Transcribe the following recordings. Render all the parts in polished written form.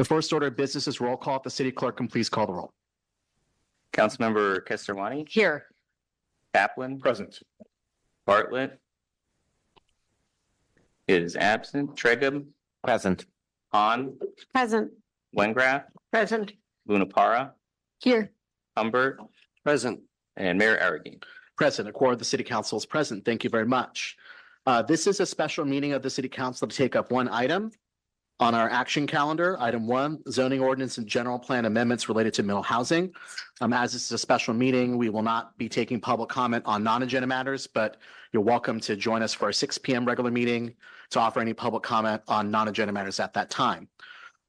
The first order of business is roll call. If the city clerk can please call the roll. Councilmember Kesarwani, Here. Kaplan, Present. Bartlett is absent. Tregum, Present. Han, Present. Wengraf, Present. Lunapara, Here. Humbert, Present. and Mayor Arreguín. Present. A quorum of the city council is present. Thank you very much. This is a special meeting of the city council to take up one item on our action calendar. Item 1, zoning ordinance and general plan amendments related to middle housing. As this is a special meeting, we will not be taking public comment on non-agenda matters, but you're welcome to join us for our 6 p.m. regular meeting to offer any public comment on non-agenda matters at that time.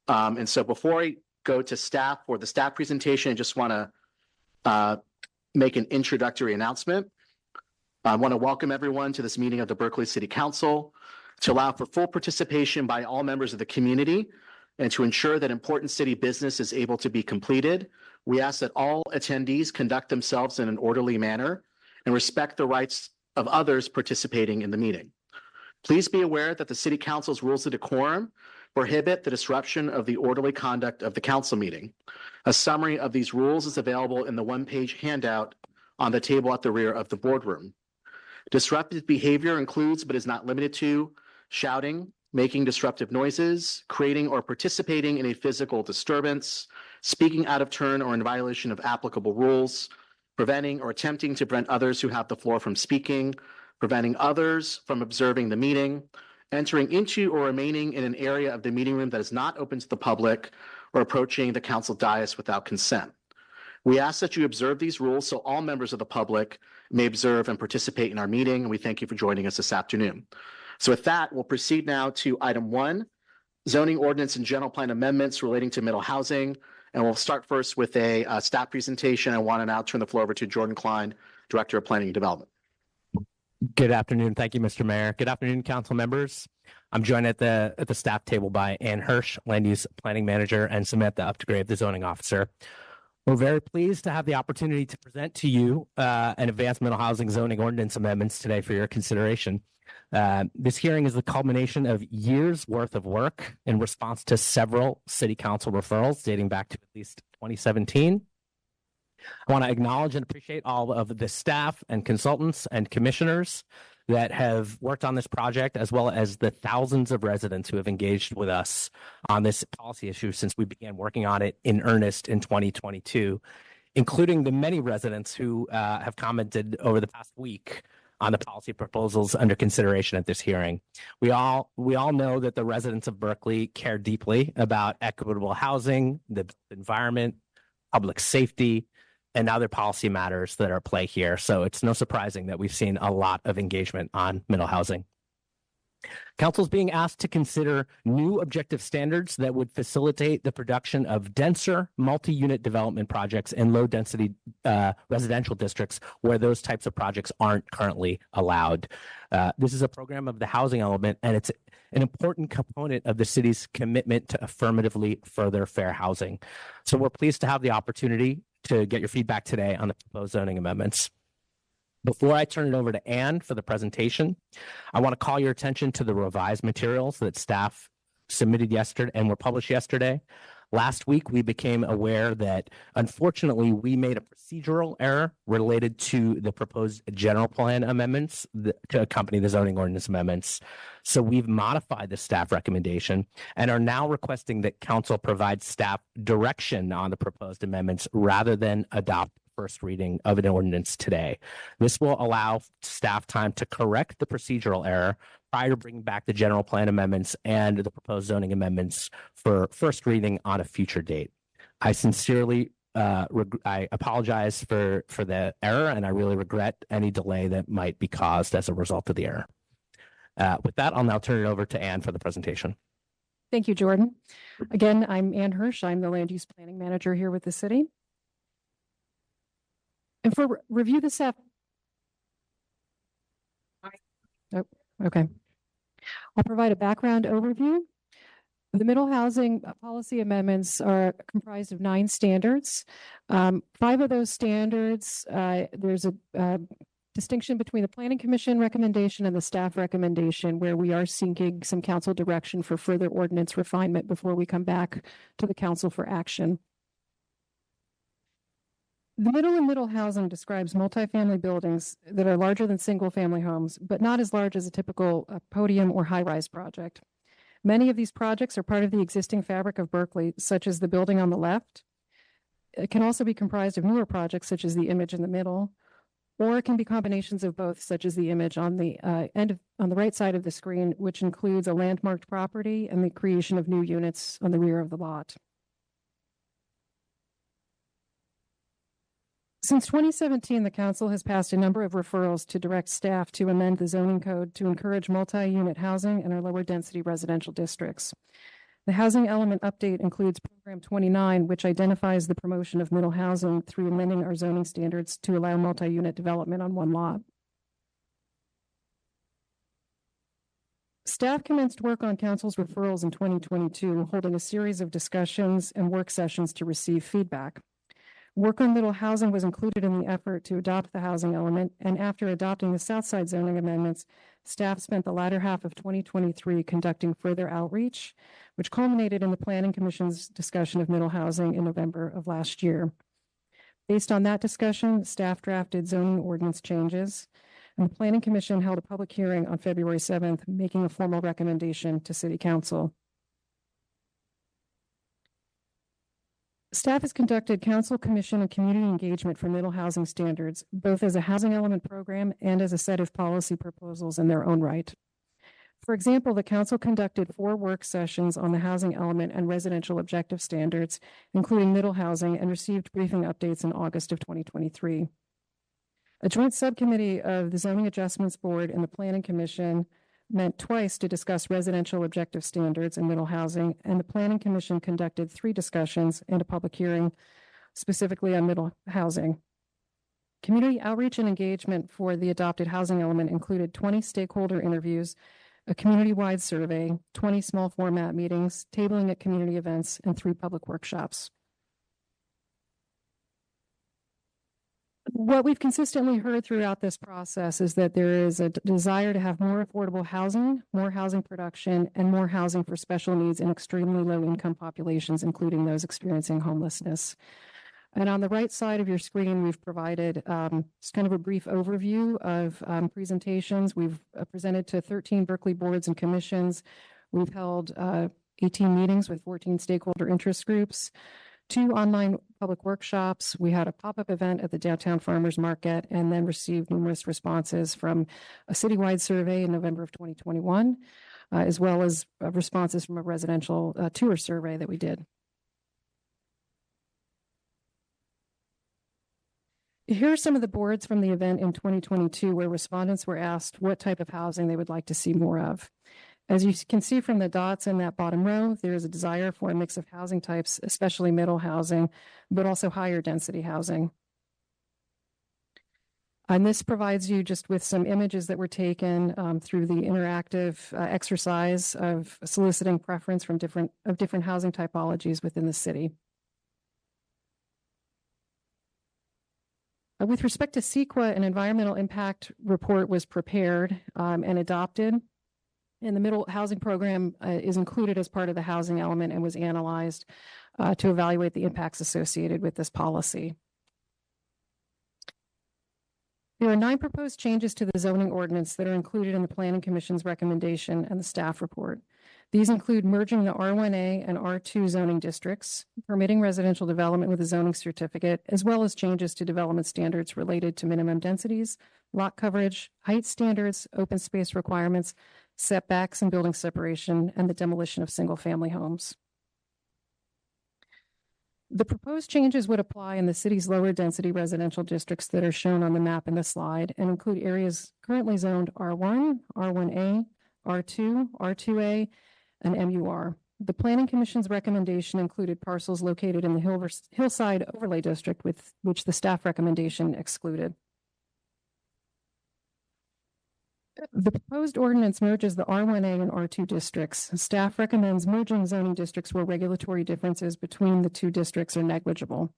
And so before I go to staff for the staff presentation, I just want to make an introductory announcement. I want to welcome everyone to this meeting of the Berkeley City Council to allow for full participation by all members of the community and to ensure that important city business is able to be completed. We ask that all attendees conduct themselves in an orderly manner and respect the rights of others participating in the meeting. Please be aware that the City Council's rules of decorum prohibit the disruption of the orderly conduct of the council meeting. A summary of these rules is available in the one-page handout on the table at the rear of the boardroom. Disruptive behavior includes, but is not limited to, shouting, making disruptive noises, creating or participating in a physical disturbance, speaking out of turn or in violation of applicable rules, preventing or attempting to prevent others who have the floor from speaking, preventing others from observing the meeting, entering into or remaining in an area of the meeting room that is not open to the public, or approaching the council dais without consent. We ask that you observe these rules so all members of the public may observe and participate in our meeting, and we thank you for joining us this afternoon. So with that, we'll proceed now to item 1, zoning ordinance and general plan amendments relating to middle housing. And we'll start first with a staff presentation. I want to now turn the floor over to Jordan Klein, Director of Planning and Development. Good afternoon. Thank you, Mr. Mayor. Good afternoon, council members. I'm joined at the staff table by Ann Hirsch, Land Use Planning Manager, and Samantha Updegrave, the Zoning Officer. We're very pleased to have the opportunity to present to you an advanced middle housing zoning ordinance amendments today for your consideration. This hearing is the culmination of years worth of work in response to several city council referrals dating back to at least 2017. I want to acknowledge and appreciate all of the staff and consultants and commissioners that have worked on this project, as well as the thousands of residents who have engaged with us on this policy issue since we began working on it in earnest in 2022, including the many residents who have commented over the past week on the policy proposals under consideration at this hearing. We all know that the residents of Berkeley care deeply about equitable housing, the environment, public safety, and other policy matters that are at play here. So it's no surprising that we've seen a lot of engagement on middle housing. Council is being asked to consider new objective standards that would facilitate the production of denser multi-unit development projects in low-density residential districts where those types of projects aren't currently allowed. This is a program of the housing element, and it's an important component of the city's commitment to affirmatively further fair housing. So we're pleased to have the opportunity to get your feedback today on the proposed zoning amendments. Before I turn it over to Ann for the presentation, I want to call your attention to the revised materials that staff submitted yesterday and were published yesterday. Last week, we became aware that, unfortunately, we made a procedural error related to the proposed general plan amendments to accompany the zoning ordinance amendments. So we've modified the staff recommendation and are now requesting that council provide staff direction on the proposed amendments rather than adopt first reading of an ordinance today. This will allow staff time to correct the procedural error prior to bringing back the general plan amendments and the proposed zoning amendments for first reading on a future date. I sincerely I apologize for the error, and I really regret any delay that might be caused as a result of the error. With that, I'll now turn it over to Ann for the presentation. Thank you, Jordan. Again, I'm Ann Hirsch. I'm the Land Use Planning Manager here with the city. And for review this app. Oh, okay. I'll provide a background overview. The middle housing policy amendments are comprised of 9 standards. 5 of those standards, there's a distinction between the Planning Commission recommendation and the staff recommendation, where we are seeking some council direction for further ordinance refinement before we come back to the council for action. The middle housing describes multifamily buildings that are larger than single-family homes, but not as large as a typical podium or high-rise project. Many of these projects are part of the existing fabric of Berkeley, such as the building on the left. It can also be comprised of newer projects, such as the image in the middle, or it can be combinations of both, such as the image on the on the right side of the screen, which includes a landmarked property and the creation of new units on the rear of the lot. Since 2017, the council has passed a number of referrals to direct staff to amend the zoning code to encourage multi-unit housing in our lower density residential districts. The housing element update includes Program 29, which identifies the promotion of middle housing through amending our zoning standards to allow multi-unit development on one lot. Staff commenced work on council's referrals in 2022, holding a series of discussions and work sessions to receive feedback. Work on middle housing was included in the effort to adopt the housing element, and after adopting the Southside zoning amendments, staff spent the latter half of 2023 conducting further outreach, which culminated in the Planning Commission's discussion of middle housing in November of last year. Based on that discussion, staff drafted zoning ordinance changes, and the Planning Commission held a public hearing on February 7th, making a formal recommendation to City Council. Staff has conducted council, commission, and community engagement for middle housing standards, both as a housing element program and as a set of policy proposals in their own right. For example, the council conducted 4 work sessions on the housing element and residential objective standards, including middle housing, and received briefing updates in August of 2023. A joint subcommittee of the Zoning Adjustments Board and the Planning Commission met twice to discuss residential objective standards in middle housing, and the Planning Commission conducted 3 discussions and a public hearing specifically on middle housing. Community outreach and engagement for the adopted housing element included 20 stakeholder interviews, a community-wide survey, 20 small format meetings, tabling at community events, and 3 public workshops. What we've consistently heard throughout this process is that there is a desire to have more affordable housing, more housing production, and more housing for special needs in extremely low income populations, including those experiencing homelessness. And on the right side of your screen, we've provided just kind of a brief overview of presentations. We've presented to 13 Berkeley boards and commissions. We've held 18 meetings with 14 stakeholder interest groups, 2 online public workshops. We had a pop-up event at the Downtown Farmers Market, and then received numerous responses from a citywide survey in November of 2021, as well as responses from a residential tour survey that we did. Here are some of the boards from the event in 2022 where respondents were asked what type of housing they would like to see more of. As you can see from the dots in that bottom row, there is a desire for a mix of housing types, especially middle housing, but also higher density housing. And this provides you just with some images that were taken through the interactive exercise of soliciting preference from different housing typologies within the city. With respect to CEQA, an environmental impact report was prepared and adopted. And the middle housing program is included as part of the housing element and was analyzed to evaluate the impacts associated with this policy. There are 9 proposed changes to the zoning ordinance that are included in the Planning Commission's recommendation and the staff report. These include merging the R1A and R2 zoning districts, permitting residential development with a zoning certificate, as well as changes to development standards related to minimum densities, lot coverage, height standards, open space requirements, setbacks and building separation, and the demolition of single-family homes. The proposed changes would apply in the city's lower density residential districts that are shown on the map in the slide and include areas currently zoned R1, R1A, R2, R2A, and MUR. The Planning Commission's recommendation included parcels located in the Hillside Overlay District, with which the staff recommendation excluded. The proposed ordinance merges the R1A and R2 districts. Staff recommends merging zoning districts where regulatory differences between the 2 districts are negligible.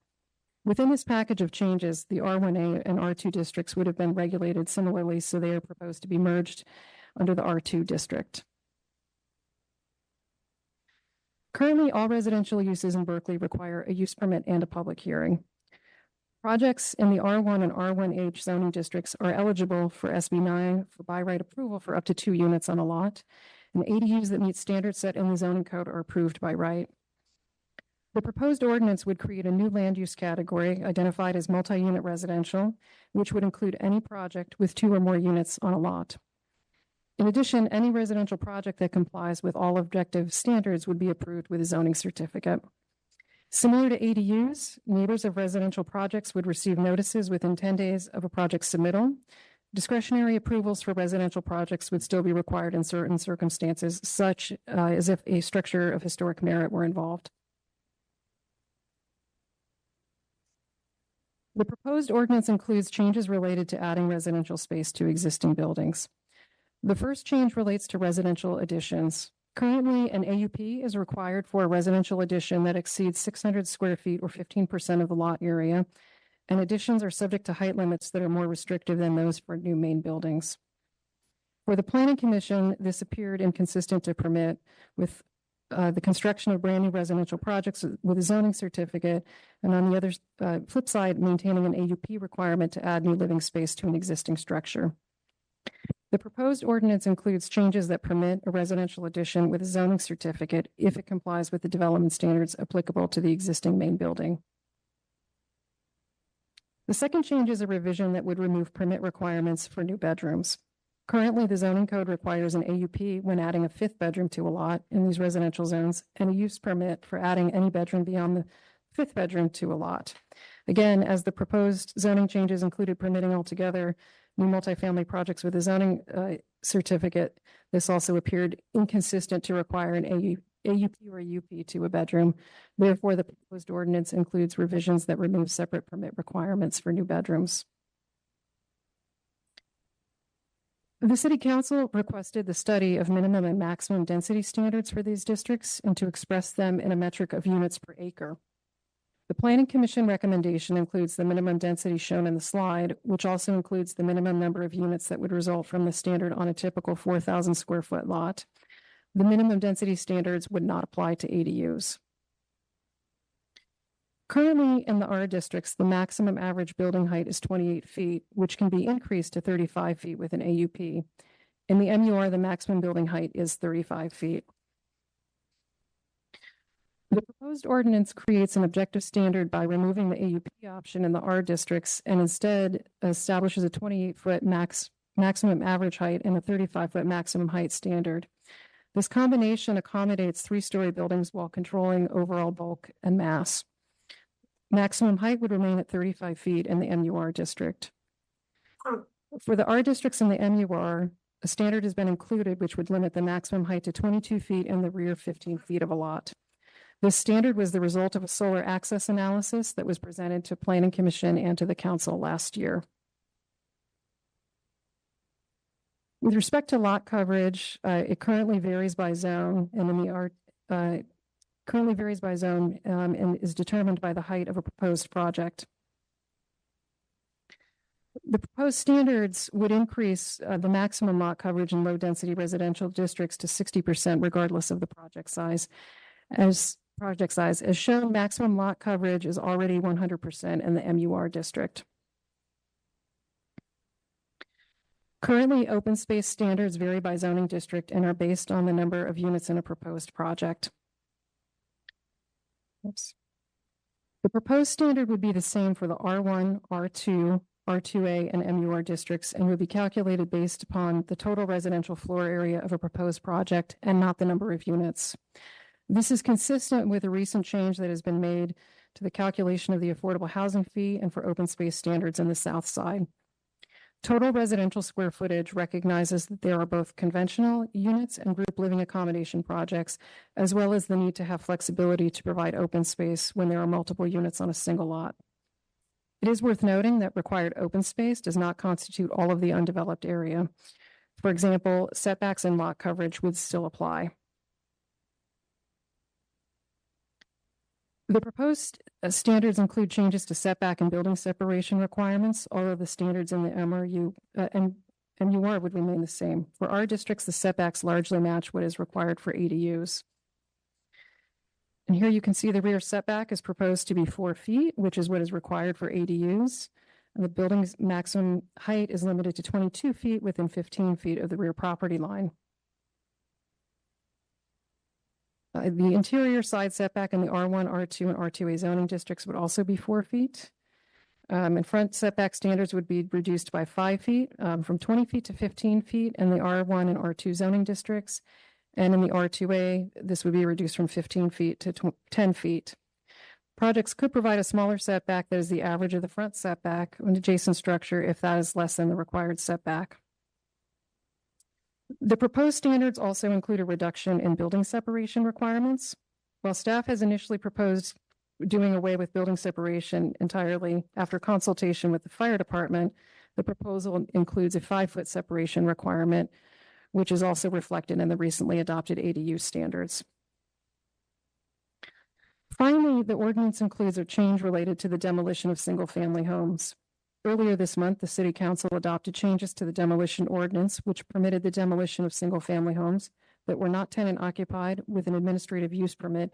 Within this package of changes, the R1A and R2 districts would have been regulated similarly, so they are proposed to be merged under the R2 district. Currently, all residential uses in Berkeley require a use permit and a public hearing. Projects in the R1 and R1H zoning districts are eligible for SB 9 for by right approval for up to 2 units on a lot, and ADUs that meet standards set in the zoning code are approved by right. The proposed ordinance would create a new land use category identified as multi-unit residential, which would include any project with 2 or more units on a lot. In addition, any residential project that complies with all objective standards would be approved with a zoning certificate. Similar to ADUs, neighbors of residential projects would receive notices within 10 days of a project submittal. Discretionary approvals for residential projects would still be required in certain circumstances, such as if a structure of historic merit were involved. The proposed ordinance includes changes related to adding residential space to existing buildings. The first change relates to residential additions. Currently, an AUP is required for a residential addition that exceeds 600 square feet or 15% of the lot area, and additions are subject to height limits that are more restrictive than those for new main buildings. For the Planning Commission, this appeared inconsistent to permit with the construction of brand new residential projects with a zoning certificate, and on the other flip side, maintaining an AUP requirement to add new living space to an existing structure. The proposed ordinance includes changes that permit a residential addition with a zoning certificate if it complies with the development standards applicable to the existing main building. The second change is a revision that would remove permit requirements for new bedrooms. Currently, the zoning code requires an AUP when adding a 5th bedroom to a lot in these residential zones and a use permit for adding any bedroom beyond the 5th bedroom to a lot. Again, as the proposed zoning changes included permitting altogether new multifamily projects with a zoning certificate, this also appeared inconsistent to require an AUP or a UP to a bedroom. Therefore, the proposed ordinance includes revisions that remove separate permit requirements for new bedrooms. The City Council requested the study of minimum and maximum density standards for these districts and to express them in a metric of units per acre. The Planning Commission recommendation includes the minimum density shown in the slide, which also includes the minimum number of units that would result from the standard on a typical 4,000 square foot lot. The minimum density standards would not apply to ADUs. Currently, in the R districts, the maximum average building height is 28 feet, which can be increased to 35 feet with an AUP. In the MUR, the maximum building height is 35 feet. The proposed ordinance creates an objective standard by removing the AUP option in the R districts and instead establishes a 28-foot maximum average height and a 35-foot maximum height standard. This combination accommodates 3-story buildings while controlling overall bulk and mass. Maximum height would remain at 35 feet in the MUR district. For the R districts in the MUR, a standard has been included which would limit the maximum height to 22 feet and the rear 15 feet of a lot. This standard was the result of a solar access analysis that was presented to Planning Commission and to the Council last year. With respect to lot coverage, it currently varies by zone, and in the R currently varies by zone and is determined by the height of a proposed project. The proposed standards would increase the maximum lot coverage in low-density residential districts to 60% regardless of the project size. As shown, maximum lot coverage is already 100% in the MUR district. Currently, open space standards vary by zoning district and are based on the number of units in a proposed project. Oops. The proposed standard would be the same for the R1, R2, R2A, and MUR districts and would be calculated based upon the total residential floor area of a proposed project and not the number of units. This is consistent with a recent change that has been made to the calculation of the affordable housing fee and for open space standards in the South Side. Total residential square footage recognizes that there are both conventional units and group living accommodation projects, as well as the need to have flexibility to provide open space when there are multiple units on a single lot. It is worth noting that required open space does not constitute all of the undeveloped area. For example, setbacks and lot coverage would still apply. The proposed standards include changes to setback and building separation requirements, although the standards in the MRU and MUR would remain the same. For our districts, the setbacks largely match what is required for ADUs. And here you can see the rear setback is proposed to be 4 feet, which is what is required for ADUs. And the building's maximum height is limited to 22 feet within 15 feet of the rear property line. The interior side setback in the R1, R2, and R2A zoning districts would also be 4 feet. And front setback standards would be reduced by 5 feet, from 20 feet to 15 feet in the R1 and R2 zoning districts. And in the R2A, this would be reduced from 15 feet to 10 feet. Projects could provide a smaller setback that is the average of the front setback of an adjacent structure if that is less than the required setback. The proposed standards also include a reduction in building separation requirements. While staff has initially proposed doing away with building separation entirely after consultation with the fire department, the proposal includes a 5-foot separation requirement, which is also reflected in the recently adopted ADU standards. Finally, the ordinance includes a change related to the demolition of single-family homes. Earlier this month, the City Council adopted changes to the demolition ordinance, which permitted the demolition of single-family homes that were not tenant occupied with an administrative use permit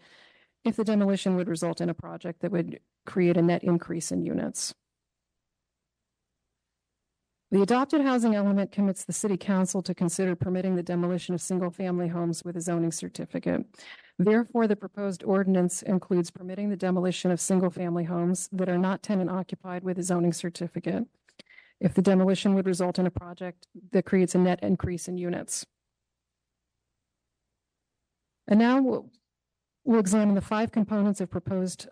if the demolition would result in a project that would create a net increase in units. The adopted housing element commits the City Council to consider permitting the demolition of single-family homes with a zoning certificate. Therefore, the proposed ordinance includes permitting the demolition of single-family homes that are not tenant occupied with a zoning certificate if the demolition would result in a project that creates a net increase in units. And now we'll examine the 5 components of proposed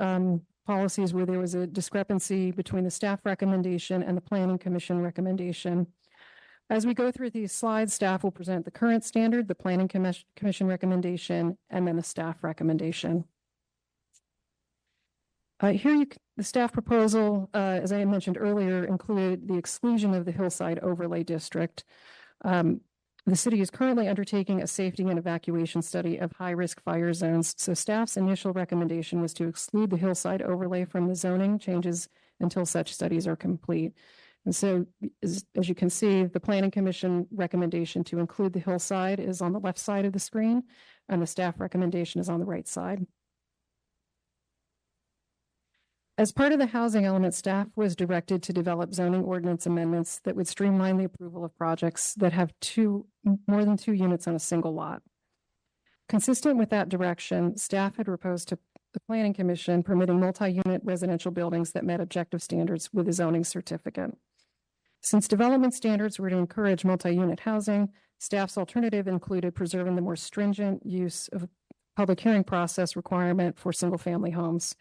policies where there was a discrepancy between the staff recommendation and the Planning Commission recommendation. As we go through these slides, staff will present the current standard, the Planning Commission recommendation, and then the staff recommendation. The staff proposal, as I mentioned earlier, included the exclusion of the Hillside Overlay District. The city is currently undertaking a safety and evacuation study of high-risk fire zones, so staff's initial recommendation was to exclude the Hillside Overlay from the zoning changes until such studies are complete. And so, as you can see, the Planning Commission recommendation to include the Hillside is on the left side of the screen, and the staff recommendation is on the right side. As part of the housing element, staff was directed to develop zoning ordinance amendments that would streamline the approval of projects that have more than 2 units on a single lot. Consistent with that direction, staff had proposed to the Planning Commission permitting multi-unit residential buildings that met objective standards with a zoning certificate. Since development standards were to encourage multi-unit housing, staff's alternative included preserving the more stringent use of public hearing process requirement for single-family homes.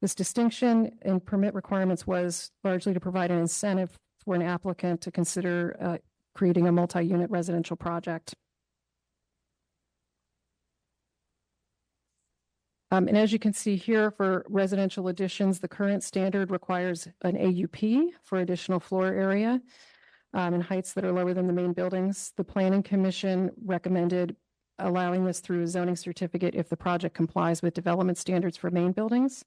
This distinction in permit requirements was largely to provide an incentive for an applicant to consider creating a multi-unit residential project. And as you can see here, for residential additions, the current standard requires an AUP for additional floor area and heights that are lower than the main buildings. The Planning Commission recommended allowing this through a zoning certificate if the project complies with development standards for main buildings.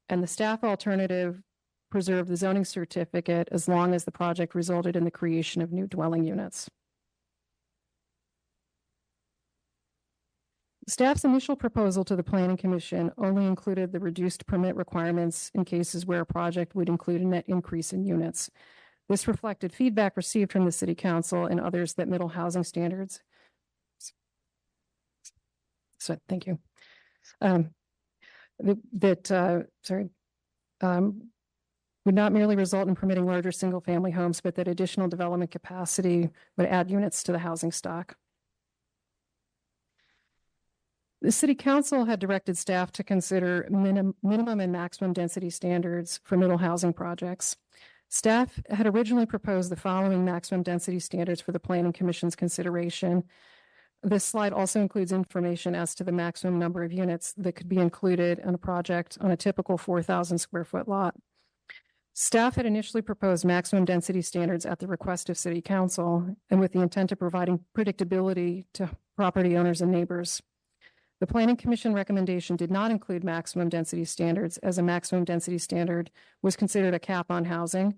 And the staff alternative preserved the zoning certificate as long as the project resulted in the creation of new dwelling units. Staff's initial proposal to the Planning Commission only included the reduced permit requirements in cases where a project would include a net increase in units. This reflected feedback received from the City Council and others that middle housing standards. So, thank you. Would not merely result in permitting larger single-family homes, but that additional development capacity would add units to the housing stock. The City Council had directed staff to consider minimum and maximum density standards for middle housing projects. Staff had originally proposed the following maximum density standards for the Planning Commission's consideration. This slide also includes information as to the maximum number of units that could be included in a project on a typical 4,000 square foot lot. Staff had initially proposed maximum density standards at the request of City Council and with the intent of providing predictability to property owners and neighbors. The Planning Commission recommendation did not include maximum density standards, as a maximum density standard was considered a cap on housing,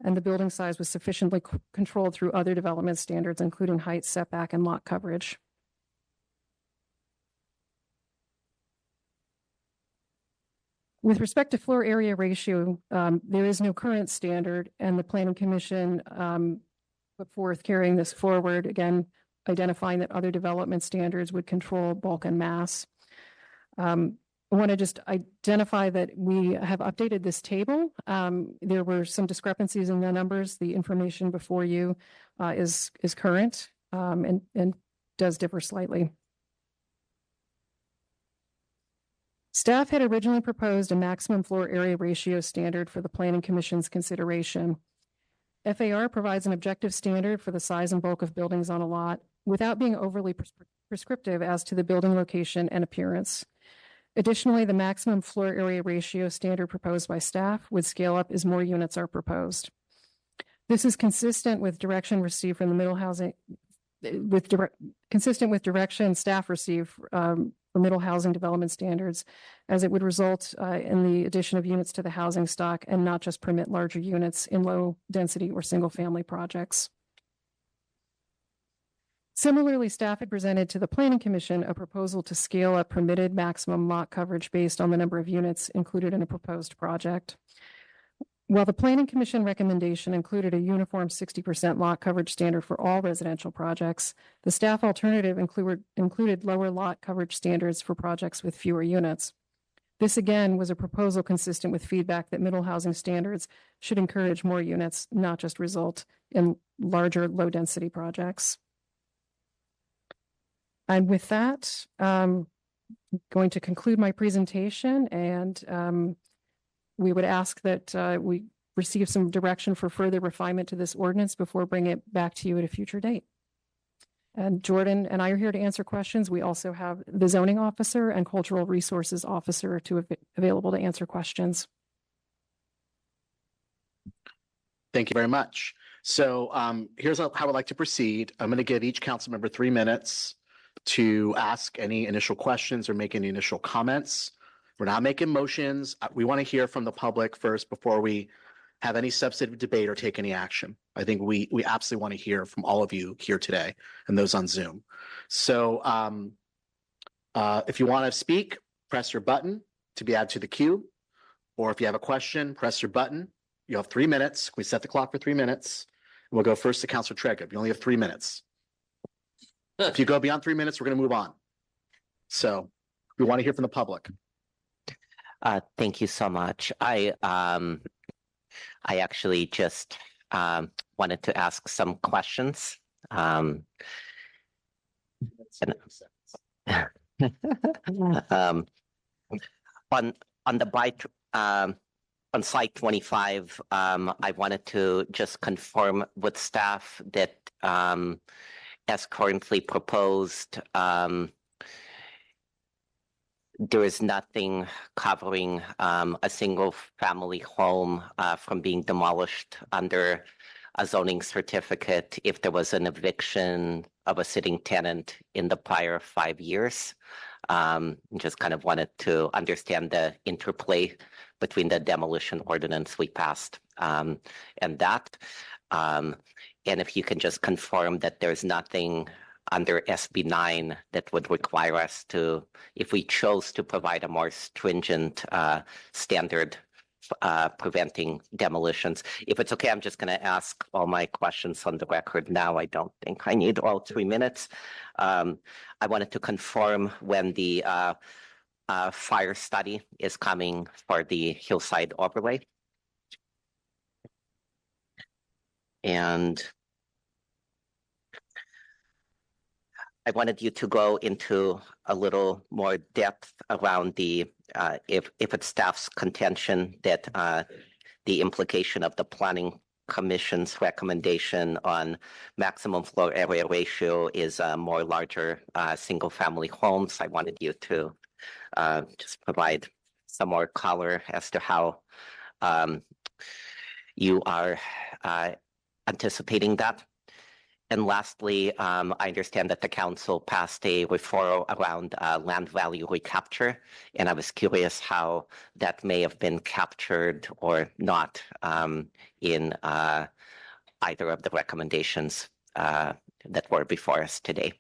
and the building size was sufficiently controlled through other development standards, including height, setback, and lot coverage. With respect to floor area ratio, there is no current standard, and the Planning Commission put forth carrying this forward, again, identifying that other development standards would control bulk and mass. I want to just identify that we have updated this table. There were some discrepancies in the numbers. The information before you is current and does differ slightly. Staff had originally proposed a maximum floor area ratio standard for the Planning Commission's consideration. FAR provides an objective standard for the size and bulk of buildings on a lot without being overly prescriptive as to the building location and appearance. Additionally, the maximum floor area ratio standard proposed by staff would scale up as more units are proposed. This is consistent with direction received from the middle housing, consistent with direction staff received for middle housing development standards, as it would result in the addition of units to the housing stock and not just permit larger units in low density or single family projects. Similarly, staff had presented to the Planning Commission a proposal to scale up permitted maximum lot coverage based on the number of units included in a proposed project. While the Planning Commission recommendation included a uniform 60% lot coverage standard for all residential projects, the staff alternative included lower lot coverage standards for projects with fewer units. This again was a proposal consistent with feedback that middle housing standards should encourage more units, not just result in larger low density projects. And with that, I'm going to conclude my presentation, and we would ask that we receive some direction for further refinement to this ordinance before bringing it back to you at a future date. And Jordan and I are here to answer questions. We also have the zoning officer and cultural resources officer available to answer questions. Thank you very much. So here's how I'd like to proceed. I'm going to give each council member 3 minutes to ask any initial questions or make any initial comments. We're not making motions. We want to hear from the public first before we have any substantive debate or take any action. I think we absolutely want to hear from all of you here today and those on Zoom. So if you want to speak, press your button to be added to the queue. Or if you have a question, press your button. You have 3 minutes. We set the clock for 3 minutes. We'll go first to Councilor Trega. You only have 3 minutes. If you go beyond 3 minutes, we're going to move on. So we want to hear from the public. Thank you so much. I actually just wanted to ask some questions. On slide 25, I wanted to just confirm with staff that as currently proposed, there is nothing covering a single family home from being demolished under a zoning certificate if there was an eviction of a sitting tenant in the prior 5 years. Just kind of wanted to understand the interplay between the demolition ordinance we passed and that. And if you can just confirm that there's nothing under SB 9 that would require us to, if we chose to provide a more stringent standard preventing demolitions. If it's okay, I'm just going to ask all my questions on the record now. I don't think I need all 3 minutes. I wanted to confirm when the fire study is coming for the hillside overlay. And I wanted you to go into a little more depth around the, if it's staff's contention that the implication of the Planning Commission's recommendation on maximum floor area ratio is more larger single family homes. I wanted you to just provide some more color as to how you are anticipating that. And lastly, I understand that the council passed a referral around land value recapture, and I was curious how that may have been captured or not in either of the recommendations that were before us today.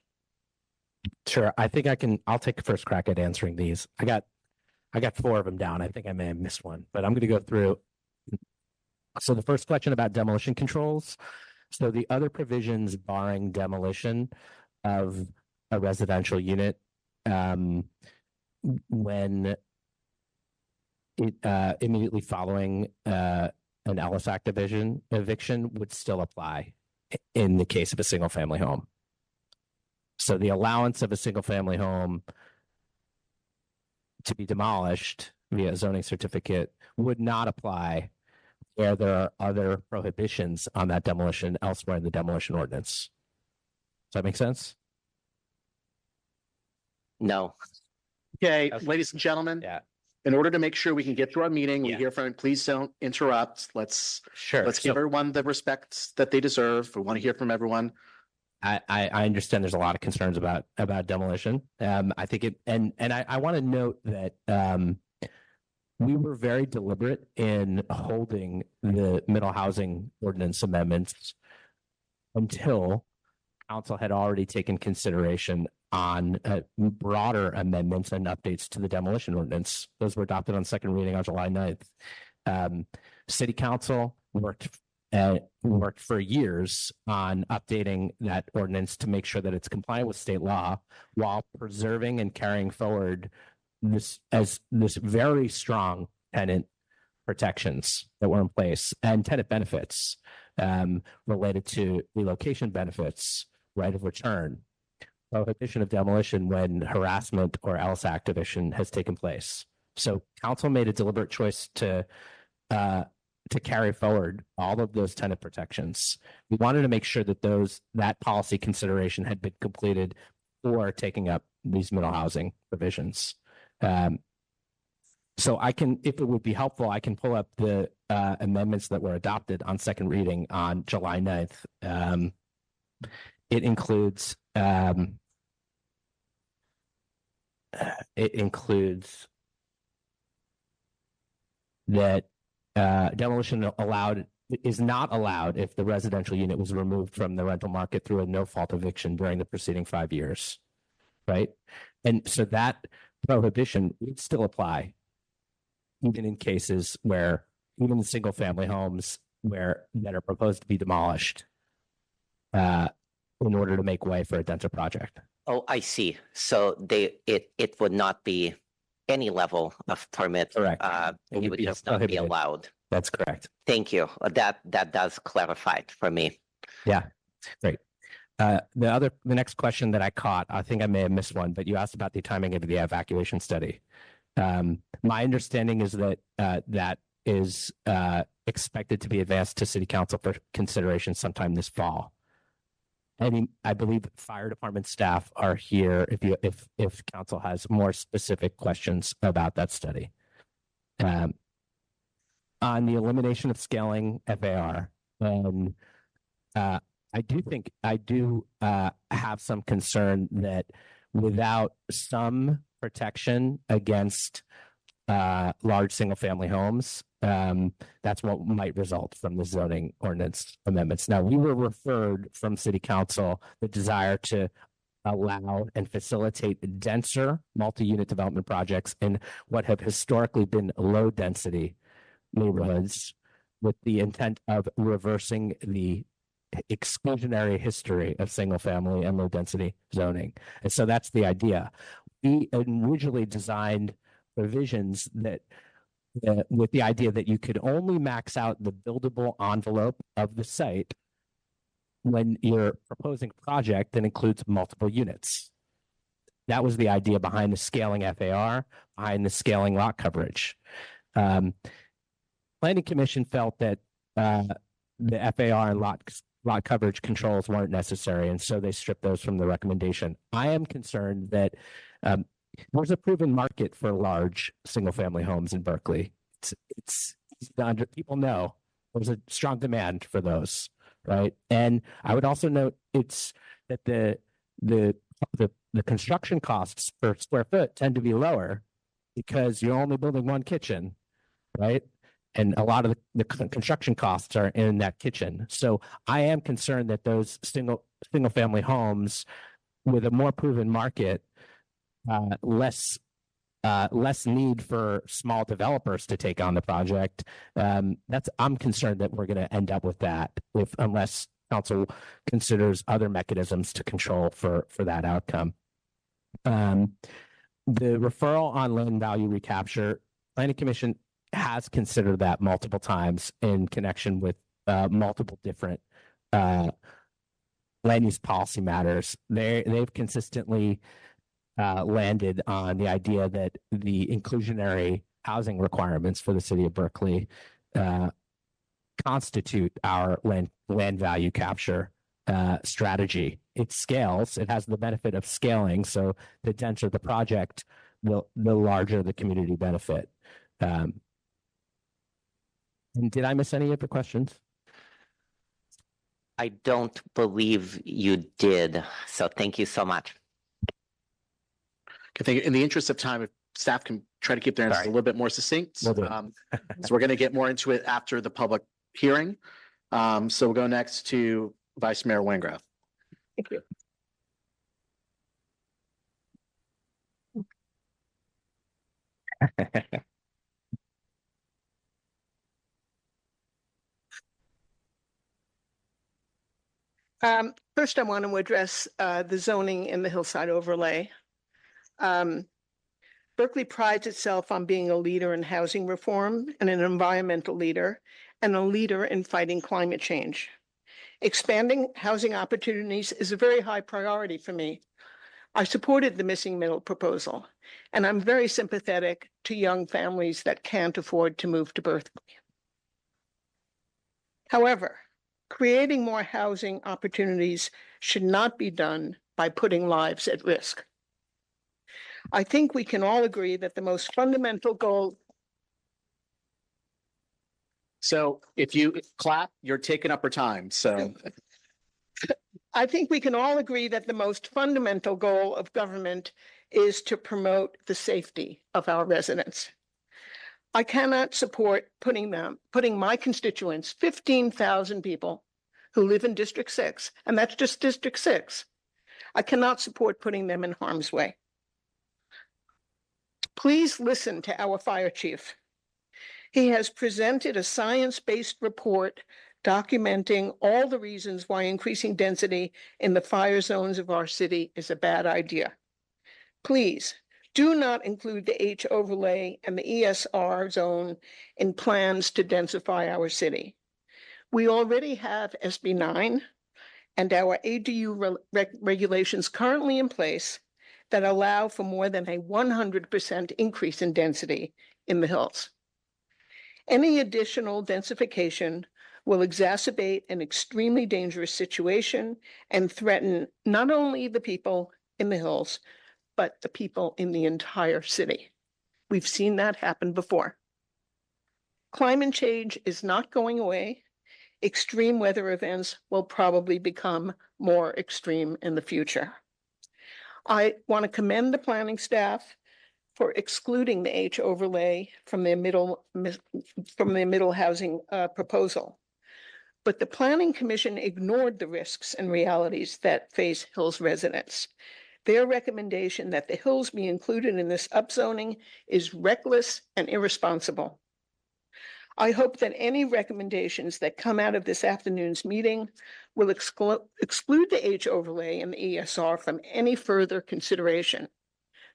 Sure. I think I'll take a first crack at answering these. I got 4 of them down. I think I may have missed one, but I'm going to go through. So the first question about demolition controls. So the other provisions barring demolition of a residential unit when it immediately following an Ellis Act eviction would still apply in the case of a single family home. So the allowance of a single family home to be demolished via zoning certificate would not apply where there are other prohibitions on that demolition elsewhere in the demolition ordinance. Does that make sense? No. Okay, Okay. ladies and gentlemen. Yeah. In order to make sure we can get through our meeting, we Yeah. hear from, please don't interrupt. Let's Sure. give everyone the respect that they deserve. We want to hear from everyone. I understand there's a lot of concerns about demolition. I think it and I want to note that we were very deliberate in holding the middle housing ordinance amendments until council had already taken consideration on broader amendments and updates to the demolition ordinance. Those were adopted on second reading on July 9th. City council worked for years on updating that ordinance to make sure that it's compliant with state law while preserving and carrying forward this very strong tenant protections that were in place and tenant benefits related to relocation benefits, right of return, prohibition of demolition when harassment or else activation has taken place. So council made a deliberate choice to carry forward all of those tenant protections. We wanted to make sure that that policy consideration had been completed before taking up these middle housing provisions. So I can, if it would be helpful, I can pull up the amendments that were adopted on second reading on July 9th. It includes that demolition is not allowed if the residential unit was removed from the rental market through a no-fault eviction during the preceding 5 years, right? And so that prohibition would still apply even in cases where, even in single-family homes that are proposed to be demolished in order to make way for a denser project. Oh, I see. So it would not be any level of permit. Correct. It would just not be prohibited. allowed. That's correct. Thank you. That does clarify it for me. Yeah, great. The next question that I caught, I think I may have missed one, but you asked about the timing of the evacuation study. My understanding is that that is expected to be advanced to City Council for consideration sometime this fall. And I believe fire department staff are here if council has more specific questions about that study. On the elimination of scaling FAR, I do have some concern that without some protection against large single family homes, that's what might result from the zoning ordinance amendments. Now, we were referred from City Council the desire to allow and facilitate denser multi-unit development projects in what have historically been low density neighborhoods, with the intent of reversing the exclusionary history of single family and low density zoning. And so that's the idea. We originally designed provisions that with the idea that you could only max out the buildable envelope of the site when you're proposing a project that includes multiple units. That was the idea behind the scaling FAR, behind the scaling lot coverage. Planning Commission felt that the FAR and lot coverage controls weren't necessary, and so they stripped those from the recommendation. I am concerned that there's a proven market for large single-family homes in Berkeley. People know there's a strong demand for those. right? And I would also note it's that the construction costs per square foot tend to be lower because you're only building one kitchen, right? And a lot of the construction costs are in that kitchen. So I am concerned that those single family homes with a more proven market, less need for small developers to take on the project. I'm concerned that we're going to end up with that unless council considers other mechanisms to control for that outcome. The referral on land value recapture, Planning Commission has considered that multiple times in connection with multiple different land use policy matters. They've consistently landed on the idea that the inclusionary housing requirements for the city of Berkeley constitute our land value capture strategy. It scales. It has the benefit of scaling. So the denser the project, the larger the community benefit. And did I miss any of the questions? I don't believe you did. So thank you so much. I think in the interest of time, if staff can try to keep their answers a Sorry. little bit more succinct. Will do. So we're going to get more into it after the public hearing. So we'll go next to Vice Mayor Wingraf. Thank you. First, I want to address the zoning in the hillside overlay. Berkeley prides itself on being a leader in housing reform and an environmental leader and a leader in fighting climate change. Expanding housing opportunities is a very high priority for me. I supported the missing middle proposal, and I'm very sympathetic to young families that can't afford to move to Berkeley. However, creating more housing opportunities should not be done by putting lives at risk. I think we can all agree that the most fundamental goal. So if you clap, you're taking up her time. So I think we can all agree that the most fundamental goal of government is to promote the safety of our residents. I cannot support putting my constituents, 15,000 people who live in District 6, and that's just District 6. I cannot support putting them in harm's way. Please listen to our fire chief. He has presented a science-based report documenting all the reasons why increasing density in the fire zones of our city is a bad idea. Please do not include the H overlay and the ESR zone in plans to densify our city. We already have SB 9 and our ADU regulations currently in place that allow for more than a 100% increase in density in the hills. Any additional densification will exacerbate an extremely dangerous situation and threaten not only the people in the hills, but the people in the entire city. We've seen that happen before. Climate change is not going away. Extreme weather events will probably become more extreme in the future. I want to commend the planning staff for excluding the H overlay from the middle housing proposal. But the Planning Commission ignored the risks and realities that face Hills residents. Their recommendation that the Hills be included in this upzoning is reckless and irresponsible. I hope that any recommendations that come out of this afternoon's meeting will exclude the H overlay and the ESR from any further consideration.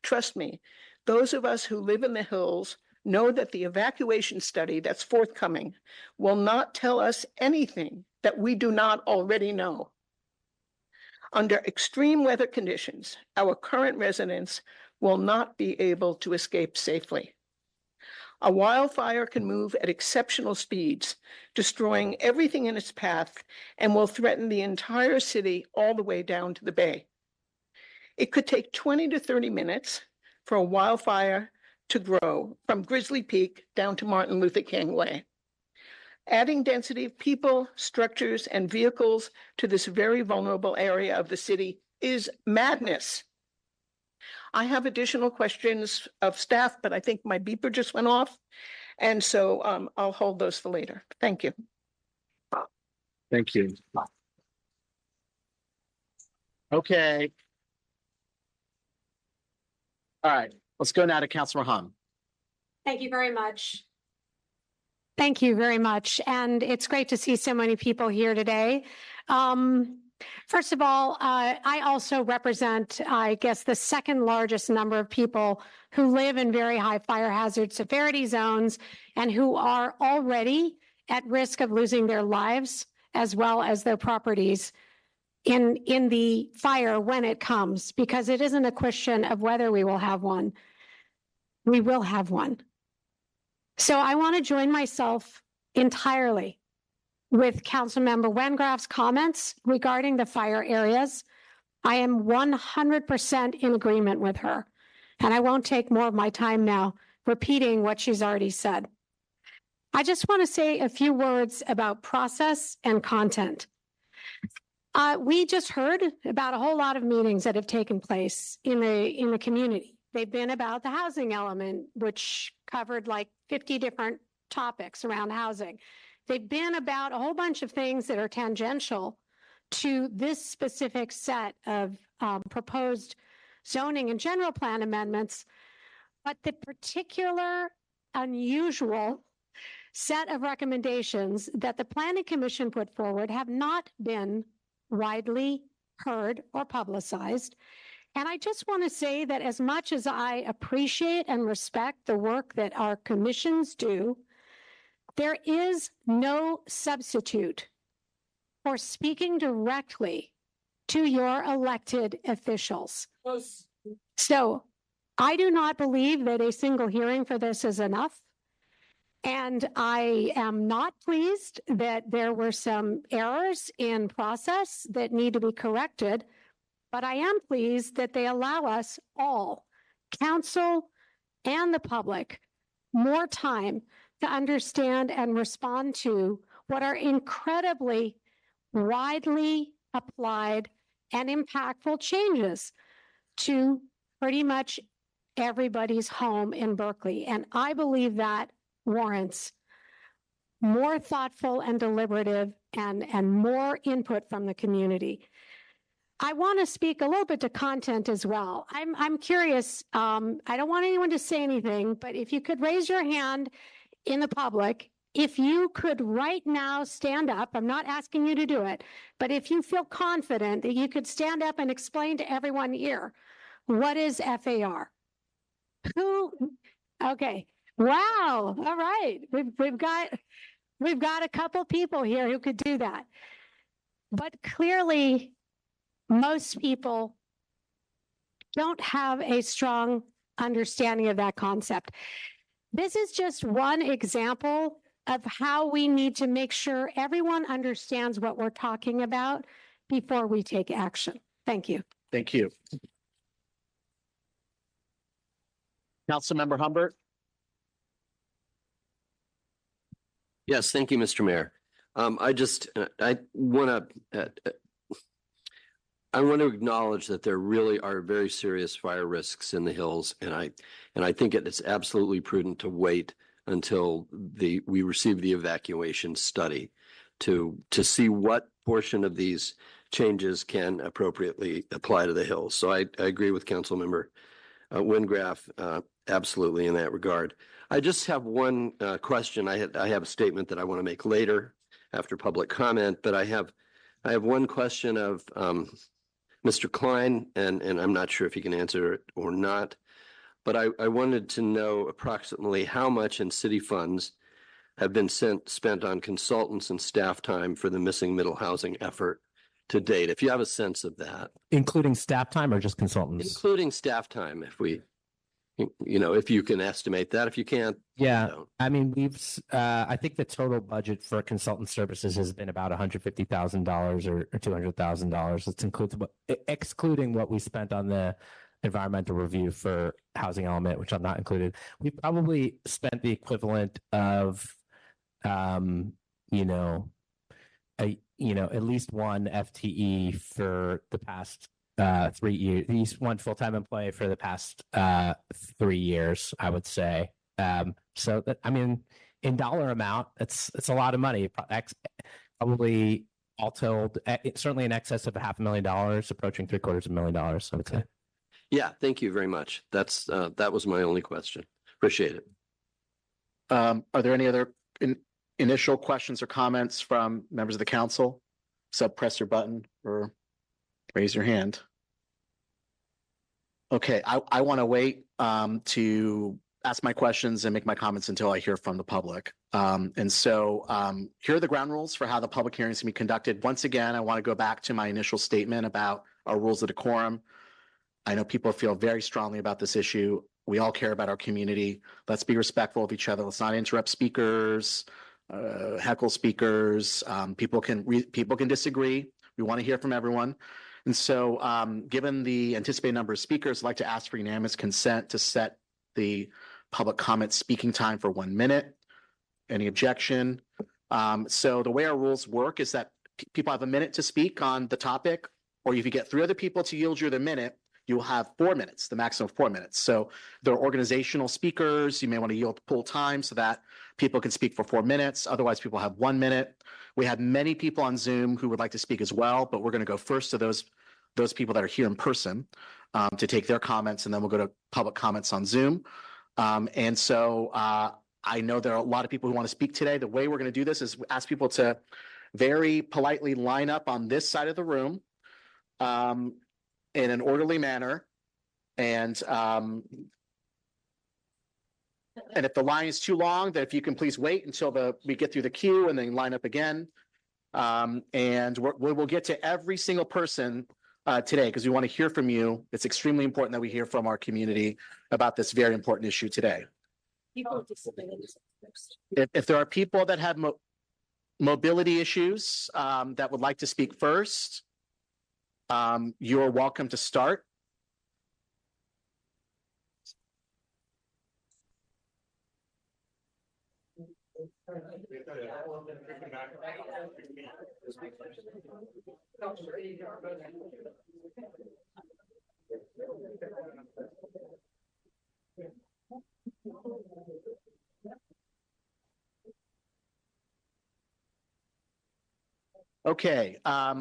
Trust me, those of us who live in the hills know that the evacuation study that's forthcoming will not tell us anything that we do not already know. Under extreme weather conditions, our current residents will not be able to escape safely. A wildfire can move at exceptional speeds, destroying everything in its path, and will threaten the entire city all the way down to the bay. It could take 20 to 30 minutes for a wildfire to grow from Grizzly Peak down to Martin Luther King Way. Adding density of people, structures, and vehicles to this very vulnerable area of the city is madness. I have additional questions of staff, but I think my beeper just went off. And so I'll hold those for later. Thank you. Thank you. Okay. All right, let's go now to Councilor Hahn. Thank you very much. Thank you very much. And it's great to see so many people here today. First of all, I also represent, I guess, the second largest number of people who live in very high fire hazard severity zones and who are already at risk of losing their lives as well as their properties in the fire when it comes, because it isn't a question of whether we will have one. We will have one. So I want to join myself entirely with Councilmember Wengraff's comments regarding the fire areas. I am 100% in agreement with her, and I won't take more of my time now repeating what she's already said. I just want to say a few words about process and content. We just heard about a whole lot of meetings that have taken place in the community. They've been about the housing element, which covered like 50 different topics around housing. They've been about a whole bunch of things that are tangential to this specific set of proposed zoning and general plan amendments, but the particular unusual set of recommendations that the Planning Commission put forward have not been widely heard or publicized. And I just want to say that as much as I appreciate and respect the work that our commissions do, there is no substitute for speaking directly to your elected officials. So I do not believe that a single hearing for this is enough. And I am not pleased that there were some errors in process that need to be corrected, but I am pleased that they allow us all, council and the public, more time to understand and respond to what are incredibly widely applied and impactful changes to pretty much everybody's home in Berkeley. And I believe that warrants more thoughtful and deliberative and more input from the community. I want to speak a little bit to content as well. I'm curious. I don't want anyone to say anything, but if you could raise your hand in the public, if you could right now stand up, I'm not asking you to do it, but if you feel confident that you could stand up and explain to everyone here, what is FAR? Who? Okay. Wow. All right. We've got a couple people here who could do that. But clearly, most people don't have a strong understanding of that concept. This is just one example of how we need to make sure everyone understands what we're talking about before we take action. Thank you. Thank you. Councilmember Humbert. Yes, thank you, Mr. Mayor. I want to acknowledge that there really are very serious fire risks in the hills, and I think it's absolutely prudent to wait until we receive the evacuation study to see what portion of these changes can appropriately apply to the hills. So I agree with Councilmember Wengraff absolutely in that regard. I just have one question. I have a statement that I want to make later after public comment, but I have one question of Mr. Klein, and I'm not sure if he can answer it or not, but I wanted to know approximately how much in city funds have been spent on consultants and staff time for the missing middle housing effort to date, if you have a sense of that. Including staff time or just consultants? Including staff time, if you can estimate that. If you can't, yeah, I mean, I think the total budget for consultant services has been about $150,000 or $200,000. It's excluding what we spent on the environmental review for housing element, which I'm not included. We probably spent the equivalent of at least one FTE for the past 3 years, at least one full-time employee for the past 3 years, I would say. So that, I mean, in dollar amount, it's a lot of money. Probably all told, certainly in excess of $500,000, approaching $750,000, I would say. Yeah, thank you very much. That was my only question. Appreciate it. Are there any other initial questions or comments from members of the council? Press your button or raise your hand. Okay, I want to wait to ask my questions and make my comments until I hear from the public. Here are the ground rules for how the public hearings can be conducted. Once again, I want to go back to my initial statement about our rules of decorum. I know people feel very strongly about this issue. We all care about our community. Let's be respectful of each other. Let's not interrupt speakers, heckle speakers. People can disagree. We want to hear from everyone. And so given the anticipated number of speakers, I'd like to ask for unanimous consent to set the public comment speaking time for 1 minute. Any objection? So the way our rules work is that people have a minute to speak on the topic, or if you get 3 other people to yield you the minute, you will have 4 minutes, the maximum of 4 minutes. So there are organizational speakers. You may want to yield full time so that people can speak for 4 minutes. Otherwise, people have 1 minute. We have many people on Zoom who would like to speak as well, but we're going to go first to those people that are here in person to take their comments, and then we'll go to public comments on Zoom. I know there are a lot of people who want to speak today. The way we're going to do this is ask people to very politely line up on this side of the room in an orderly manner. And if the line is too long, then if you can please wait until we get through the queue and then line up again. And we'll get to every single person today because we want to hear from you. It's extremely important that we hear from our community about this very important issue today. If there are people that have mobility issues that would like to speak first, you're welcome to start. Okay, I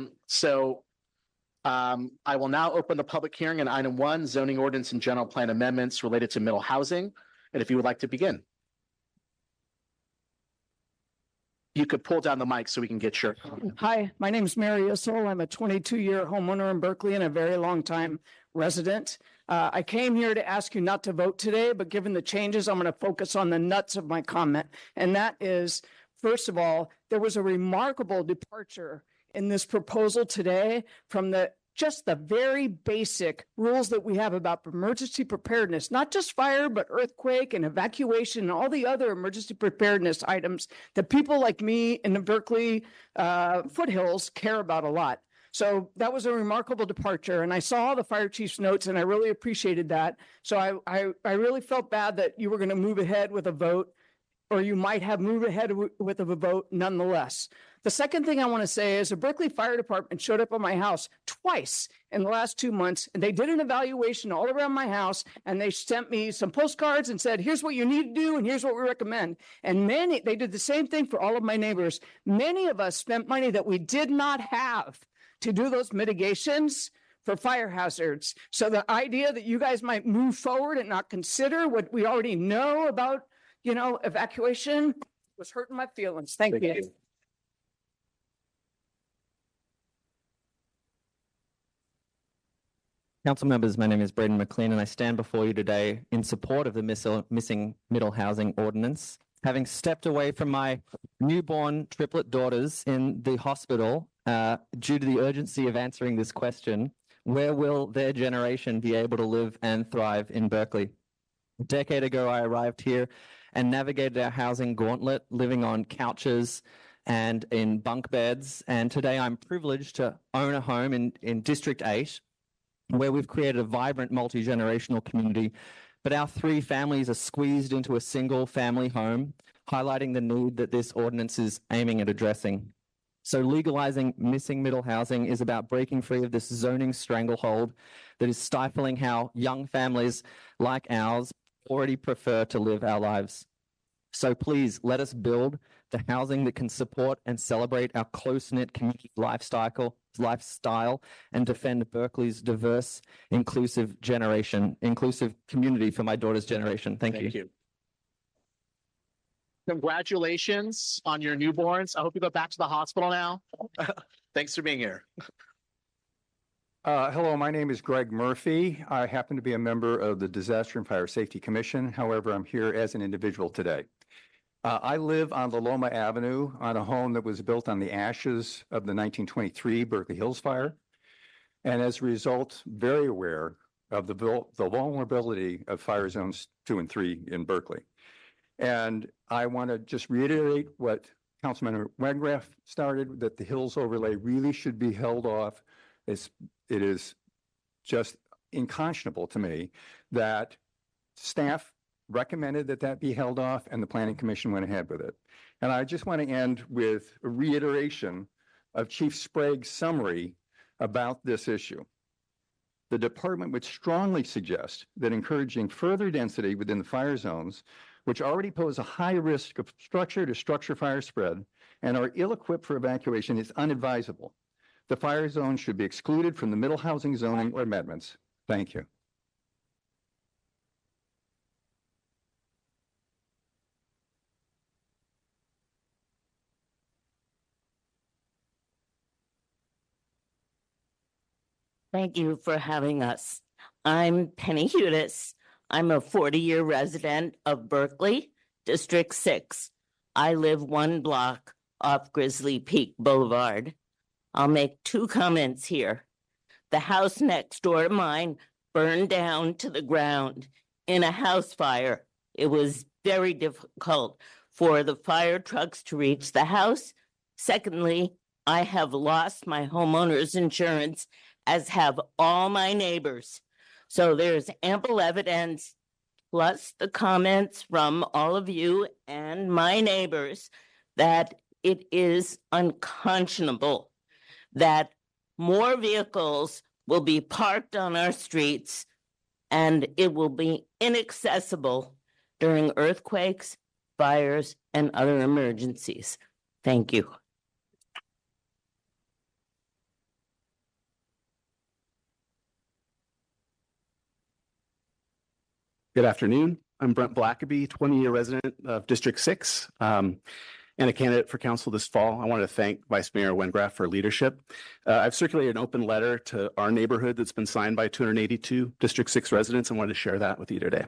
will now open the public hearing on item 1, zoning ordinance and general plan amendments related to middle housing. And if you would like to begin. You could pull down the mic so we can get your. Hi, my name is Mary Issel. I'm a 22-year homeowner in Berkeley and a very long time resident. I came here to ask you not to vote today, but given the changes, I'm going to focus on the nuts of my comment. And that is, first of all, there was a remarkable departure in this proposal today from just the very basic rules that we have about emergency preparedness, not just fire, but earthquake and evacuation and all the other emergency preparedness items that people like me in the Berkeley foothills care about a lot. So that was a remarkable departure. And I saw the fire chief's notes and I really appreciated that. So I really felt bad that you were going to move ahead with a vote, or you might have moved ahead with a vote nonetheless. The second thing I want to say is the Berkeley Fire Department showed up at my house twice in the last 2 months, and they did an evaluation all around my house, and they sent me some postcards and said, here's what you need to do, and here's what we recommend. And they did the same thing for all of my neighbors. Many of us spent money that we did not have to do those mitigations for fire hazards. So the idea that you guys might move forward and not consider what we already know about, evacuation was hurting my feelings. Thank you. Council members, my name is Braden McLean and I stand before you today in support of the missing middle housing ordinance. Having stepped away from my newborn triplet daughters in the hospital due to the urgency of answering this question, where will their generation be able to live and thrive in Berkeley? A decade ago, I arrived here and navigated our housing gauntlet, living on couches and in bunk beds. And today I'm privileged to own a home in District 8, where we've created a vibrant multi-generational community but our three families are squeezed into a single family home, highlighting the need that this ordinance is aiming at addressing. So legalizing missing middle housing is about breaking free of this zoning stranglehold that is stifling how young families like ours already prefer to live our lives. So please let us build the housing that can support and celebrate our close-knit community lifestyle and defend Berkeley's diverse, inclusive community for my daughter's generation. Thank you. Congratulations on your newborns. I hope you go back to the hospital now. Thanks for being here. Hello, my name is Greg Murphy. I happen to be a member of the Disaster and Fire Safety Commission. However, I'm here as an individual today. I live on Loma Avenue on a home that was built on the ashes of the 1923 Berkeley Hills fire. And as a result, very aware of the vulnerability of fire zones 2 and 3 in Berkeley. And I want to just reiterate what Councilman Wengraff started, that the Hills overlay really should be held off. It is just unconscionable to me that staff recommended that be held off and the Planning Commission went ahead with it. And I just want to end with a reiteration of Chief Sprague's summary about this issue. The department would strongly suggest that encouraging further density within the fire zones, which already pose a high risk of structure-to-structure fire spread and are ill-equipped for evacuation, is unadvisable. The fire zone should be excluded from the middle housing zoning or amendments. Thank you. Thank you for having us. I'm Penny Hudis. I'm a 40-year resident of Berkeley, District 6. I live 1 block off Grizzly Peak Boulevard. I'll make 2 comments here. The house next door to mine burned down to the ground in a house fire. It was very difficult for the fire trucks to reach the house. Secondly, I have lost my homeowner's insurance, as have all my neighbors. So there's ample evidence, plus the comments from all of you and my neighbors, that it is unconscionable that more vehicles will be parked on our streets and it will be inaccessible during earthquakes, fires, and other emergencies. Thank you. Good afternoon. I'm Brent Blackaby, 20-year resident of District 6 and a candidate for council this fall. I wanted to thank Vice Mayor Wengraff for leadership. I've circulated an open letter to our neighborhood that's been signed by 282 District 6 residents. I wanted to share that with you today.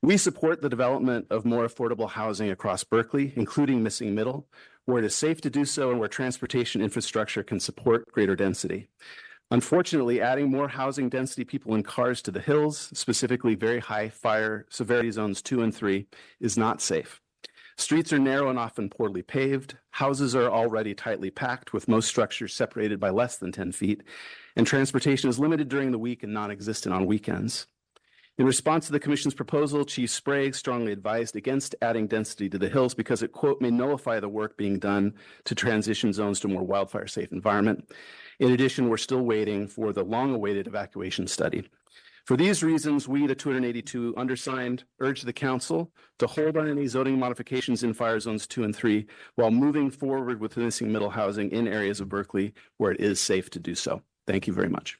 We support the development of more affordable housing across Berkeley, including missing middle, where it is safe to do so and where transportation infrastructure can support greater density. Unfortunately, adding more housing density people in cars to the hills, specifically very high fire severity zones 2 and 3, is not safe. Streets are narrow and often poorly paved. Houses are already tightly packed, with most structures separated by less than 10 feet, and transportation is limited during the week and non-existent on weekends. In response to the Commission's proposal, Chief Sprague strongly advised against adding density to the hills because it, quote, may nullify the work being done to transition zones to a more wildfire-safe environment. In addition, we're still waiting for the long-awaited evacuation study. For these reasons, we, the 282 undersigned, urge the Council to hold on any zoning modifications in fire zones 2 and 3 while moving forward with missing middle housing in areas of Berkeley where it is safe to do so. Thank you very much.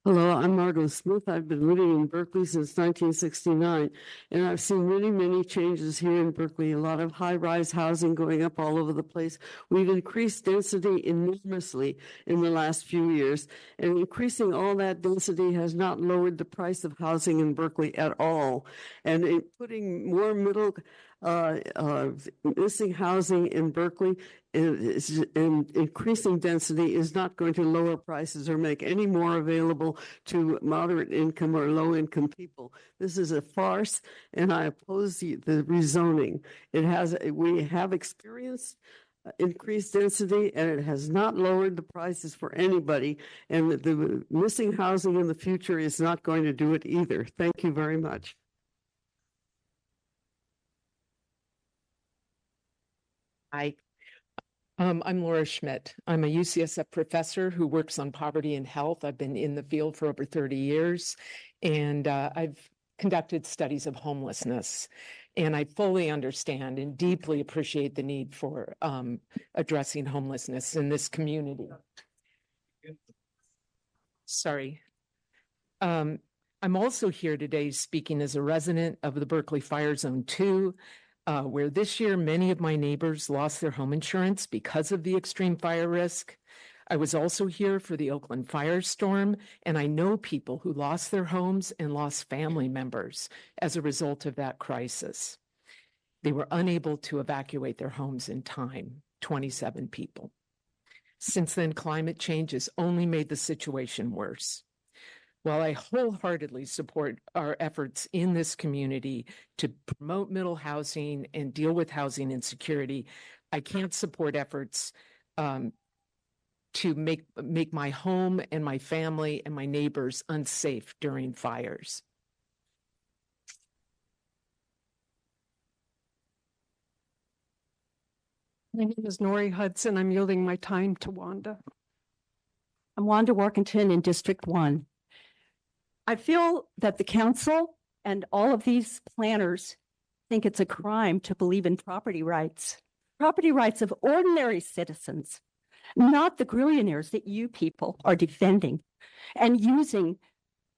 Hello, I'm Margot Smith. I've been living in Berkeley since 1969, and I've seen many, many changes here in Berkeley, a lot of high-rise housing going up all over the place. We've increased density enormously in the last few years, and increasing all that density has not lowered the price of housing in Berkeley at all. And putting more missing housing in Berkeley and increasing density is not going to lower prices or make any more available to moderate income or low income people. This is a farce, and I oppose the rezoning. We have experienced increased density, and it has not lowered the prices for anybody. And the missing housing in the future is not going to do it either. Thank you very much. Hi, I'm Laura Schmidt. I'm a UCSF professor who works on poverty and health. I've been in the field for over 30 years, and I've conducted studies of homelessness. And I fully understand and deeply appreciate the need for addressing homelessness in this community. Sorry. I'm also here today speaking as a resident of the Berkeley Fire Zone 2, where this year many of my neighbors lost their home insurance because of the extreme fire risk. I was also here for the Oakland firestorm, and I know people who lost their homes and lost family members as a result of that crisis. They were unable to evacuate their homes in time, 27 people. Since then, climate change has only made the situation worse. While I wholeheartedly support our efforts in this community to promote middle housing and deal with housing insecurity, I can't support efforts to make my home and my family and my neighbors unsafe during fires. My name is Nori Hudson. I'm yielding my time to Wanda. I'm Wanda Workington in District 1. I feel that the council and all of these planners think it's a crime to believe in property rights of ordinary citizens, not the grillionaires that you people are defending and using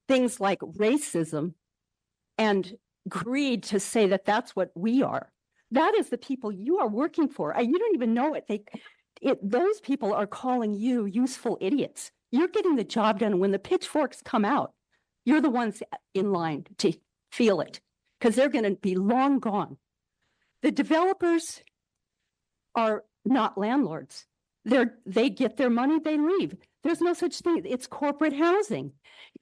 things like racism and greed to say that that's what we are. That is the people you are working for. You don't even know it. Those people are calling you useful idiots. You're getting the job done. When the pitchforks come out, you're the ones in line to feel it because they're going to be long gone. The developers are not landlords. They get their money, they leave. There's no such thing. It's corporate housing.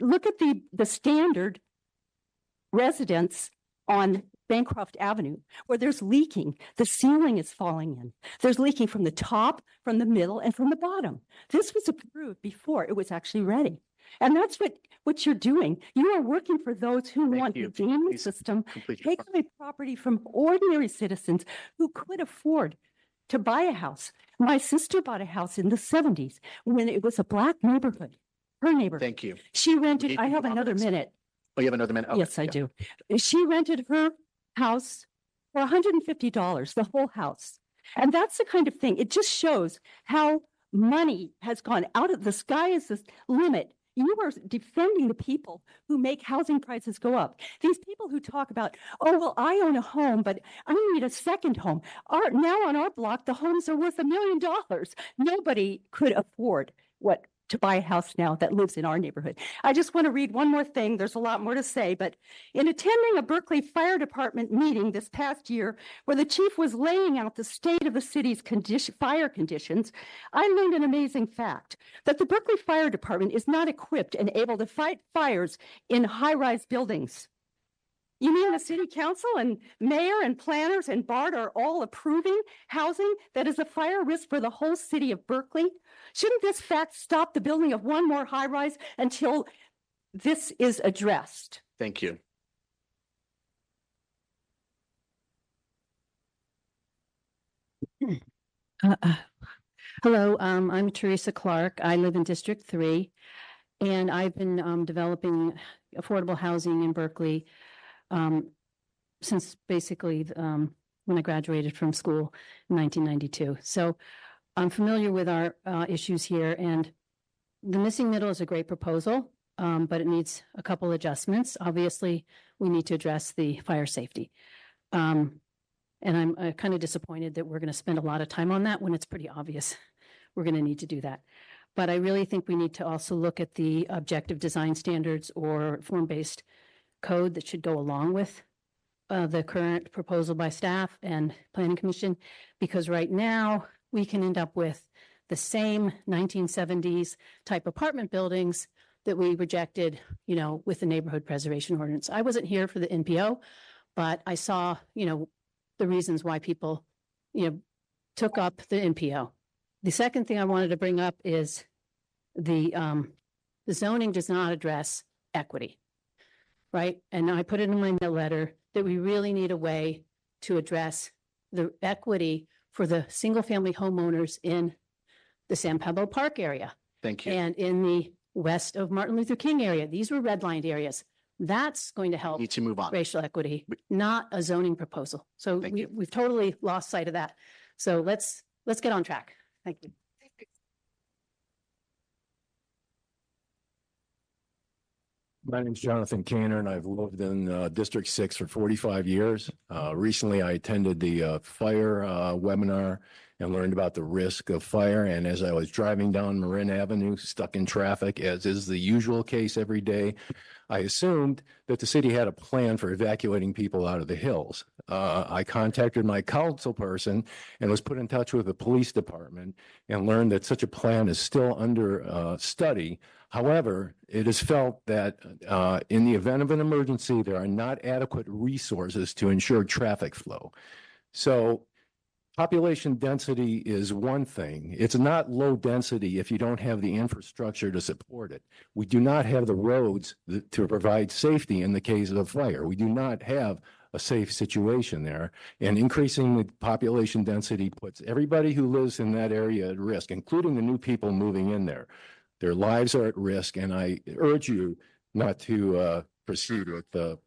Look at the standard residence on Bancroft Avenue, where there's leaking. The ceiling is falling in. There's leaking from the top, from the middle, and from the bottom. This was approved before it was actually ready. And that's what you're doing. You are working for those who want to game the system, take away property from ordinary citizens who could afford to buy a house. My sister bought a house in the 70s when it was a Black neighborhood, her neighborhood. Thank you. She rented, I have another minute. Oh, you have another minute? Okay, Yes, I do. She rented her house for $150, the whole house. And that's the kind of thing. It just shows how money has gone out of the sky is the limit. You are defending the people who make housing prices go up. These people who talk about, oh, well, I own a home, but I need a second home. Now on our block, the homes are worth $1 million. Nobody could afford to buy a house now that lives in our neighborhood. I just want to read one more thing. There's a lot more to say, but in attending a Berkeley Fire Department meeting this past year, where the chief was laying out the state of the city's fire conditions, I learned an amazing fact, that the Berkeley Fire Department is not equipped and able to fight fires in high-rise buildings. You mean the city council and mayor and planners and BART are all approving housing that is a fire risk for the whole city of Berkeley? Shouldn't this fact stop the building of one more high-rise until this is addressed? Thank you. Hello, I'm Teresa Clark. I live in District 3, and I've been developing affordable housing in Berkeley since basically when I graduated from school in 1992. So I'm familiar with our issues here, and the missing middle is a great proposal, but it needs a couple adjustments. Obviously, we need to address the fire safety. And I'm kind of disappointed that we're going to spend a lot of time on that when it's pretty obvious we're going to need to do that. But I really think we need to also look at the objective design standards or form-based code that should go along with the current proposal by staff and Planning Commission, because right now we can end up with the same 1970s type apartment buildings that we rejected, with the neighborhood preservation ordinance. I wasn't here for the NPO, but I saw, the reasons why people, took up the NPO. The second thing I wanted to bring up is the zoning does not address equity, right? And I put it in my letter that we really need a way to address the equity for the single-family homeowners in the San Pablo Park area. Thank you. And in the west of Martin Luther King area. These were redlined areas. That's going to help Need to move on. racial equity, not a zoning proposal. So we've totally lost sight of that. So let's get on track. Thank you. My name's Jonathan Canner, and I've lived in District 6 for 45 years. Recently, I attended the fire webinar and learned about the risk of fire. And as I was driving down Marin Avenue, stuck in traffic, as is the usual case every day, I assumed that the city had a plan for evacuating people out of the hills. I contacted my council person and was put in touch with the police department and learned that such a plan is still under study. However, it is felt that in the event of an emergency, there are not adequate resources to ensure traffic flow. So population density is one thing. It's not low density if you don't have the infrastructure to support it. We do not have the roads to provide safety in the case of fire. We do not have a safe situation there. And increasing the population density puts everybody who lives in that area at risk, including the new people moving in there. Their lives are at risk, and I urge you not to proceed with the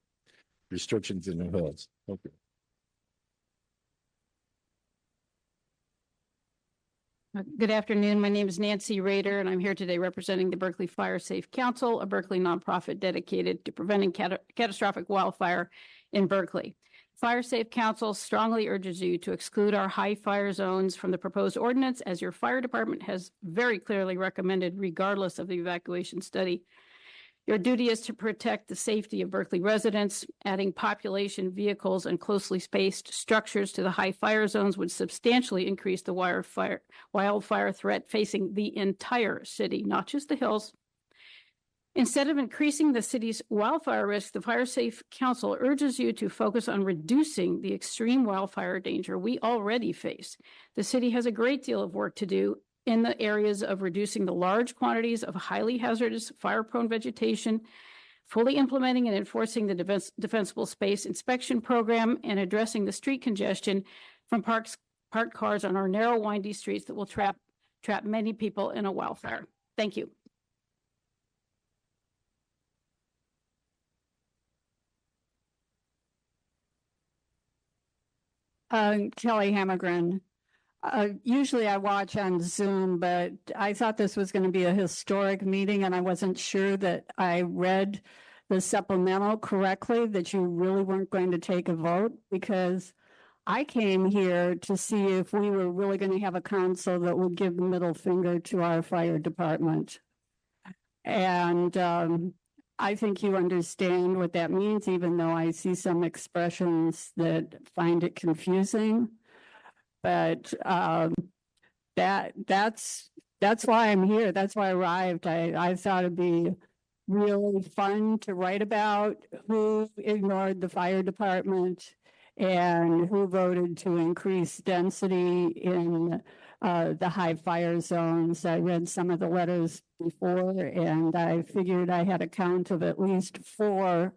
restrictions in the hills. Thank you. Good afternoon. My name is Nancy Rader, and I'm here today representing the Berkeley Fire Safe Council, a Berkeley nonprofit dedicated to preventing catastrophic wildfire in Berkeley. Fire Safe Council strongly urges you to exclude our high fire zones from the proposed ordinance, as your fire department has very clearly recommended, regardless of the evacuation study. Your duty is to protect the safety of Berkeley residents. Adding population, vehicles, and closely spaced structures to the high fire zones would substantially increase the wildfire threat facing the entire city, not just the hills. Instead of increasing the city's wildfire risk, the Fire Safe Council urges you to focus on reducing the extreme wildfire danger we already face. The city has a great deal of work to do in the areas of reducing the large quantities of highly hazardous fire-prone vegetation, fully implementing and enforcing the defensible space inspection program, and addressing the street congestion from parked cars on our narrow, windy streets that will trap many people in a wildfire. Thank you. Kelly Hammergren. Usually I watch on Zoom, but I thought this was going to be a historic meeting, and I wasn't sure that I read the supplemental correctly, that you really weren't going to take a vote, because I came here to see if we were really going to have a council that would give the middle finger to our fire department. And I think you understand what that means, even though I see some expressions that find it confusing. But that's why I'm here. That's why I arrived. I thought it'd be really fun to write about who ignored the fire department and who voted to increase density in the high fire zones. I read some of the letters before, and I figured I had a count of at least 4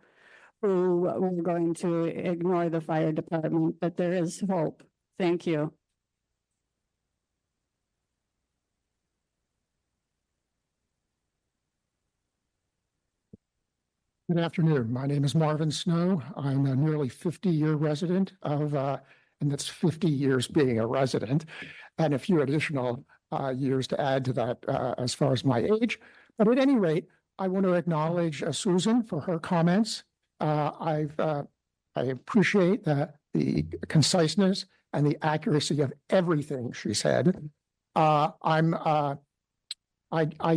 who were going to ignore the fire department, but there is hope. Thank you. Good afternoon. My name is Marvin Snow. I'm a nearly 50-year resident of, and that's 50 years being a resident, and a few additional years to add to that as far as my age. But at any rate, I want to acknowledge Susan for her comments. I appreciate the conciseness and the accuracy of everything she said. I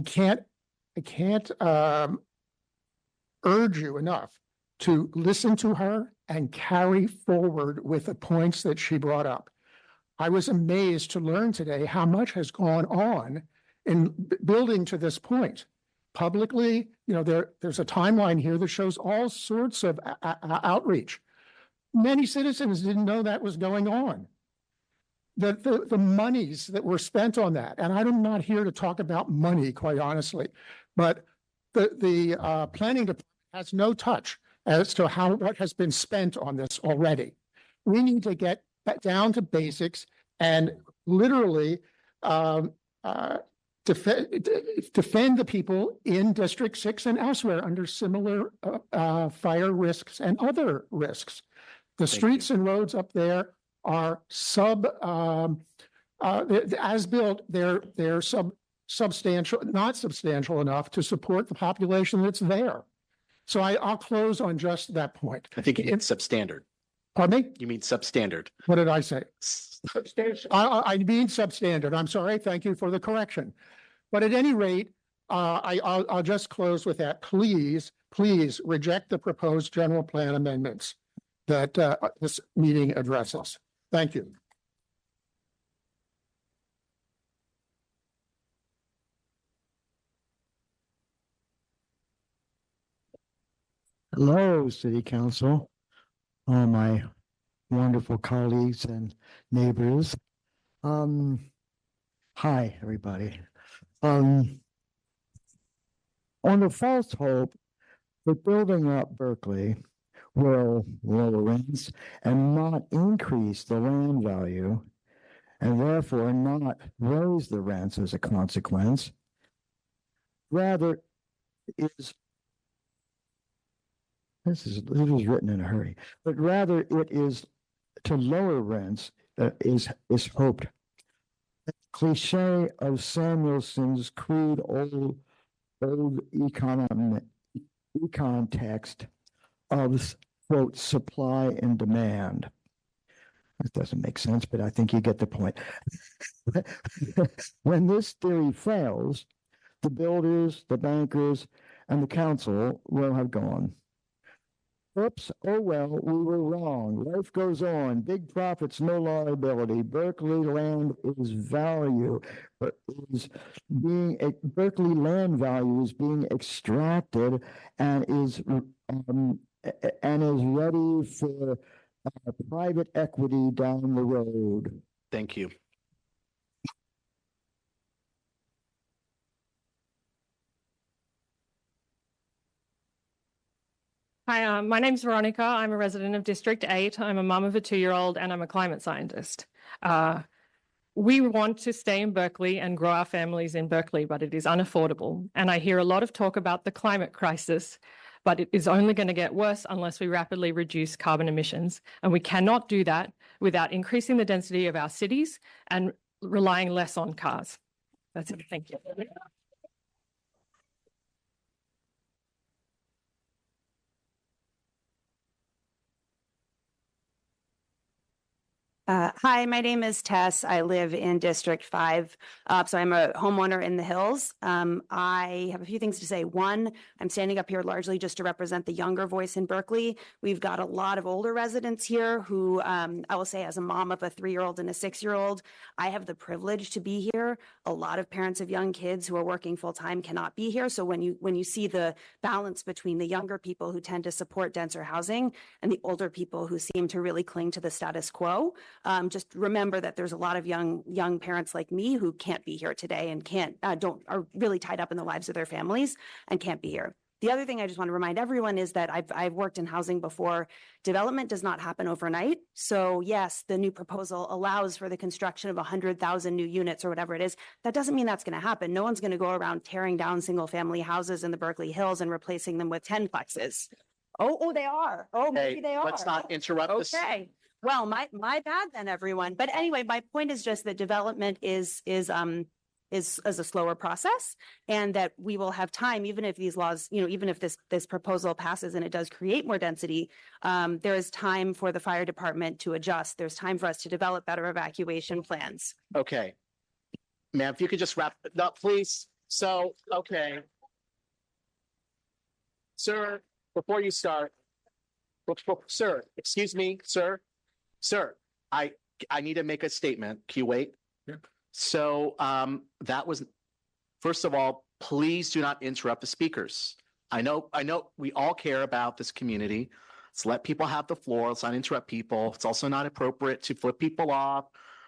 can't urge you enough to listen to her and carry forward with the points that she brought up. I was amazed to learn today how much has gone on in building to this point. Publicly, there's a timeline here that shows all sorts of outreach. Many citizens didn't know that was going on. the monies that were spent on that, and I'm not here to talk about money, quite honestly, but the planning department has no touch as to what has been spent on this already. We need to get down to basics and literally defend the people in District 6 and elsewhere under similar fire risks and other risks. The streets and roads up there are as built, they're substantial, not substantial enough to support the population that's there. So I'll close on just that point. I think it's substandard. Pardon me? You mean substandard. What did I say? Substantial. I mean substandard. I'm sorry. Thank you for the correction. But at any rate, I'll just close with that. Please reject the proposed general plan amendments that this meeting addresses. Thank you. Hello, City Council, all my wonderful colleagues and neighbors. Hi, everybody. On the false hope that building up Berkeley will lower rents and not increase the land value, and therefore not raise the rents as a consequence, rather is it is written in a hurry, but rather it is to lower rents is hoped. The cliche of Samuelson's crude old econ text of, quote, supply and demand. That doesn't make sense, but I think you get the point. When this theory fails, the builders, the bankers, and the council will have gone. Oops, oh well, we were wrong. Life goes on. Big profits, no liability. Berkeley land is value, but Berkeley land value is being extracted and is ready for private equity down the road. Thank you. Hi, my name's Veronica. I'm a resident of District 8. I'm a mum of a 2-year-old and I'm a climate scientist. We want to stay in Berkeley and grow our families in Berkeley, but it is unaffordable. And I hear a lot of talk about the climate crisis, but it is only going to get worse unless we rapidly reduce carbon emissions. And we cannot do that without increasing the density of our cities and relying less on cars. That's it. Thank you. Hi, my name is Tess. I live in District 5. So I'm a homeowner in the Hills. I have a few things to say. One, I'm standing up here largely just to represent the younger voice in Berkeley. We've got a lot of older residents here who, I will say as a mom of a 3-year-old and a 6-year-old, I have the privilege to be here. A lot of parents of young kids who are working full time cannot be here. So when you see the balance between the younger people who tend to support denser housing and the older people who seem to really cling to the status quo, just remember that there's a lot of young parents like me who can't be here today and are really tied up in the lives of their families and can't be here. The other thing I just want to remind everyone is that I've worked in housing before. Development does not happen overnight. So yes, the new proposal allows for the construction of 100,000 new units or whatever it is. That doesn't mean that's going to happen. No one's going to go around tearing down single family houses in the Berkeley Hills and replacing them with 10 plexes. Oh, they are. Oh, maybe they are. Let's not interrupt this. Okay. Well, my bad then, everyone. But anyway, my point is just that development is a slower process, and that we will have time, even if these laws, even if this proposal passes and it does create more density, there is time for the fire department to adjust. There's time for us to develop better evacuation plans. Okay. Ma'am, if you could just wrap it up, please. So, okay. Sir, before you start, sir, excuse me, sir, I need to make a statement. Can you wait? Yeah. So that was, first of all, please do not interrupt the speakers. I know we all care about this community. Let's let people have the floor. Let's not interrupt people. It's also not appropriate to flip people off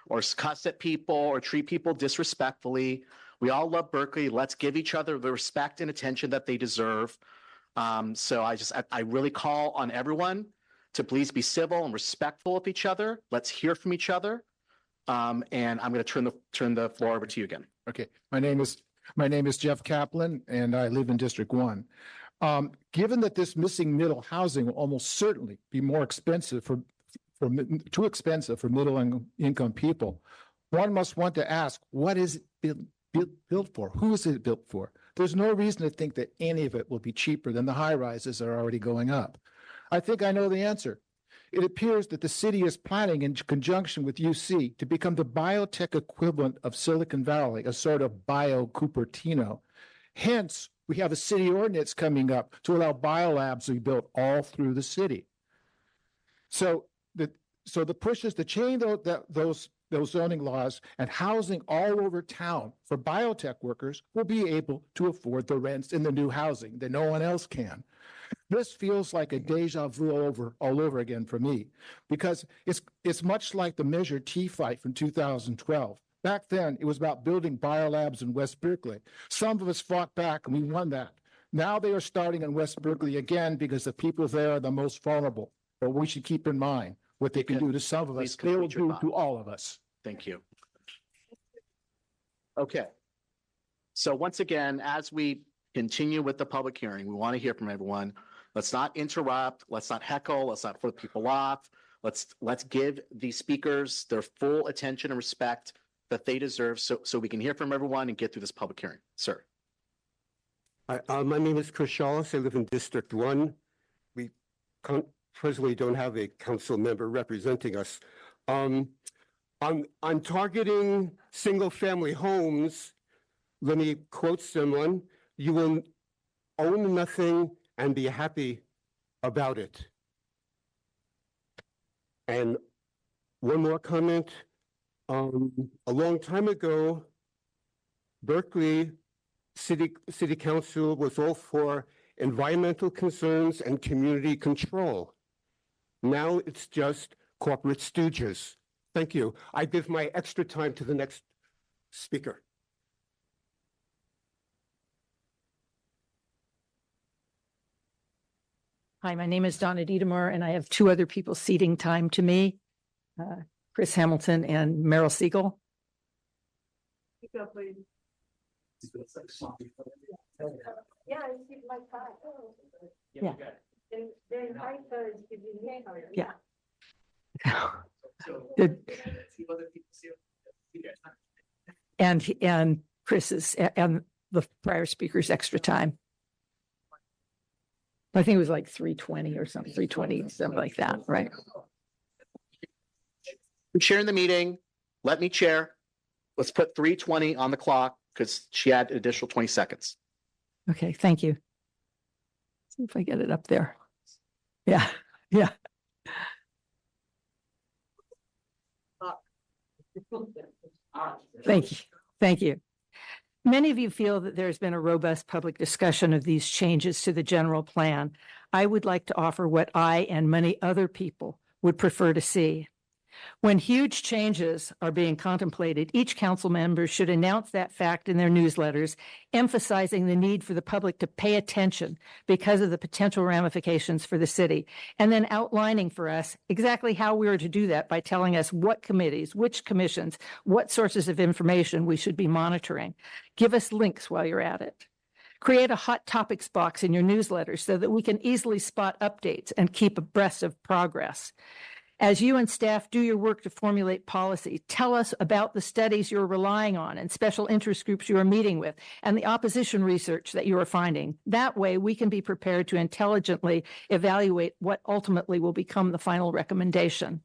or cuss at people or treat people disrespectfully. We all love Berkeley. Let's give each other the respect and attention that they deserve. So I really call on everyone to please be civil and respectful of each other. Let's hear from each other. And I'm going to turn the floor over to you again. Okay, my name is Jeff Kaplan, and I live in District 1. Given that this missing middle housing will almost certainly be more expensive too expensive for middle income people, one must want to ask, what is it built for? Who is it built for? There's no reason to think that any of it will be cheaper than the high rises that are already going up. I think I know the answer. It appears that the city is planning in conjunction with UC to become the biotech equivalent of Silicon Valley, a sort of bio-Cupertino. Hence, we have a city ordinance coming up to allow biolabs to be built all through the city. So the push is to change those zoning laws, and housing all over town for biotech workers will be able to afford the rents in the new housing that no one else can. This feels like a deja vu all over again for me, because it's much like the Measure T fight from 2012. Back then, it was about building biolabs in West Berkeley. Some of us fought back and we won that. Now they are starting in West Berkeley again because the people there are the most vulnerable. But we should keep in mind what they can do to some of us, they will do to all of us. Thank you. Okay. So once again, as we continue with the public hearing, we want to hear from everyone. Let's not interrupt. Let's not heckle. Let's not flip people off. Let's give the speakers their full attention and respect that they deserve, so we can hear from everyone and get through this public hearing. Sir. Hi, my name is Chris Shaws. I live in District 1. We presently don't have a council member representing us. I'm targeting single-family homes. Let me quote someone: "You will own nothing and be happy about it." And one more comment. A long time ago, Berkeley City Council was all for environmental concerns and community control. Now it's just corporate stooges. Thank you. I give my extra time to the next speaker. Hi, my name is Donna Dietmar, and I have two other people ceding time to me, Chris Hamilton and Meryl Siegel. Speak up, please. Yeah, I see my card. Yeah. Then I could give you the name. Yeah. And Chris's and the prior speaker's extra time. I think it was like 3:20 or something, 3:20, something like that, right? I'm chairing the meeting. Let me chair. Let's put 3:20 on the clock because she had an additional 20 seconds. Okay, thank you. See if I get it up there. Yeah, yeah. Thank you. Thank you. Many of you feel that there's been a robust public discussion of these changes to the general plan. I would like to offer what I and many other people would prefer to see. When huge changes are being contemplated, each council member should announce that fact in their newsletters, emphasizing the need for the public to pay attention because of the potential ramifications for the city, and then outlining for us exactly how we are to do that by telling us what committees, which commissions, what sources of information we should be monitoring. Give us links while you're at it. Create a hot topics box in your newsletters so that we can easily spot updates and keep abreast of progress. As you and staff do your work to formulate policy, tell us about the studies you're relying on and special interest groups you are meeting with and the opposition research that you are finding. That way, we can be prepared to intelligently evaluate what ultimately will become the final recommendation.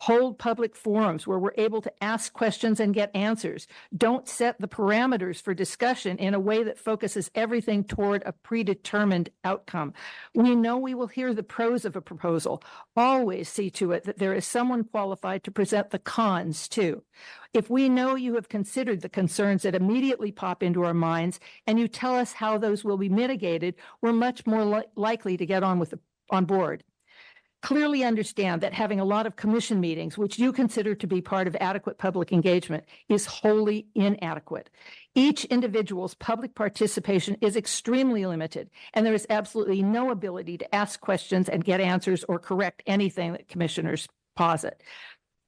Hold public forums where we're able to ask questions and get answers. Don't set the parameters for discussion in a way that focuses everything toward a predetermined outcome. We know we will hear the pros of a proposal. Always see to it that there is someone qualified to present the cons too. If we know you have considered the concerns that immediately pop into our minds and you tell us how those will be mitigated, we're much more likely to get on board. clearly understand that having a lot of commission meetings, which you consider to be part of adequate public engagement, is wholly inadequate. Each individual's public participation is extremely limited, and there is absolutely no ability to ask questions and get answers or correct anything that commissioners posit.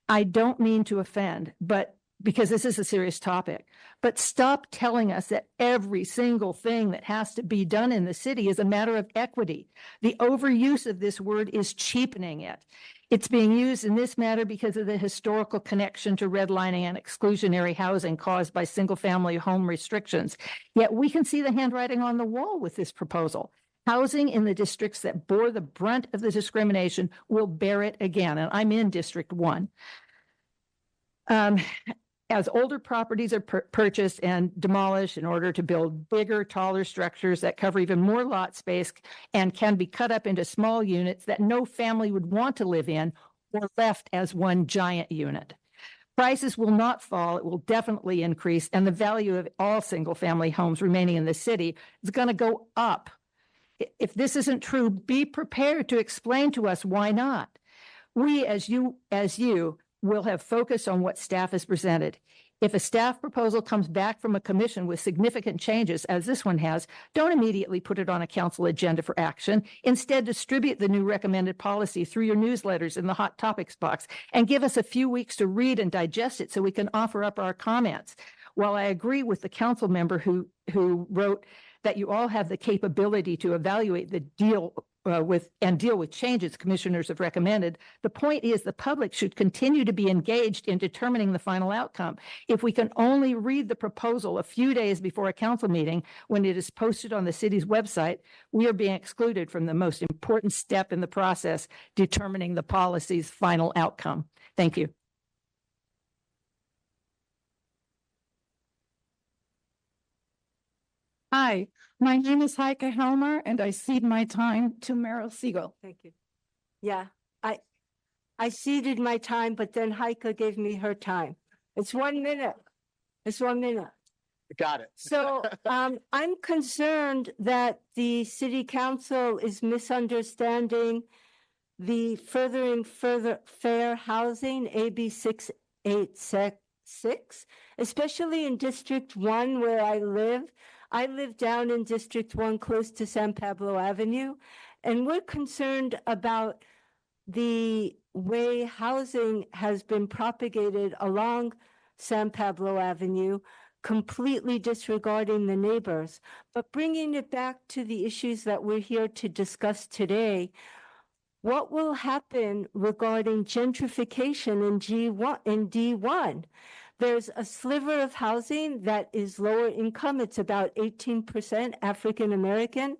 I don't mean to offend, but because this is a serious topic, but stop telling us that every single thing that has to be done in the city is a matter of equity. The overuse of this word is cheapening it. It's being used in this matter because of the historical connection to redlining and exclusionary housing caused by single-family home restrictions. Yet we can see the handwriting on the wall with this proposal. Housing in the districts that bore the brunt of the discrimination will bear it again, and I'm in District 1. As older properties are purchased and demolished in order to build bigger, taller structures that cover even more lot space and can be cut up into small units that no family would want to live in or left as one giant unit. Prices will not fall, it will definitely increase, and the value of all single-family homes remaining in the city is going to go up. If this isn't true, be prepared to explain to us why not. We, as you will have focused on what staff has presented. If a staff proposal comes back from a commission with significant changes, as this one has, don't immediately put it on a council agenda for action. Instead, distribute the new recommended policy through your newsletters in the hot topics box and give us a few weeks to read and digest it so we can offer up our comments. While I agree with the council member who wrote that you all have the capability to evaluate the deal deal with changes commissioners have recommended, the point is the public should continue to be engaged in determining the final outcome. If we can only read the proposal a few days before a council meeting when it is posted on the city's website, we are being excluded from the most important step in the process, determining the policy's final outcome. Thank you. Hi, my name is Heike Helmer, and I cede my time to Meryl Siegel. Thank you. Yeah, I ceded my time, but then Heike gave me her time. It's 1 minute. It's 1 minute. Got it. So I'm concerned that the city council is misunderstanding the Furthering Fair Housing, AB 686, especially in District 1 where I live. I live down in District 1 close to San Pablo Avenue, and we're concerned about the way housing has been propagated along San Pablo Avenue, completely disregarding the neighbors. But bringing it back to the issues that we're here to discuss today, what will happen regarding gentrification in D1? There's a sliver of housing that is lower income. It's about 18% African American.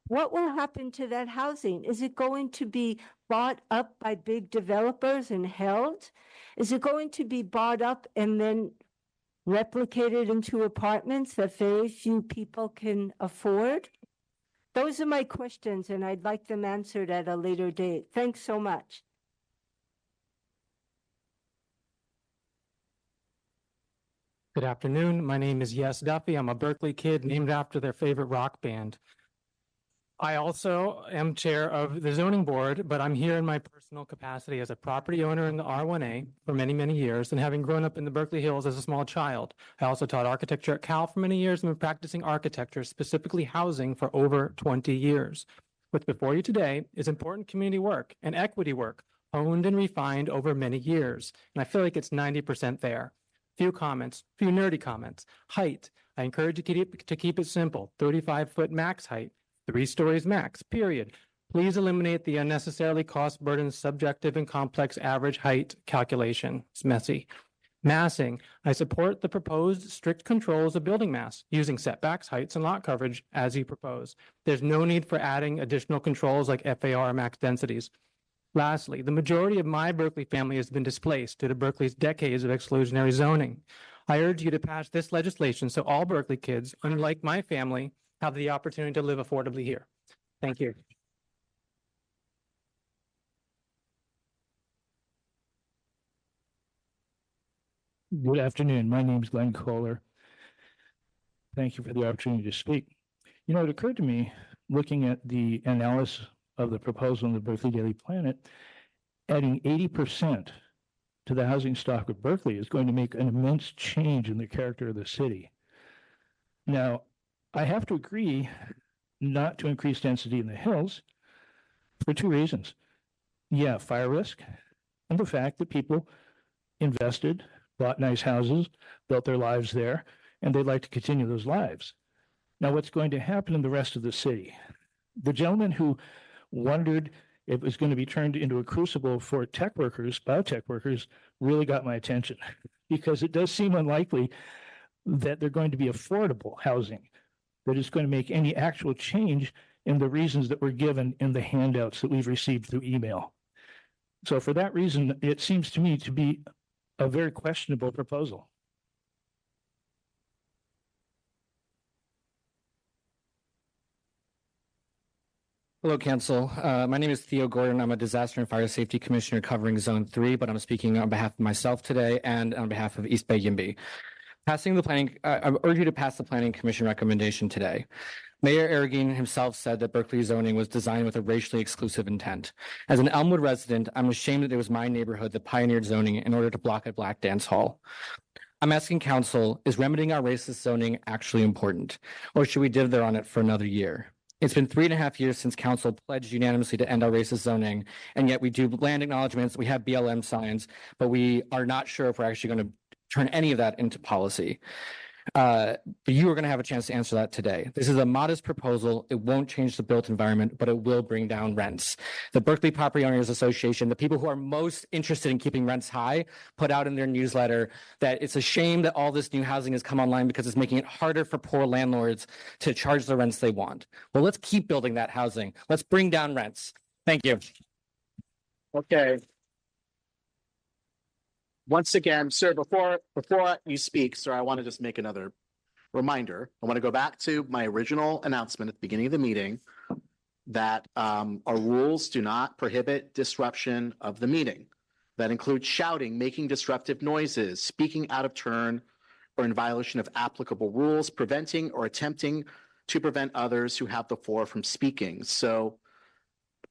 What will happen to that housing? Is it going to be bought up by big developers and held? Is it going to be bought up and then replicated into apartments that very few people can afford? Those are my questions, and I'd like them answered at a later date. Thanks so much. Good afternoon. My name is Yes Duffy. I'm a Berkeley kid named after their favorite rock band. I also am chair of the zoning board, but I'm here in my personal capacity as a property owner in the R1A for many, many years, and having grown up in the Berkeley Hills as a small child. I also taught architecture at Cal for many years and been practicing architecture, specifically housing, for over 20 years. What's before you today is important community work and equity work, honed and refined over many years. And I feel like it's 90% there. Few comments, few nerdy comments. Height, I encourage you to keep it simple. 35-foot max height, 3 stories max, period. Please eliminate the unnecessarily cost-burdened subjective and complex average height calculation. It's messy. Massing, I support the proposed strict controls of building mass using setbacks, heights, and lot coverage as you propose. There's no need for adding additional controls like FAR max densities. Lastly, the majority of my Berkeley family has been displaced due to Berkeley's decades of exclusionary zoning. I urge you to pass this legislation so all Berkeley kids, unlike my family, have the opportunity to live affordably here. Thank you. Good afternoon. My name is Glenn Kohler. Thank you for the opportunity to speak. You know, it occurred to me, looking at the analysis of the proposal in the Berkeley Daily Planet, adding 80% to the housing stock of Berkeley is going to make an immense change in the character of the city. Now, I have to agree not to increase density in the hills for two reasons. Yeah, fire risk, and the fact that people invested, bought nice houses, built their lives there, and they'd like to continue those lives. Now, what's going to happen in the rest of the city? The gentleman who wondered if it was going to be turned into a crucible for tech workers, biotech workers, really got my attention, because it does seem unlikely that they're going to be affordable housing that is going to make any actual change in the reasons that were given in the handouts that we've received through email. So for that reason, it seems to me to be a very questionable proposal. Hello, Council. My name is Theo Gordon. I'm a Disaster and Fire Safety Commissioner covering Zone 3, but I'm speaking on behalf of myself today and on behalf of East Bay Yimby. I urge you to pass the Planning Commission recommendation today. Mayor Arreguín himself said that Berkeley zoning was designed with a racially exclusive intent. As an Elmwood resident, I'm ashamed that it was my neighborhood that pioneered zoning in order to block a black dance hall. I'm asking Council, is remedying our racist zoning actually important, or should we dither on it for another year? It's been 3.5 years since Council pledged unanimously to end our racist zoning, and yet we do land acknowledgements, we have BLM signs, but we are not sure if we're actually going to turn any of that into policy. But you are going to have a chance to answer that today. This is a modest proposal. It won't change the built environment, but it will bring down rents. The Berkeley Property Owners Association, the people who are most interested in keeping rents high, put out in their newsletter that it's a shame that all this new housing has come online because it's making it harder for poor landlords to charge the rents they want. Well, let's keep building that housing. Let's bring down rents. Thank you. Okay. Once again, sir, before you speak, sir, I want to just make another reminder. I want to go back to my original announcement at the beginning of the meeting that our rules do not prohibit disruption of the meeting. That includes shouting, making disruptive noises, speaking out of turn or in violation of applicable rules, preventing or attempting to prevent others who have the floor from speaking. So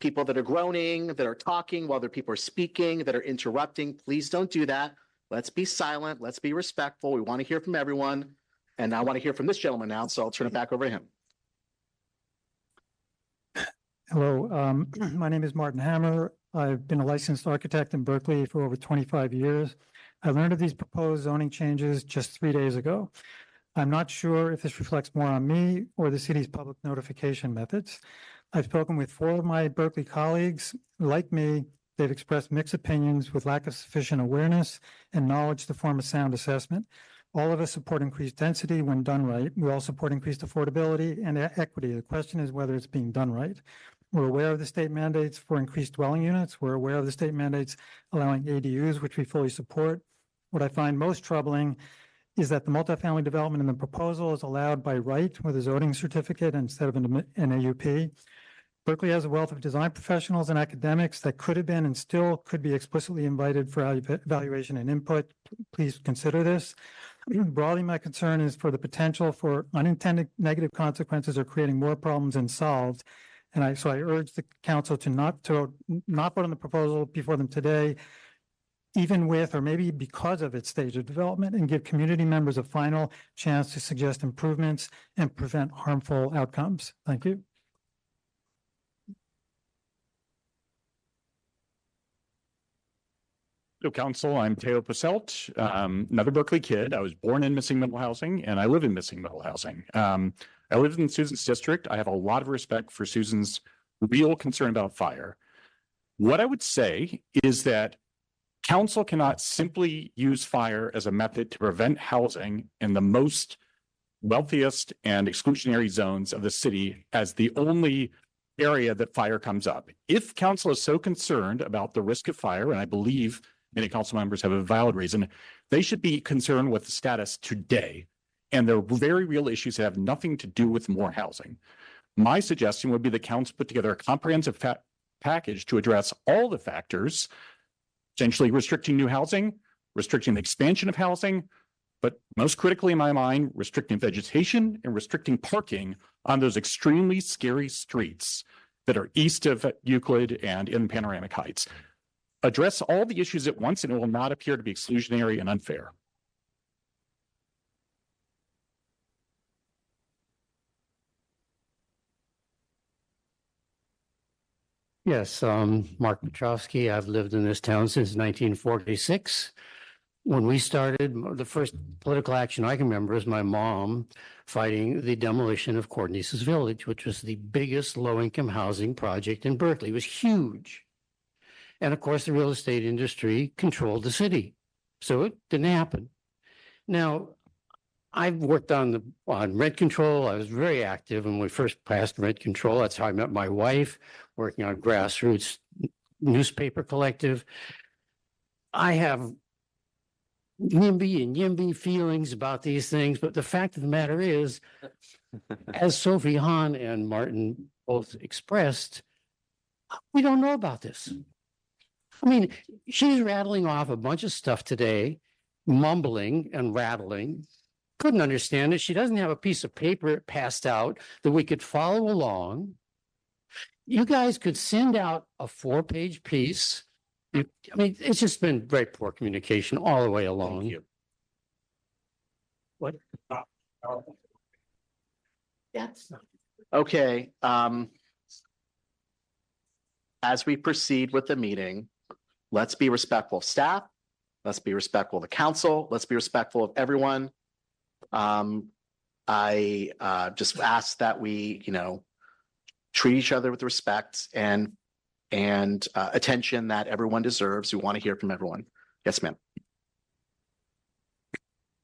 people that are groaning, that are talking while other people are speaking, that are interrupting, please don't do that. Let's be silent. Let's be respectful. We want to hear from everyone. And I want to hear from this gentleman now, so I'll turn it back over to him. Hello, my name is Martin Hammer. I've been a licensed architect in Berkeley for over 25 years. I learned of these proposed zoning changes just 3 days ago. I'm not sure if this reflects more on me or the city's public notification methods. I've spoken with 4 of my Berkeley colleagues. Like me, they've expressed mixed opinions with lack of sufficient awareness and knowledge to form a sound assessment. All of us support increased density when done right. We all support increased affordability and equity. The question is whether it's being done right. We're aware of the state mandates for increased dwelling units. We're aware of the state mandates allowing ADUs, which we fully support. What I find most troubling is that the multifamily development in the proposal is allowed by right with a zoning certificate instead of an AUP. Berkeley has a wealth of design professionals and academics that could have been and still could be explicitly invited for evaluation and input. Please consider this. Broadly, my concern is for the potential for unintended negative consequences or creating more problems than solved. And so I urge the council to not vote on the proposal before them today, even with or maybe because of its stage of development, and give community members a final chance to suggest improvements and prevent harmful outcomes. Thank you. So, Council, I'm Teo Paselt, another Berkeley kid. I was born in missing middle housing, and I live in missing middle housing. I live in Susan's district. I have a lot of respect for Susan's real concern about fire. What I would say is that Council cannot simply use fire as a method to prevent housing in the most wealthiest and exclusionary zones of the city as the only area that fire comes up. If Council is so concerned about the risk of fire, and I believe many council members have a valid reason, they should be concerned with the status today. And there are very real issues that have nothing to do with more housing. My suggestion would be the council put together a comprehensive package to address all the factors, essentially restricting new housing, restricting the expansion of housing, but most critically in my mind, restricting vegetation and restricting parking on those extremely scary streets. that are east of Euclid and in Panoramic Heights. Address all the issues at once and it will not appear to be exclusionary and unfair. Yes, Mark Petrovsky. I've lived in this town since 1946. When we started, the first political action I can remember is my mom fighting the demolition of Cornices Village, which was the biggest low-income housing project in Berkeley. It was huge. And of course, the real estate industry controlled the city. So it didn't happen. Now, I've worked on rent control. I was very active when we first passed rent control. That's how I met my wife, working on grassroots newspaper collective. I have NIMBY feelings about these things, but the fact of the matter is, as Sophie Hahn and Martin both expressed, we don't know about this. I mean, she's rattling off a bunch of stuff today, mumbling and rattling. Couldn't understand it. She doesn't have a piece of paper passed out that we could follow along. You guys could send out a 4-page piece. I mean, it's just been very poor communication all the way along. Thank you. What? That's okay. As we proceed with the meeting, let's be respectful of staff. Let's be respectful of the council. Let's be respectful of everyone. I just ask that we, treat each other with respect and attention that everyone deserves. We want to hear from everyone. Yes, ma'am.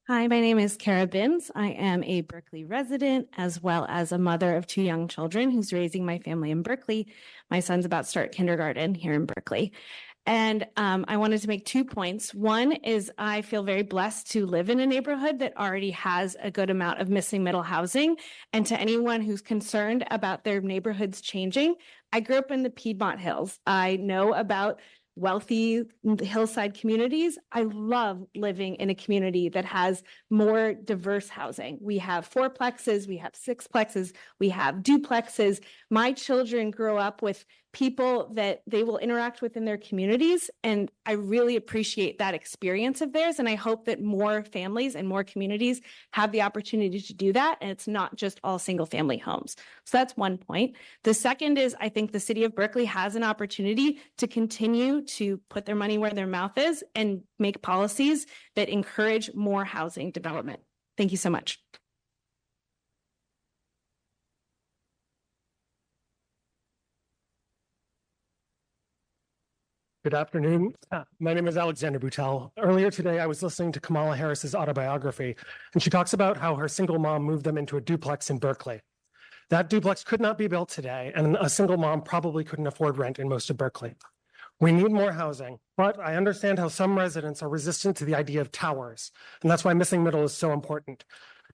Hi, my name is Kara Binns. I am a Berkeley resident as well as a mother of 2 young children who's raising my family in Berkeley. My son's about to start kindergarten here in Berkeley. And I wanted to make 2 points. One is I feel very blessed to live in a neighborhood that already has a good amount of missing middle housing. And to anyone who's concerned about their neighborhoods changing, I grew up in the Piedmont Hills. I know about wealthy hillside communities. I love living in a community that has more diverse housing. We have 4plexes, we have 6plexes, we have duplexes. My children grow up with people that they will interact with in their communities. And I really appreciate that experience of theirs. And I hope that more families and more communities have the opportunity to do that. And it's not just all single family homes. So that's one point. The second is I think the city of Berkeley has an opportunity to continue to put their money where their mouth is and make policies that encourage more housing development. Thank you so much. Good afternoon. My name is Alexander Boutel. Earlier today, I was listening to Kamala Harris's autobiography, and she talks about how her single mom moved them into a duplex in Berkeley. That duplex could not be built today, and a single mom probably couldn't afford rent in most of Berkeley. We need more housing, but I understand how some residents are resistant to the idea of towers, and that's why missing middle is so important.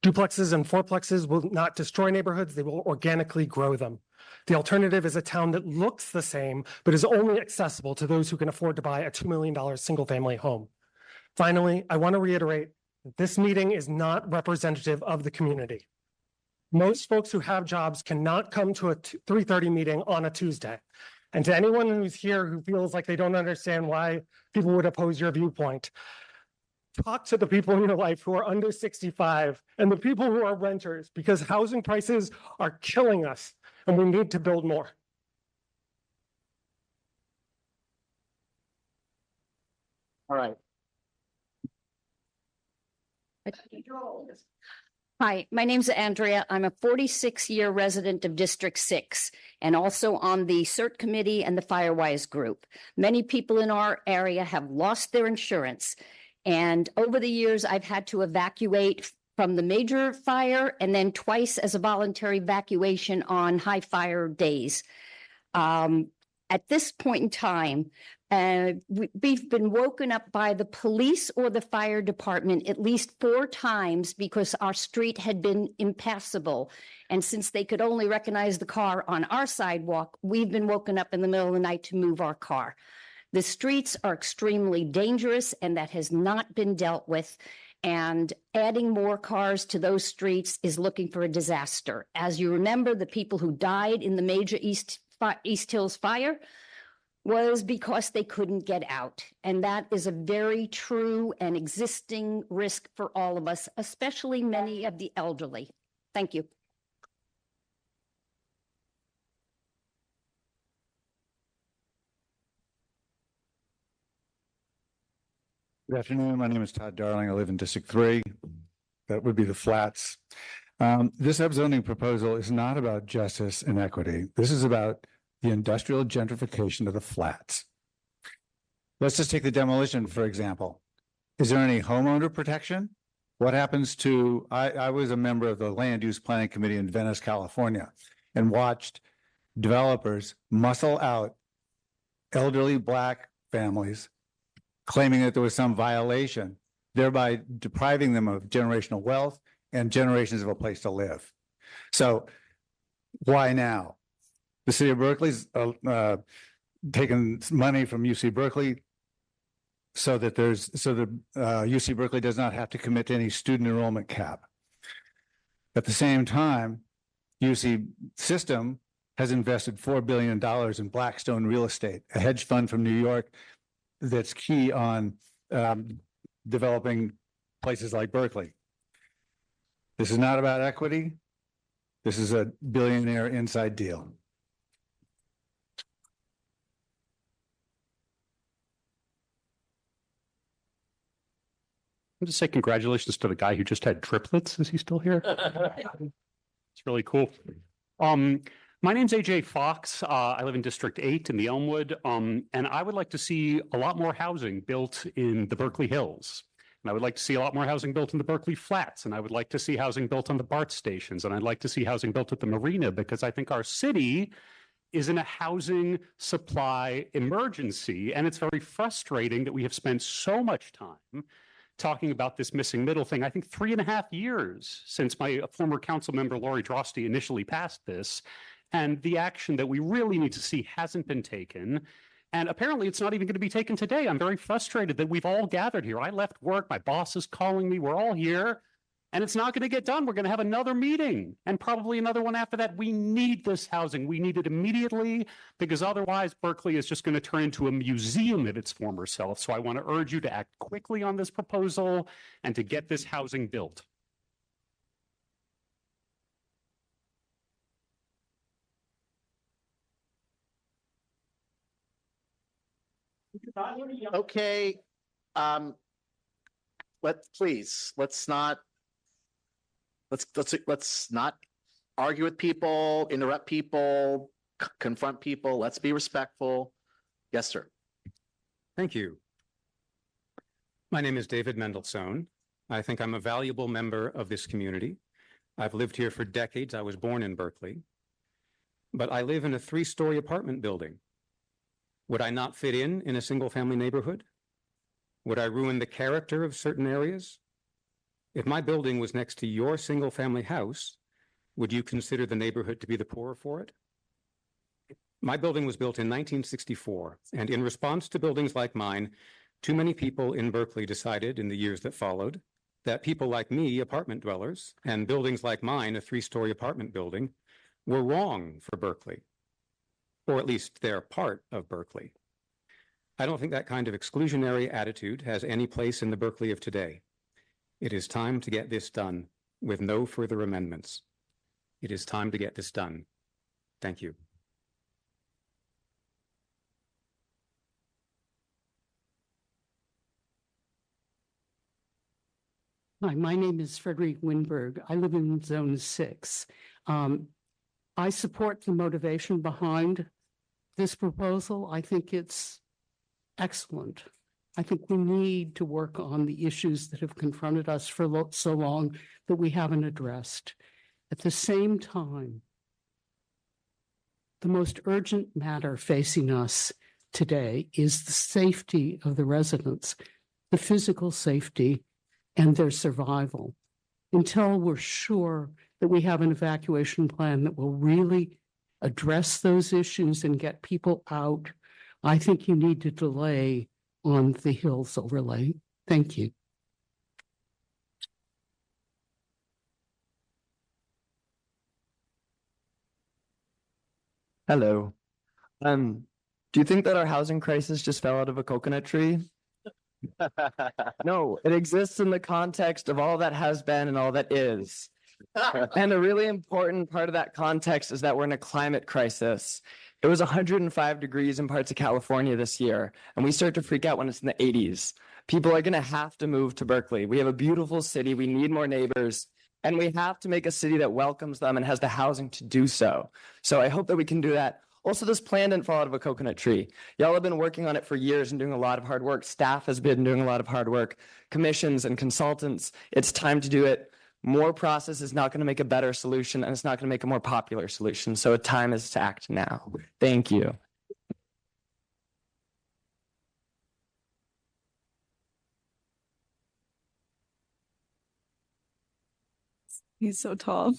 Duplexes and 4plexes will not destroy neighborhoods, they will organically grow them. The alternative is a town that looks the same, but is only accessible to those who can afford to buy a $2 million single-family home. Finally, I want to reiterate that this meeting is not representative of the community. Most folks who have jobs cannot come to a 3:30 meeting on a Tuesday. And to anyone who's here who feels like they don't understand why people would oppose your viewpoint, talk to the people in your life who are under 65 and the people who are renters, because housing prices are killing us and we need to build more. All right. Hi, my name's Andrea. I'm a 46-year resident of District 6 and also on the CERT committee and the Firewise group. Many people in our area have lost their insurance. And over the years, I've had to evacuate from the major fire and then twice as a voluntary evacuation on high fire days. At this point in time, we've been woken up by the police or the fire department at least 4 times because our street had been impassable. And since they could only recognize the car on our sidewalk, we've been woken up in the middle of the night to move our car. The streets are extremely dangerous, and that has not been dealt with. And adding more cars to those streets is looking for a disaster. As you remember, the people who died in the major East East Hills Fire was because they couldn't get out. And that is a very true and existing risk for all of us, especially many of the elderly. Thank you. Good afternoon. My name is Todd Darling. I live in District 3. That would be the flats. This upzoning proposal is not about justice and equity. This is about the industrial gentrification of the flats. Let's just take the demolition, for example. Is there any homeowner protection? What happens to, I was a member of the Land Use Planning Committee in Venice, California, and watched developers muscle out elderly Black families claiming that there was some violation, thereby depriving them of generational wealth and generations of a place to live. So why now? The city of Berkeley's taken money from UC Berkeley so that UC Berkeley does not have to commit to any student enrollment cap. At the same time, UC System has invested $4 billion in Blackstone real estate, a hedge fund from New York that's key on developing places like Berkeley. This is not about equity. This is a billionaire inside deal. I'll just say congratulations to the guy who just had triplets. Is he still here? It's really cool. My name's AJ Fox. I live in District 8 in the Elmwood, and I would like to see a lot more housing built in the Berkeley Hills. And I would like to see a lot more housing built in the Berkeley Flats. And I would like to see housing built on the BART stations. And I'd like to see housing built at the Marina, because I think our city is in a housing supply emergency. And it's very frustrating that we have spent so much time talking about this missing middle thing. I think 3.5 years since my former council member, Lori Drosty, initially passed this. And the action that we really need to see hasn't been taken. And apparently it's not even going to be taken today. I'm very frustrated that we've all gathered here. I left work, my boss is calling me, we're all here, and it's not going to get done. We're going to have another meeting and probably another one after that. We need this housing. We need it immediately, because otherwise Berkeley is just going to turn into a museum of its former self. So I want to urge you to act quickly on this proposal and to get this housing built. Okay, let's not argue with people, interrupt people, confront people. Let's be respectful. Yes, sir. Thank you. My name is David Mendelssohn. I think I'm a valuable member of this community. I've lived here for decades. I was born in Berkeley, but I live in a 3-story apartment building. Would I not fit in a single-family neighborhood? Would I ruin the character of certain areas? If my building was next to your single-family house, would you consider the neighborhood to be the poorer for it? My building was built in 1964, and in response to buildings like mine, too many people in Berkeley decided in the years that followed that people like me, apartment dwellers, and buildings like mine, a 3-story apartment building, were wrong for Berkeley. Or at least they're part of Berkeley. I don't think that kind of exclusionary attitude has any place in the Berkeley of today. It is time to get this done with no further amendments. It is time to get this done. Thank you. Hi, my name is Frederique Winberg. I live in Zone 6. I support the motivation behind this proposal. I think it's excellent. I think we need to work on the issues that have confronted us for so long that we haven't addressed. At the same time, the most urgent matter facing us today is the safety of the residents, the physical safety and their survival. Until we're sure that we have an evacuation plan that will really address those issues and get people out, I think you need to delay on the Hills overlay. Thank you. Hello, Do you think that our housing crisis just fell out of a coconut tree? No, it exists in the context of all that has been and all that is. And a really important part of that context is that we're in a climate crisis. It was 105 degrees in parts of California this year, and we start to freak out when it's in the 80s. People are going to have to move to Berkeley. We have a beautiful city. We need more neighbors, and we have to make a city that welcomes them and has the housing to do so. So I hope that we can do that. Also, this plan didn't fall out of a coconut tree. Y'all have been working on it for years and doing a lot of hard work. Staff has been doing a lot of hard work. Commissions and consultants. It's time to do it. More process is not going to make a better solution, and it's not going to make a more popular solution. So a time is to act now. Thank you. He's so tall.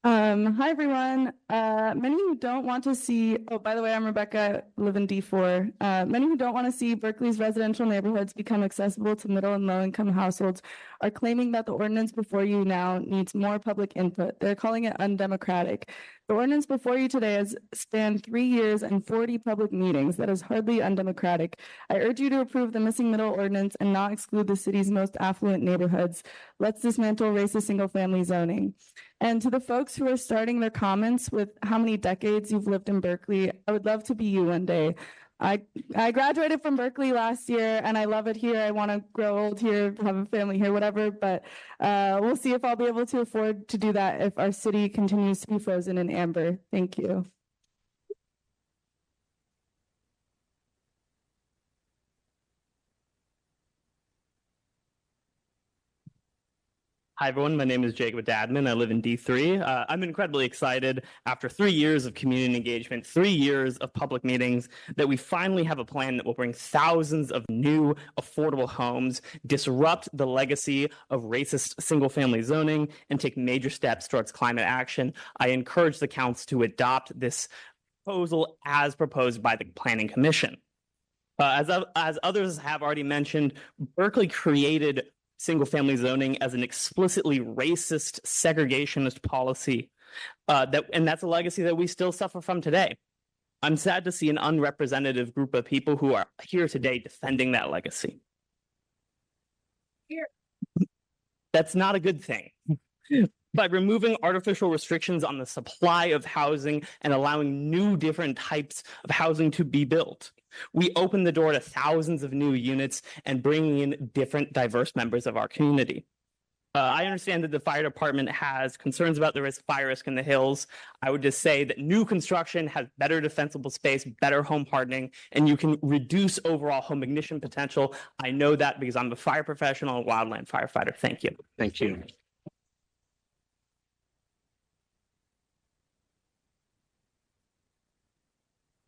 Hi, everyone. Many who don't want to see, oh, by the way, I'm Rebecca, live in D4. Many who don't want to see Berkeley's residential neighborhoods become accessible to middle and low income households are claiming that the ordinance before you now needs more public input. They're calling it undemocratic. The ordinance before you today has spanned 3 years and 40 public meetings. That is hardly undemocratic. I urge you to approve the missing middle ordinance and not exclude the city's most affluent neighborhoods. Let's dismantle racist single family zoning. And to the folks who are starting their comments with how many decades you've lived in Berkeley, I would love to be you one day. I graduated from Berkeley last year and I love it here. I want to grow old here, have a family here, whatever, but we'll see if I'll be able to afford to do that if our city continues to be frozen in amber. Thank you. Hi, everyone. My name is Jacob Dadman. I live in D3. I'm incredibly excited after 3 years of community engagement, 3 years of public meetings, that we finally have a plan that will bring thousands of new affordable homes, disrupt the legacy of racist single-family zoning, and take major steps towards climate action. I encourage the council to adopt this proposal as proposed by the Planning Commission. As others have already mentioned, Berkeley created single-family zoning as an explicitly racist segregationist policy, and that's a legacy that we still suffer from today. I'm sad to see an unrepresentative group of people who are here today defending that legacy. That's not a good thing. By removing artificial restrictions on the supply of housing and allowing new different types of housing to be built, we open the door to thousands of new units and bringing in different diverse members of our community. I understand that the fire department has concerns about the fire risk in the hills. I would just say that new construction has better defensible space, better home hardening, and you can reduce overall home ignition potential. I know that because I'm a fire professional and wildland firefighter. Thank you. Thank you.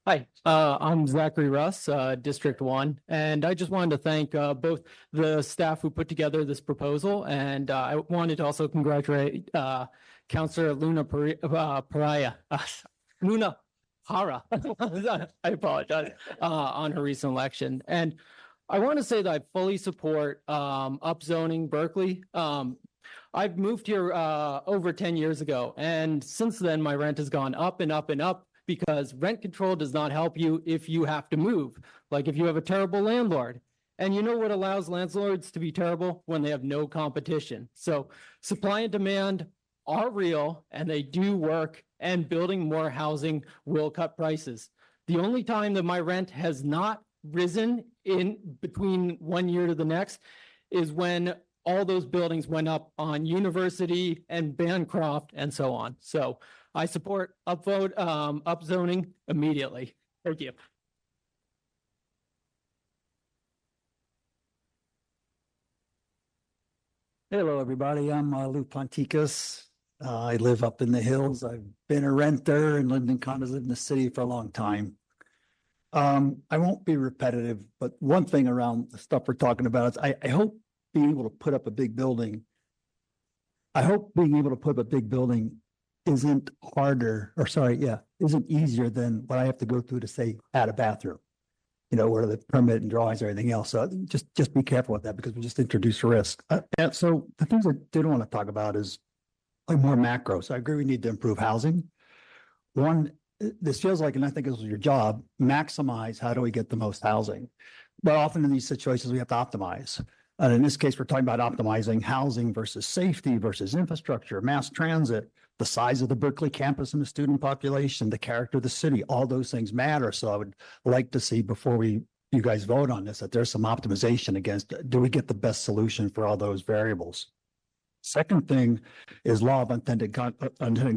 Hi, I'm Zachary Russ, District 1, and I just wanted to thank both the staff who put together this proposal, and I wanted to also congratulate Councilor Luna Pariah, Luna Hara, I apologize, on her recent election. And I want to say that I fully support upzoning Berkeley. I've moved here over 10 years ago, and since then my rent has gone up and up and up, because rent control does not help you if you have to move, like if you have a terrible landlord. And you know what allows landlords to be terrible? When they have no competition. So supply and demand are real and they do work, and building more housing will cut prices. The only time that my rent has not risen in between 1 year to the next is when all those buildings went up on University and Bancroft and so on. So I support upzoning immediately. Thank you. Hello, everybody. I'm Lou Ponticus. I live up in the hills. I've been a renter and lived in condos, lived in the city for a long time. I won't be repetitive, but one thing around the stuff we're talking about is I hope being able to put up a big building. I hope being able to put up a big building isn't easier than what I have to go through to say add a bathroom, where the permit and drawings and everything else. So just be careful with that, because we just introduce risk. And so the things I did want to talk about is like more macro. So I agree we need to improve housing. One this feels like, and I think this is your job, maximize how do we get the most housing? But often in these situations, we have to optimize. And in this case, we're talking about optimizing housing versus safety versus infrastructure, mass transit, the size of the Berkeley campus and the student population, the character of the city, all those things matter. So I would like to see before you guys vote on this, that there's some optimization against, do we get the best solution for all those variables? Second thing is law of unintended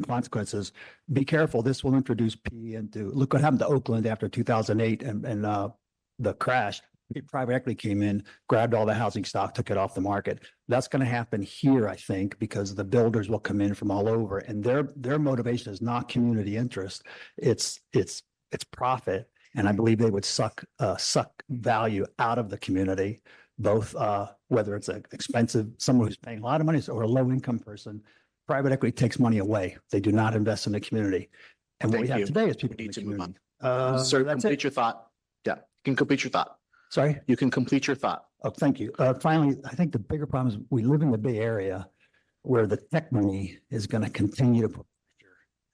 consequences. Be careful. This will introduce P into, look what happened to Oakland after 2008 and the crash. Private equity came in, grabbed all the housing stock, took it off the market. That's going to happen here, I think, because the builders will come in from all over, and their motivation is not community interest. It's profit, and I believe they would suck value out of the community, both whether it's an expensive, someone who's paying a lot of money or a low income person. Private equity takes money away. They do not invest in the community. And what we have today is people in the community. Sir, complete your thought. Yeah, you can complete your thought. Sorry? You can complete your thought. Oh, thank you. Finally, I think the bigger problem is we live in the Bay Area where the tech money is going to continue to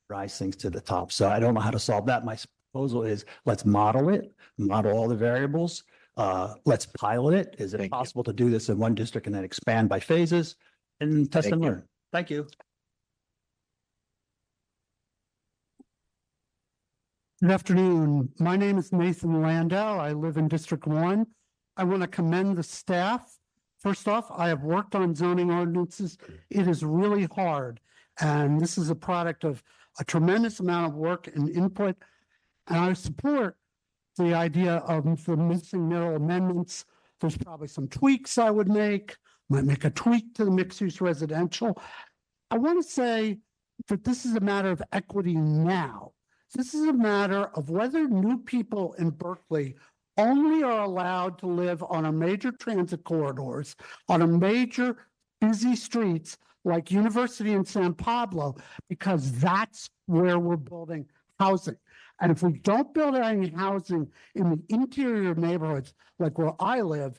rise things to the top. So I don't know how to solve that. My proposal is let's model it, model all the variables. Let's pilot it. Is it possible to do this in one district and then expand by phases and test and learn? Thank you. Good afternoon. My name is Nathan Landau. I live in District 1. I want to commend the staff. First off, I have worked on zoning ordinances. It is really hard. And this is a product of a tremendous amount of work and input. And I support the idea of the missing middle amendments. There's probably some tweaks I would make, might make a tweak to the mixed-use residential. I want to say that this is a matter of equity now. This is a matter of whether new people in Berkeley only are allowed to live on our major transit corridors, on our major busy streets like University and San Pablo, because that's where we're building housing. And if we don't build any housing in the interior neighborhoods, like where I live,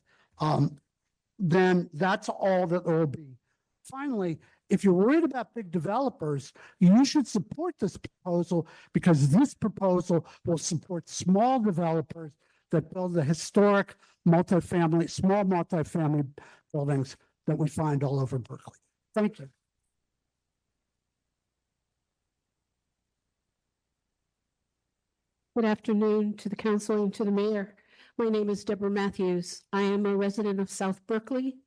then that's all that there will be. Finally, if you're worried about big developers, you should support this proposal because this proposal will support small developers that build the historic multifamily, small multifamily buildings that we find all over Berkeley. Thank you. Good afternoon to the council and to the mayor. My name is Deborah Matthews. I am a resident of South Berkeley.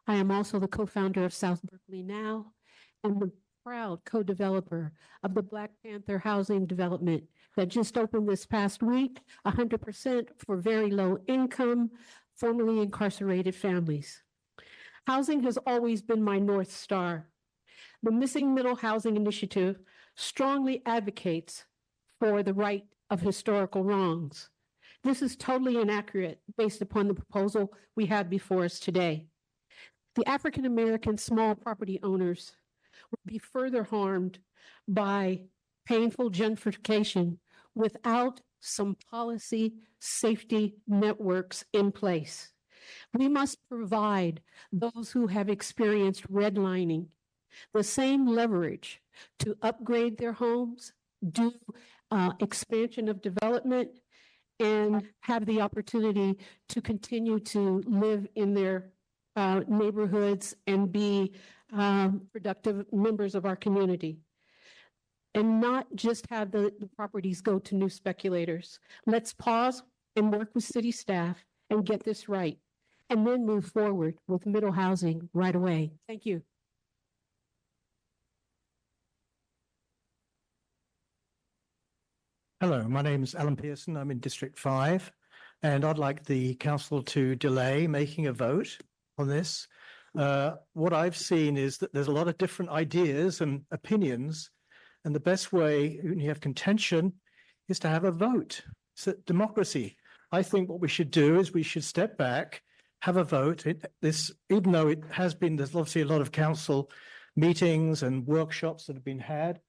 I am also the co-founder of South Berkeley Now and the proud co-developer of the Black Panther housing development that just opened this past week, 100% for very low income, formerly incarcerated families. Housing has always been my North Star. The Missing Middle Housing Initiative strongly advocates for the right of historical wrongs. This is totally inaccurate based upon the proposal we have before us today. The African American small property owners would be further harmed by painful gentrification without some policy safety networks in place. We must provide those who have experienced redlining the same leverage to upgrade their homes, do expansion of development, and have the opportunity to continue to live in their neighborhoods and be productive members of our community. And not just have the properties go to new speculators. Let's pause and work with city staff and get this right, and then move forward with middle housing right away. Thank you. Hello, my name is Alan Pearson. I'm in District 5, and I'd like the council to delay making a vote on this. What I've seen is that there's a lot of different ideas and opinions, and the best way when you have contention is to have a vote. It's a democracy. I think what we should do is we should step back, have a vote. Even though it has been, there's obviously a lot of council meetings and workshops that have been had,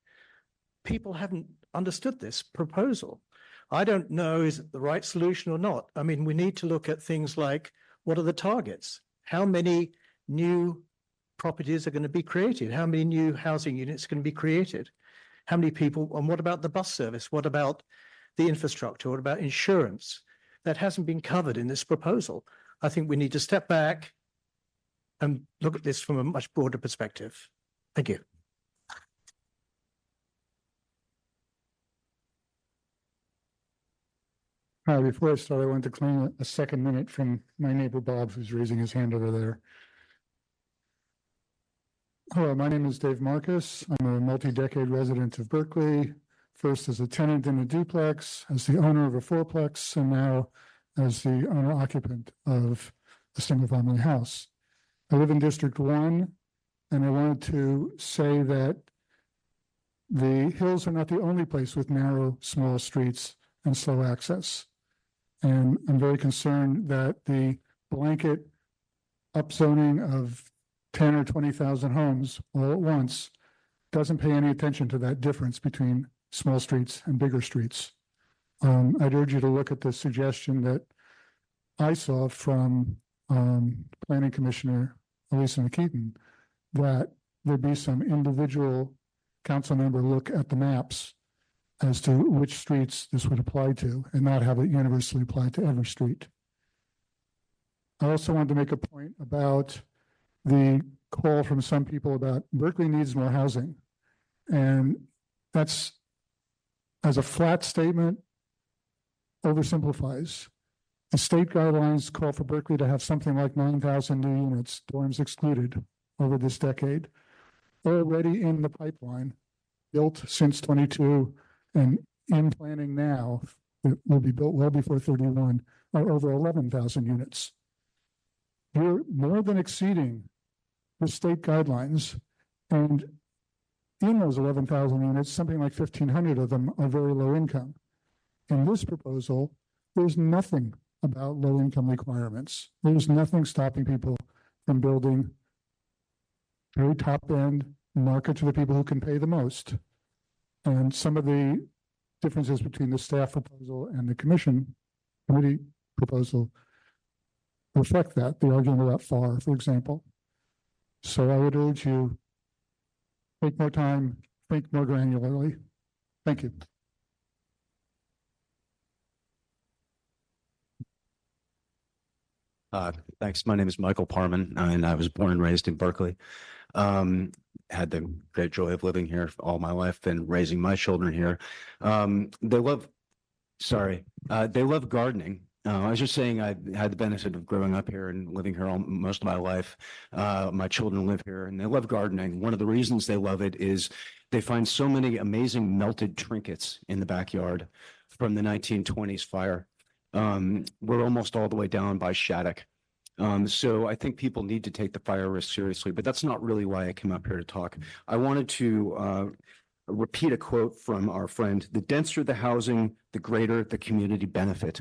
people haven't understood this proposal. I don't know, is it the right solution or not? I mean, we need to look at things like, what are the targets? How many new properties are going to be created? How many new housing units are going to be created? how many people, and what about the bus service? What about the infrastructure? What about insurance? That hasn't been covered in this proposal. I think we need to step back and look at this from a much broader perspective. Thank you. Before I start, I want to claim a second minute from my neighbor Bob, who's raising his hand over there. Hello, my name is Dave Marcus. I'm a multi-decade resident of Berkeley, first as a tenant in a duplex, as the owner of a fourplex, and now as the owner-occupant of a single-family house. I live in District 1, and I wanted to say that the hills are not the only place with narrow, small streets and slow access. And I'm very concerned that the blanket upzoning of 10 or 20,000 homes all at once doesn't pay any attention to that difference between small streets and bigger streets. I'd urge you to look at the suggestion that I saw from Planning Commissioner Elisa McKeaton, that there be some individual council member look at the maps as to which streets this would apply to and not have it universally apply to every street. I also wanted to make a point about the call from some people about Berkeley needs more housing. And that's, as a flat statement, oversimplifies. The state guidelines call for Berkeley to have something like 9,000 new units, dorms excluded, over this decade. Already in the pipeline, built since 22, and in planning now, it will be built well before 31, are over 11,000 units. We're more than exceeding the state guidelines, and in those 11,000 units, something like 1,500 of them are very low income. In this proposal, there's nothing about low income requirements. There's nothing stopping people from building very top end, market to the people who can pay the most. And some of the differences between the staff proposal and the committee proposal reflect that. The argument about FAR, for example. So I would urge you, take more time, think more granularly. Thank you. Thanks. My name is Michael Parman, and I was born and raised in Berkeley. Had the great joy of living here all my life and raising my children here. They love gardening. I was just saying I had the benefit of growing up here and living here most of my life. My children live here and they love gardening. One of the reasons they love it is they find so many amazing melted trinkets in the backyard from the 1920s fire. We're almost all the way down by Shattuck. So I think people need to take the fire risk seriously, but that's not really why I came up here to talk. I wanted to repeat a quote from our friend: the denser the housing, the greater the community benefit.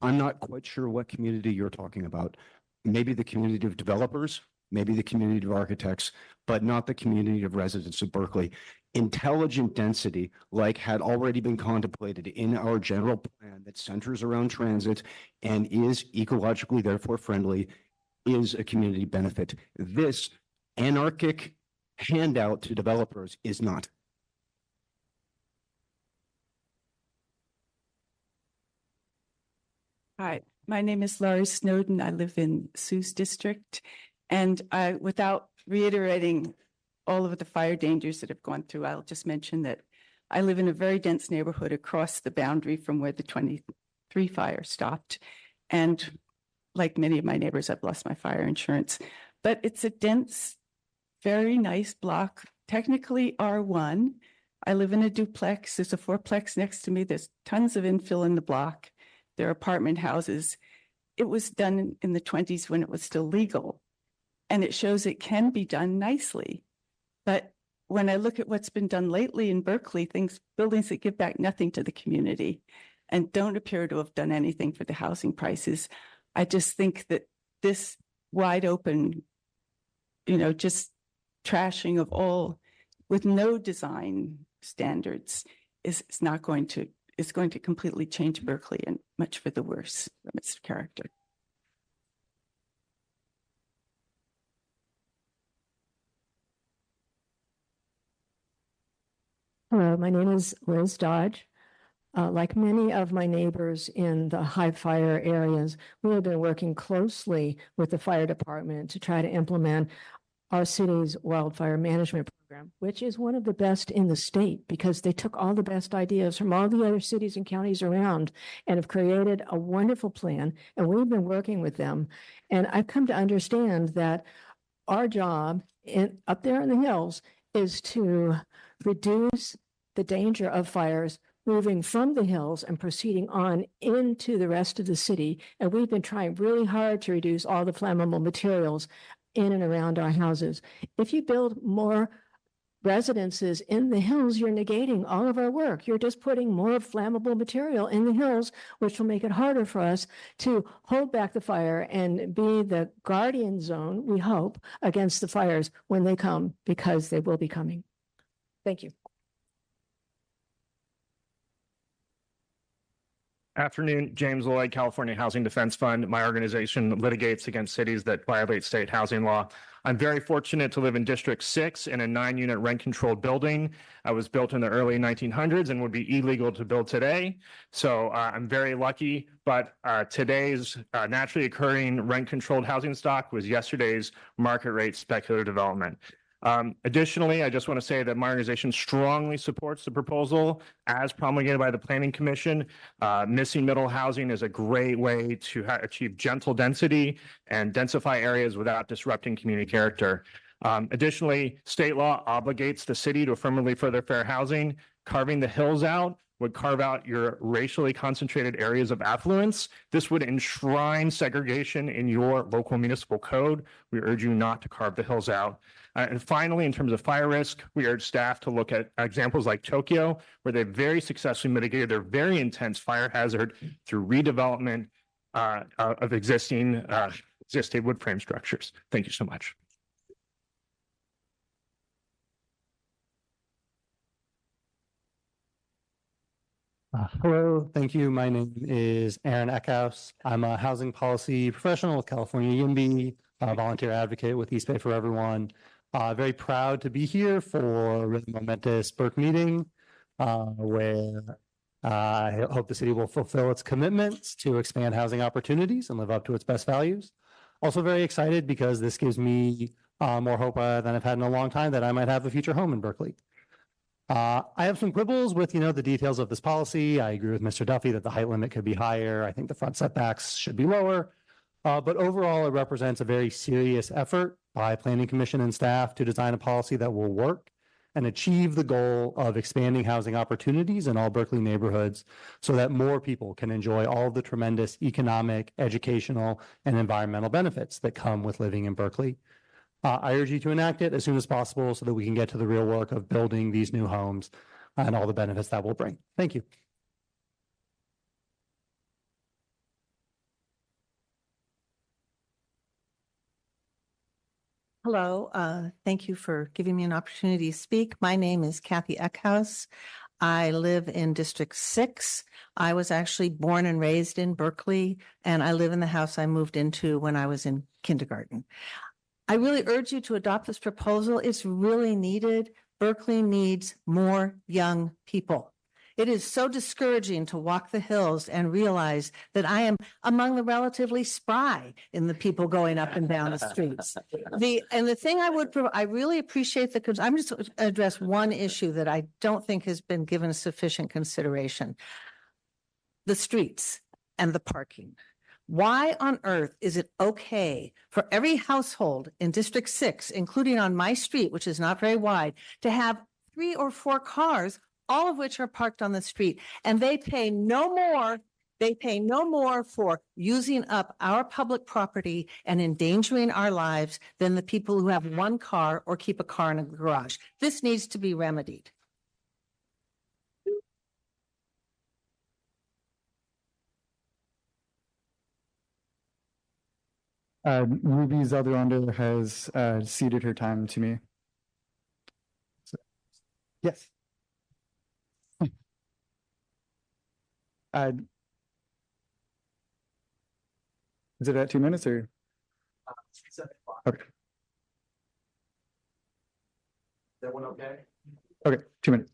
I'm not quite sure what community you're talking about. Maybe the community of developers, maybe the community of architects, but not the community of residents of Berkeley. Intelligent density, like had already been contemplated in our general plan that centers around transit and is ecologically therefore friendly, is a community benefit. This anarchic handout to developers is not. Hi, my name is Laurie Snowden. I live in Sue's district. And without reiterating all of the fire dangers that have gone through, I'll just mention that I live in a very dense neighborhood across the boundary from where the 23 fire stopped. And like many of my neighbors, I've lost my fire insurance. But it's a dense, very nice block, technically R1. I live in a duplex. There's a fourplex next to me. There's tons of infill in the block. There are apartment houses. It was done in the 20s when it was still legal. And it shows it can be done nicely. But when I look at what's been done lately in Berkeley, buildings that give back nothing to the community and don't appear to have done anything for the housing prices, I just think that this wide open, just trashing of all with no design standards is going to completely change Berkeley, and much for the worse from its character. Hello, my name is Liz Dodge. Like many of my neighbors in the high fire areas, we have been working closely with the fire department to try to implement our city's wildfire management program, which is one of the best in the state because they took all the best ideas from all the other cities and counties around and have created a wonderful plan. And we've been working with them. And I've come to understand that our job up there in the hills is to reduce the danger of fires moving from the hills and proceeding on into the rest of the city. And we've been trying really hard to reduce all the flammable materials in and around our houses. If you build more residences in the hills, you're negating all of our work. You're just putting more flammable material in the hills, which will make it harder for us to hold back the fire and be the guardian zone, we hope, against the fires when they come, because they will be coming. Thank you. Afternoon, James Lloyd, California Housing Defense Fund. My organization litigates against cities that violate state housing law. I'm very fortunate to live in District 6 in a 9-unit rent-controlled building. I was built in the early 1900s and would be illegal to build today. So I'm very lucky, but today's naturally occurring rent-controlled housing stock was yesterday's market rate speculative development. Additionally, I just want to say that my organization strongly supports the proposal as promulgated by the Planning Commission. Missing middle housing is a great way to achieve gentle density and densify areas without disrupting community character. Additionally, state law obligates the city to affirmatively further fair housing. Carving the hills out would carve out your racially concentrated areas of affluence. This would enshrine segregation in your local municipal code. We urge you not to carve the hills out. And finally, in terms of fire risk, we urge staff to look at examples like Tokyo, where they very successfully mitigated their very intense fire hazard through redevelopment of existing wood frame structures. Thank you so much. Hello, thank you. My name is Aaron Eckhouse. I'm a housing policy professional with California YIMBY, a volunteer advocate with East Bay for Everyone. Very proud to be here for a really momentous Burke meeting where I hope the city will fulfill its commitments to expand housing opportunities and live up to its best values. Also very excited because this gives me more hope than I've had in a long time that I might have a future home in Berkeley. I have some quibbles with, the details of this policy. I agree with Mr. Duffy that the height limit could be higher. I think the front setbacks should be lower. But overall, it represents a very serious effort by Planning Commission and staff to design a policy that will work and achieve the goal of expanding housing opportunities in all Berkeley neighborhoods so that more people can enjoy all of the tremendous economic, educational, and environmental benefits that come with living in Berkeley. I urge you to enact it as soon as possible so that we can get to the real work of building these new homes and all the benefits that will bring. Thank you. Hello, thank you for giving me an opportunity to speak. My name is Kathy Eckhouse. I live in District 6. I was actually born and raised in Berkeley, and I live in the house I moved into when I was in kindergarten. I really urge you to adopt this proposal. It's really needed. Berkeley needs more young people. It is so discouraging to walk the hills and realize that I am among the relatively spry in the people going up and down the streets. The thing I really appreciate I'm just going to address one issue that I don't think has been given sufficient consideration. The streets and the parking. Why on earth is it okay for every household in District 6, including on my street, which is not very wide, to have 3 or 4 cars, all of which are parked on the street, and they pay no more for using up our public property and endangering our lives than the people who have 1 car or keep a car in a garage. This needs to be remedied. Ruby Zalduanda has ceded her time to me. Yes. Is it at 2 minutes or? Okay. That one okay? Okay, 2 minutes.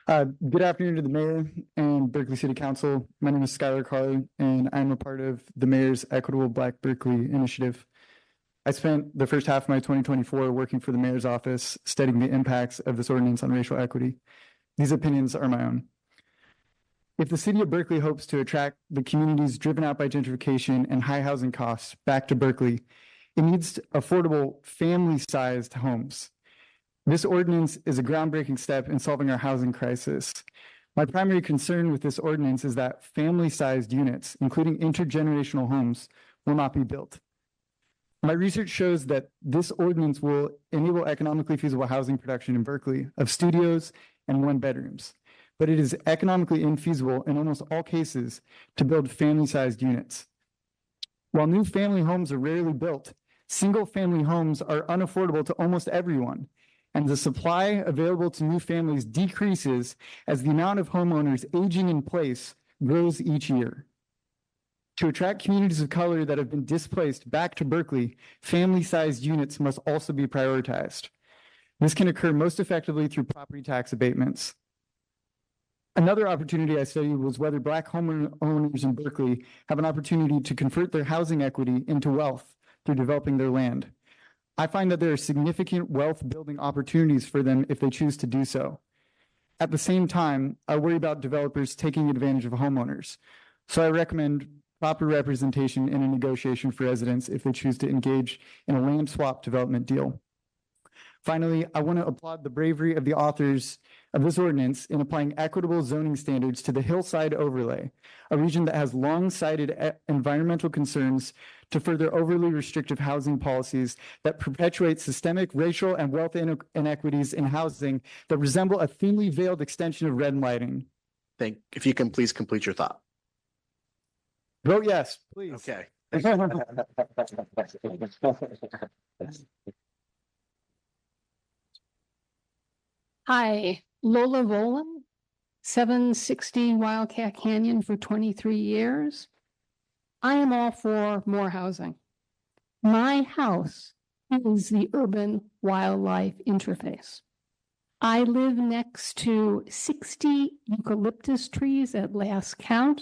Good afternoon to the mayor and Berkeley City Council. My name is Skylar Carley, and I'm a part of the mayor's Equitable Black Berkeley initiative. I spent the first half of my 2024 working for the mayor's office, studying the impacts of this ordinance on racial equity. These opinions are my own. If the city of Berkeley hopes to attract the communities driven out by gentrification and high housing costs back to Berkeley, it needs affordable family-sized homes. This ordinance is a groundbreaking step in solving our housing crisis. My primary concern with this ordinance is that family-sized units, including intergenerational homes, will not be built. My research shows that this ordinance will enable economically feasible housing production in Berkeley of studios and one-bedrooms, but it is economically infeasible in almost all cases to build family-sized units. While new family homes are rarely built, single-family homes are unaffordable to almost everyone, and the supply available to new families decreases as the amount of homeowners aging in place grows each year. To attract communities of color that have been displaced back to Berkeley, family-sized units must also be prioritized. This can occur most effectively through property tax abatements. Another opportunity I studied was whether Black homeowners in Berkeley have an opportunity to convert their housing equity into wealth through developing their land. I find that there are significant wealth building opportunities for them if they choose to do so. At the same time, I worry about developers taking advantage of homeowners. So I recommend proper representation in a negotiation for residents if they choose to engage in a land swap development deal. Finally, I want to applaud the bravery of the authors of this ordinance in applying equitable zoning standards to the hillside overlay, a region that has long-cited environmental concerns to further overly restrictive housing policies that perpetuate systemic racial and wealth inequities in housing that resemble a thinly veiled extension of red lighting. If you can please complete your thought. Vote yes, please. Okay. Hi, Lola Volan, 760 Wildcat Canyon for 23 years. I am all for more housing. My house is the urban wildlife interface. I live next to 60 eucalyptus trees at last count.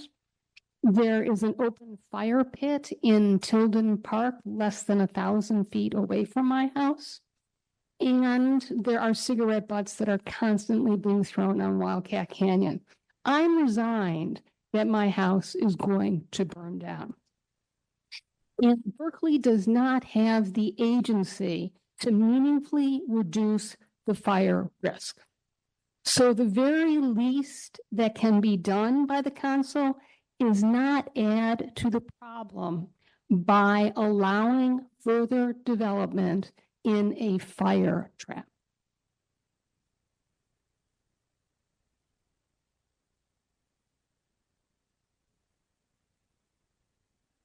There is an open fire pit in Tilden Park, less than 1,000 feet away from my house. And there are cigarette butts that are constantly being thrown on Wildcat Canyon. I'm resigned that my house is going to burn down. And Berkeley does not have the agency to meaningfully reduce the fire risk. So the very least that can be done by the council is not add to the problem by allowing further development in a fire trap.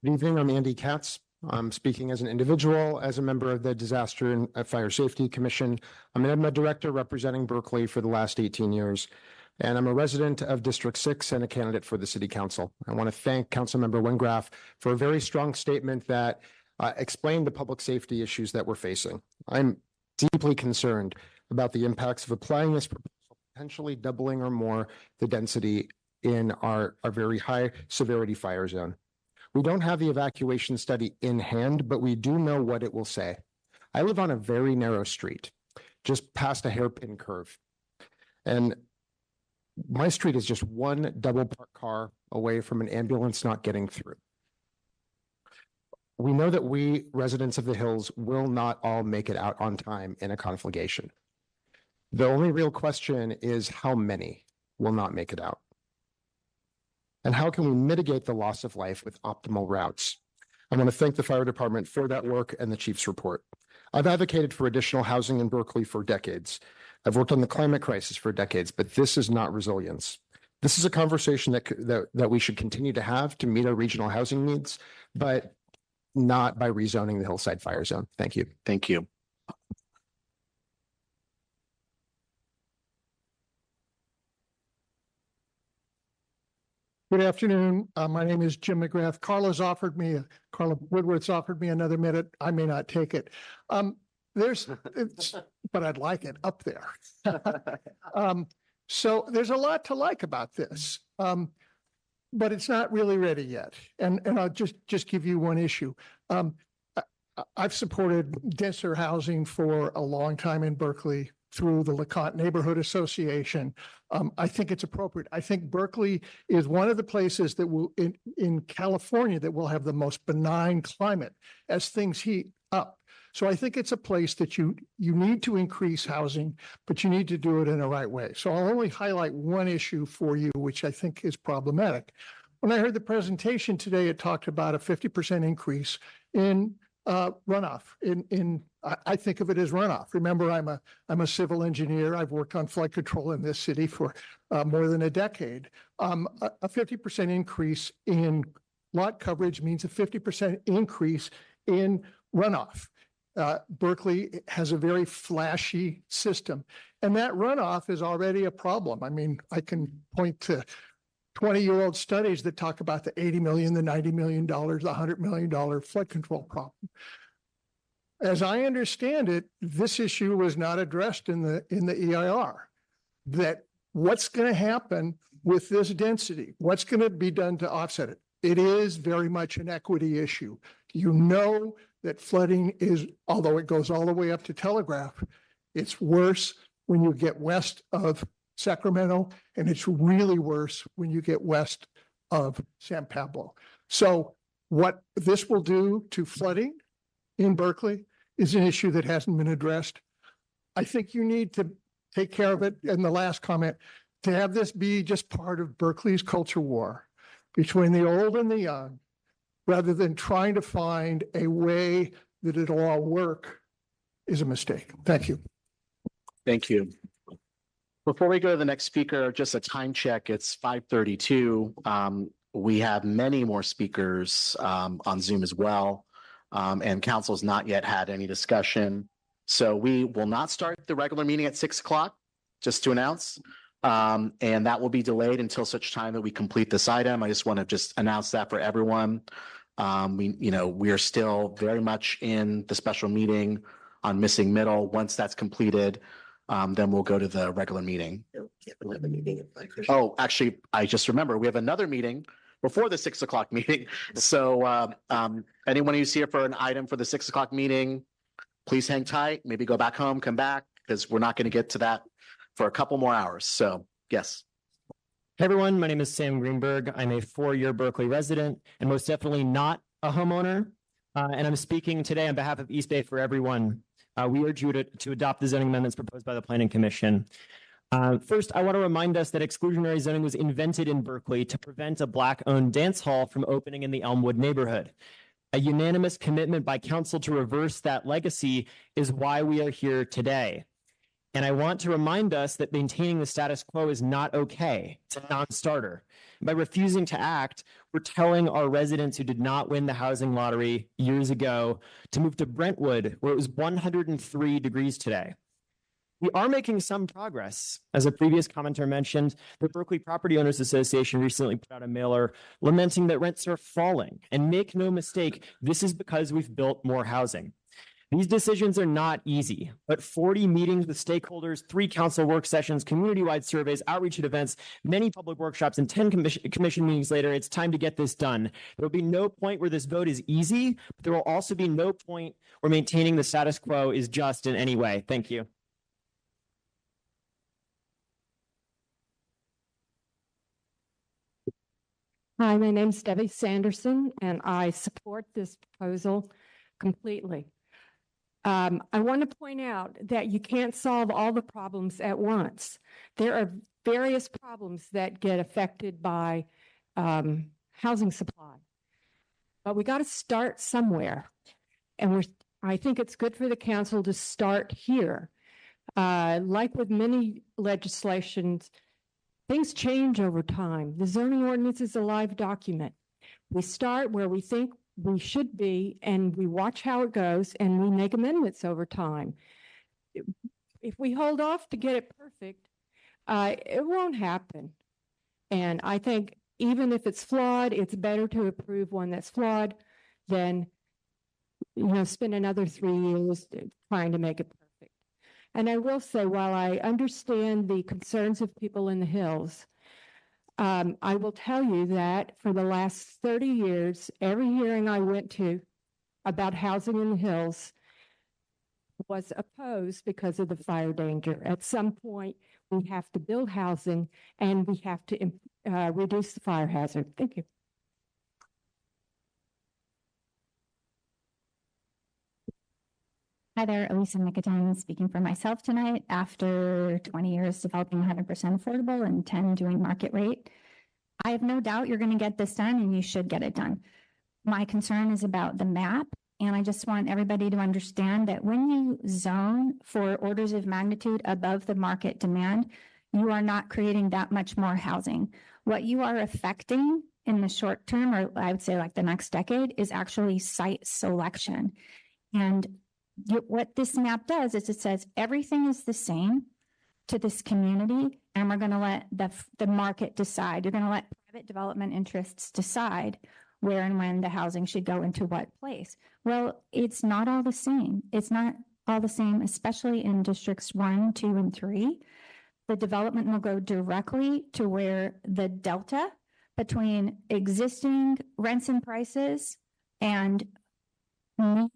Good evening, I'm Andy Katz. I'm speaking as an individual, as a member of the Disaster and Fire Safety Commission. I'm an EDMA director representing Berkeley for the last 18 years, and I'm a resident of District 6 and a candidate for the City Council. I want to thank Councilmember Wengraf for a very strong statement that explained the public safety issues that we're facing. I'm deeply concerned about the impacts of applying this proposal, potentially doubling or more the density in our very high severity fire zone. We don't have the evacuation study in hand, but we do know what it will say. I live on a very narrow street, just past a hairpin curve. And my street is just one double parked car away from an ambulance not getting through. We know that we residents of the hills will not all make it out on time in a conflagration. The only real question is how many will not make it out? And how can we mitigate the loss of life with optimal routes? I want to thank the fire department for that work and the chief's report. I've advocated for additional housing in Berkeley for decades. I've worked on the climate crisis for decades, but this is not resilience. This is a conversation that we should continue to have to meet our regional housing needs, but not by rezoning the hillside fire zone. Thank you. Thank you. Good afternoon. My name is Jim McGrath. Carla Woodward's offered me another minute. I may not take it. But I'd like it up there. So there's a lot to like about this. But it's not really ready yet. And I'll just give you one issue. I've supported denser housing for a long time in Berkeley through the LeConte Neighborhood Association. I think it's appropriate. I think Berkeley is one of the places that will in California that will have the most benign climate as things heat up. So I think it's a place that you need to increase housing, but you need to do it in the right way. So I'll only highlight one issue for you, which I think is problematic. When I heard the presentation today, it talked about a 50% increase in runoff. I think of it as runoff. Remember, I'm a civil engineer. I've worked on flood control in this city for more than a decade. A 50% increase in lot coverage means a 50% increase in runoff. Berkeley has a very flashy system, and that runoff is already a problem. I mean, I can point to 20-year-old studies that talk about the $80 million, the $90 million, the $100 million flood control problem. As I understand it, this issue was not addressed in the EIR. That what's going to happen with this density? What's going to be done to offset it? It is very much an equity issue. You know that flooding is, although it goes all the way up to Telegraph, it's worse when you get west of Sacramento, and it's really worse when you get west of San Pablo. So what this will do to flooding in Berkeley is an issue that hasn't been addressed. I think you need to take care of it. And the last comment, to have this be just part of Berkeley's culture war between the old and the young, rather than trying to find a way that it'll all work, is a mistake. Thank you. Thank you. Before we go to the next speaker, just a time check. It's 5:32. We have many more speakers on Zoom as well, and council's not yet had any discussion. So we will not start the regular meeting at 6 o'clock, just to announce. And that will be delayed until such time that we complete this item. I just want to just announce that for everyone. We are still very much in the special meeting on missing middle. Once that's completed, then we'll go to the regular meeting. Oh, actually, I just remember we have another meeting before the 6 o'clock meeting. So anyone who's here for an item for the 6 o'clock meeting, please hang tight, maybe go back home, come back, because we're not going to get to that for a couple more hours. So yes. Hey everyone, my name is Sam Greenberg. I'm a 4-year Berkeley resident and most definitely not a homeowner. And I'm speaking today on behalf of East Bay for Everyone. We urge you to adopt the zoning amendments proposed by the Planning Commission. First, I want to remind us that exclusionary zoning was invented in Berkeley to prevent a Black-owned dance hall from opening in the Elmwood neighborhood. A unanimous commitment by council to reverse that legacy is why we are here today. And I want to remind us that maintaining the status quo is not okay. It's a non-starter. By refusing to act, we're telling our residents who did not win the housing lottery years ago to move to Brentwood, where it was 103 degrees today. We are making some progress. As a previous commenter mentioned, the Berkeley Property Owners Association recently put out a mailer lamenting that rents are falling. And make no mistake, this is because we've built more housing. These decisions are not easy, but 40 meetings with stakeholders, 3 council work sessions, community-wide surveys, outreach at events, many public workshops, and 10 commission meetings later, it's time to get this done. There will be no point where this vote is easy, but there will also be no point where maintaining the status quo is just in any way. Thank you. Hi, my name's Debbie Sanderson, and I support this proposal completely. I want to point out that you can't solve all the problems at once. There are various problems that get affected by housing supply, but we got to start somewhere. And I think it's good for the council to start here. Like with many legislations, things change over time. The zoning ordinance is a live document. We start where we think we should be, and we watch how it goes, and we make amendments over time. If we hold off to get it perfect, it won't happen. And I think even if it's flawed, it's better to approve one that's flawed than spend another 3 years trying to make it perfect. And I will say, while I understand the concerns of people in the hills, I will tell you that for the last 30 years, every hearing I went to about housing in the hills was opposed because of the fire danger. At some point, we have to build housing and we have to reduce the fire hazard. Thank you. Hi there, Elisa Nicotine speaking for myself tonight. After 20 years developing 100% affordable and 10 doing market rate, I have no doubt you're going to get this done and you should get it done. My concern is about the map, and I just want everybody to understand that when you zone for orders of magnitude above the market demand, you are not creating that much more housing. What you are affecting in the short term, or I would say like the next decade, is actually site selection. And what this map does is it says everything is the same to this community, and we're going to let the market decide. You're going to let private development interests decide where and when the housing should go into what place. Well, it's not all the same. It's not all the same, especially in districts 1, 2, and 3. The development will go directly to where the delta between existing rents and prices and new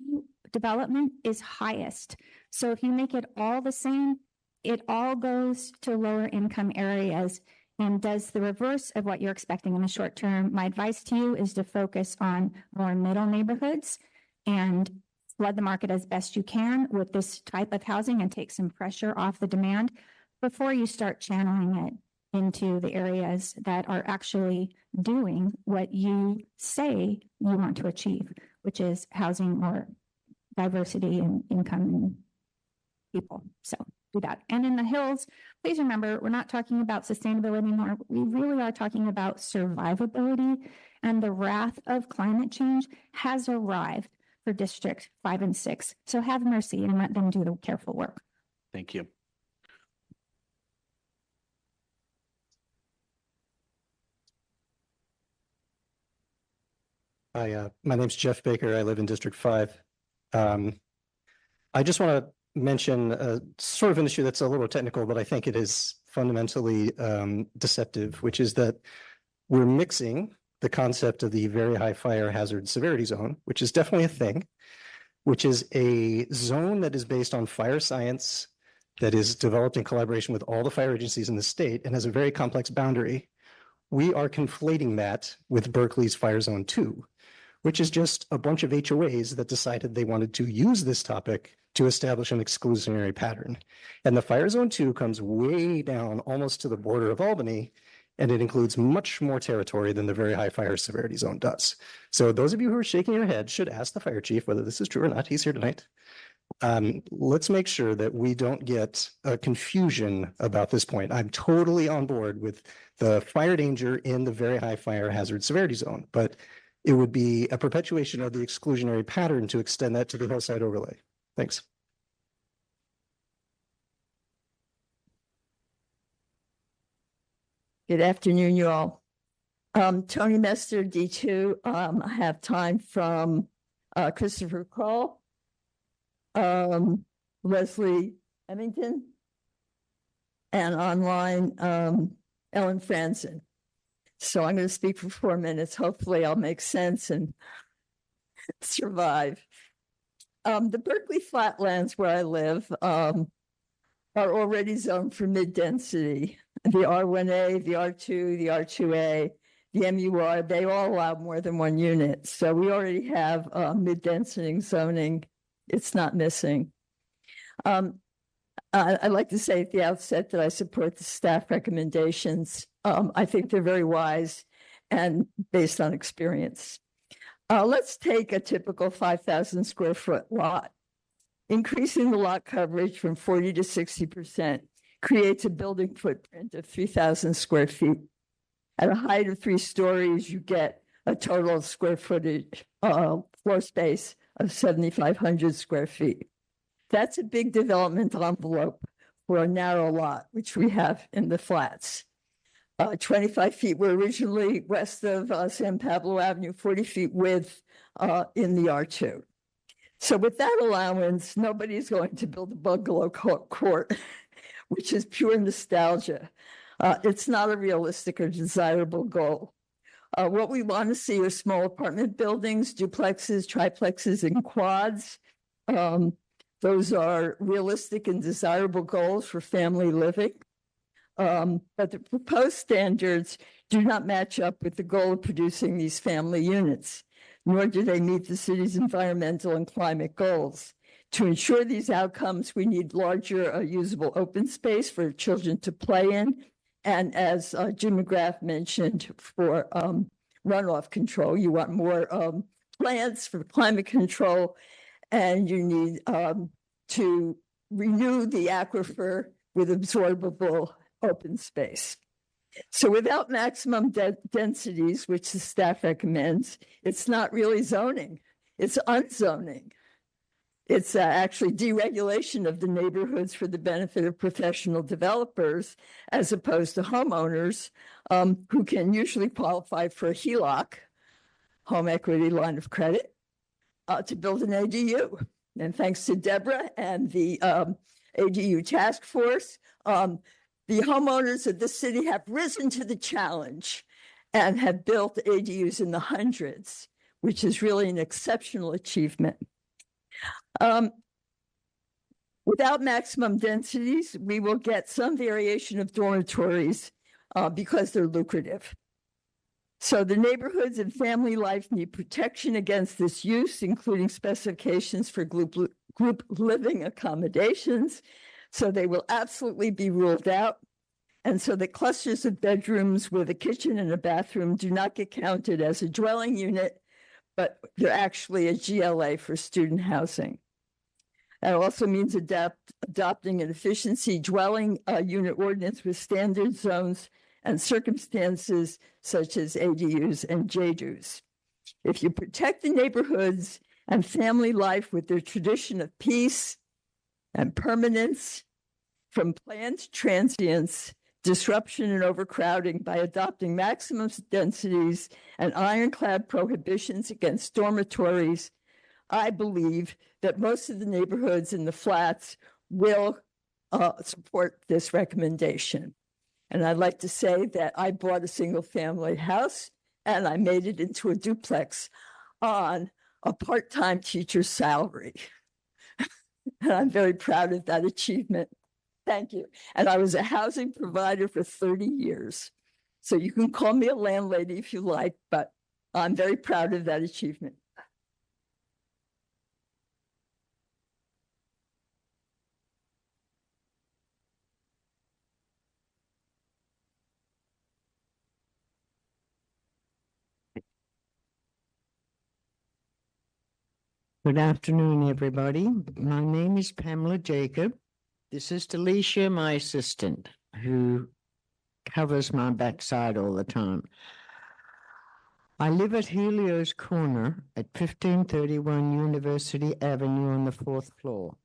development is highest. So if you make it all the same, it all goes to lower income areas and does the reverse of what you're expecting in the short term. My advice to you is to focus on more middle neighborhoods and flood the market as best you can with this type of housing and take some pressure off the demand before you start channeling it into the areas that are actually doing what you say you want to achieve, which is housing more diversity and income and people. So do that. And in the hills, please remember, we're not talking about sustainability anymore. We really are talking about survivability, and the wrath of climate change has arrived for District 5 and 6. So have mercy and let them do the careful work. Thank you. Hi, my name's Jeff Baker. I live in District 5. I just want to mention sort of an issue that's a little technical, but I think it is fundamentally deceptive, which is that we're mixing the concept of the very high fire hazard severity zone, which is definitely a thing, which is a zone that is based on fire science, that is developed in collaboration with all the fire agencies in the state and has a very complex boundary. We are conflating that with Berkeley's Fire Zone 2, which is just a bunch of HOAs that decided they wanted to use this topic to establish an exclusionary pattern. And the Fire Zone 2 comes way down almost to the border of Albany, and it includes much more territory than the very high fire severity zone does. So those of you who are shaking your head should ask the fire chief whether this is true or not. He's here tonight. Let's make sure that we don't get a confusion about this point. I'm totally on board with the fire danger in the very high fire hazard severity zone, but it would be a perpetuation of the exclusionary pattern to extend that to the hillside overlay. Thanks. Good afternoon, you all. Tony Mester, D2. I have time from Christopher Kroll, Leslie Emmington, and online Ellen Franzen. So I'm going to speak for 4 minutes. Hopefully I'll make sense and survive. The Berkeley flatlands where I live are already zoned for mid-density. The R1A, the R2, the R2A, the MUR, they all allow more than one unit. So we already have mid-density zoning. It's not missing. I'd like to say at the outset that I support the staff recommendations. I think they're very wise and based on experience. Let's take a typical 5,000 square foot lot. Increasing the lot coverage from 40 to 60% creates a building footprint of 3,000 square feet. At a height of 3 stories, you get a total of square footage, floor space of 7,500 square feet. That's a big development envelope for a narrow lot, which we have in the flats. 25 feet were originally west of San Pablo Avenue, 40 feet width in the R2. So with that allowance, nobody's going to build a bungalow court, which is pure nostalgia. It's not a realistic or desirable goal. What we want to see are small apartment buildings, duplexes, triplexes, and quads. Those are realistic and desirable goals for family living. But the proposed standards do not match up with the goal of producing these family units, nor do they meet the city's environmental and climate goals. To ensure these outcomes, we need larger usable open space for children to play in. And as Jim McGrath mentioned, for runoff control, you want more plants for climate control, and you need to renew the aquifer with absorbable open space. So without maximum densities, which the staff recommends, it's not really zoning, it's unzoning. It's actually deregulation of the neighborhoods for the benefit of professional developers, as opposed to homeowners who can usually qualify for a HELOC, home equity line of credit, to build an ADU. And thanks to Deborah and the ADU task force, the homeowners of the city have risen to the challenge and have built ADUs in the hundreds, which is really an exceptional achievement. Without maximum densities, we will get some variation of dormitories because they're lucrative. So the neighborhoods and family life need protection against this use, including specifications for group living accommodations. So they will absolutely be ruled out. And so the clusters of bedrooms with a kitchen and a bathroom do not get counted as a dwelling unit, but they're actually a GLA for student housing. That also means adopting an efficiency dwelling unit ordinance with standard zones and circumstances such as ADUs and JDUs. If you protect the neighborhoods and family life with their tradition of peace and permanence from planned transience, disruption and overcrowding by adopting maximum densities and ironclad prohibitions against dormitories, I believe that most of the neighborhoods in the flats will support this recommendation. And I'd like to say that I bought a single family house and I made it into a duplex on a part-time teacher's salary. And I'm very proud of that achievement. Thank you. And I was a housing provider for 30 years. So you can call me a landlady if you like, but I'm very proud of that achievement. Good afternoon, everybody. My name is Pamela Jacob. This is Delisha, my assistant, who covers my backside all the time. I live at Helio's Corner at 1531 University Avenue on the 4th floor.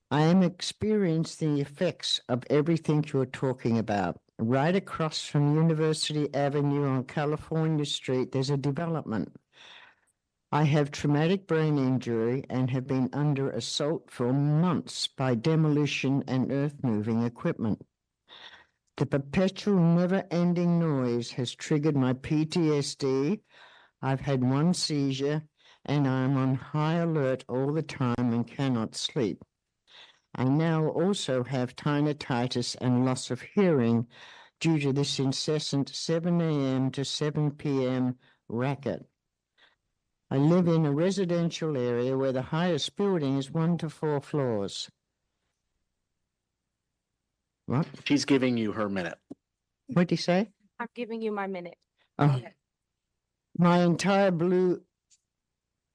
I am experiencing the effects of everything you're talking about. Right across from University Avenue on California Street, there's a development. I have traumatic brain injury and have been under assault for months by demolition and earth-moving equipment. The perpetual never-ending noise has triggered my PTSD. I've had one seizure and I'm on high alert all the time and cannot sleep. I now also have tinnitus and loss of hearing due to this incessant 7 a.m. to 7 p.m. racket. I live in a residential area where the highest building is 1 to 4 floors. What? She's giving you her minute. What'd you say? I'm giving you my minute. Oh, my entire blue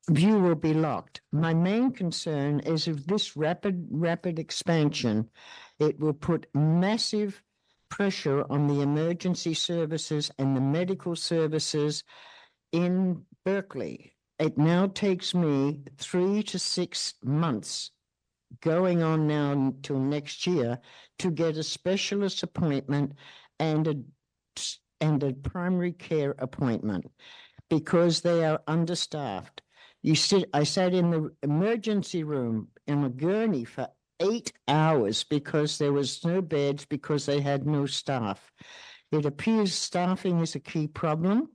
view will be locked. My main concern is if this rapid expansion, it will put massive pressure on the emergency services and the medical services in Berkeley. It now takes me 3 to 6 months, going on now until next year, to get a specialist appointment and a primary care appointment because they are understaffed. I sat in the emergency room in a gurney for 8 hours because there was no beds because they had no staff. It appears staffing is a key problem.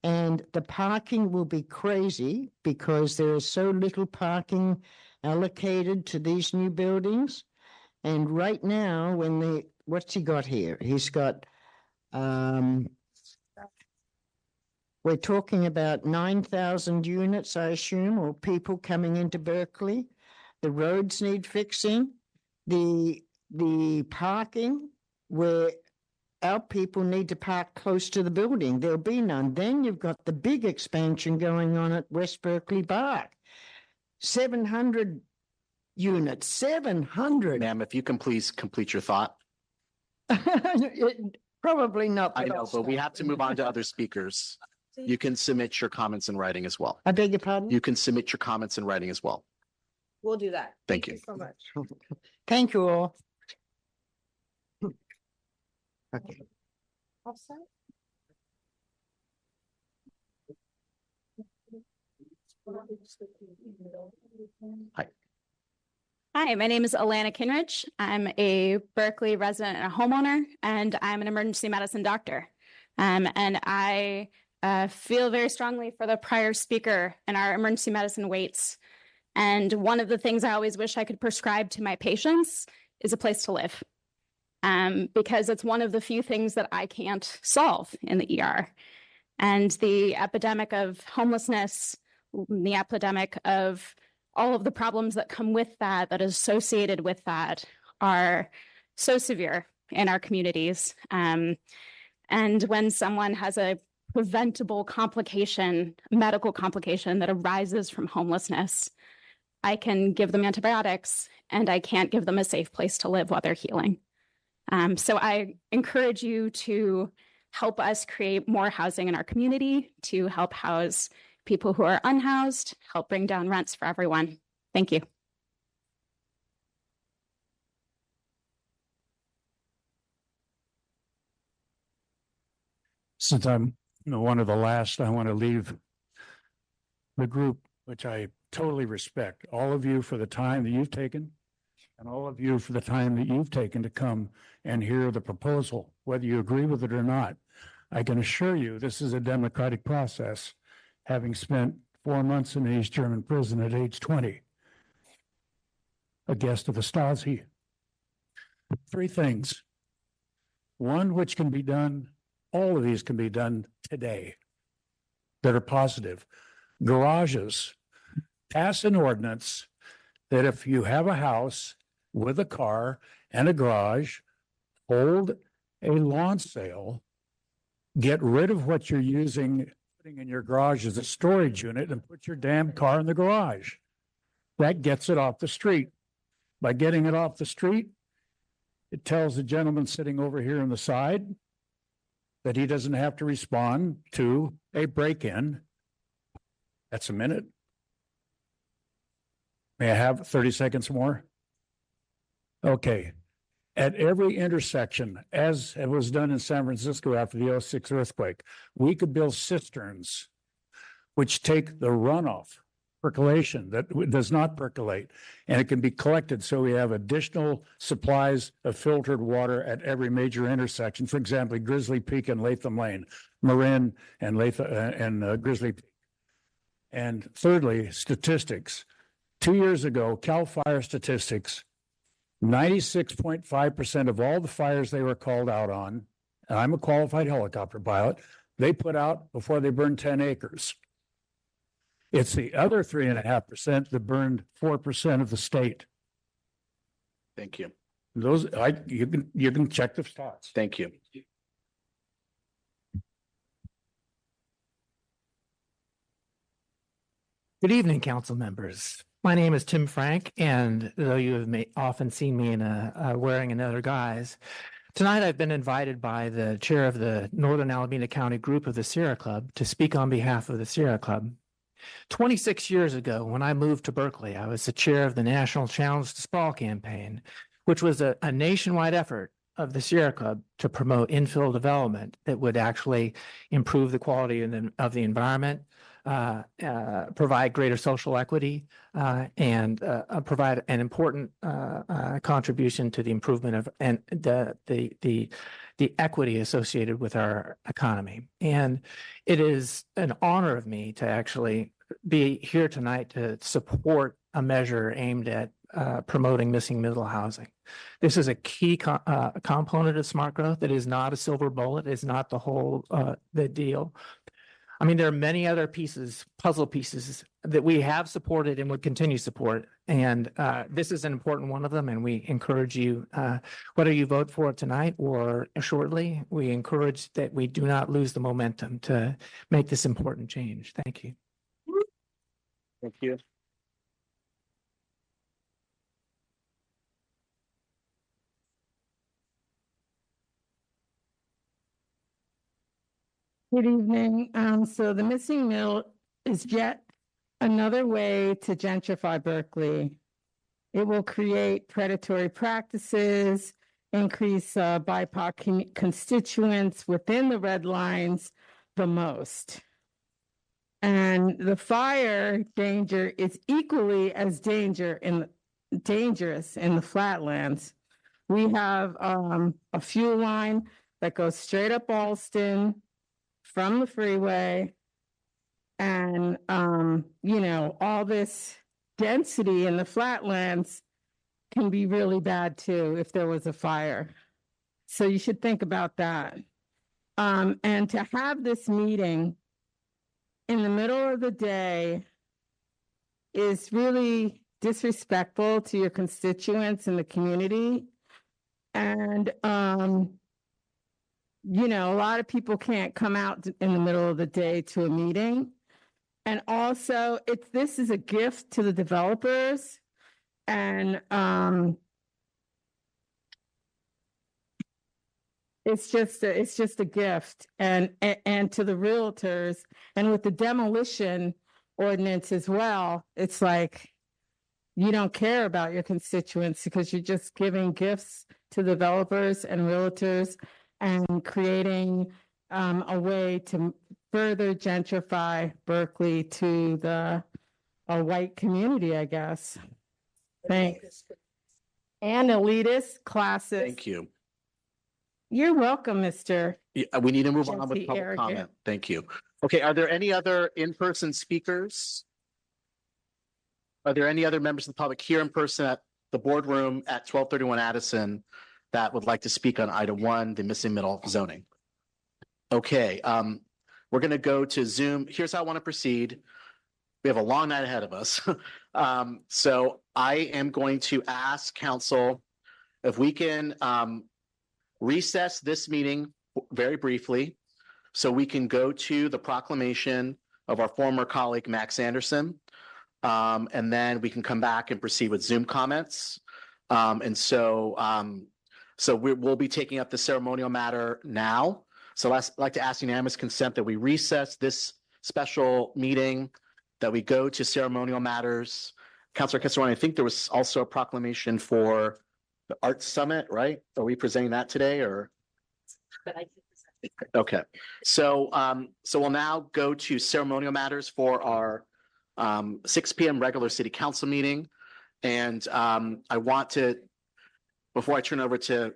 And the parking will be crazy because there is so little parking allocated to these new buildings. And right now, what's he got here? He's got, we're talking about 9,000 units, I assume, or people coming into Berkeley. The roads need fixing. The parking where our people need to park close to the building. There'll be none. Then you've got the big expansion going on at West Berkeley Park. 700 units, 700. Ma'am, if you can please complete your thought. Probably not. I know, but we have to move on to other speakers. You can submit your comments in writing as well. I beg your pardon? You can submit your comments in writing as well. We'll do that. Thank you. So much. Thank you all. Okay. Hi. Hi, my name is Alana Kinrich. I'm a Berkeley resident and a homeowner, and I'm an emergency medicine doctor. And I feel very strongly for the prior speaker and our emergency medicine waits. And one of the things I always wish I could prescribe to my patients is a place to live. Because it's one of the few things that I can't solve in the ER. And the epidemic of homelessness, the epidemic of all of the problems that come with that, that is associated with that, are so severe in our communities. And when someone has a preventable complication, medical complication that arises from homelessness, I can give them antibiotics and I can't give them a safe place to live while they're healing. So I encourage you to help us create more housing in our community, to help house people who are unhoused, help bring down rents for everyone. Thank you. Since I'm one of the last, I want to leave the group, which I totally respect, all of you for the time that you've taken, and all of you for the time that you've taken to come and hear the proposal, whether you agree with it or not. I can assure you this is a democratic process, having spent 4 months in an East German prison at age 20, a guest of the Stasi. 3 things. One, which can be done, all of these can be done today that are positive. Garages. Pass an ordinance that if you have a house with a car and a garage, hold a lawn sale, get rid of what you're putting in your garage as a storage unit, and put your damn car in the garage. That gets it off the street. By getting it off the street, it tells the gentleman sitting over here on the side that he doesn't have to respond to a break-in. That's a minute. May I have 30 seconds more? Okay. At every intersection, as it was done in San Francisco after the 2006 earthquake, we could build cisterns which take the runoff, percolation that does not percolate, and it can be collected so we have additional supplies of filtered water at every major intersection. For example, Grizzly Peak and Latham Lane, Marin and Grizzly Peak. And thirdly, statistics. 2 years ago, CAL FIRE statistics, 96.5% of all the fires they were called out on, and I'm a qualified helicopter pilot, they put out before they burned 10 acres. It's the other 3.5% that burned 4% of the state. Thank you. You can check the stats. Thank you. Good evening, council members. My name is Tim Frank, and though you have often seen me in wearing another guise, tonight I've been invited by the chair of the Northern Alameda County group of the Sierra Club to speak on behalf of the Sierra Club. 26 years ago, when I moved to Berkeley, I was the chair of the National Challenge to Sprawl campaign, which was a nationwide effort of the Sierra Club to promote infill development that would actually improve the quality of the environment, provide greater social equity and provide an important contribution to the improvement of and the equity associated with our economy. And it is an honor of me to actually be here tonight to support a measure aimed at promoting missing middle housing. This is a key component of smart growth. It is not a silver bullet. It's not the whole the deal. I mean, there are many other pieces, puzzle pieces that we have supported and would continue to support. And this is an important one of them. And we encourage you, whether you vote for it tonight or shortly, we encourage that we do not lose the momentum to make this important change. Thank you. Thank you. Good evening. So the missing middle is yet another way to gentrify Berkeley. It will create predatory practices, increase BIPOC constituents within the red lines the most. And the fire danger is equally as dangerous in the flatlands. We have a fuel line that goes straight up Alston from the freeway. And, you know, all this density in the flatlands can be really bad too if there was a fire. So you should think about that. And to have this meeting in the middle of the day is really disrespectful to your constituents and the community. And, you know, a lot of people can't come out in the middle of the day to a meeting. And also, this is a gift to the developers. And it's just a gift and to the realtors. And with the demolition ordinance as well, it's like you don't care about your constituents because you're just giving gifts to developers and realtors and creating a way to further gentrify Berkeley to a white community, I guess. Thanks. And elitist classes. Thank you. You're welcome, Mr. We need to move on with Jesse public Arrogant. comment. Thank you. Okay, are there any other in-person speakers? Are there any other members of the public here in person at the boardroom at 1231 Addison that would like to speak on item 1, the missing middle zoning? Okay, we're going to go to Zoom. Here's how I want to proceed. We have a long night ahead of us. So I am going to ask council if we can recess this meeting very briefly so we can go to the proclamation of our former colleague, Max Anderson. And then we can come back and proceed with Zoom comments. So we'll be taking up the ceremonial matter now. So I'd like to ask unanimous consent that we recess this special meeting, that we go to ceremonial matters. Councilor Castellani, I think there was also a proclamation for the Arts Summit, right? Are we presenting that today or? Okay, so we'll now go to ceremonial matters for our 6 p.m. regular city council meeting. And I want to, before I turn over to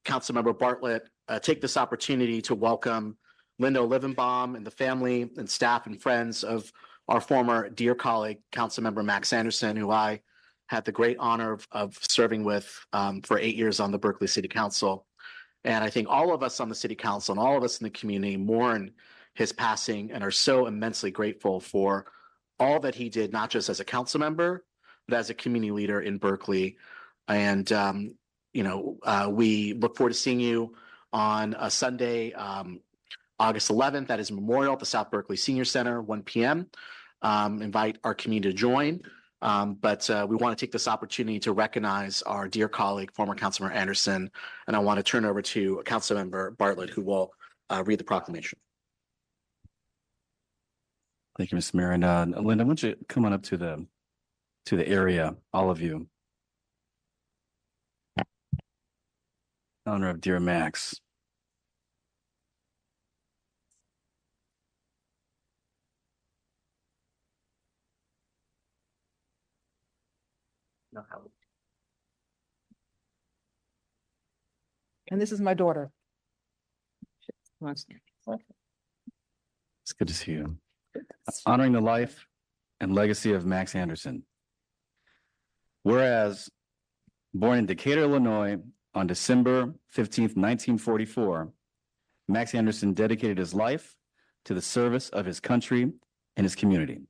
Councilmember Bartlett, take this opportunity to welcome Linda Olivenbaum and the family and staff and friends of our former dear colleague, Councilmember Max Anderson, who I had the great honor of serving with for 8 years on the Berkeley City Council. And I think all of us on the city council and all of us in the community mourn his passing and are so immensely grateful for all that he did, not just as a council member, but as a community leader in Berkeley. And, we look forward to seeing you on a Sunday, August 11th. That is Memorial at the South Berkeley Senior Center, 1 p.m. Invite our community to join. But we want to take this opportunity to recognize our dear colleague, former Councilmember Anderson. And I want to turn over to Councilmember Bartlett, who will read the proclamation. Thank you, Mr. Mayor. And Linda, I want you to come on up to the area, all of you. In honor of dear Max. And this is my daughter. It's good to see you. Honoring the life and legacy of Max Anderson. Whereas born in Decatur, Illinois on December 15th, 1944, Max Anderson dedicated his life to the service of his country and his community.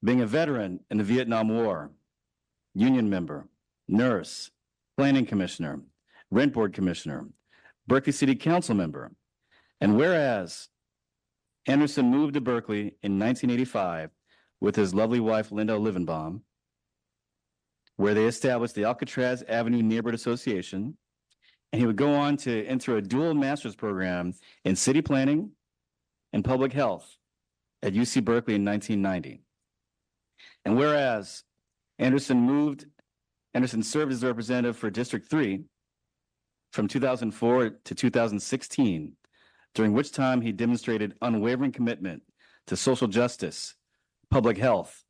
Being a veteran in the Vietnam War, union member, nurse, planning commissioner, rent board commissioner, Berkeley City Council member, and whereas Anderson moved to Berkeley in 1985 with his lovely wife, Linda Livenbaum, where they established the Alcatraz Avenue Neighborhood Association, and he would go on to enter a dual master's program in city planning and public health at UC Berkeley in 1990. And whereas Anderson served as a representative for District 3 from 2004 to 2016, during which time he demonstrated unwavering commitment to social justice, public health,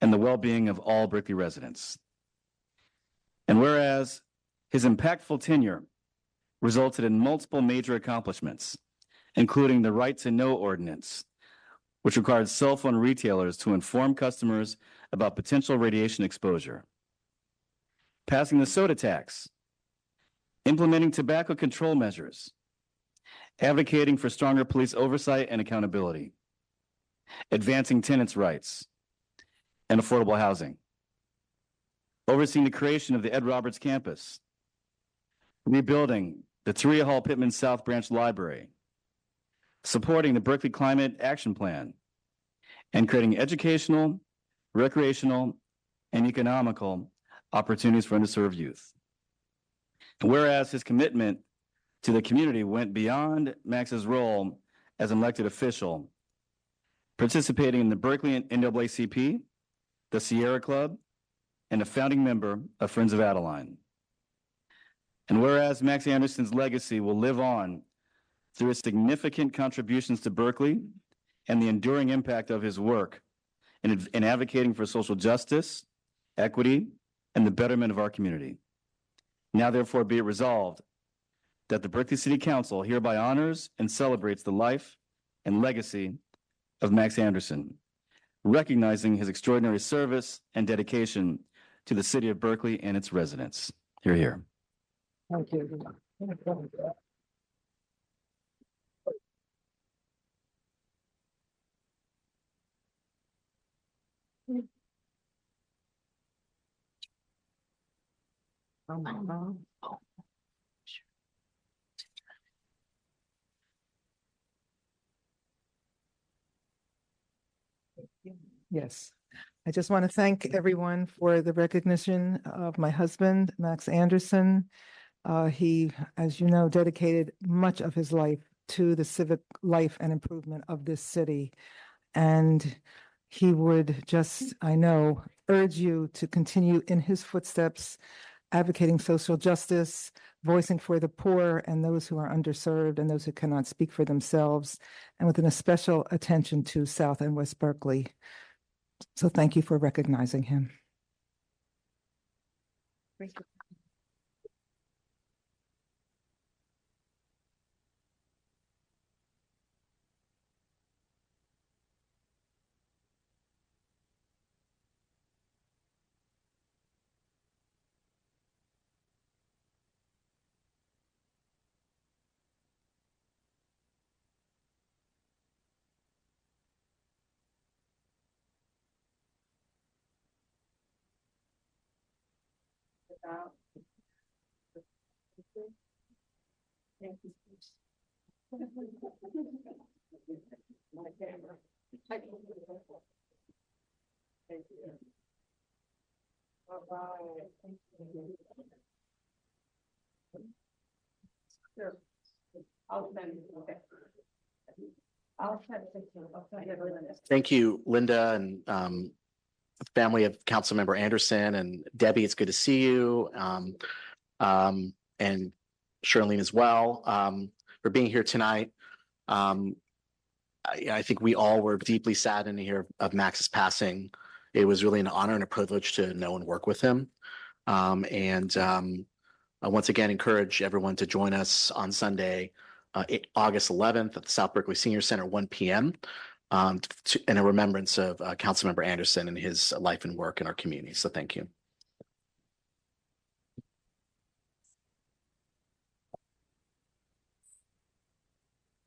and the well-being of all Berkeley residents. And whereas his impactful tenure resulted in multiple major accomplishments, including the Right to Know Ordinance, which required cell phone retailers to inform customers about potential radiation exposure, passing the soda tax, implementing tobacco control measures, advocating for stronger police oversight and accountability, advancing tenants' rights and affordable housing, overseeing the creation of the Ed Roberts campus, rebuilding the Taria Hall Pittman South Branch Library, supporting the Berkeley Climate Action Plan, and creating educational, recreational, and economical opportunities for underserved youth. And whereas his commitment to the community went beyond Max's role as an elected official, participating in the Berkeley NAACP, the Sierra Club, and a founding member of Friends of Adeline. And whereas Max Anderson's legacy will live on through his significant contributions to Berkeley and the enduring impact of his work in advocating for social justice, equity, and the betterment of our community. Now therefore be it resolved that the Berkeley City Council hereby honors and celebrates the life and legacy of Max Anderson, recognizing his extraordinary service and dedication to the city of Berkeley and its residents. Hear, hear. Thank you. Oh my God. Yes, I just want to thank everyone for the recognition of my husband, Max Anderson. He, as you know, dedicated much of his life to the civic life and improvement of this city. And he would just, I know, urge you to continue in his footsteps, advocating social justice, voicing for the poor and those who are underserved and those who cannot speak for themselves, and with a special attention to South and West Berkeley. So thank you for recognizing him. Thank you. Thank you, Linda, and family of Councilmember Anderson, and Debbie, it's good to see you, and Charlene as well, for being here tonight. I think we all were deeply saddened to hear of Max's passing. It was really an honor and a privilege to know and work with him. I once again encourage everyone to join us on Sunday, August 11th at the South Berkeley Senior Center, 1 p.m. In a remembrance of Councilmember Anderson and his life and work in our community. So thank you.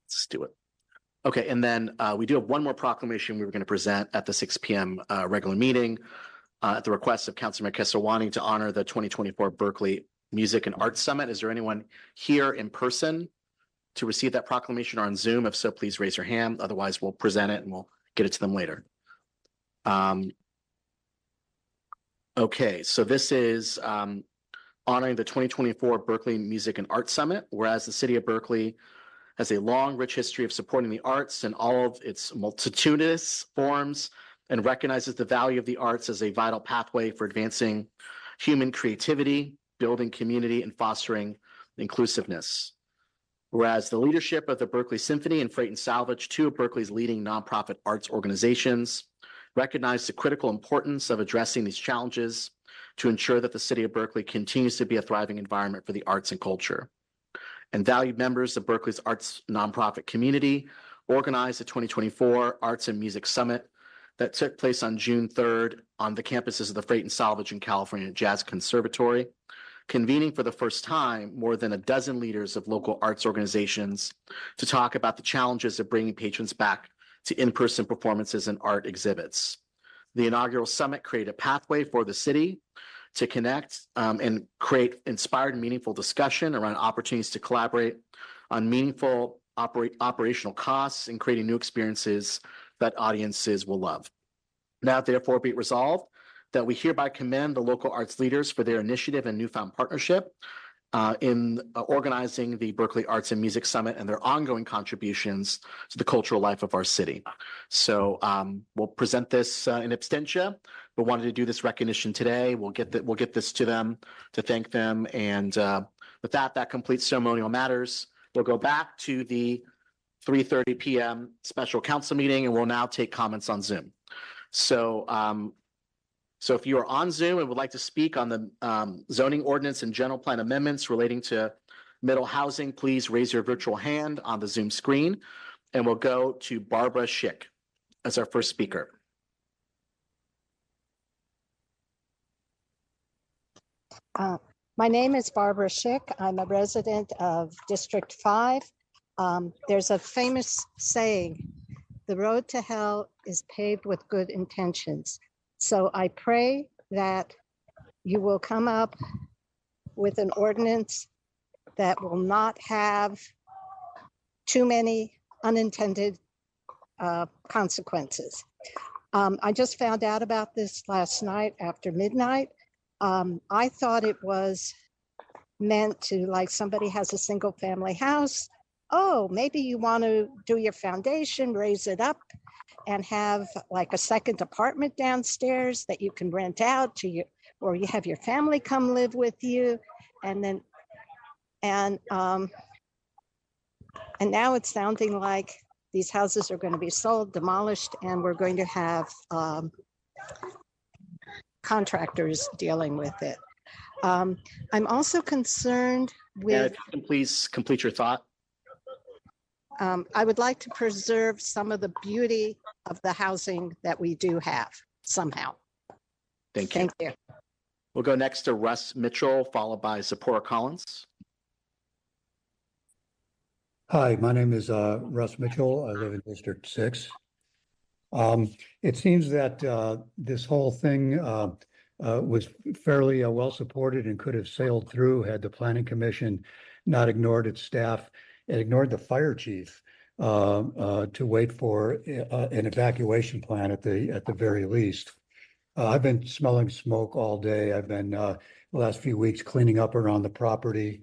Let's do it. Okay, and then we do have one more proclamation we were going to present at the 6 p.m. Regular meeting at the request of Councilmember Kesselwani to honor the 2024 Berkeley Music and Arts Summit. Is there anyone here in person to receive that proclamation or on Zoom? If so, please raise your hand. Otherwise, we'll present it and we'll get it to them later. Okay, so this is honoring the 2024 Berkeley Music and Arts Summit, whereas the city of Berkeley has a long, rich history of supporting the arts in all of its multitudinous forms and recognizes the value of the arts as a vital pathway for advancing human creativity, building community, and fostering inclusiveness. Whereas the leadership of the Berkeley Symphony and Freight and Salvage, two of Berkeley's leading nonprofit arts organizations, recognize the critical importance of addressing these challenges to ensure that the city of Berkeley continues to be a thriving environment for the arts and culture. And valued members of Berkeley's arts nonprofit community organized the 2024 Arts and Music Summit that took place on June 3rd on the campuses of the Freight and Salvage and California Jazz Conservatory, convening for the first time more than a dozen leaders of local arts organizations to talk about the challenges of bringing patrons back to in-person performances and art exhibits. The inaugural summit created a pathway for the city to connect and create inspired and meaningful discussion around opportunities to collaborate on meaningful operational costs and creating new experiences that audiences will love. Now, therefore, be it resolved that we hereby commend the local arts leaders for their initiative and newfound partnership in organizing the Berkeley Arts and Music Summit and their ongoing contributions to the cultural life of our city. So we'll present this in absentia, but wanted to do this recognition today. We'll get this to them to thank them. And with that, that completes ceremonial matters. We'll go back to the 3:30 p.m. special council meeting, and we'll now take comments on Zoom. So if you are on Zoom and would like to speak on the zoning ordinance and general plan amendments relating to middle housing, please raise your virtual hand on the Zoom screen, and we'll go to Barbara Schick as our first speaker. My name is Barbara Schick. I'm a resident of District 5. There's a famous saying, the road to hell is paved with good intentions. So I pray that you will come up with an ordinance that will not have too many unintended consequences. I just found out about this last night after midnight. I thought it was meant to, like, somebody has a single family house. Oh, maybe you want to do your foundation, raise it up, and have like a second apartment downstairs that you can rent out to you, or you have your family come live with you. And then, and now it's sounding like these houses are going to be sold, demolished, and we're going to have contractors dealing with it. I'm also concerned with— And if you can please complete your thought. I would like to preserve some of the beauty of the housing that we do have somehow. Thank you. Thank you. We'll go next to Russ Mitchell, followed by Zipporah Collins. Hi, my name is Russ Mitchell. I live in District 6. It seems that this whole thing was fairly well supported and could have sailed through had the Planning Commission not ignored its staff. It ignored the fire chief to wait for an evacuation plan at the very least. I've been smelling smoke all day. I've been the last few weeks cleaning up around the property.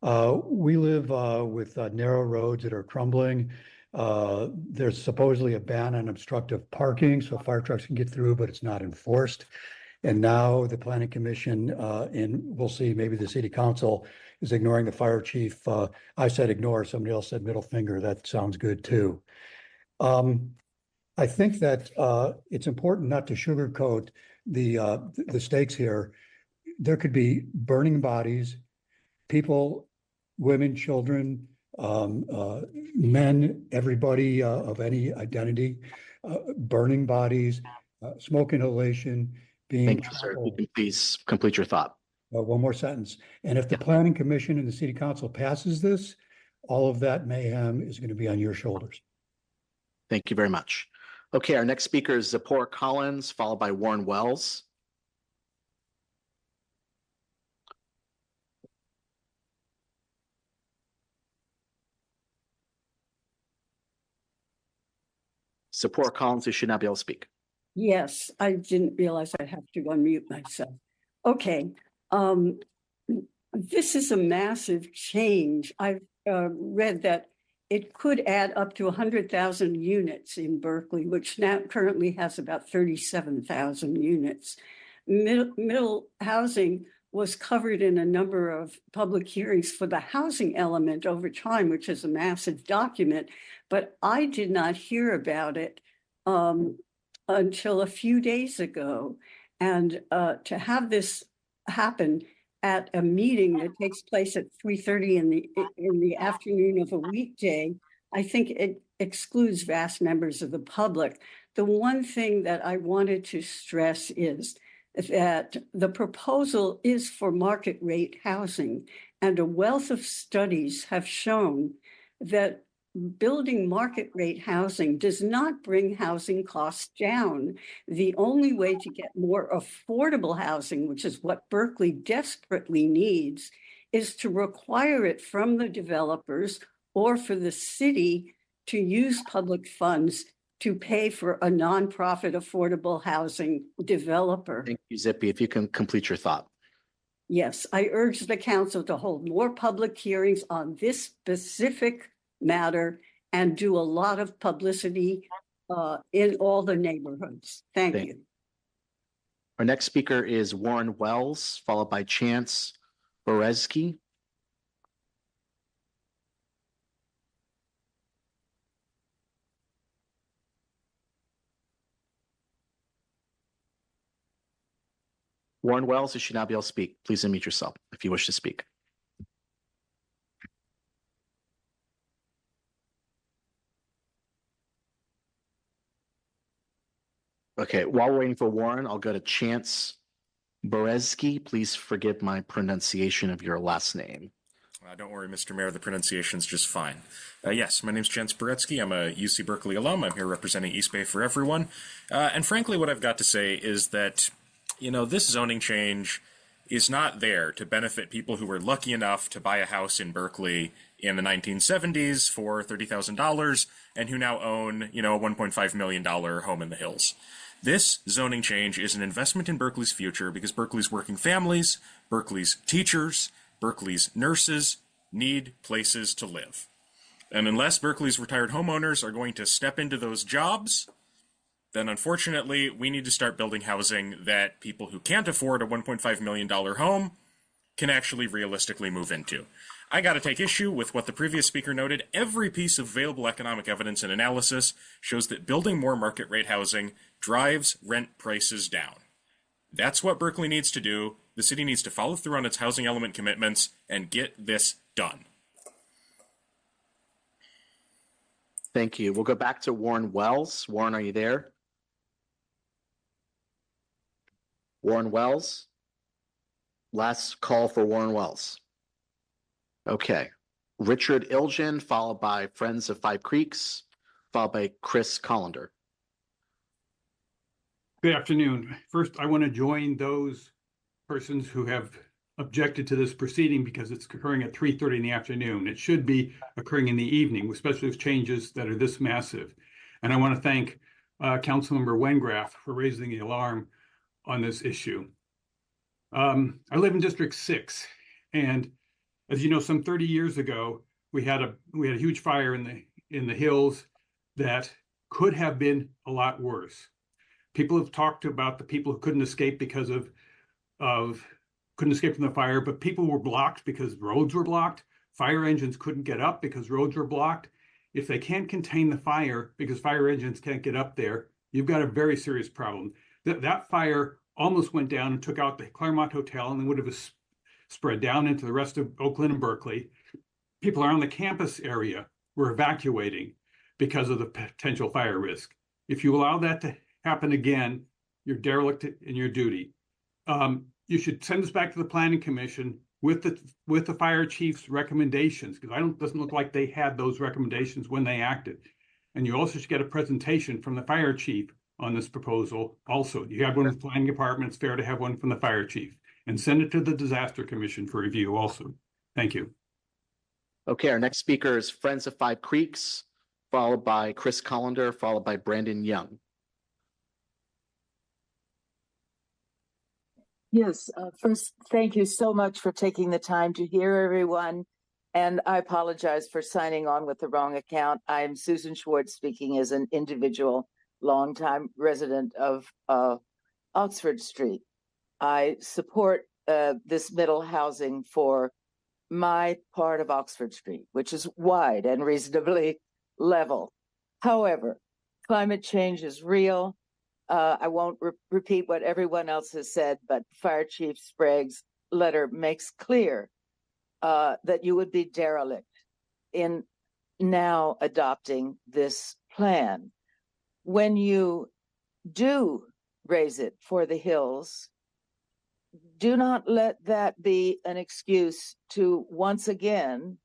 We live with narrow roads that are crumbling. There's supposedly a ban on obstructive parking, so fire trucks can get through, but it's not enforced. And now the Planning Commission, and we'll see, maybe the City Council is ignoring the fire chief. I said ignore, somebody else said middle finger. That sounds good too. I think that it's important not to sugarcoat the stakes here. There could be burning bodies, people, women, children, men, everybody of any identity, burning bodies, smoke inhalation, being Thank you, sir. You can please complete your thought. one more sentence. And if the Planning Commission and the City Council passes this, all of that mayhem is going to be on your shoulders. Thank you very much. Okay, our next speaker is Zipporah Collins, followed by Warren Wells. Zipporah Collins, you should not be able to speak. Yes, I didn't realize I'd have to unmute myself. Okay. This is a massive change. I've read that it could add up to 100,000 units in Berkeley, which now currently has about 37,000 units. Middle housing was covered in a number of public hearings for the housing element over time, which is a massive document, but I did not hear about it until a few days ago. And to have this happen at a meeting that takes place at 3:30 in the afternoon of a weekday, I think it excludes vast members of the public. The one thing that I wanted to stress is that the proposal is for market rate housing, and a wealth of studies have shown that building market rate housing does not bring housing costs down. The only way to get more affordable housing, which is what Berkeley desperately needs, is to require it from the developers or for the city to use public funds to pay for a nonprofit affordable housing developer. Thank you, Zippy. If you can complete your thought. Yes, I urge the council to hold more public hearings on this specific matter and do a lot of publicity in all the neighborhoods. Thank you. Our next speaker is Warren Wells, followed by Chance Berezki. Warren Wells, you should now be able to speak. Please unmute yourself if you wish to speak. Okay, while we're waiting for Warren, I'll go to Chance Berezki. Please forgive my pronunciation of your last name. Don't worry, Mr. Mayor, the pronunciation's just fine. Yes, my name's Chance Beretsky. I'm a UC Berkeley alum. I'm here representing East Bay for everyone. And frankly, what I've got to say is that, you know, this zoning change is not there to benefit people who were lucky enough to buy a house in Berkeley in the 1970s for $30,000 and who now own, you know, a $1.5 million home in the hills. This zoning change is an investment in Berkeley's future because Berkeley's working families, Berkeley's teachers, Berkeley's nurses need places to live. And unless Berkeley's retired homeowners are going to step into those jobs, then unfortunately we need to start building housing that people who can't afford a $1.5 million home can actually realistically move into. I got to take issue with what the previous speaker noted. Every piece of available economic evidence and analysis shows that building more market rate housing drives rent prices down. That's what Berkeley needs to do. The city needs to follow through on its housing element commitments and get this done. Thank you. We'll go back to Warren Wells. Warren, are you there? Warren Wells? Last call for Warren Wells. Okay. Richard Ilgen, followed by Friends of Five Creeks, followed by Chris Collender. Good afternoon. First, I want to join those persons who have objected to this proceeding because it's occurring at 3:30 in the afternoon. It should be occurring in the evening, especially with changes that are this massive. And I want to thank Councilmember Wengraf for raising the alarm on this issue. I live in District 6, and as you know, some 30 years ago, we had a huge fire in the hills that could have been a lot worse. People have talked about the people who couldn't escape because couldn't escape from the fire, but people were blocked because roads were blocked. Fire engines couldn't get up because roads were blocked. if they can't contain the fire because fire engines can't get up there, you've got a very serious problem. That fire almost went down and took out the Claremont Hotel, and then would have spread down into the rest of Oakland and Berkeley. People around the campus area were evacuating because of the potential fire risk. If you allow that to happen again, you're derelict in your duty. You should send this back to the Planning Commission with the fire chief's recommendations, because doesn't look like they had those recommendations when they acted. And you also should get a presentation from the fire chief on this proposal. Also, you have one with the planning department. It's fair to have one from the fire chief, and send it to the disaster commission for review also. Thank you. Okay, our next speaker is Friends of Five Creeks, followed by Chris Collender, followed by Brandon Young. Yes, first, thank you so much for taking the time to hear everyone. And I apologize for signing on with the wrong account. I'm Susan Schwartz, speaking as an individual, longtime resident of Oxford Street. I support this middle housing for my part of Oxford Street, which is wide and reasonably level. However, climate change is real. I won't repeat what everyone else has said, but Fire Chief Sprague's letter makes clear that you would be derelict in now adopting this plan. When you do raise it for the hills, do not let that be an excuse to once again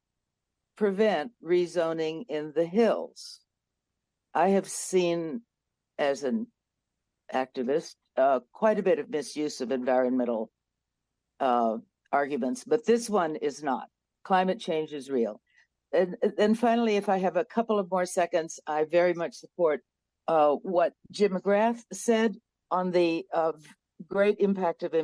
prevent rezoning in the hills. I have seen, as an activist, quite a bit of misuse of environmental arguments, but this one is not. Climate change is real. And finally, if I have a couple of more seconds, I very much support what Jim McGrath said on the great impact of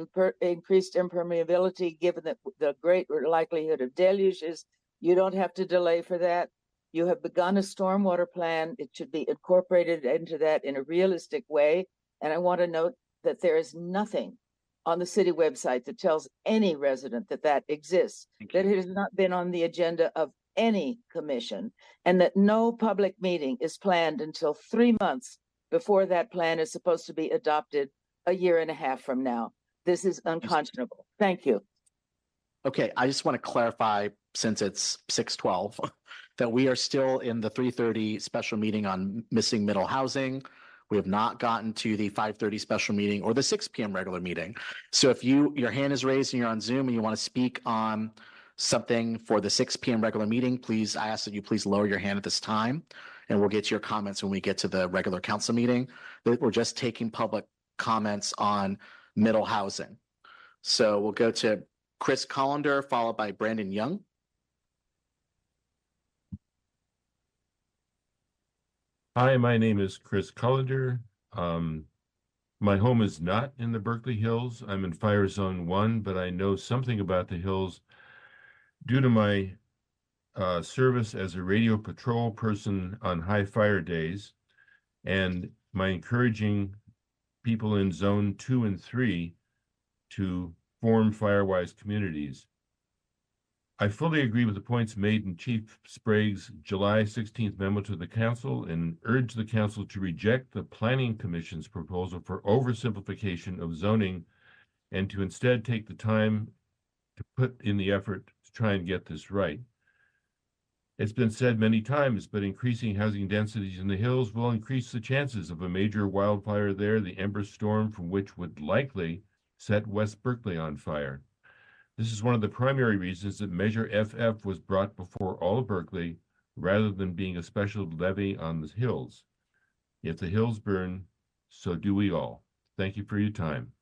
increased impermeability, given the great likelihood of deluges. You don't have to delay for that. You have begun a stormwater plan. It should be incorporated into that in a realistic way. And I want to note that there is nothing on the city website that tells any resident that that exists, that it has not been on the agenda of any commission, and that no public meeting is planned until 3 months before that plan is supposed to be adopted a year and a half from now. This is unconscionable. Thank you. Okay, I just want to clarify, since it's 6:12, that we are still in the 3:30 special meeting on missing middle housing. We have not gotten to the 5:30 special meeting or the 6 p.m. regular meeting. So if your hand is raised and you're on Zoom and you want to speak on something for the 6 p.m. regular meeting, please, I ask that you please lower your hand at this time, and we'll get to your comments when we get to the regular council meeting. We're just taking public comments on middle housing. So we'll go to Chris Collender, followed by Brandon Young. Hi, my name is Chris Collender. My home is not in the Berkeley Hills. I'm in Fire Zone 1, but I know something about the hills due to my service as a radio patrol person on high fire days and my encouraging people in Zone 2 and 3 to form Firewise communities. I fully agree with the points made in Chief Sprague's July 16th memo to the council and urge the council to reject the Planning Commission's proposal for oversimplification of zoning and to instead take the time to put in the effort to try and get this right. It's been said many times, but increasing housing densities in the hills will increase the chances of a major wildfire there, the Ember storm from which would likely set West Berkeley on fire. This is one of the primary reasons that Measure FF was brought before all of Berkeley rather than being a special levy on the hills. If the hills burn, so do we all. Thank you for your time.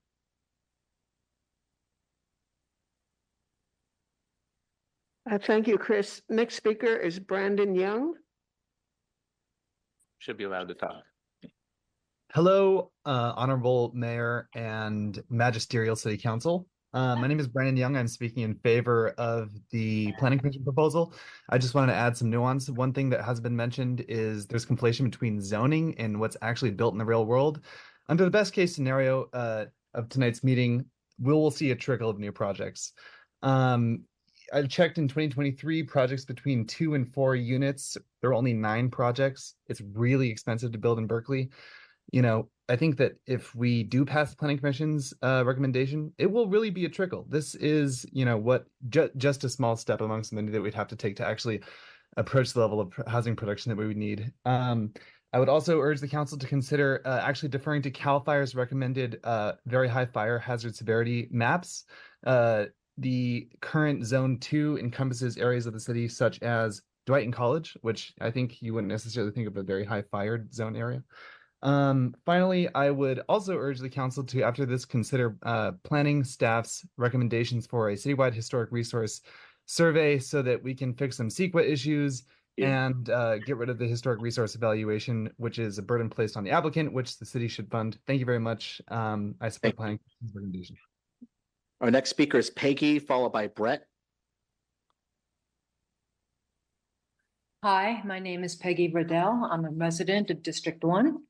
Thank you, Chris. Next speaker is Brandon Young. Should be allowed to talk. Hello, Honorable Mayor and Magisterial City Council. My name is Brandon Young. I'm speaking in favor of the Planning Commission proposal. I just wanted to add some nuance. One thing that has been mentioned is there's conflation between zoning and what's actually built in the real world. Under the best case scenario of tonight's meeting, we'll see a trickle of new projects. I checked in 2023 projects between 2 and 4 units. There are only 9 projects. It's really expensive to build in Berkeley. I think that if we do pass the Planning Commission's recommendation, it will really be a trickle. This is, just a small step amongst many that we'd have to take to actually approach the level of housing production that we would need. I would also urge the council to consider actually deferring to CAL FIRE's recommended very high fire hazard severity maps. The current Zone 2 encompasses areas of the city such as Dwight and College, which I think you wouldn't necessarily think of a very high fired zone area. Finally, I would also urge the council to, after this, consider planning staff's recommendations for a citywide historic resource survey so that we can fix some CEQA issues and get rid of the historic resource evaluation, which is a burden placed on the applicant, which the city should fund. Thank you very much. I support planning recommendation. Our next speaker is Peggy, followed by Brett. Hi, my name is Peggy Riddell. I'm a resident of District 1.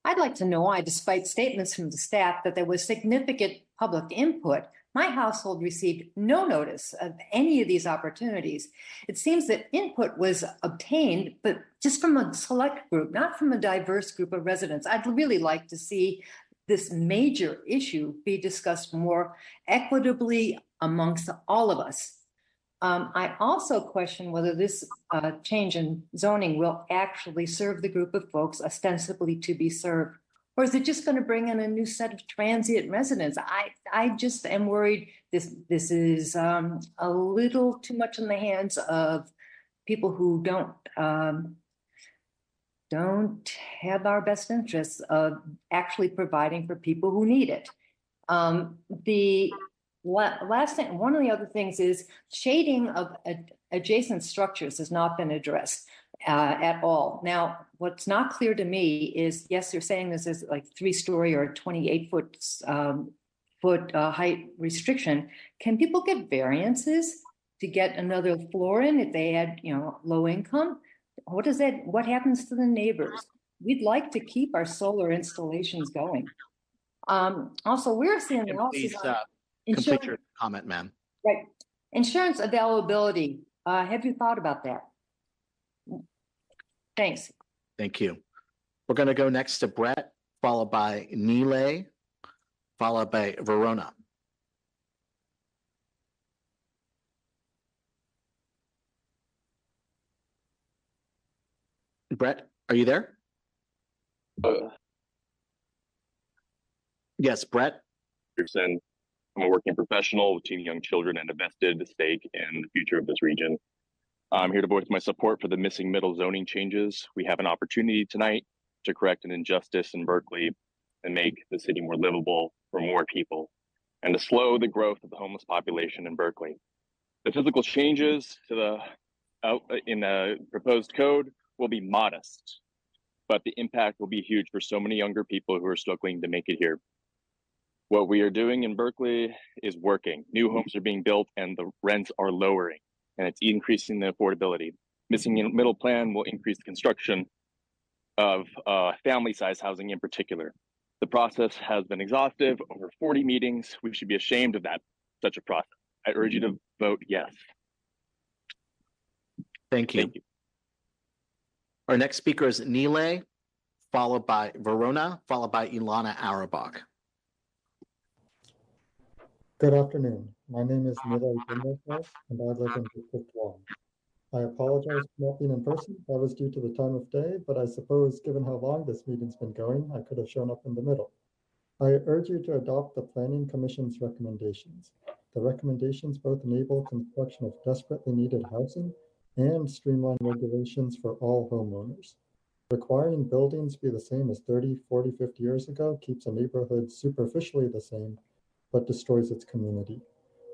I'd like to know why, despite statements from the staff that there was significant public input, my household received no notice of any of these opportunities. It seems that input was obtained, but just from a select group, not from a diverse group of residents. I'd really like to see this major issue be discussed more equitably amongst all of us. I also question whether this change in zoning will actually serve the group of folks ostensibly to be served, or is it just going to bring in a new set of transient residents? I just am worried this is a little too much in the hands of people who don't have our best interests of actually providing for people who need it. Last thing, one of the other things is shading of adjacent structures has not been addressed at all. Now, what's not clear to me is, yes, they're saying this is like 3-story or 28-foot height restriction. Can people get variances to get another floor in if they had, low income? What happens to the neighbors? We'd like to keep our solar installations going. Also, we're seeing analysis on Complete your comment, ma'am. Right. Insurance availability. Have you thought about that? Thanks. Thank you. We're going to go next to Brett, followed by Nile, followed by Verona. Brett, are you there? Yes, Brett. I'm a working professional with 2 young children and a vested stake in the future of this region. I'm here to voice my support for the missing middle zoning changes. We have an opportunity tonight to correct an injustice in Berkeley and make the city more livable for more people and to slow the growth of the homeless population in Berkeley. The physical changes to in the proposed code will be modest, but the impact will be huge for so many younger people who are struggling to make it here. What we are doing in Berkeley is working. New homes are being built and the rents are lowering, and it's increasing the affordability. Missing middle plan will increase the construction of family size housing in particular. The process has been exhaustive, over 40 meetings. We should be ashamed of such a process. I urge you to vote yes. Thank you. Our next speaker is Nile, followed by Verona, followed by Ilana Auerbach. Good afternoon. My name is Nile Binderfeld, and I live in District 1. I apologize for not being in person. That was due to the time of day, but I suppose given how long this meeting's been going, I could have shown up in the middle. I urge you to adopt the Planning Commission's recommendations. The recommendations both enable construction of desperately needed housing and streamline regulations for all homeowners. Requiring buildings be the same as 30, 40, 50 years ago keeps a neighborhood superficially the same, but destroys its community.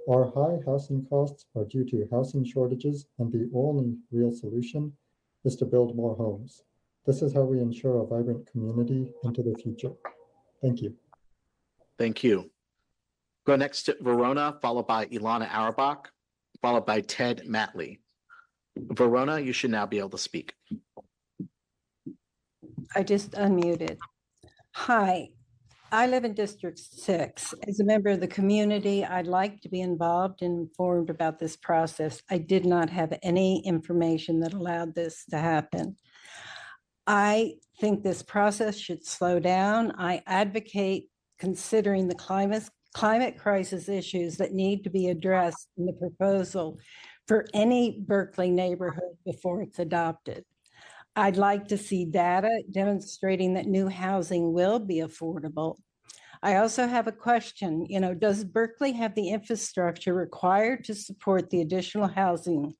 Our high housing costs are due to housing shortages, and the only real solution is to build more homes. This is how we ensure a vibrant community into the future. Thank you. Thank you. Go next to Verona, followed by Ilana Auerbach, followed by Ted Matley. Verona, you should now be able to speak. I just unmuted. Hi, I live in District 6. As a member of the community, I'd like to be involved and informed about this process. I did not have any information that allowed this to happen. I think this process should slow down. I advocate considering the climate crisis issues that need to be addressed in the proposal for any Berkeley neighborhood before it's adopted. I'd like to see data demonstrating that new housing will be affordable. I also have a question, does Berkeley have the infrastructure required to support the additional housing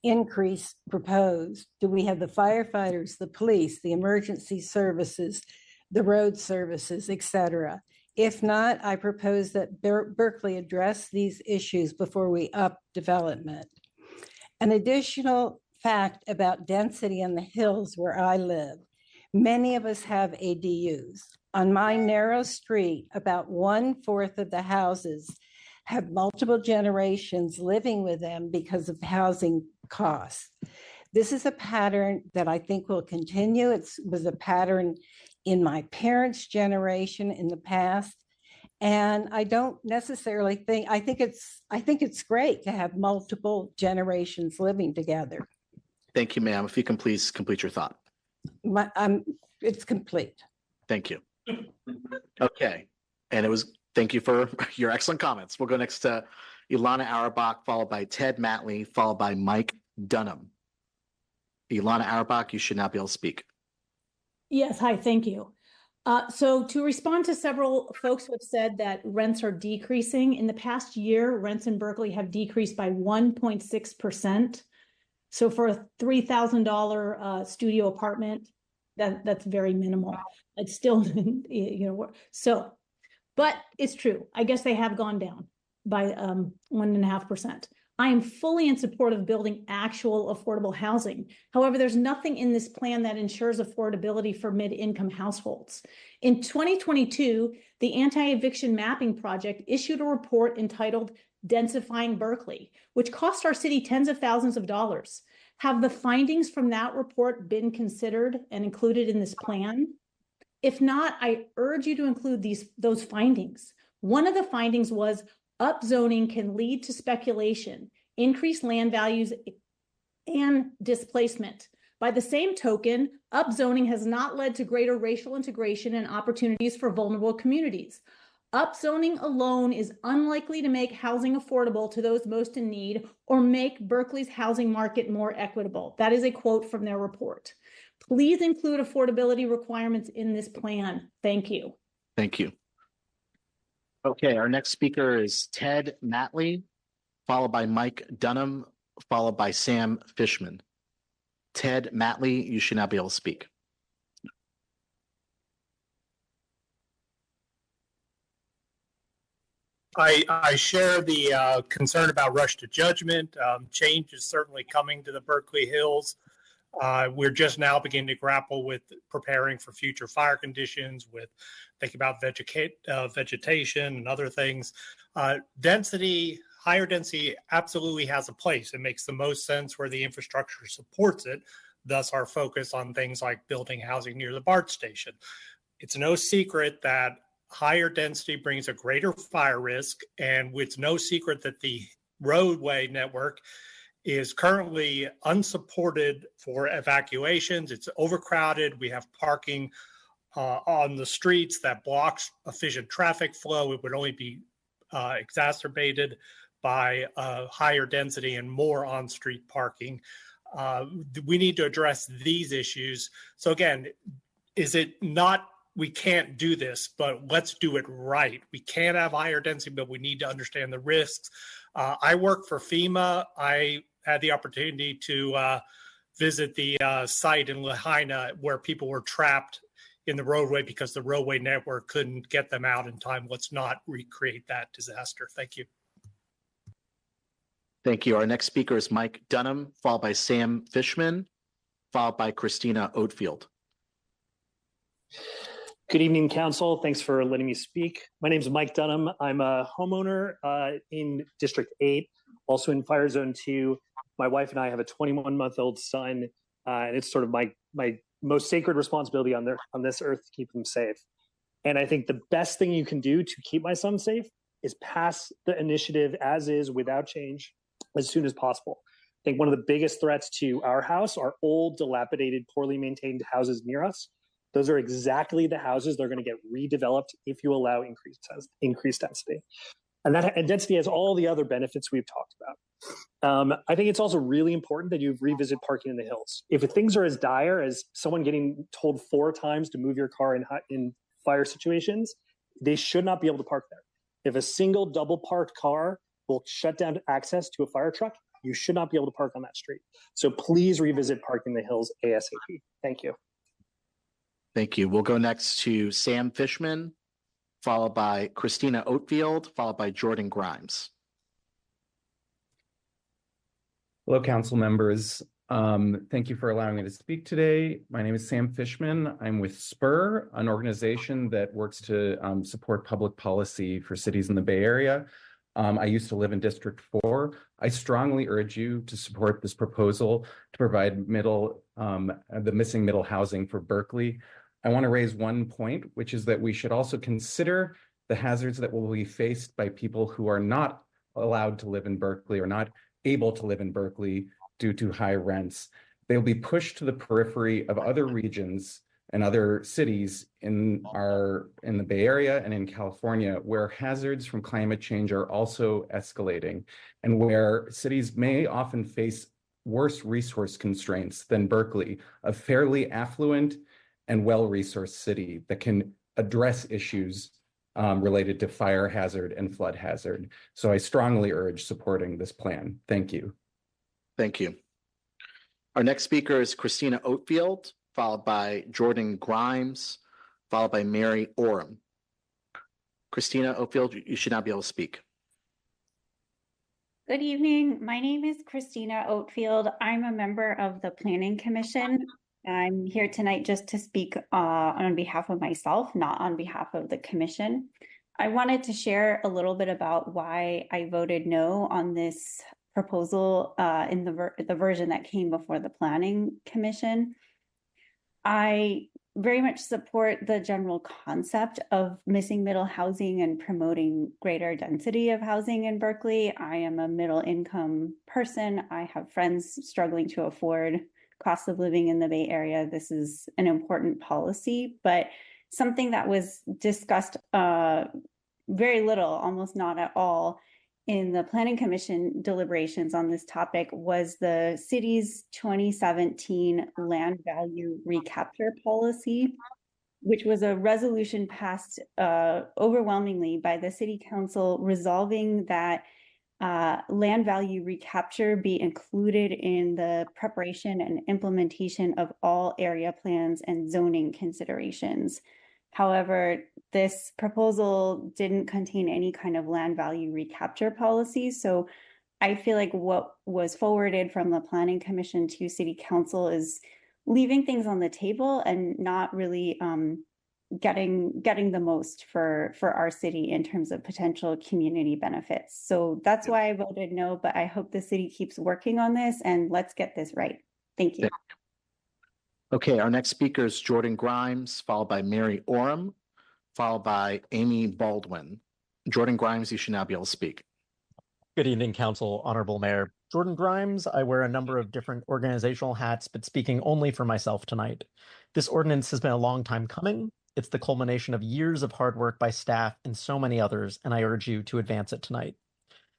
increase proposed? Do we have the firefighters, the police, the emergency services, the road services, etc.? If not, I propose that Berkeley address these issues before we up development. An additional fact about density in the hills where I live, many of us have ADUs. On my narrow street, about 1/4 of the houses have multiple generations living with them because of housing costs. This is a pattern that I think will continue. It was a pattern in my parents' generation in the past. And I don't necessarily think, I think it's great to have multiple generations living together. Thank you, ma'am. If you can please complete your thought. It's complete. Thank you. Okay. And thank you for your excellent comments. We'll go next to Ilana Auerbach, followed by Ted Matley, followed by Mike Dunham. Ilana Auerbach, you should now be able to speak. Yes, hi, thank you. So to respond to several folks who have said that rents are decreasing, in the past year, rents in Berkeley have decreased by 1.6%. So for a $3,000 studio apartment, that's very minimal. It's still, but it's true. I guess they have gone down by 1.5%. I am fully in support of building actual affordable housing. However, there's nothing in this plan that ensures affordability for mid-income households. In 2022, the Anti-Eviction Mapping Project issued a report entitled Densifying Berkeley, which cost our city tens of thousands of dollars. Have the findings from that report been considered and included in this plan? If not, I urge you to include those findings. One of the findings was upzoning can lead to speculation, increased land values, and displacement. By the same token, upzoning has not led to greater racial integration and opportunities for vulnerable communities. Upzoning alone is unlikely to make housing affordable to those most in need or make Berkeley's housing market more equitable. That is a quote from their report. Please include affordability requirements in this plan. Thank you. Thank you. Okay, our next speaker is Ted Matley, followed by Mike Dunham, followed by Sam Fishman. Ted Matley, you should now be able to speak. I share the concern about rush to judgment. Change is certainly coming to the Berkeley Hills. We're just now beginning to grapple with preparing for future fire conditions, with thinking about vegetation and other things. Higher density absolutely has a place. It makes the most sense where the infrastructure supports it. Thus, our focus on things like building housing near the BART station. It's no secret that higher density brings a greater fire risk, and it's no secret that the roadway network is currently unsupported for evacuations. It's overcrowded. We have parking on the streets that blocks efficient traffic flow. It would only be exacerbated by higher density and more on-street parking. We need to address these issues. So again, is it not, we can't do this, but let's do it right. We can't have higher density, but we need to understand the risks. I work for FEMA. I had the opportunity to visit the site in Lahaina where people were trapped in the roadway because the roadway network couldn't get them out in time. Let's not recreate that disaster. Thank you. Thank you. Our next speaker is Mike Dunham, followed by Sam Fishman, followed by Christina Oatfield. Good evening, Council. Thanks for letting me speak. My name is Mike Dunham. I'm a homeowner in District 8, also in Fire Zone 2. My wife and I have a 21-month-old son, and it's sort of my most sacred responsibility on this earth to keep him safe. And I think the best thing you can do to keep my son safe is pass the initiative as is without change as soon as possible. I think one of the biggest threats to our house are old, dilapidated, poorly maintained houses near us. Those are exactly the houses that are going to get redeveloped if you allow increased density. And that density has all the other benefits we've talked about. I think it's also really important that you revisit parking in the hills. If things are as dire as someone getting told 4 times to move your car in fire situations, they should not be able to park there. If a single double parked car will shut down access to a fire truck, you should not be able to park on that street. So please revisit parking in the hills ASAP. Thank you. Thank you. We'll go next to Sam Fishman, followed by Christina Oatfield, followed by Jordan Grimes. Hello, council members. Thank you for allowing me to speak today. My name is Sam Fishman. I'm with SPUR, an organization that works to support public policy for cities in the Bay Area. I used to live in District 4. I strongly urge you to support this proposal to provide the missing middle housing for Berkeley. I want to raise one point, which is that we should also consider the hazards that will be faced by people who are not allowed to live in Berkeley or not able to live in Berkeley due to high rents. They'll be pushed to the periphery of other regions and other cities in the Bay Area and in California, where hazards from climate change are also escalating, and where cities may often face worse resource constraints than Berkeley, a fairly affluent and well-resourced city that can address issues related to fire hazard and flood hazard. So I strongly urge supporting this plan. Thank you. Thank you. Our next speaker is Christina Oatfield, followed by Jordan Grimes, followed by Mary Orem. Christina Oatfield, you should now be able to speak. Good evening. My name is Christina Oatfield. I'm a member of the Planning Commission. I'm here tonight just to speak on behalf of myself, not on behalf of the commission. I wanted to share a little bit about why I voted no on this proposal in the version that came before the Planning Commission. I very much support the general concept of missing middle housing and promoting greater density of housing in Berkeley. I am a middle income person. I have friends struggling to afford cost of living in the Bay Area. This is an important policy, but something that was discussed very little, almost not at all, in the Planning Commission deliberations on this topic was the city's 2017 land value recapture policy, which was a resolution passed overwhelmingly by the City Council resolving that land value recapture be included in the preparation and implementation of all area plans and zoning considerations. However, this proposal didn't contain any kind of land value recapture policy. So I feel like what was forwarded from the Planning Commission to City Council is leaving things on the table and not really getting the most for our city in terms of potential community benefits. So that's why I voted no, but I hope the city keeps working on this and let's get this right. Thank you. Okay, our next speaker is Jordan Grimes, followed by Mary Orem, followed by Amy Baldwin. Jordan Grimes, you should now be able to speak. Good evening, Council, Honorable Mayor. Jordan Grimes. I wear a number of different organizational hats, but speaking only for myself tonight. This ordinance has been a long time coming. It's the culmination of years of hard work by staff and so many others, and I urge you to advance it tonight.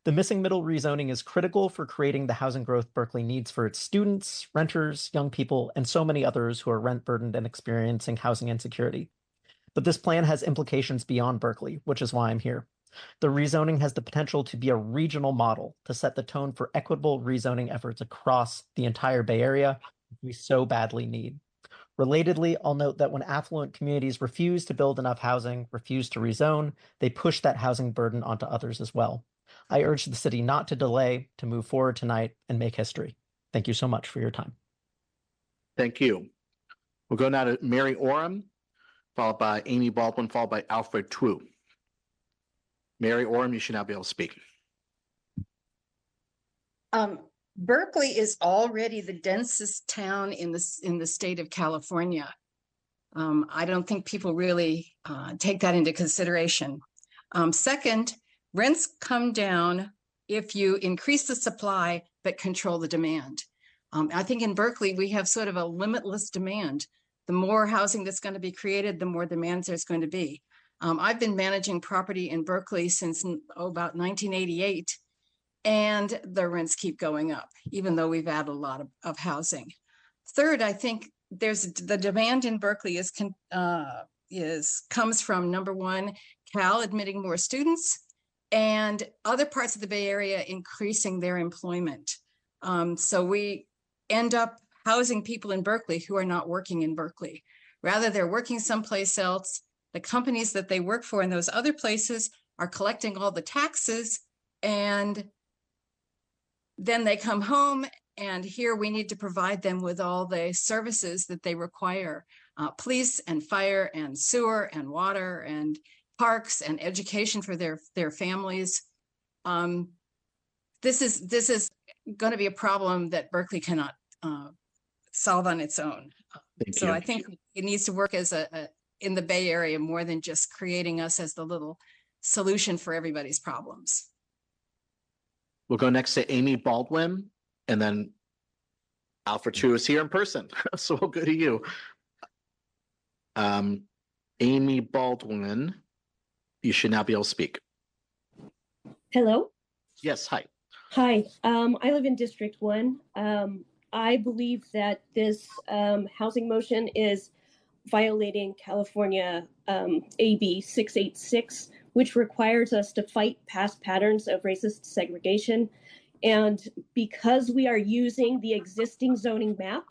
The missing middle rezoning is critical for creating the housing growth Berkeley needs for its students, renters, young people, and so many others who are rent burdened and experiencing housing insecurity. But this plan has implications beyond Berkeley, which is why I'm here. The rezoning has the potential to be a regional model to set the tone for equitable rezoning efforts across the entire Bay Area, which we so badly need. Relatedly, I'll note that when affluent communities refuse to build enough housing, refuse to rezone, they push that housing burden onto others as well. I urge the city not to delay, to move forward tonight and make history. Thank you so much for your time. Thank you. We'll go now to Mary Orem, followed by Amy Baldwin, followed by Alfred Twu. Mary Orem, you should now be able to speak. Berkeley is already the densest town in the state of California. I don't think people really take that into consideration. Second, rents come down if you increase the supply but control the demand. I think in Berkeley, we have sort of a limitless demand. The more housing that's going to be created, the more demand there's going to be. I've been managing property in Berkeley since about 1988, and the rents keep going up, even though we've added a lot of housing. Third, I think there's the demand in Berkeley comes from, number one, Cal admitting more students, and other parts of the Bay Area increasing their employment. So we end up housing people in Berkeley who are not working in Berkeley. Rather, they're working someplace else. The companies that they work for in those other places are collecting all the taxes, and then they come home, and here we need to provide them with all the services that they require, police and fire and sewer and water and parks and education for their families. This is going to be a problem that Berkeley cannot solve on its own. So I think it needs to work as in the Bay Area more than just creating us as the little solution for everybody's problems. We'll go next to Amy Baldwin, and then Alfred Chu is here in person. So we'll go to you. Amy Baldwin, you should now be able to speak. Hello. Yes, hi. Hi, I live in District 1. I believe that this housing motion is violating California AB 686, which requires us to fight past patterns of racist segregation. And because we are using the existing zoning map,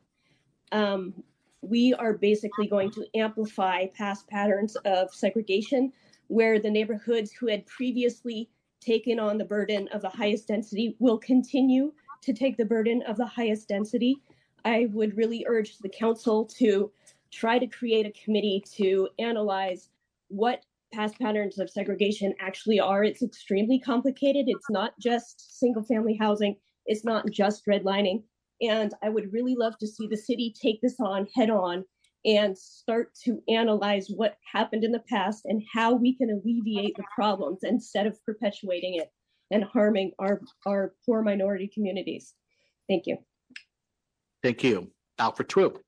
we are basically going to amplify past patterns of segregation, where the neighborhoods who had previously taken on the burden of the highest density will continue to take the burden of the highest density. I would really urge the council to try to create a committee to analyze what past patterns of segregation actually are. It's extremely complicated. It's not just single family housing. It's not just redlining. And I would really love to see the city take this on head on and start to analyze what happened in the past and how we can alleviate the problems instead of perpetuating it and harming our poor minority communities. Thank you. Thank you. Alfred Chu.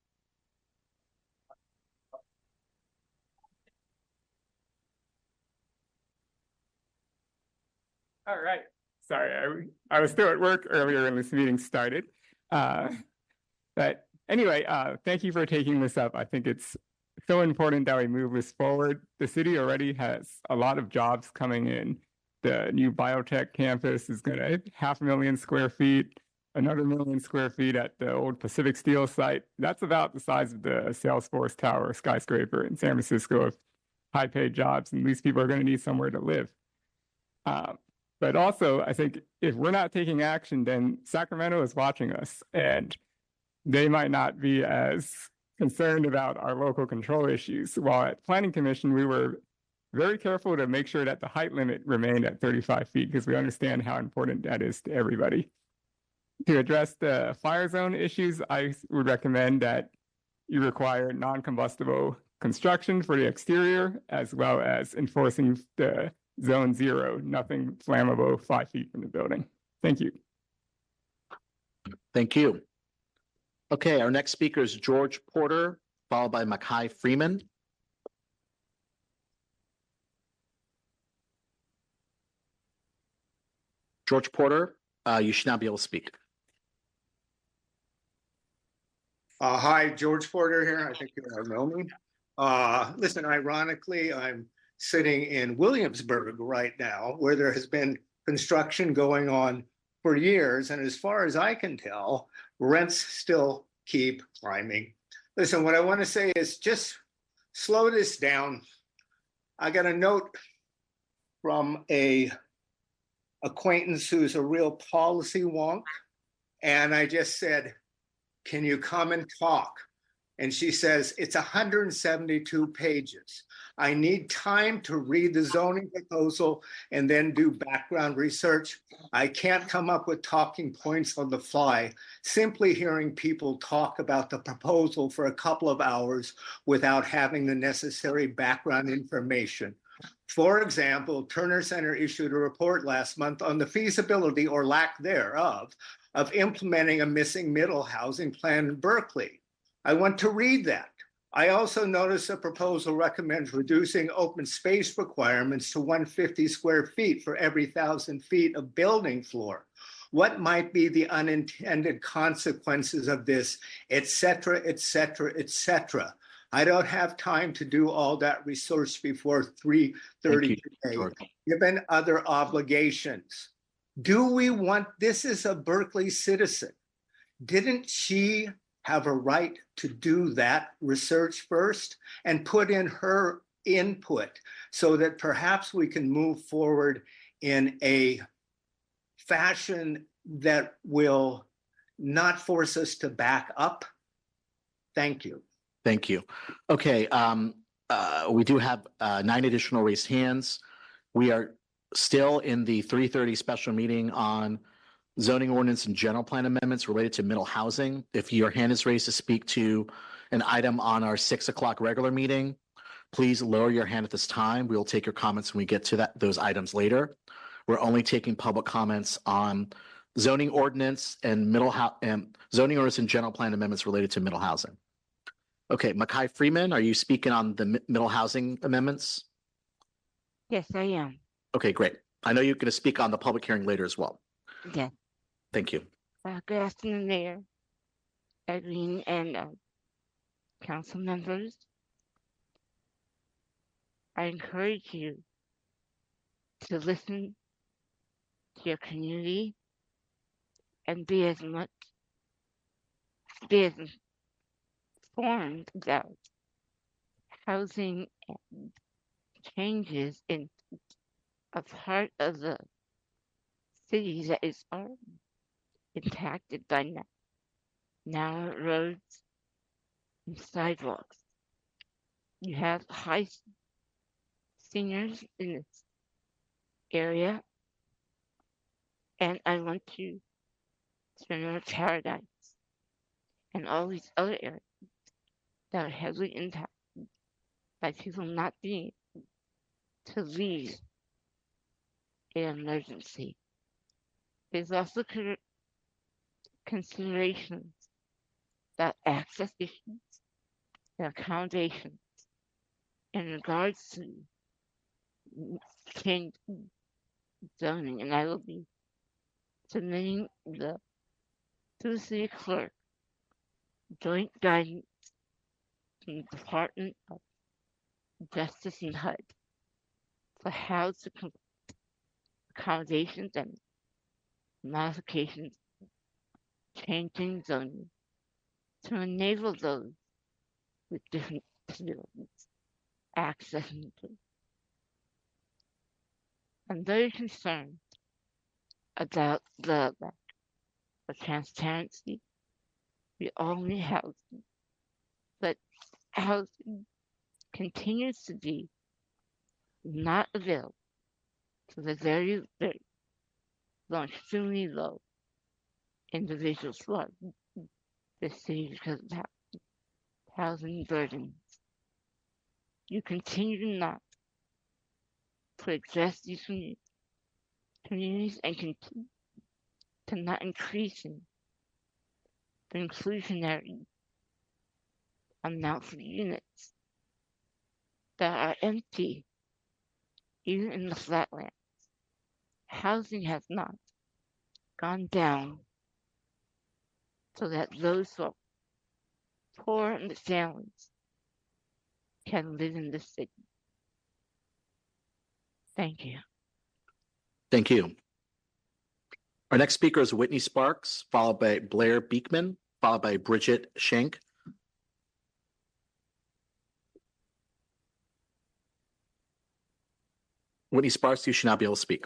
All right. Sorry, I was still at work earlier when this meeting started. But anyway, thank you for taking this up. I think it's so important that we move this forward. The city already has a lot of jobs coming in. The new biotech campus is going to 500,000 square feet, another 1,000,000 square feet at the old Pacific Steel site. That's about the size of the Salesforce Tower skyscraper in San Francisco of high-paid jobs, and these people are going to need somewhere to live. But also, I think if we're not taking action, then Sacramento is watching us, and they might not be as concerned about our local control issues. While at Planning Commission, we were very careful to make sure that the height limit remained at 35 feet because we understand how important that is to everybody. To address the fire zone issues, I would recommend that you require non-combustible construction for the exterior, as well as enforcing the Zone 0, nothing flammable 5 feet from the building. Thank you. Thank you. Okay, our next speaker is George Porter, followed by Mackay Freeman. George Porter, you should now be able to speak. Hi, George Porter here. I think you all know me. Listen, ironically, I'm sitting in Williamsburg right now, where there has been construction going on for years. And as far as I can tell, rents still keep climbing. Listen, what I want to say is just slow this down. I got a note from a acquaintance who's a real policy wonk. And I just said, can you come and talk? And she says, it's 172 pages. I need time to read the zoning proposal and then do background research. I can't come up with talking points on the fly, simply hearing people talk about the proposal for a couple of hours without having the necessary background information. For example, Turner Center issued a report last month on the feasibility or lack thereof of implementing a missing middle housing plan in Berkeley. I want to read that. I also noticed the proposal recommends reducing open space requirements to 150 square feet for every 1,000 feet of building floor. What might be the unintended consequences of this, et cetera, et cetera, et cetera. I don't have time to do all that research before 3:30 today, given other obligations. Do we want, this is a Berkeley citizen. Didn't she have a right to do that research first and put in her input so that perhaps we can move forward in a fashion that will not force us to back up? Thank you. Thank you. Okay, we do have 9 additional raised hands. We are still in the 3:30 special meeting on zoning ordinance and general plan amendments related to middle housing. If your hand is raised to speak to an item on our 6 o'clock regular meeting, please lower your hand at this time. We will take your comments when we get to those items later. We're only taking public comments on zoning ordinance and zoning ordinance and general plan amendments related to middle housing. Okay, Makai Freeman, are you speaking on the middle housing amendments? Yes, I am. Okay, great. I know you're going to speak on the public hearing later as well. Yes. Thank you. Good afternoon, Mayor, Irene, and council members. I encourage you to listen to your community and be as informed about housing and changes in a part of the city that is impacted by narrow roads and sidewalks. You have high seniors in this area, and I want to remember Paradise and all these other areas that are heavily impacted by people not being able to leave in an emergency. There's also considerations about access issues and accommodations in regards to change zoning, and I will be submitting to the city clerk joint guidance from the Department of Justice and HUD for how to accommodations and modifications, changing zoning to enable those with different disabilities accessing to. I'm very concerned about the lack of transparency. We all need housing, but housing continues to be not available to the very, very low, extremely low individuals who are the city because of housing burdens. You continue not to address these communities and continue to not increasing the inclusionary amounts of units that are empty, even in the flatlands. Housing has not gone down so that those who are poor and the families can live in the city. Thank you. Thank you. Our next speaker is Whitney Sparks, followed by Blair Beekman, followed by Bridget Schenk. Whitney Sparks, you should not be able to speak.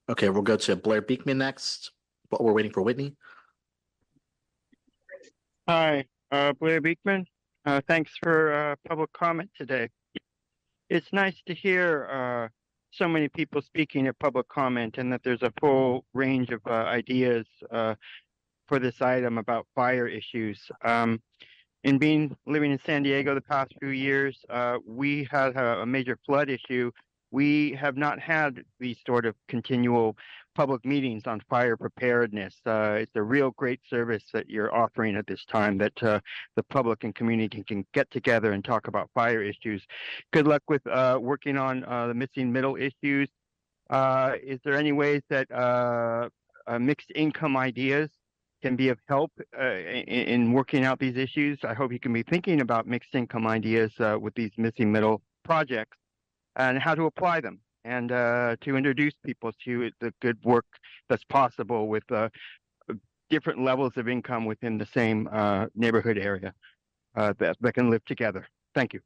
Okay, we'll go to Blair Beekman next, but we're waiting for Whitney. Hi, Blair Beekman. Thanks for public comment today. It's nice to hear so many people speaking at public comment and that there's a full range of ideas for this item about fire issues. In living in San Diego the past few years, we had a major flood issue. We have not had these sort of continual public meetings on fire preparedness. It's a real great service that you're offering at this time, that the public and community can get together and talk about fire issues. Good luck with working on the missing middle issues. Is there any ways that mixed income ideas can be of help in working out these issues? I hope you can be thinking about mixed income ideas with these missing middle projects and how to apply them, and to introduce people to the good work that's possible with different levels of income within the same neighborhood area that can live together. Thank you.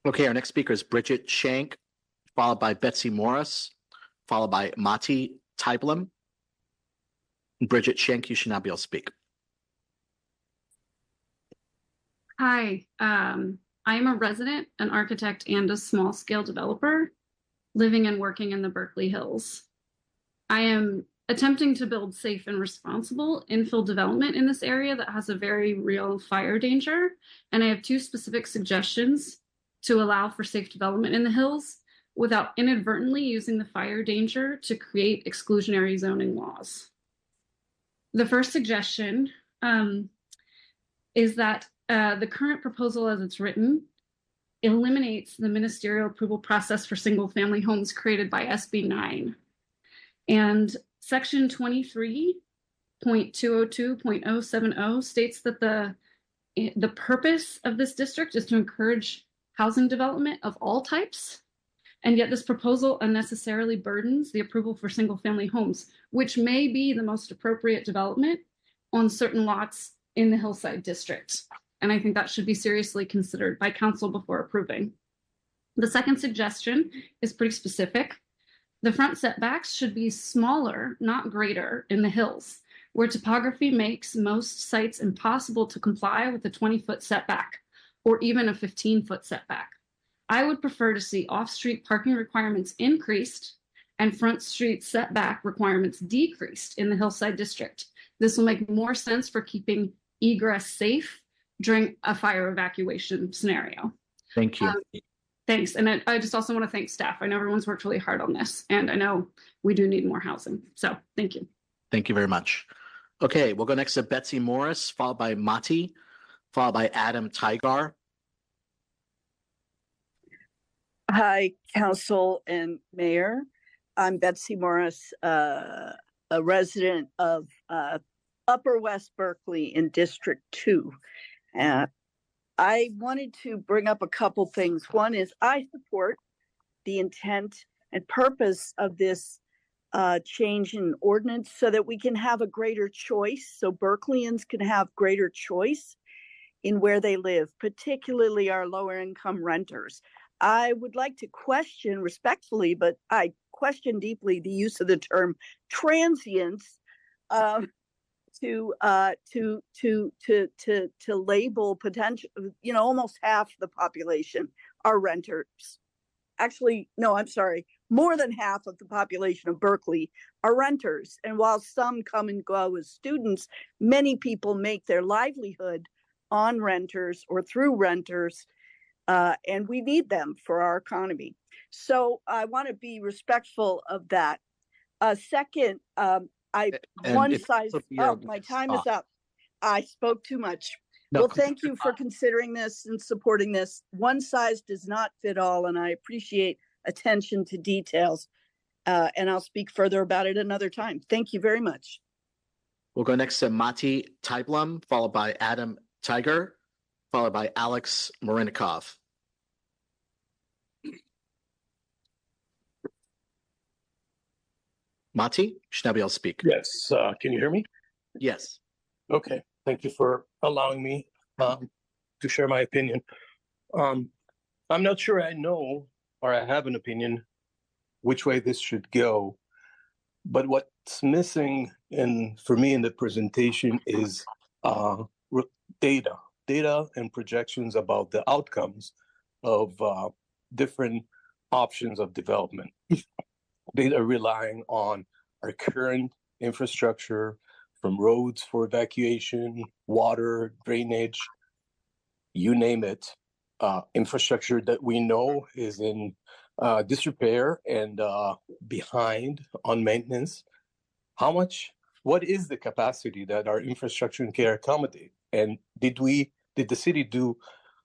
Okay, our next speaker is Bridget Shank, followed by Betsy Morris, followed by Mati Tyblam. Bridget Shank, you should now be able to speak. Hi, I am a resident, an architect, and a small-scale developer living and working in the Berkeley Hills. I am attempting to build safe and responsible infill development in this area that has a very real fire danger, and I have two specific suggestions to allow for safe development in the hills without inadvertently using the fire danger to create exclusionary zoning laws. The first suggestion is that the current proposal as it's written eliminates the ministerial approval process for single-family homes created by SB 9. And section 23.202.070 states that the purpose of this district is to encourage housing development of all types. And yet this proposal unnecessarily burdens the approval for single-family homes, which may be the most appropriate development on certain lots in the Hillside District. And I think that should be seriously considered by council before approving. The second suggestion is pretty specific. The front setbacks should be smaller, not greater, in the hills, where topography makes most sites impossible to comply with a 20-foot setback or even a 15-foot setback. I would prefer to see off-street parking requirements increased and front street setback requirements decreased in the Hillside District. This will make more sense for keeping egress safe during a fire evacuation scenario. Thank you. Thanks. And I just also want to thank staff. I know everyone's worked really hard on this, and I know we do need more housing. So thank you. Thank you very much. Okay, we'll go next to Betsy Morris, followed by Mati, followed by Adam Tygar. Hi, Council and Mayor. I'm Betsy Morris, a resident of Upper West Berkeley in District 2. I wanted to bring up a couple things. One is I support the intent and purpose of this change in ordinance so that we can have a greater choice, so Berkeleyans can have greater choice in where they live, particularly our lower income renters. I would like to question respectfully, but I question deeply the use of the term transients to label potential, almost half the population are renters. Actually, no, I'm sorry. More than half of the population of Berkeley are renters. And while some come and go as students, many people make their livelihood on renters or through renters. And we need them for our economy. So I want to be respectful of that. Second, my time is up. I spoke too much. No, well, thank you for considering this and supporting this. One size does not fit all, and I appreciate attention to details. And I'll speak further about it another time. Thank you very much. We'll go next to Mati Tyblam, followed by Adam Tiger, followed by Alex Marinikov. Mati, you should now be able to speak. Yes, can you hear me? Yes. Okay, thank you for allowing me to share my opinion. I'm not sure I know or I have an opinion which way this should go, but what's missing for me in the presentation is data and projections about the outcomes of different options of development. Data relying on our current infrastructure, from roads for evacuation, water, drainage, you name it, infrastructure that we know is in disrepair and behind on maintenance. What is the capacity that our infrastructure can accommodate? And did the city do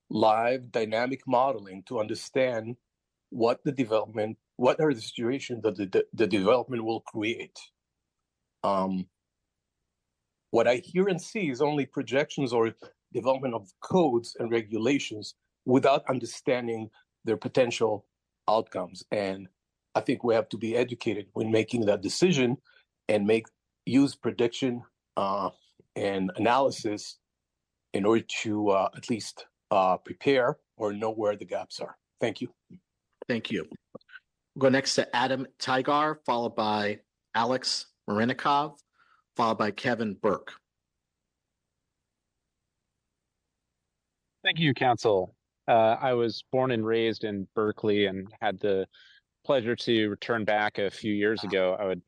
live dynamic modeling to understand what are the situations that the development will create? What I hear and see is only projections or development of codes and regulations without understanding their potential outcomes. And I think we have to be educated when making that decision and use prediction and analysis in order to at least prepare or know where the gaps are. Thank you. Thank you. We'll go next to Adam Tygar, followed by Alex Marinikov, followed by Kevin Burke. Thank you, Council. I was born and raised in Berkeley and had the pleasure to return back a few years ago. I would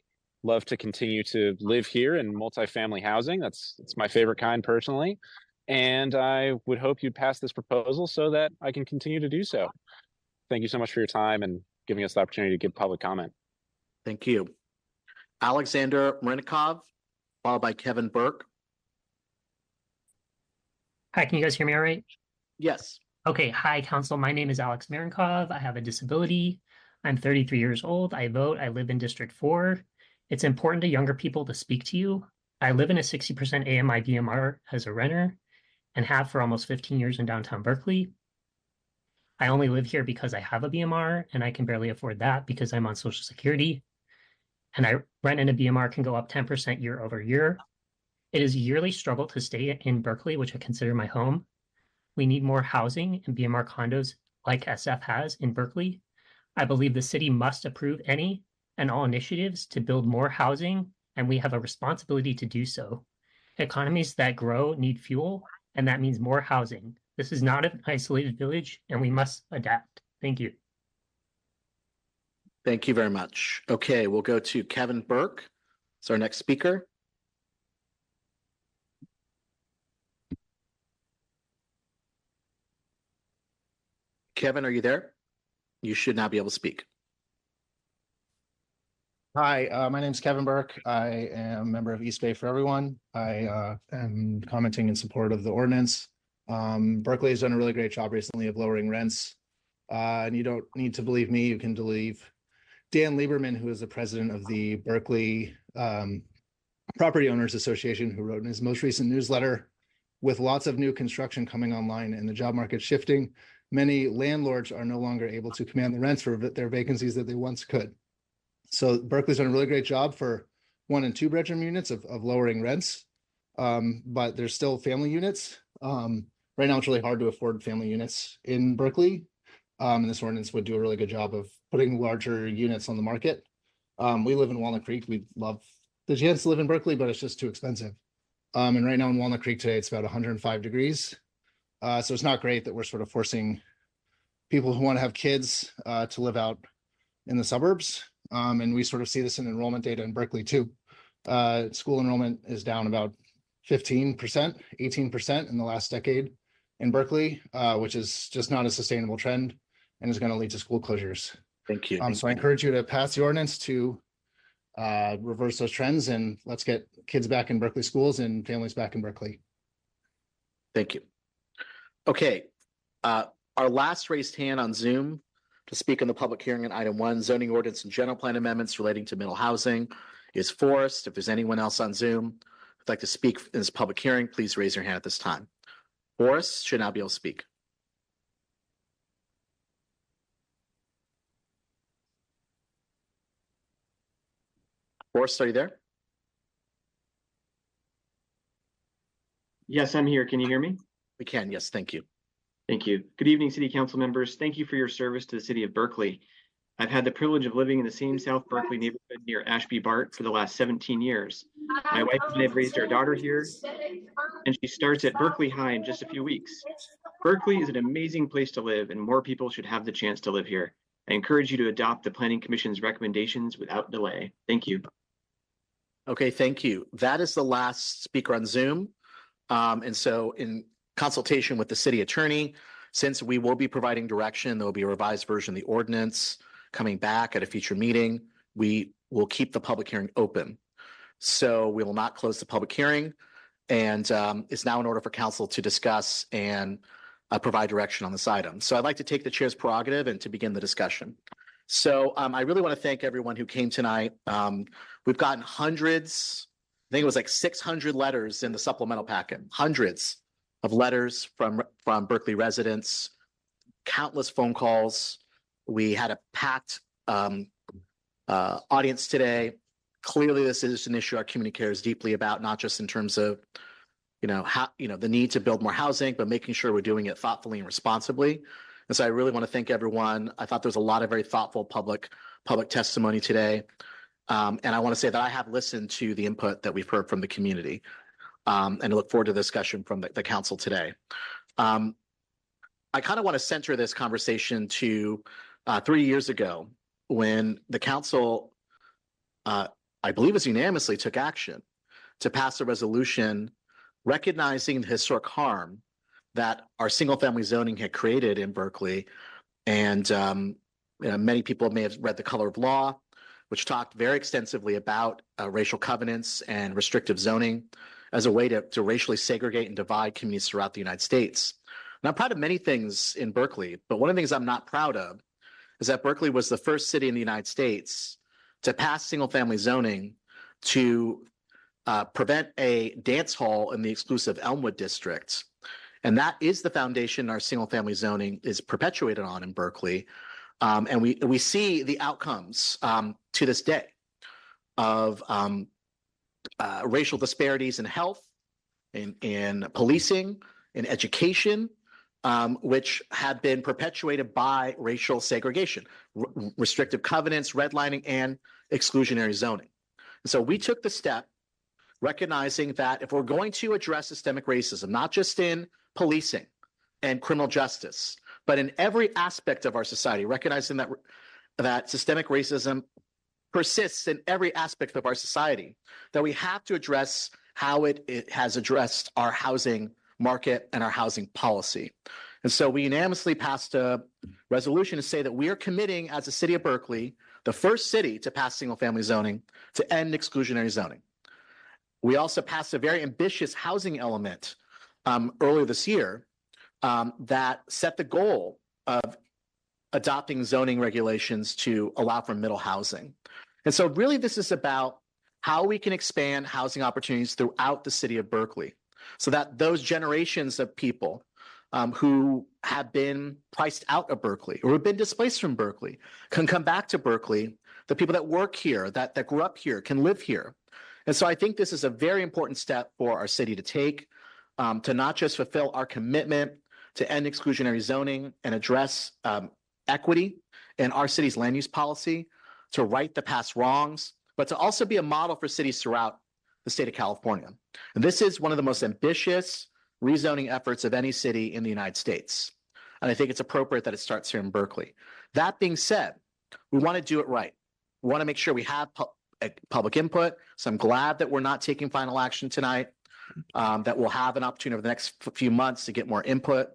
love to continue to live here in multifamily housing. It's my favorite kind personally. And I would hope you'd pass this proposal so that I can continue to do so. Thank you so much for your time and giving us the opportunity to give public comment. Thank you. Alexander Marinikov, followed by Kevin Burke. Hi, can you guys hear me all right? Yes. Okay, hi, Council. My name is Alex Marinkov. I have a disability. I'm 33 years old. I vote. I live in District 4. It's important to younger people to speak to you. I live in a 60% AMI BMR as a renter and have for almost 15 years in downtown Berkeley. I only live here because I have a BMR, and I can barely afford that because I'm on Social Security. And I rent in a BMR can go up 10% year over year. It is a yearly struggle to stay in Berkeley, which I consider my home. We need more housing and BMR condos like SF has in Berkeley. I believe the city must approve any and all initiatives to build more housing, and we have a responsibility to do so. Economies that grow need fuel, and that means more housing. This is not an isolated village, and we must adapt. Thank you. Thank you very much. Okay, we'll go to Kevin Burke. It's our next speaker. Kevin, are you there? You should now be able to speak. Hi, my name is Kevin Burke. I am a member of East Bay for Everyone. I am commenting in support of the ordinance. Berkeley has done a really great job recently of lowering rents. And you don't need to believe me, you can believe Dan Lieberman, who is the president of the Berkeley Property Owners Association, who wrote in his most recent newsletter, with lots of new construction coming online and the job market shifting, many landlords are no longer able to command the rents for their vacancies that they once could. So Berkeley's done a really great job for 1- and 2-bedroom units of lowering rents, but there's still family units. Right now, it's really hard to afford family units in Berkeley, and this ordinance would do a really good job of putting larger units on the market. We live in Walnut Creek. We'd love the chance to live in Berkeley, but it's just too expensive. And right now in Walnut Creek today, it's about 105 degrees. So it's not great that we're sort of forcing people who want to have kids to live out in the suburbs. And we sort of see this in enrollment data in Berkeley too. School enrollment is down about 15%, 18% in the last decade in Berkeley, which is just not a sustainable trend and is going to lead to school closures. Thank you. So I encourage you to pass the ordinance to reverse those trends, and let's get kids back in Berkeley schools and families back in Berkeley. Thank you. Okay, our last raised hand on Zoom to speak on the public hearing on item 1, zoning ordinance and general plan amendments relating to middle housing, is Forrest. If there's anyone else on Zoom who'd like to speak in this public hearing, please raise your hand at this time. Forrest should now be able to speak. Forrest, are you there? Yes, I'm here. Can you hear me? We can, yes, thank you. Thank you. Good evening, City Council members. Thank you for your service to the City of Berkeley. I've had the privilege of living in the same South Berkeley neighborhood near Ashby Bart for the last 17 years. My wife and I have raised our daughter here. and she starts at Berkeley High in just a few weeks. Berkeley is an amazing place to live, and more people should have the chance to live here. I encourage you to adopt the Planning Commission's recommendations without delay. Thank you. Okay, thank you. That is the last speaker on Zoom. And so in consultation with the city attorney, since we will be providing direction, there will be a revised version of the ordinance coming back at a future meeting. We will keep the public hearing open. So we will not close the public hearing, and it's now in order for council to discuss and provide direction on this item. So I'd like to take the chair's prerogative and to begin the discussion. So I really want to thank everyone who came tonight. We've gotten hundreds, I think it was like 600 letters in the supplemental packet, hundreds of letters from Berkeley residents, countless phone calls. We had a packed audience today. Clearly, this is an issue our community cares deeply about, not just in terms of, the need to build more housing, but making sure we're doing it thoughtfully and responsibly. And so I really want to thank everyone. I thought there was a lot of very thoughtful public testimony today. And I want to say that I have listened to the input that we've heard from the community, and I look forward to the discussion from the council today. I kind of want to center this conversation to 3 years ago when the council, I believe, unanimously took action to pass a resolution recognizing the historic harm that our single-family zoning had created in Berkeley. And many people may have read The Color of Law, which talked very extensively about racial covenants and restrictive zoning as a way to racially segregate and divide communities throughout the United States. And I'm proud of many things in Berkeley, but one of the things I'm not proud of is that Berkeley was the first city in the United States to pass single-family zoning to prevent a dance hall in the exclusive Elmwood district. And that is the foundation our single-family zoning is perpetuated on in Berkeley. And we see the outcomes to this day of racial disparities in health, in policing, in education, which have been perpetuated by racial segregation, restrictive covenants, redlining, and exclusionary zoning. And so we took the step recognizing that if we're going to address systemic racism, not just in policing and criminal justice, but in every aspect of our society, recognizing that systemic racism persists in every aspect of our society, that we have to address how it has addressed our housing market and our housing policy. And so we unanimously passed a resolution to say that we are committing as a city of Berkeley, the first city to pass single-family zoning, to end exclusionary zoning. We also passed a very ambitious housing element earlier this year that set the goal of adopting zoning regulations to allow for middle housing. And so really this is about how we can expand housing opportunities throughout the city of Berkeley so that those generations of people who have been priced out of Berkeley or have been displaced from Berkeley can come back to Berkeley. The people that work here, that grew up here, can live here. And so I think this is a very important step for our city to take, to not just fulfill our commitment to end exclusionary zoning and address equity in our city's land use policy, to right the past wrongs, but to also be a model for cities throughout the state of California. And this is one of the most ambitious rezoning efforts of any city in the United States. And I think it's appropriate that it starts here in Berkeley. That being said, we want to do it right. We want to make sure we have public input. So I'm glad that we're not taking final action tonight, that we'll have an opportunity over the next few months to get more input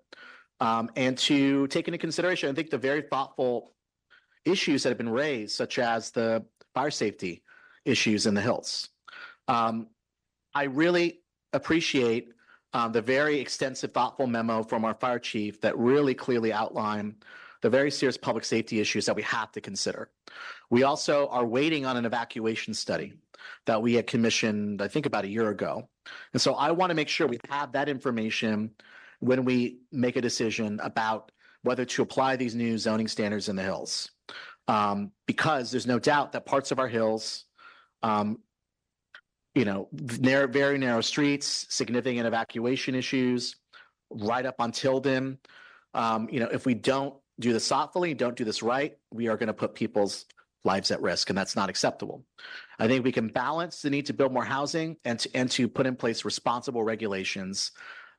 and to take into consideration, I think, the very thoughtful issues that have been raised, such as the fire safety issues in the hills. I really appreciate the very extensive, thoughtful memo from our fire chief that really clearly outlined the very serious public safety issues that we have to consider. We also are waiting on an evacuation study that we had commissioned, I think, about a year ago. And so I want to make sure we have that information when we make a decision about whether to apply these new zoning standards in the hills. Because there's no doubt that parts of our hills, very narrow streets, significant evacuation issues, right up on Tilden. If we don't do this thoughtfully, don't do this right, we are going to put people's lives at risk, and that's not acceptable. I think we can balance the need to build more housing and to put in place responsible regulations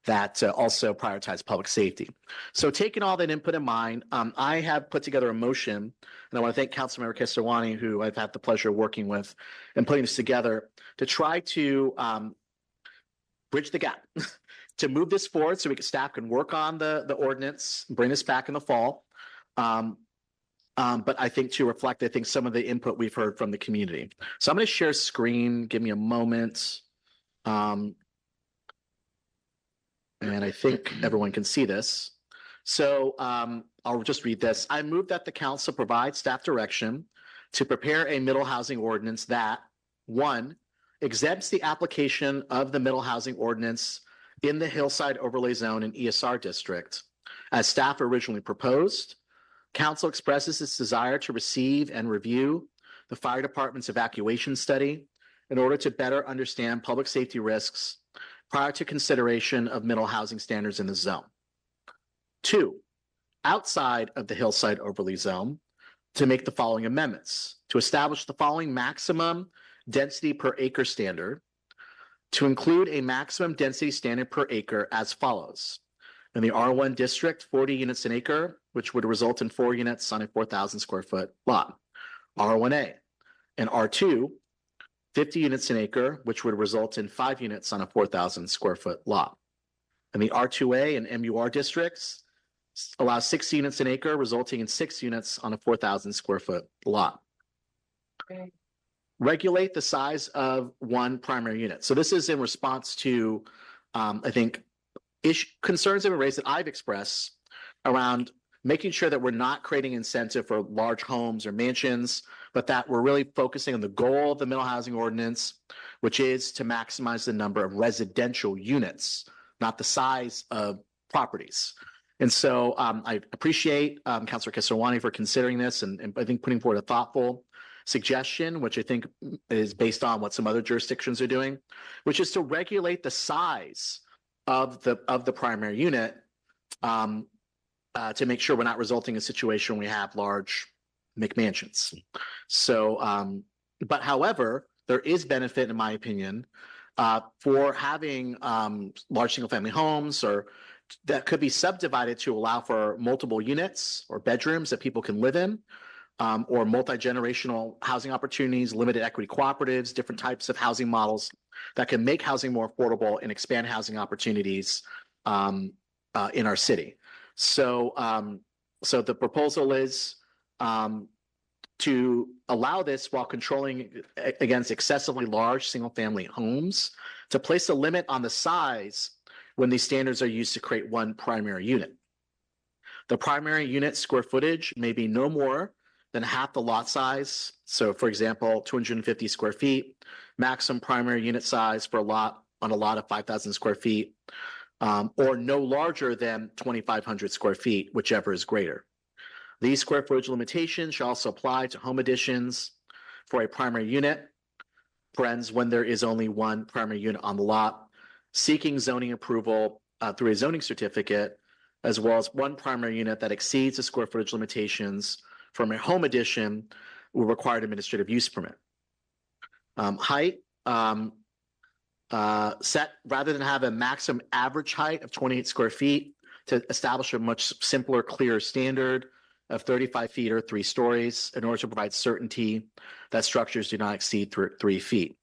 that also prioritize public safety. So taking all that input in mind, I have put together a motion, and I want to thank Councilmember Kesarwani, who I've had the pleasure of working with and putting this together to try to bridge the gap, to move this forward so staff can work on the ordinance, bring this back in the fall. But I think to reflect, some of the input we've heard from the community. So I'm going to share screen. Give me a moment. And I think everyone can see this. So I'll just read this. I move that the council provide staff direction to prepare a middle housing ordinance that, one, exempts the application of the middle housing ordinance in the Hillside Overlay Zone and ESR District as staff originally proposed. Council expresses its desire to receive and review the fire department's evacuation study in order to better understand public safety risks prior to consideration of middle housing standards in the zone. Two, outside of the Hillside Overlay Zone, to make the following amendments: to establish the following maximum density per acre standard, to include a maximum density standard per acre as follows. In the R1 district, 40 units an acre, which would result in 4 units on a 4,000 square foot lot. R1A. And R2, 50 units an acre, which would result in 5 units on a 4,000 square foot lot. And the R2A and MUR districts allow 6 units an acre, resulting in 6 units on a 4,000 square foot lot. Okay. Regulate the size of one primary unit. So this is in response to, concerns that have been raised that I've expressed around making sure that we're not creating incentive for large homes or mansions, but that we're really focusing on the goal of the middle housing ordinance, which is to maximize the number of residential units, not the size of properties. And so I appreciate Councilor Kesarwani for considering this and I think putting forward a thoughtful suggestion, which I think is based on what some other jurisdictions are doing, which is to regulate the size of the primary unit to make sure we're not resulting in a situation where we have large McMansions. So, but however, there is benefit, in my opinion, for having large single-family homes or that could be subdivided to allow for multiple units or bedrooms that people can live in, or multi-generational housing opportunities, limited equity cooperatives, different types of housing models that can make housing more affordable and expand housing opportunities in our city. So, so the proposal is to allow this while controlling against excessively large single-family homes, to place a limit on the size when these standards are used to create one primary unit. The primary unit square footage may be no more than half the lot size. So for example, 250 square feet, maximum primary unit size for a lot on a lot of 5,000 square feet, or no larger than 2,500 square feet, whichever is greater. These square footage limitations shall also apply to home additions for a primary unit, friends, when there is only one primary unit on the lot, seeking zoning approval through a zoning certificate, as well as one primary unit that exceeds the square footage limitations from a home addition will require an administrative use permit. Height, set rather than have a maximum average height of 28 square feet to establish a much simpler, clearer standard of 35 feet or 3 stories in order to provide certainty that structures do not exceed 3 feet.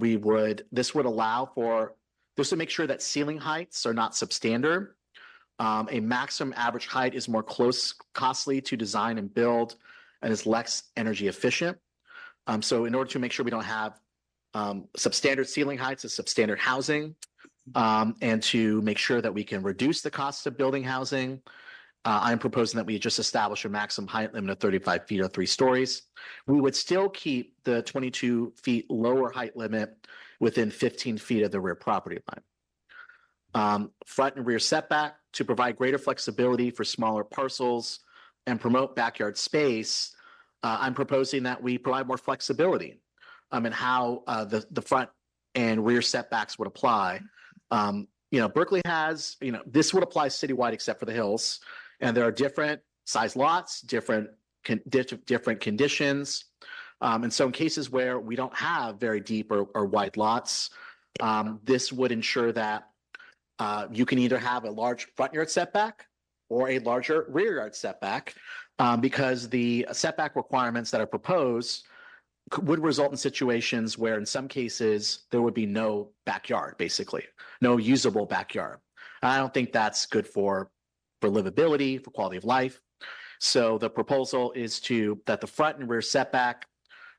This would allow for, just to make sure that ceiling heights are not substandard. A maximum average height is more costly to design and build and is less energy efficient. So in order to make sure we don't have substandard ceiling heights as substandard housing, and to make sure that we can reduce the cost of building housing, I'm proposing that we just establish a maximum height limit of 35 feet or 3 stories. We would still keep the 22 feet lower height limit within 15 feet of the rear property line. Front and rear setback to provide greater flexibility for smaller parcels and promote backyard space. I'm proposing that we provide more flexibility in how the front and rear setbacks would apply. Berkeley has, this would apply citywide except for the hills. And there are different size lots, different different conditions. And so in cases where we don't have very deep or wide lots, this would ensure that you can either have a large front yard setback or a larger rear yard setback, because the setback requirements that are proposed would result in situations where in some cases there would be no backyard, basically, no usable backyard. And I don't think that's good for livability, for quality of life. So the proposal is that the front and rear setback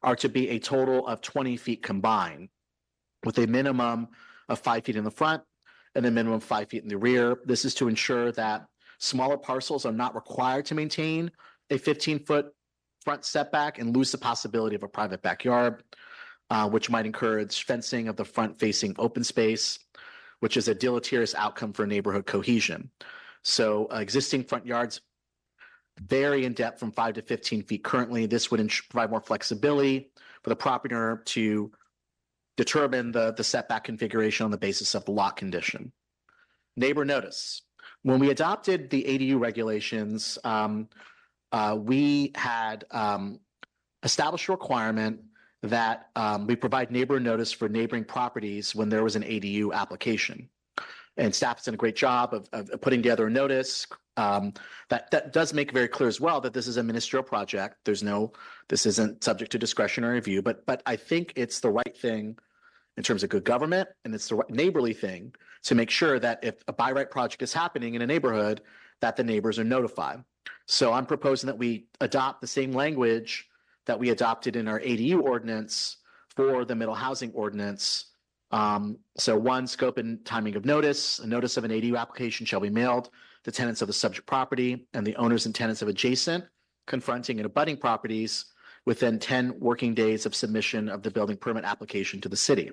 are to be a total of 20 feet combined, with a minimum of 5 feet in the front and a minimum of 5 feet in the rear. This is to ensure that smaller parcels are not required to maintain a 15-foot front setback and lose the possibility of a private backyard, which might encourage fencing of the front-facing open space, which is a deleterious outcome for neighborhood cohesion. So existing front yards vary in depth from 5 to 15 feet currently. This would provide more flexibility for the property owner to determine the setback configuration on the basis of the lot condition. Neighbor notice. When we adopted the ADU regulations, we had established a requirement that we provide neighbor notice for neighboring properties when there was an ADU application. And staff has done a great job of putting together a notice that does make very clear as well that this is a ministerial project. This isn't subject to discretionary review, but I think it's the right thing in terms of good government, and it's the right neighborly thing to make sure that if a by right project is happening in a neighborhood, that the neighbors are notified. So I'm proposing that we adopt the same language that we adopted in our ADU ordinance for the middle housing ordinance. So one, scope and timing of notice. A notice of an ADU application shall be mailed to tenants of the subject property and the owners and tenants of adjacent, confronting and abutting properties within 10 working days of submission of the building permit application to the city.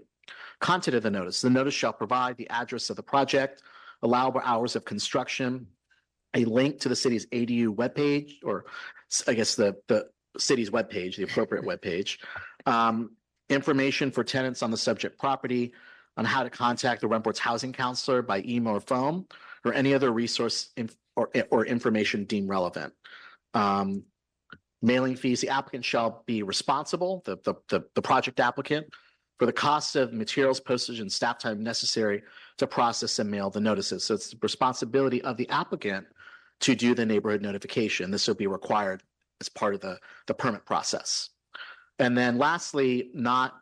Content of the notice. The notice shall provide the address of the project, allowable hours of construction, a link to the city's ADU webpage, or I guess the city's webpage, the appropriate webpage, information for tenants on the subject property, on how to contact the Rent Board's housing counselor by email or phone, or any other resource or information deemed relevant. Mailing fees. The applicant shall be responsible, the project applicant, for the cost of materials, postage, and staff time necessary to process and mail the notices. So it's the responsibility of the applicant to do the neighborhood notification. This will be required as part of the permit process. And then lastly, not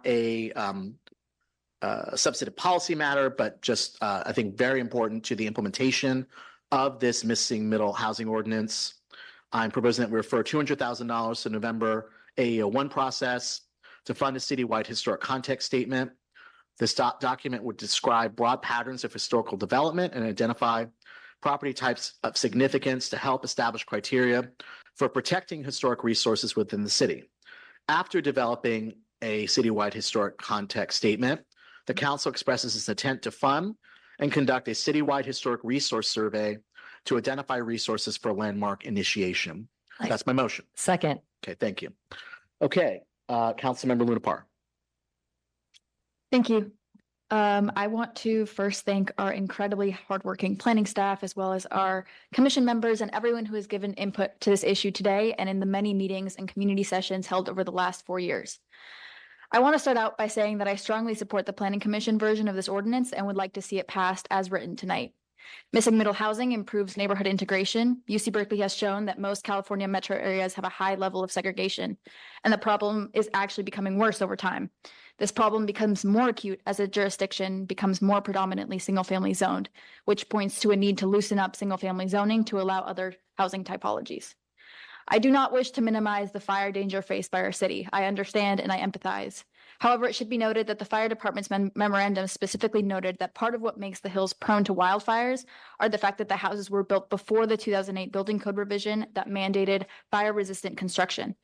a substantive policy matter, but just I think very important to the implementation of this missing middle housing ordinance. I'm proposing that we refer $200,000 to November AEO1 process to fund a citywide historic context statement. This document would describe broad patterns of historical development and identify property types of significance to help establish criteria for protecting historic resources within the city. After developing a citywide historic context statement, the council expresses its intent to fund and conduct a citywide historic resource survey to identify resources for landmark initiation. That's my motion. Second. Okay, thank you. Okay, Councilmember Lunapar. Thank you. I want to first thank our incredibly hardworking planning staff, as well as our commission members and everyone who has given input to this issue today and in the many meetings and community sessions held over the last 4 years. I want to start out by saying that I strongly support the Planning Commission version of this ordinance and would like to see it passed as written tonight. Missing middle housing improves neighborhood integration. UC Berkeley has shown that most California metro areas have a high level of segregation, and the problem is actually becoming worse over time. This problem becomes more acute as a jurisdiction becomes more predominantly single-family zoned, which points to a need to loosen up single-family zoning to allow other housing typologies. I do not wish to minimize the fire danger faced by our city. I understand and I empathize. However, it should be noted that the fire department's memorandum specifically noted that part of what makes the hills prone to wildfires are the fact that the houses were built before the 2008 building code revision that mandated fire-resistant construction,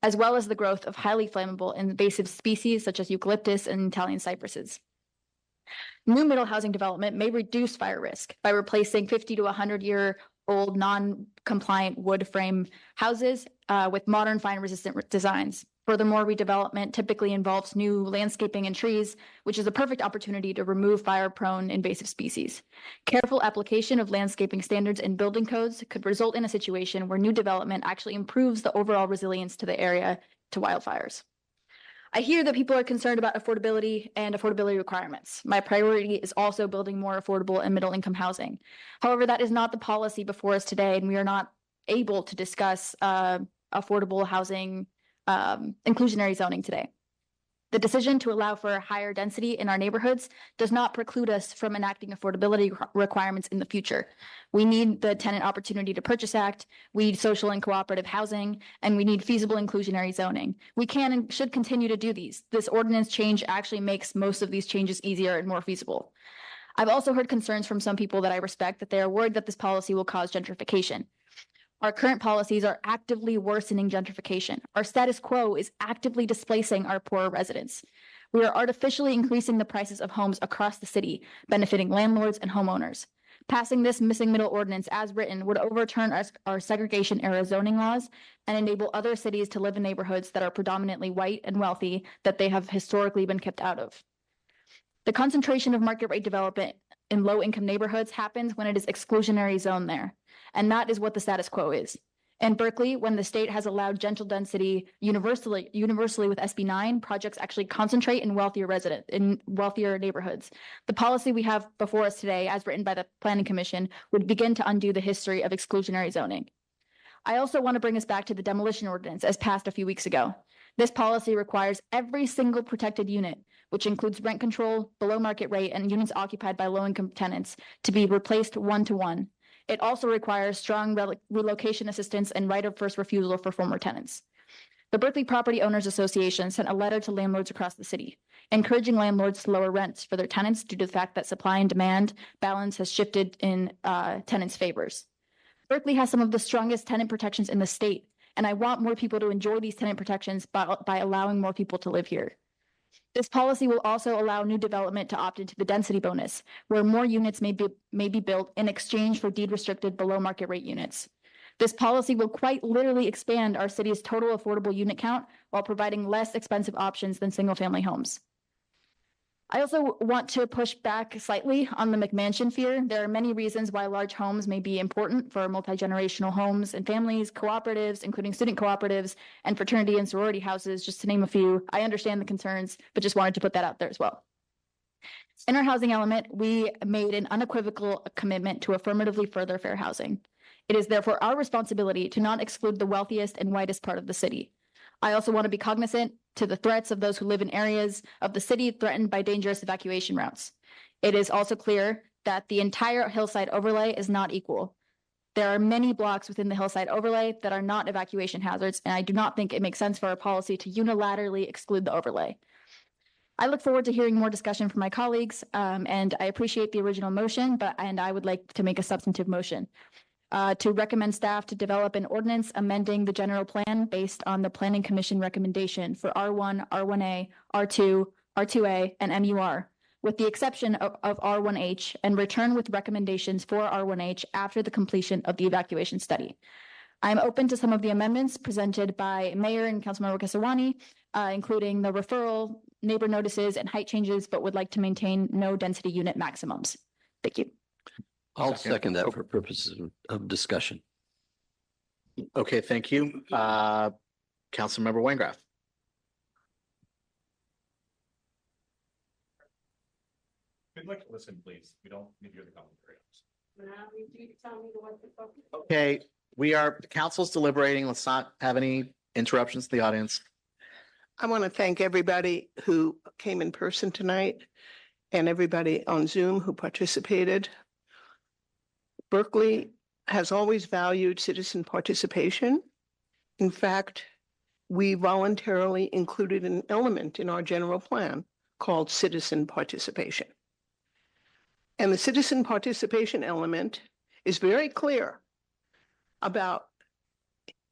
as well as the growth of highly flammable invasive species such as eucalyptus and Italian cypresses. New middle housing development may reduce fire risk by replacing 50 to 100-year-old non-compliant wood frame houses with modern fire-resistant designs. Furthermore, redevelopment typically involves new landscaping and trees, which is a perfect opportunity to remove fire-prone invasive species. Careful application of landscaping standards and building codes could result in a situation where new development actually improves the overall resilience to the area to wildfires. I hear that people are concerned about affordability and affordability requirements. My priority is also building more affordable and middle-income housing. However, that is not the policy before us today, and we are not able to discuss affordable housing inclusionary zoning today. The decision to allow for higher density in our neighborhoods does not preclude us from enacting affordability requirements in the future. We need the Tenant Opportunity to Purchase Act, we need social and cooperative housing, and we need feasible inclusionary zoning. We can and should continue to do these. This ordinance change actually makes most of these changes easier and more feasible. I've also heard concerns from some people that I respect that they are worried that this policy will cause gentrification. Our current policies are actively worsening gentrification. Our status quo is actively displacing our poorer residents. We are artificially increasing the prices of homes across the city, benefiting landlords and homeowners. Passing this missing middle ordinance as written would overturn our segregation era zoning laws and enable other cities to live in neighborhoods that are predominantly white and wealthy that they have historically been kept out of. The concentration of market rate development in low-income neighborhoods happens when it is exclusionary zone there. And that is what the status quo is. In Berkeley, when the state has allowed gentle density universally with SB 9, projects actually concentrate in wealthier neighborhoods. The policy we have before us today, as written by the Planning Commission, would begin to undo the history of exclusionary zoning. I also want to bring us back to the demolition ordinance as passed a few weeks ago. This policy requires every single protected unit, which includes rent control, below market rate, and units occupied by low-income tenants, to be replaced one-to-one. It also requires strong relocation assistance and right of first refusal for former tenants. The Berkeley Property Owners Association sent a letter to landlords across the city, encouraging landlords to lower rents for their tenants due to the fact that supply and demand balance has shifted in tenants' favors. Berkeley has some of the strongest tenant protections in the state, and I want more people to enjoy these tenant protections by allowing more people to live here. This policy will also allow new development to opt into the density bonus, where more units may be built in exchange for deed-restricted below-market rate units. This policy will quite literally expand our city's total affordable unit count while providing less expensive options than single-family homes. I also want to push back slightly on the McMansion fear. There are many reasons why large homes may be important for multi-generational homes and families, cooperatives, including student cooperatives, and fraternity and sorority houses, just to name a few. I understand the concerns, but just wanted to put that out there as well. In our housing element, we made an unequivocal commitment to affirmatively further fair housing. It is therefore our responsibility to not exclude the wealthiest and whitest part of the city. I also want to be cognizant to the threats of those who live in areas of the city threatened by dangerous evacuation routes. It is also clear that the entire hillside overlay is not equal. There are many blocks within the hillside overlay that are not evacuation hazards, and I do not think it makes sense for our policy to unilaterally exclude the overlay. I look forward to hearing more discussion from my colleagues, and I appreciate the original motion, and I would like to make a substantive motion. To recommend staff to develop an ordinance amending the general plan based on the Planning Commission recommendation for R1, R1A, R2, R2A, and MUR, with the exception of R1H, and return with recommendations for R1H after the completion of the evacuation study. I'm open to some of the amendments presented by Mayor and Councilmember Kesawani, including the referral, neighbor notices, and height changes, but would like to maintain no density unit maximums. Thank you. I'll second that for purposes of discussion. Okay, thank you. Councilmember Wengraff. We'd like to listen, please. We don't need to hear the commentary. Okay, the council's deliberating. Let's not have any interruptions to the audience. I want to thank everybody who came in person tonight and everybody on Zoom who participated. Berkeley has always valued citizen participation. In fact, we voluntarily included an element in our general plan called citizen participation. And the citizen participation element is very clear about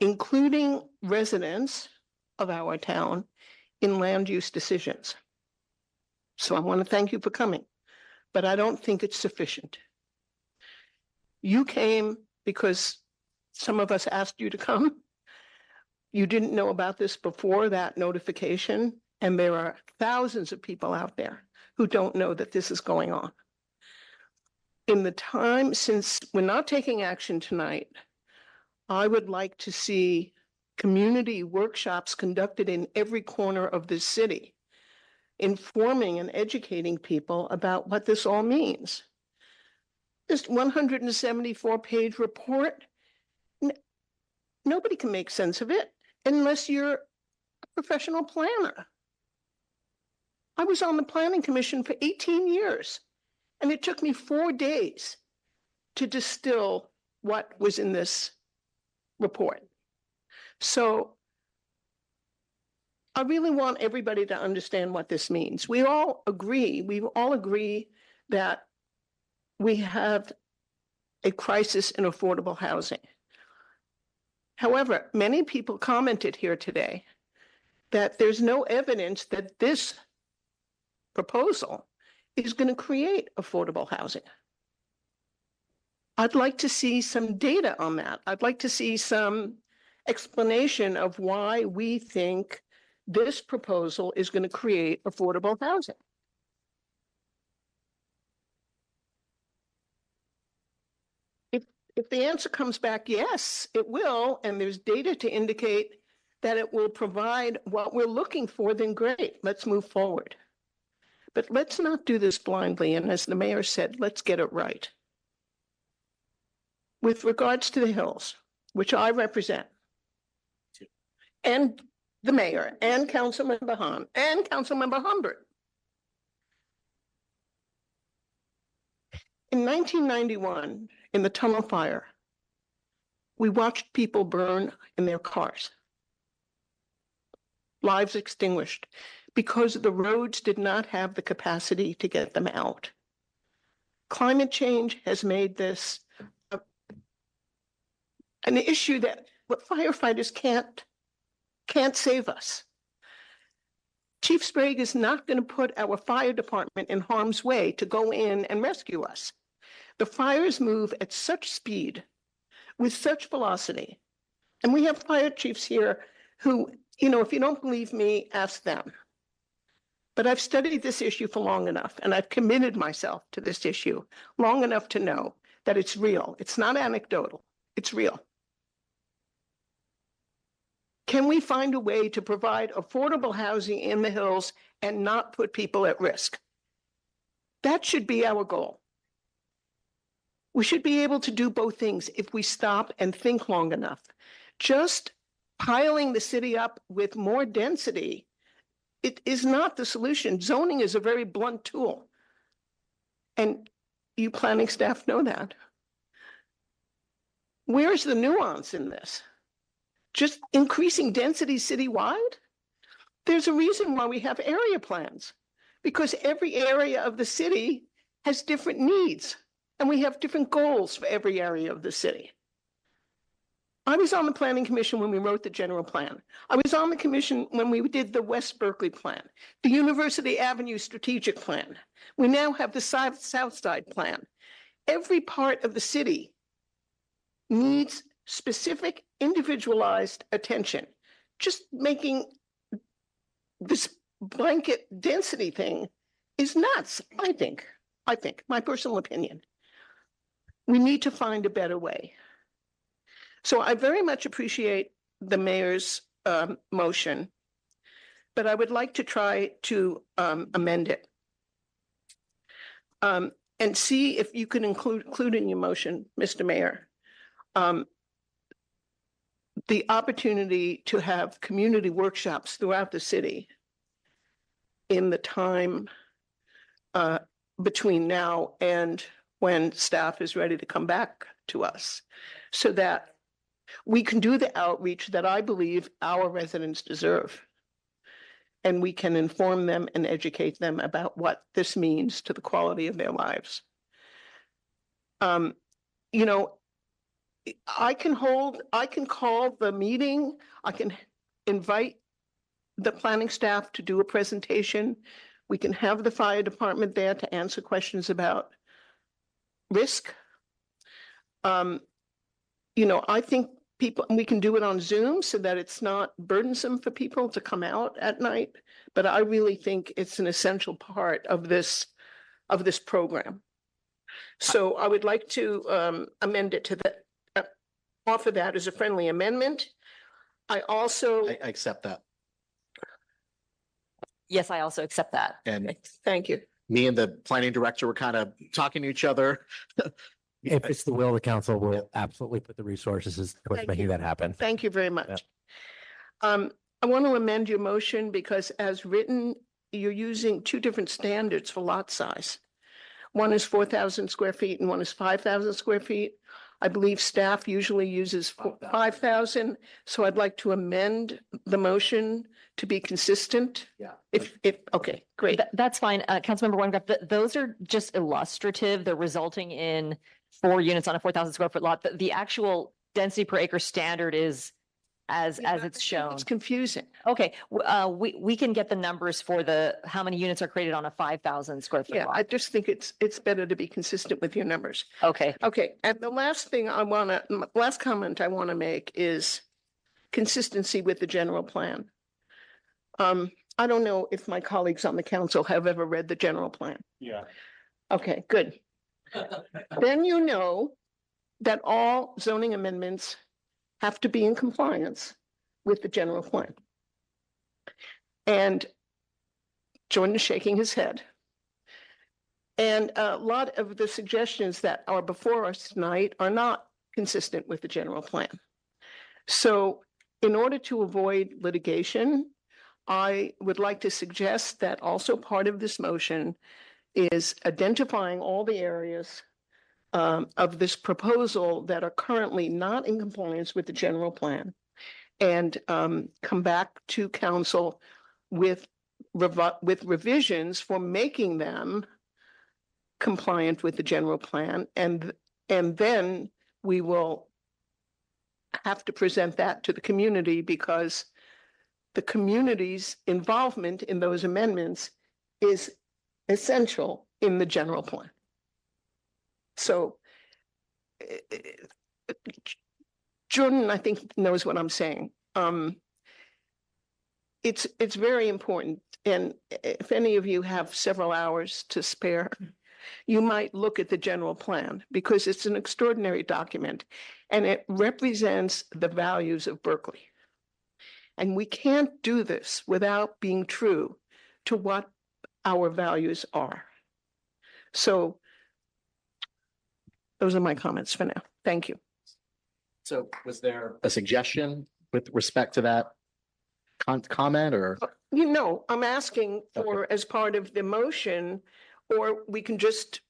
including residents of our town in land use decisions. So I want to thank you for coming, but I don't think it's sufficient. You came because some of us asked you to come. you didn't know about this before that notification, and there are thousands of people out there who don't know that this is going on. In the time since we're not taking action tonight, I would like to see community workshops conducted in every corner of the city, informing and educating people about what this all means. This 174-page report, nobody can make sense of it unless you're a professional planner. I was on the Planning Commission for 18 years, and it took me 4 days to distill what was in this report. So I really want everybody to understand what this means. We all agree that we have a crisis in affordable housing. However, many people commented here today that there's no evidence that this proposal is going to create affordable housing. I'd like to see some data on that. I'd like to see some explanation of why we think this proposal is going to create affordable housing. If the answer comes back, yes, it will, and there's data to indicate that it will provide what we're looking for, then great, let's move forward. But let's not do this blindly, and as the mayor said, let's get it right. With regards to the Hills, which I represent, and the mayor, and Councilmember Hahn, and Councilmember Humbert. In 1991, in the tunnel fire, we watched people burn in their cars. Lives extinguished because the roads did not have the capacity to get them out. Climate change has made this an issue that firefighters can't save us. Chief Sprague is not going to put our fire department in harm's way to go in and rescue us. The fires move at such speed, with such velocity. And we have fire chiefs here who, if you don't believe me, ask them. But I've studied this issue for long enough, and I've committed myself to this issue long enough to know that it's real. It's not anecdotal, it's real. Can we find a way to provide affordable housing in the Hills and not put people at risk? That should be our goal. We should be able to do both things if we stop and think long enough. Just piling the city up with more density, it is not the solution. Zoning is a very blunt tool. And you planning staff know that. Where's the nuance in this? Just increasing density citywide? There's a reason why we have area plans, because every area of the city has different needs, and we have different goals for every area of the city. I was on the Planning Commission when we wrote the general plan. I was on the commission when we did the West Berkeley plan, the University Avenue strategic plan. We now have the South Side plan. Every part of the city needs specific individualized attention. Just making this blanket density thing is nuts, I think, my personal opinion. We need to find a better way. So I very much appreciate the mayor's motion, but I would like to try to amend it. And see if you can include in your motion, Mr. Mayor, the opportunity to have community workshops throughout the city in the time between now and when staff is ready to come back to us, so that we can do the outreach that I believe our residents deserve. And we can inform them and educate them about what this means to the quality of their lives. I can call the meeting, I can invite the planning staff to do a presentation. We can have the fire department there to answer questions about risk. I think people, we can do it on Zoom so that it's not burdensome for people to come out at night. But I really think it's an essential part of this program. So I would like to amend it to offer that as a friendly amendment. I also. I accept that. Yes, I also accept that. And thank you. Me and the planning director were kind of talking to each other. If it's the will of the council, we'll absolutely put the resources towards Thank making you. that happen. Thank you very much. I want to amend your motion because as written, you're using two different standards for lot size. One is 4,000 square feet and one is 5,000 square feet. I believe staff usually uses 5,000. So I'd like to amend the motion to be consistent. Yeah. Okay, great. That's fine. Councilmember Weingart, those are just illustrative. They're resulting in 4 units on a 4,000 square foot lot. The actual density per acre standard is as it's shown. It's confusing. Okay, we can get the numbers for how many units are created on a 5,000 square foot Yeah, lot. I just think it's better to be consistent with your numbers. Okay. Okay, and the last comment I want to make is consistency with the general plan. I don't know if my colleagues on the council have ever read the general plan. Yeah. Okay, good. Then you know that all zoning amendments have to be in compliance with the general plan. And Jordan is shaking his head. And a lot of the suggestions that are before us tonight are not consistent with the general plan. So in order to avoid litigation, I would like to suggest that also part of this motion is identifying all the areas of this proposal that are currently not in compliance with the general plan and come back to council with revisions for making them compliant with the general plan. And then we will have to present that to the community because the community's involvement in those amendments is essential in the general plan. So Jordan, I think, knows what I'm saying. It's very important. And if any of you have several hours to spare, you might look at the general plan because it's an extraordinary document and it represents the values of Berkeley. And we can't do this without being true to what our values are. So those are my comments for now. Thank you. So was there a suggestion with respect to that comment or? I'm asking for as part of the motion, or we can just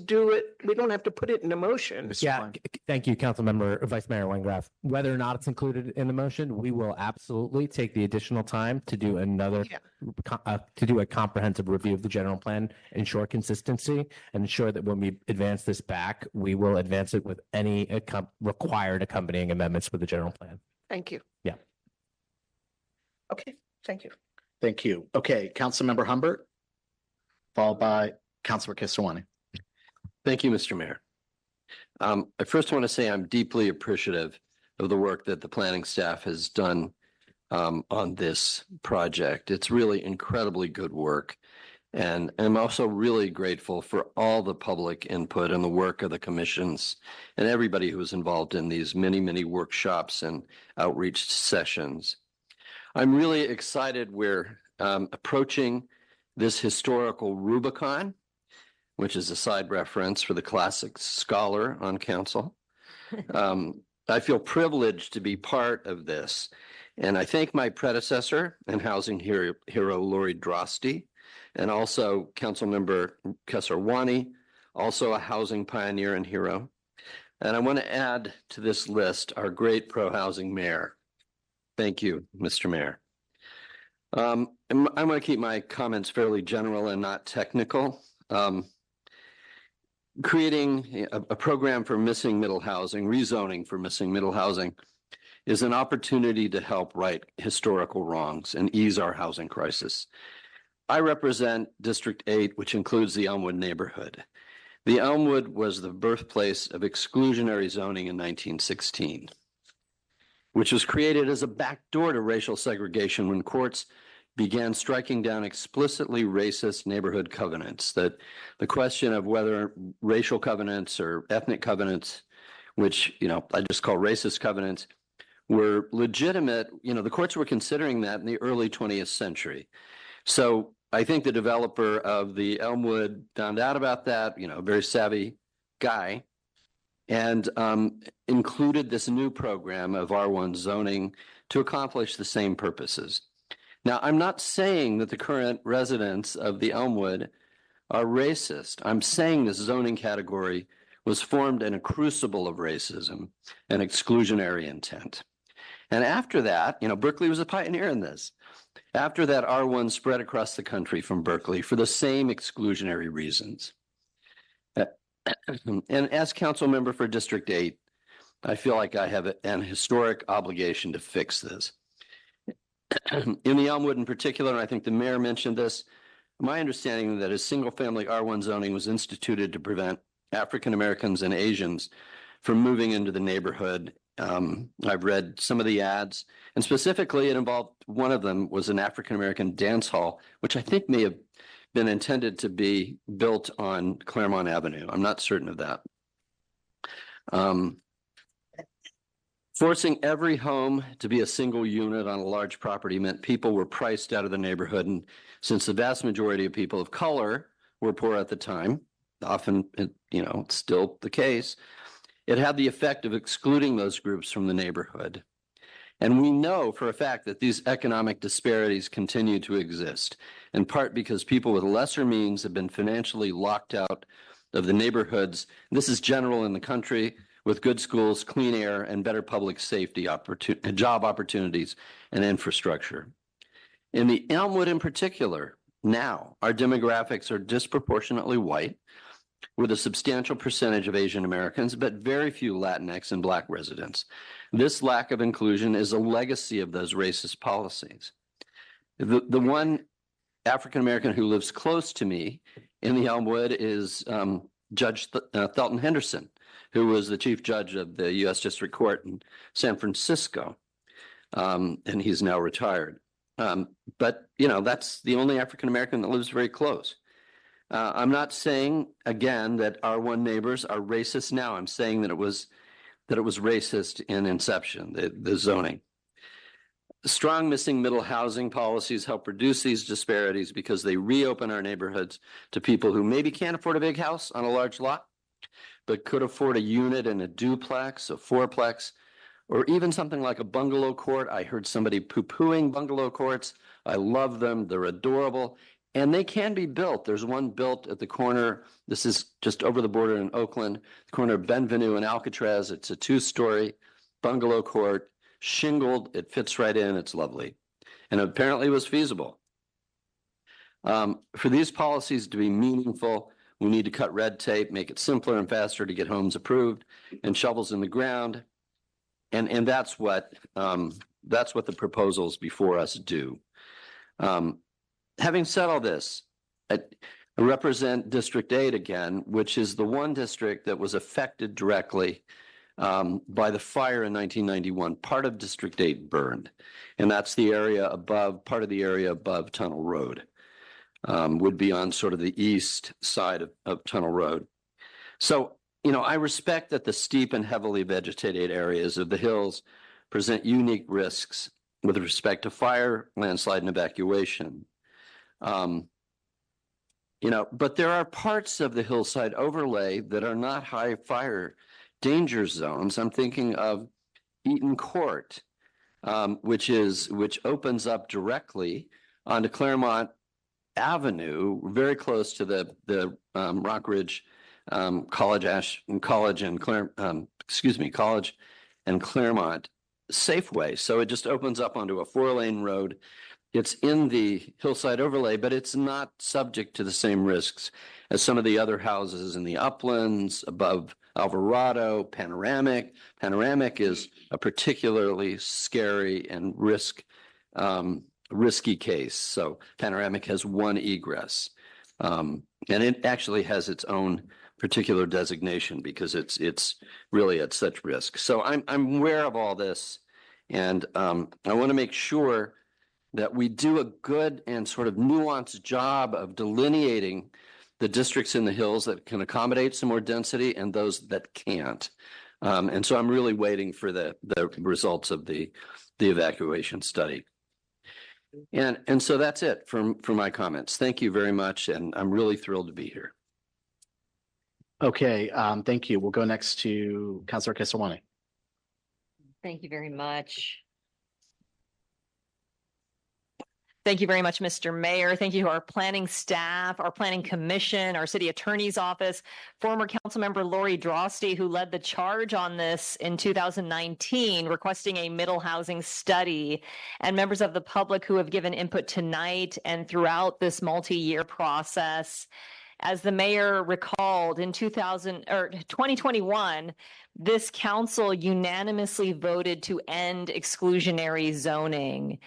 do it. We don't have to put it in a motion. Yeah, thank you, Councilmember Vice Mayor Wengraf. Whether or not it's included in the motion, we will absolutely take the additional time to do to do a comprehensive review of the general plan, ensure consistency, and ensure that when we advance this back, we will advance it with any required accompanying amendments with the general plan. Thank you. Yeah. Okay, thank you. Thank you. Okay, Councilmember Humbert, followed by Councilor Kiswani. Thank you, Mr. Mayor. I first want to say I'm deeply appreciative of the work that the planning staff has done on this project. It's really incredibly good work. And I'm also really grateful for all the public input and the work of the commissions and everybody who was involved in these many, many workshops and outreach sessions. I'm really excited we're approaching this historical Rubicon, which is a side reference for the classic scholar on council. I feel privileged to be part of this. And I thank my predecessor and housing hero Lori Drosty, and also Councilmember Kesarwani, also a housing pioneer and hero. And I want to add to this list our great pro-housing mayor. Thank you, Mr. Mayor. I'm going to keep my comments fairly general and not technical. Creating a program for missing middle housing, rezoning for missing middle housing, is an opportunity to help right historical wrongs and ease our housing crisis. I represent District 8, which includes the Elmwood neighborhood. The Elmwood was the birthplace of exclusionary zoning in 1916. which was created as a backdoor to racial segregation when courts began striking down explicitly racist neighborhood covenants. That the question of whether racial covenants or ethnic covenants, which, I just call racist covenants, were legitimate, the courts were considering that in the early 20th century. So I think the developer of the Elmwood found out about that, a very savvy guy, and included this new program of R1 zoning to accomplish the same purposes. Now, I'm not saying that the current residents of the Elmwood are racist. I'm saying this zoning category was formed in a crucible of racism and exclusionary intent. And after that, Berkeley was a pioneer in this. After that, R1 spread across the country from Berkeley for the same exclusionary reasons. And as council member for District 8, I feel like I have an historic obligation to fix this. In the Elmwood in particular, and I think the mayor mentioned this, my understanding that a single-family R1 zoning was instituted to prevent African Americans and Asians from moving into the neighborhood. I've read some of the ads, and specifically it involved, one of them was an African American dance hall, which I think may have been intended to be built on Claremont Avenue. I'm not certain of that. Forcing every home to be a single unit on a large property meant people were priced out of the neighborhood. And since the vast majority of people of color were poor at the time, often, it's still the case, it had the effect of excluding those groups from the neighborhood. And we know for a fact that these economic disparities continue to exist, in part because people with lesser means have been financially locked out of the neighborhoods. This is general in the country, with good schools, clean air, and better public safety job opportunities and infrastructure. In the Elmwood in particular, now our demographics are disproportionately white, with a substantial percentage of Asian Americans, but very few Latinx and Black residents. This lack of inclusion is a legacy of those racist policies. The one African American who lives close to me in the Elmwood is Judge Thelton Henderson, who was the chief judge of the U.S. District Court in San Francisco, and he's now retired. But, that's the only African American that lives very close. I'm not saying, again, that R1 neighbors are racist now. I'm saying that it was racist in inception, the zoning. Strong missing middle housing policies help reduce these disparities because they reopen our neighborhoods to people who maybe can't afford a big house on a large lot, but could afford a unit in a duplex, a fourplex, or even something like a bungalow court. I heard somebody poo-pooing bungalow courts. I love them. They're adorable. And they can be built. There's one built at the corner. This is just over the border in Oakland, the corner of Benvenue and Alcatraz. It's a 2-story bungalow court, shingled. It fits right in. It's lovely. And apparently was feasible. For these policies to be meaningful, we need to cut red tape, make it simpler and faster to get homes approved and shovels in the ground. And that's what the proposals before us do. Having said all this, I represent District 8 again, which is the one district that was affected directly by the fire in 1991. Part of District 8 burned, and that's the area above, part of the area above Tunnel Road, would be on sort of the east side of Tunnel Road. So, I respect that the steep and heavily vegetated areas of the hills present unique risks with respect to fire, landslide, and evacuation. But there are parts of the hillside overlay that are not high fire danger zones. I'm thinking of Eaton Court, which opens up directly onto Claremont Avenue, very close to the Rockridge College and Claremont Safeway. So it just opens up onto a 4-lane road. It's in the hillside overlay, but it's not subject to the same risks as some of the other houses in the uplands above Alvarado, Panoramic. Panoramic is a particularly scary and risky case. So Panoramic has one egress, and it actually has its own particular designation because it's really at such risk. So I'm aware of all this, And I want to make sure that we do a good and sort of nuanced job of delineating the districts in the hills that can accommodate some more density and those that can't. And so I'm really waiting for the results of the evacuation study. And so that's it for my comments. Thank you very much. And I'm really thrilled to be here. Okay, thank you. We'll go next to Councilor Kesawani. Thank you very much. Thank you very much, Mr. Mayor. Thank you to our planning staff, our planning commission, our city attorney's office, former council member Lori Drosty, who led the charge on this in 2019, requesting a middle housing study, and members of the public who have given input tonight and throughout this multi-year process. As the mayor recalled, in 2021, this council unanimously voted to end exclusionary zoning.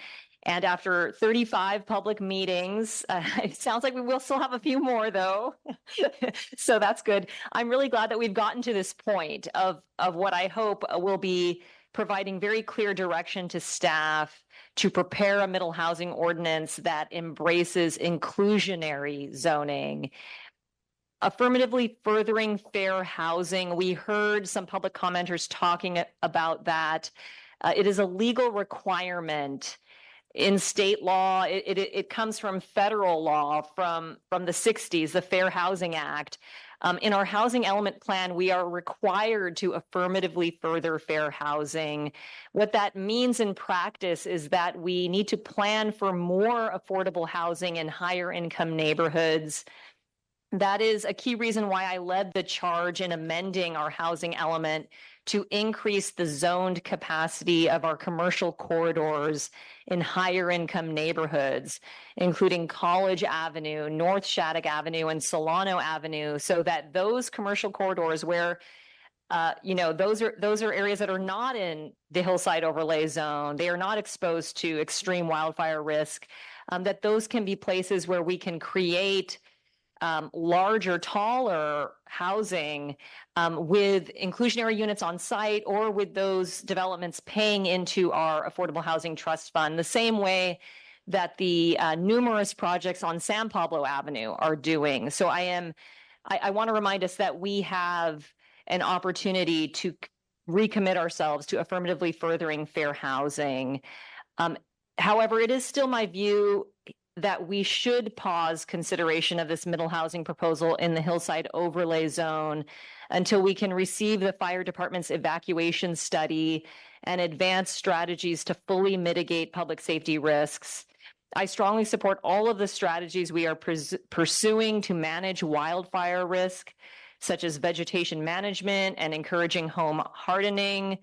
And after 35 public meetings, it sounds like we will still have a few more though. So that's good. I'm really glad that we've gotten to this point of what I hope will be providing very clear direction to staff to prepare a middle housing ordinance that embraces inclusionary zoning. Affirmatively furthering fair housing. We heard some public commenters talking about that. It is a legal requirement in state law. It comes from federal law from the 60s, the Fair Housing Act. In our housing element plan, we are required to affirmatively further fair housing. What that means in practice is that we need to plan for more affordable housing in higher income neighborhoods. That is a key reason why I led the charge in amending our housing element to increase the zoned capacity of our commercial corridors in higher income neighborhoods, including College Avenue, North Shattuck Avenue, and Solano Avenue, so that those commercial corridors where those are areas that are not in the hillside overlay zone, they are not exposed to extreme wildfire risk, that those can be places where we can create larger, taller housing with inclusionary units on site, or with those developments paying into our Affordable Housing Trust Fund, the same way that the numerous projects on San Pablo Avenue are doing. So I want to remind us that we have an opportunity to recommit ourselves to affirmatively furthering fair housing. However, it is still my view that we should pause consideration of this middle housing proposal in the hillside overlay zone until we can receive the fire department's evacuation study and advance strategies to fully mitigate public safety risks. I strongly support all of the strategies we are pursuing to manage wildfire risk, such as vegetation management and encouraging home hardening.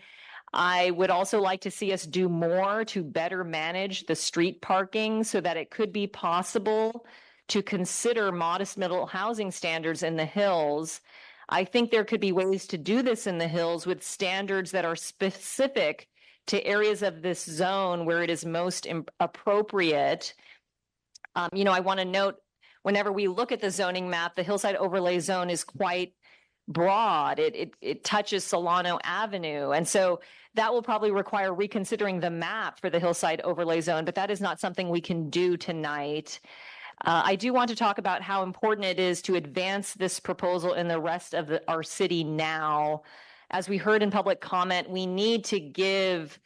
I would also like to see us do more to better manage the street parking so that it could be possible to consider modest middle housing standards in the hills. I think there could be ways to do this in the hills with standards that are specific to areas of this zone where it is most appropriate. I want to note, whenever we look at the zoning map, the hillside overlay zone is quite broad. It touches Solano Avenue. And so that will probably require reconsidering the map for the hillside overlay zone, but that is not something we can do tonight. I do want to talk about how important it is to advance this proposal in the rest of our city now. As we heard in public comment, we need to give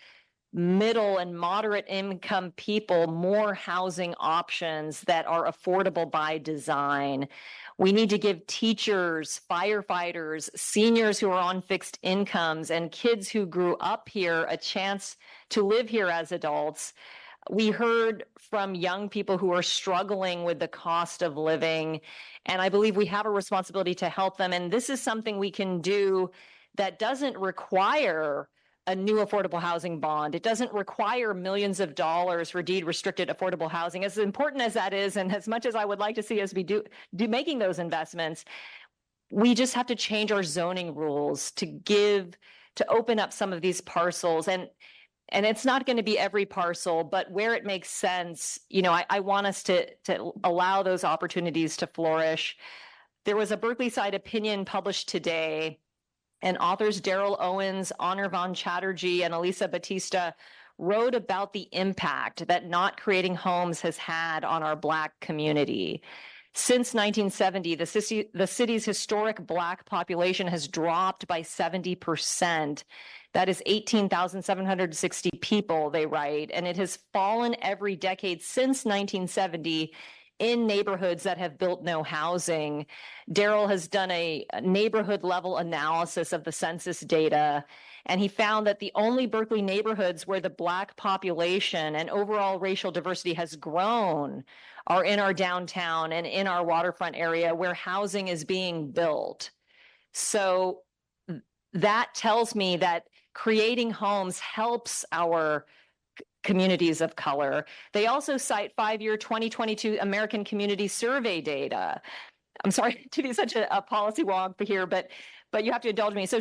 middle and moderate income people more housing options that are affordable by design. We need to give teachers, firefighters, seniors who are on fixed incomes, and kids who grew up here a chance to live here as adults. We heard from young people who are struggling with the cost of living, and I believe we have a responsibility to help them. And this is something we can do that doesn't require a new affordable housing bond. It doesn't require millions of dollars for deed restricted affordable housing. As important as that is, and as much as I would like to see us be making those investments, we just have to change our zoning rules to open up some of these parcels. And it's not going to be every parcel, but where it makes sense, I want us to allow those opportunities to flourish. There was a Berkeley side opinion published today, and authors Daryl Owens, Anirvan Chatterjee, and Elisa Batista wrote about the impact that not creating homes has had on our Black community. Since 1970, the city's historic Black population has dropped by 70%. That is 18,760 people, they write, and it has fallen every decade since 1970 in neighborhoods that have built no housing. Daryl has done a neighborhood level analysis of the census data, and he found that the only Berkeley neighborhoods where the Black population and overall racial diversity has grown are in our downtown and in our waterfront area where housing is being built. So that tells me that creating homes helps our communities of color. They also cite 5-year 2022 American Community Survey data. I'm sorry to be such a policy wonk here, but you have to indulge me. So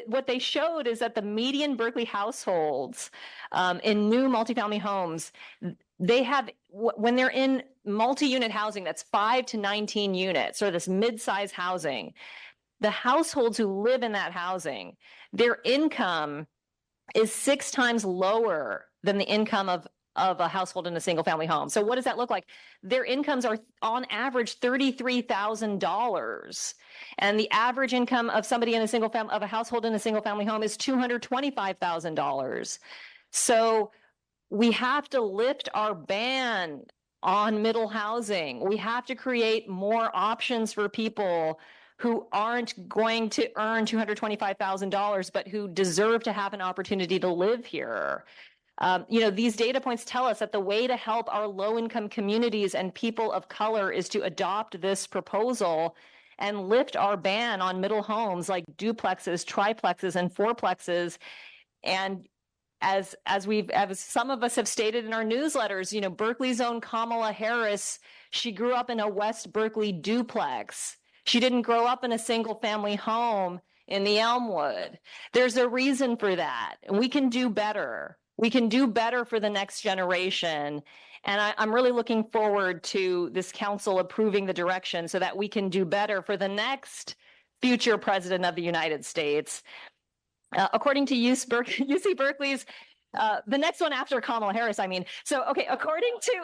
what they showed is that the median Berkeley households in new multifamily homes, they have, when they're in multi-unit housing, that's 5 to 19 units, or this mid-size housing, the households who live in that housing, their income is 6 times lower than the income of a household in a single family home. So what does that look like? Their incomes are on average $33,000. And the average income of somebody in a single family, of a household in a single family home, is $225,000. So we have to lift our ban on middle housing. We have to create more options for people who aren't going to earn $225,000, but who deserve to have an opportunity to live here. These data points tell us that the way to help our low-income communities and people of color is to adopt this proposal and lift our ban on middle homes like duplexes, triplexes, and fourplexes. And as some of us have stated in our newsletters, Berkeley's own Kamala Harris, she grew up in a West Berkeley duplex. She didn't grow up in a single family home in the Elmwood. There's a reason for that. And we can do better. We can do better for the next generation. And I'm really looking forward to this council approving the direction so that we can do better for the next future president of the United States. According to UC Berkeley's, the next one after Kamala Harris, I mean. So, okay, according to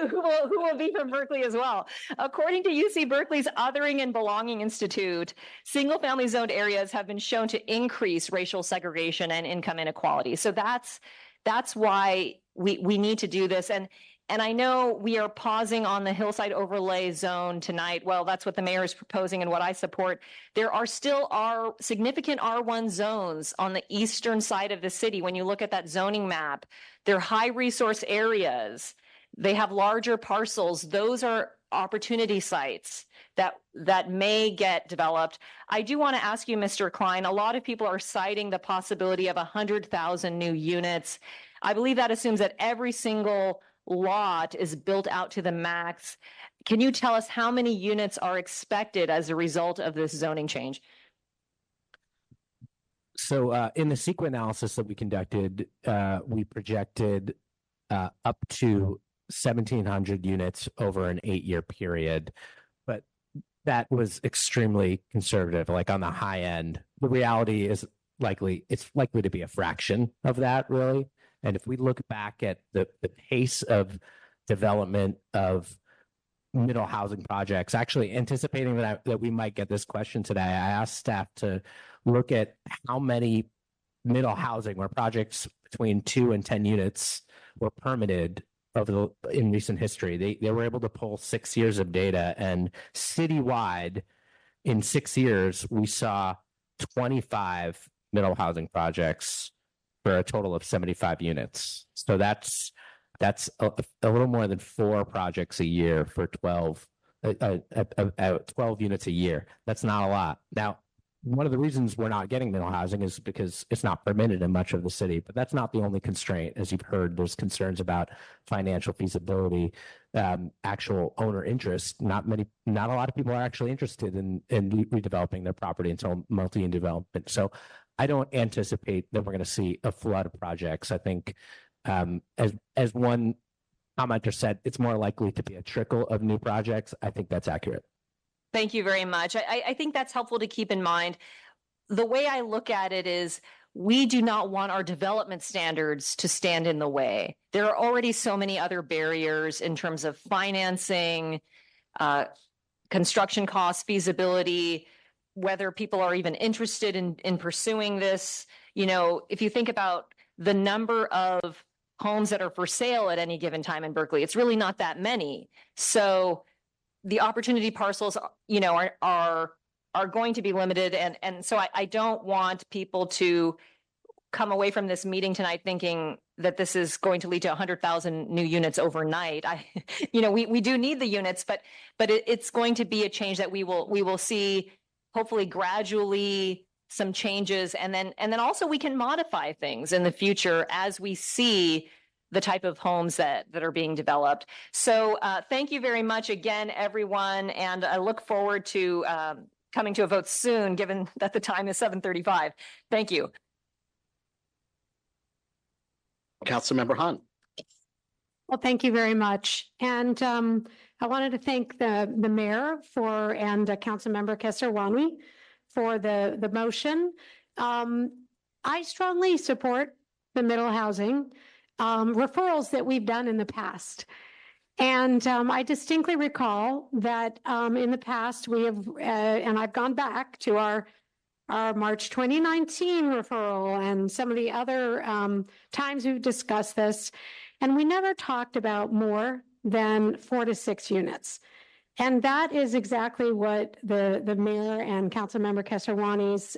who will be from Berkeley as well. According to UC Berkeley's Othering and Belonging Institute, single-family zoned areas have been shown to increase racial segregation and income inequality. So that's why we need to do this. And I know we are pausing on the hillside overlay zone tonight. Well, that's what the mayor is proposing and what I support. There are still significant R1 zones on the eastern side of the city. When you look at that zoning map, they're high resource areas. They have larger parcels. Those are opportunity sites that may get developed. I do want to ask you, Mr. Klein, a lot of people are citing the possibility of 100,000 new units. I believe that assumes that every single lot is built out to the max. Can you tell us how many units are expected as a result of this zoning change? So in the CEQA analysis that we conducted, we projected up to 1,700 units over an 8-year period, but that was extremely conservative, like on the high end. The reality is it's likely to be a fraction of that, really. And if we look back at the pace of development of middle housing projects, actually anticipating that we might get this question today, I asked staff to look at how many middle housing or projects between 2 and 10 units were permitted in recent history. They were able to pull 6 years of data, and citywide in 6 years, we saw 25 middle housing projects for a total of 75 units. So that's a little more than 4 projects a year for 12 units a year. That's not a lot. Now, one of the reasons we're not getting middle housing is because it's not permitted in much of the city, but that's not the only constraint. As you've heard, there's concerns about financial feasibility, actual owner interest. Not a lot of people are actually interested in redeveloping their property until multi-unit development. So I don't anticipate that we're going to see a flood of projects. I think, as one commenter said, it's more likely to be a trickle of new projects. I think that's accurate. Thank you very much. I think that's helpful to keep in mind. The way I look at it is we do not want our development standards to stand in the way. There are already so many other barriers in terms of financing, construction costs, feasibility, whether people are even interested in pursuing this. You know, if you think about the number of homes that are for sale at any given time in Berkeley, it's really not that many. So the opportunity parcels, you know, are going to be limited. And so I don't want people to come away from this meeting tonight thinking that this is going to lead to 100,000 new units overnight. We do need the units, but it's going to be a change that we will see, hopefully gradually, some changes, and then also we can modify things in the future as we see the type of homes that are being developed. So thank you very much again, everyone, and I look forward to coming to a vote soon, given that the time is 7:35. Thank you. Councilmember Hahn. Well, thank you very much. And I wanted to thank the mayor and Councilmember Kesarwani for the motion. I strongly support the middle housing referrals that we've done in the past. And I distinctly recall that in the past we have, and I've gone back to our March 2019 referral and some of the other times we've discussed this, and we never talked about more than 4 to 6 units. And that is exactly what the mayor and Councilmember Kesarwani's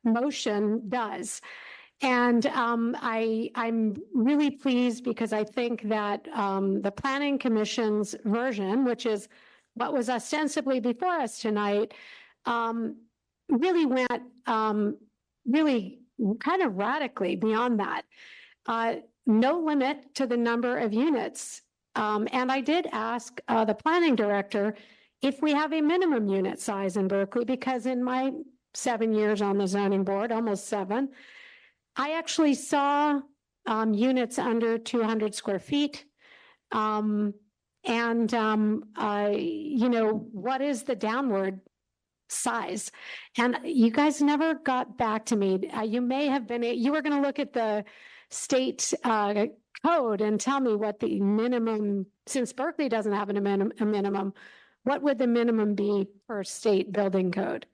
motion does. And I'm really pleased because I think that the Planning Commission's version, which is what was ostensibly before us tonight, really went really kind of radically beyond that. No limit to the number of units. And I did ask the planning director if we have a minimum unit size in Berkeley, because in my 7 years on the zoning board, almost 7, I actually saw units under 200 square feet. What is the downward size? And you guys never got back to me. You may have been, you were going to look at the state code and tell me what the minimum, since Berkeley doesn't have a minimum, what would the minimum be per state building code?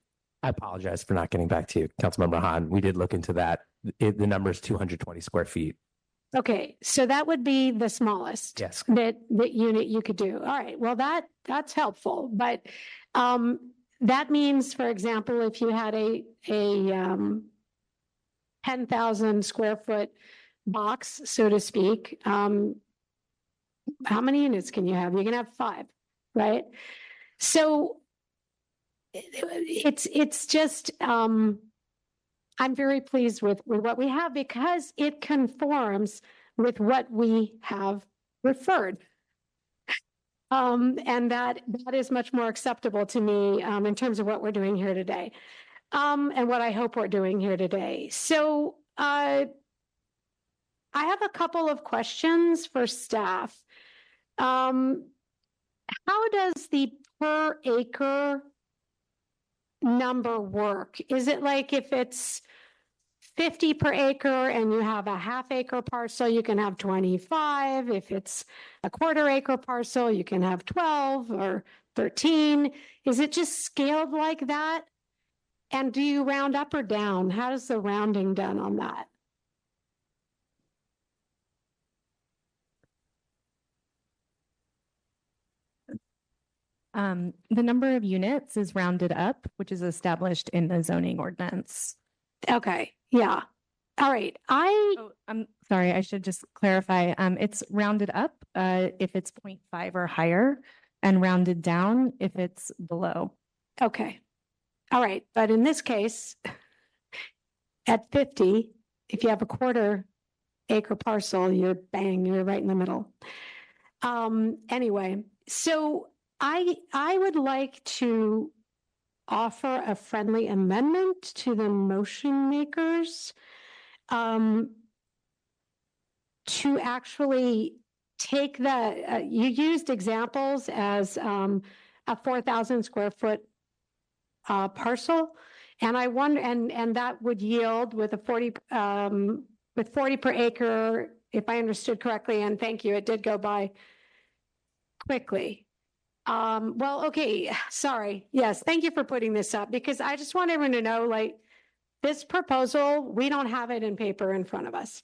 I apologize for not getting back to you, Councilmember Hahn. We did look into that. The number is 220 square feet. Okay, so that would be the smallest. Yes. That unit you could do. All right, well, that's helpful. But that means, for example, if you had a 10,000 square foot box, so to speak, how many units can you have? You can have 5, right? So it's just, I'm very pleased with what we have because it conforms with what we have referred. And that is much more acceptable to me in terms of what we're doing here today, and what I hope we're doing here today. So I have a couple of questions for staff. How does the per acre number work? Is it like if it's 50 per acre and you have a half acre parcel, you can have 25. If it's a quarter acre parcel, you can have 12 or 13. Is it just scaled like that? And do you round up or down? How is the rounding done on that? The number of units is rounded up, which is established in the zoning ordinance. Okay, yeah. All right. I'm sorry, I should just clarify. It's rounded up if it's 0.5 or higher, and rounded down if it's below. Okay. All right. But in this case, at 50, if you have a quarter acre parcel, you're right in the middle. Anyway, so I would like to offer a friendly amendment to the motion makers to actually take you used examples as a 4,000 square foot parcel. And I wonder, and that would yield with a 40, with 40 per acre, if I understood correctly, and thank you, it did go by quickly. Well, okay, sorry. Yes, thank you for putting this up because I just want everyone to know, like, this proposal, we don't have it in paper in front of us.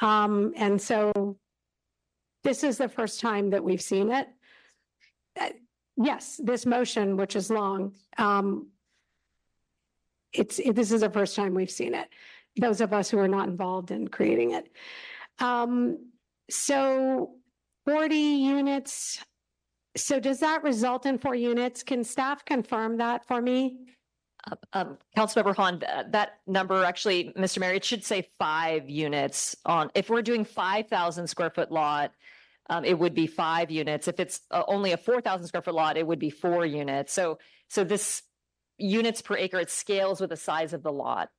And so this is the first time that we've seen it. Yes, this motion, which is long, this is the first time we've seen it. Those of us who are not involved in creating it. So 40 units. So does that result in 4 units? Can staff confirm that for me? Councilmember Hahn, that number actually, Mr. Mayor, it should say 5 units on, if we're doing 5,000 square foot lot, it would be 5 units. If it's only a 4,000 square foot lot, it would be 4 units. So this units per acre, it scales with the size of the lot.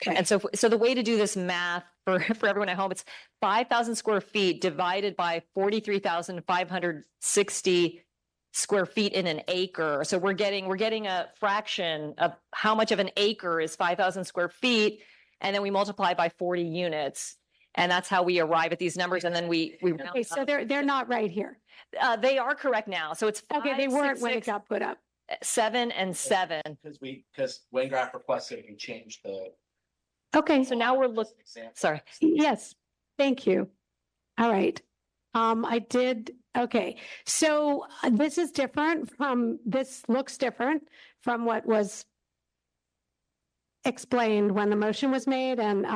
Okay. And so the way to do this math for everyone at home, it's 5,000 square feet divided by 43,560 square feet in an acre. So we're getting a fraction of how much of an acre is 5,000 square feet. And then we multiply by 40 units. And that's how we arrive at these numbers. And then we Okay, so they're not right here. They are correct now. So it's 5, Okay, they weren't 6, when it 6, got put up. 7 and 7. Because Wayne Graff requested we change the. Okay. So now we're looking, sorry. Yes, thank you. All right. I did, okay. So this is different from, this looks different from what was explained when the motion was made. And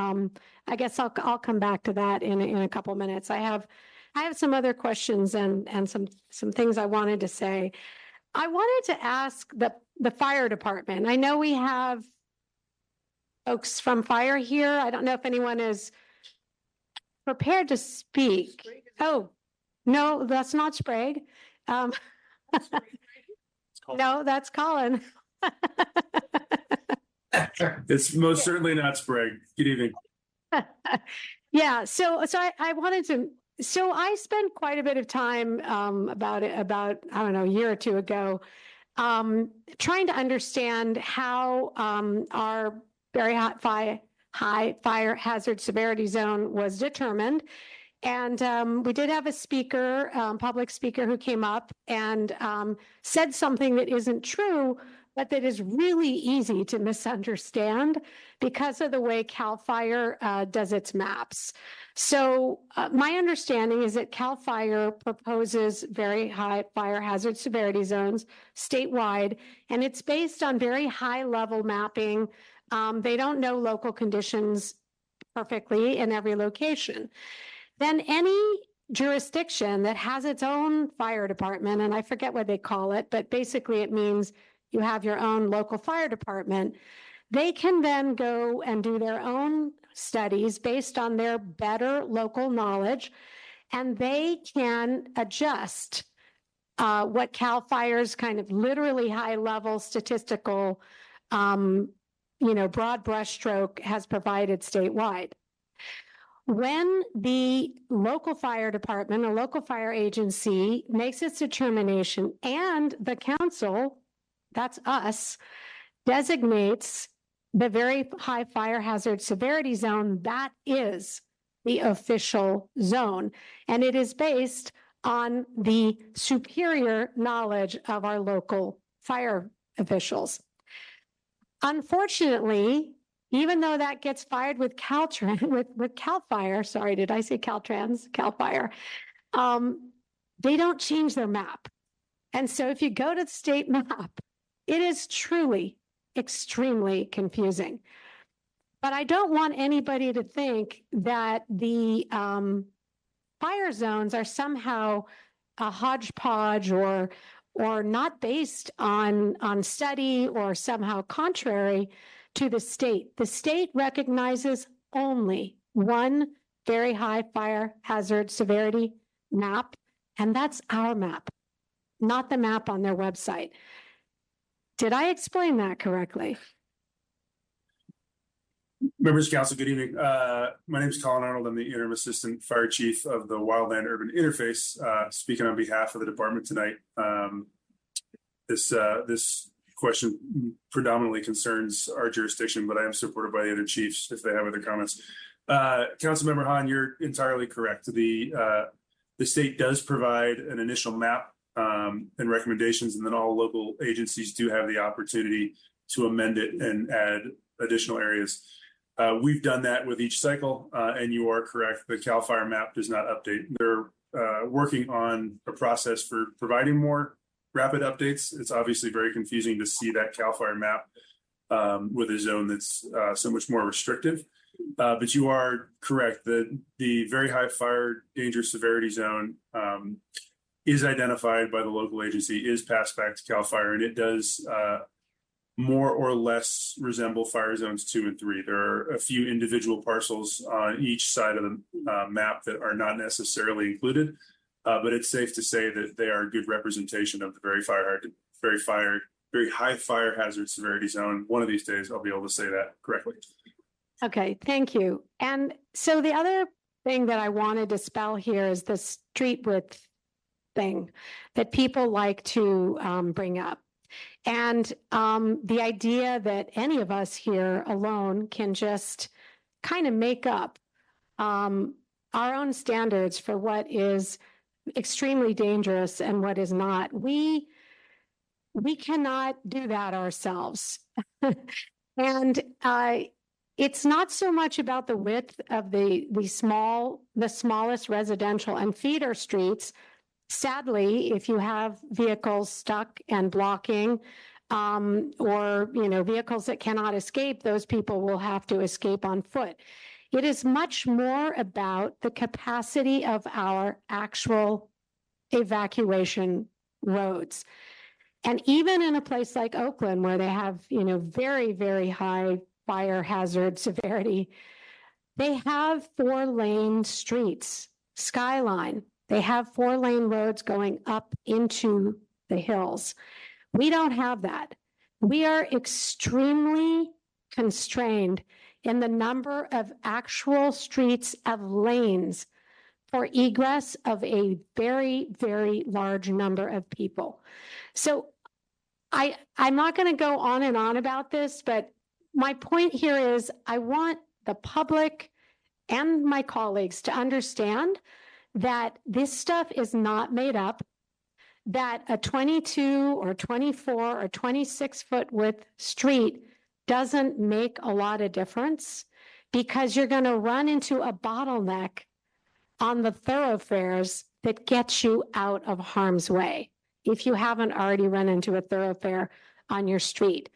I guess I'll come back to that in a couple minutes. I have some other questions and some things I wanted to say. I wanted to ask the fire department. I know we have folks from fire here. I don't know if anyone is prepared to speak. Oh, no, that's not Sprague. No, that's Colin. It's most certainly not Sprague. Good evening. Yeah, so I wanted to, so I spent quite a bit of time about I don't know, a year or two ago, trying to understand how our very high fire hazard severity zone was determined. And we did have a speaker, public speaker, who came up and said something that isn't true, but that is really easy to misunderstand because of the way CAL FIRE does its maps. So my understanding is that CAL FIRE proposes very high fire hazard severity zones statewide, and it's based on very high level mapping. They don't know local conditions perfectly in every location. Then any jurisdiction that has its own fire department, and I forget what they call it, but basically it means you have your own local fire department, they can then go and do their own studies based on their better local knowledge, and they can adjust what CAL FIRE's kind of literally high level statistical, broad brushstroke has provided statewide. When the local fire department, a local fire agency, makes its determination and the council, that's us, designates the very high fire hazard severity zone, that is the official zone. And it is based on the superior knowledge of our local fire officials. Unfortunately, even though that gets fired with Caltrans, with CAL FIRE, sorry, did I say Caltrans? CAL FIRE, they don't change their map. And so if you go to the state map, it is truly extremely confusing. But I don't want anybody to think that the fire zones are somehow a hodgepodge or not based on study or somehow contrary to the state. The state recognizes only one very high fire hazard severity map, and that's our map, not the map on their website. Did I explain that correctly? Members of Council, good evening. My name is Colin Arnold. I'm the Interim Assistant Fire Chief of the Wildland Urban Interface, speaking on behalf of the department tonight. This question predominantly concerns our jurisdiction, but I am supported by the other chiefs if they have other comments. Councilmember Hahn, you're entirely correct. The state does provide an initial map and recommendations, and then all local agencies do have the opportunity to amend it and add additional areas. We've done that with each cycle, and you are correct. The CAL FIRE map does not update. They're working on a process for providing more rapid updates. It's obviously very confusing to see that CAL FIRE map with a zone that's so much more restrictive. But you are correct. The very high fire danger severity zone is identified by the local agency, is passed back to CAL FIRE, and it does more or less resemble fire zones 2 and 3. There are a few individual parcels on each side of the map that are not necessarily included, but it's safe to say that they are a good representation of the very high fire hazard severity zone. One of these days, I'll be able to say that correctly. Okay, thank you. And so the other thing that I want to dispel here is the street width thing that people like to bring up. And the idea that any of us here alone can just kind of make up our own standards for what is extremely dangerous and what is not. We cannot do that ourselves. And it's not so much about the width of the smallest residential and feeder streets. Sadly, if you have vehicles stuck and blocking, or vehicles that cannot escape, those people will have to escape on foot. It is much more about the capacity of our actual evacuation roads. And even in a place like Oakland, where they have, very, very high fire hazard severity, they have 4-lane streets, Skyline. They have 4-lane roads going up into the hills. We don't have that. We are extremely constrained in the number of actual streets of lanes for egress of a very, very large number of people. So I'm not going to go on and on about this, but my point here is I want the public and my colleagues to understand that this stuff is not made up, that a 22 or 24 or 26 foot width street doesn't make a lot of difference, because you're going to run into a bottleneck on the thoroughfares that gets you out of harm's way if you haven't already run into a thoroughfare on your street.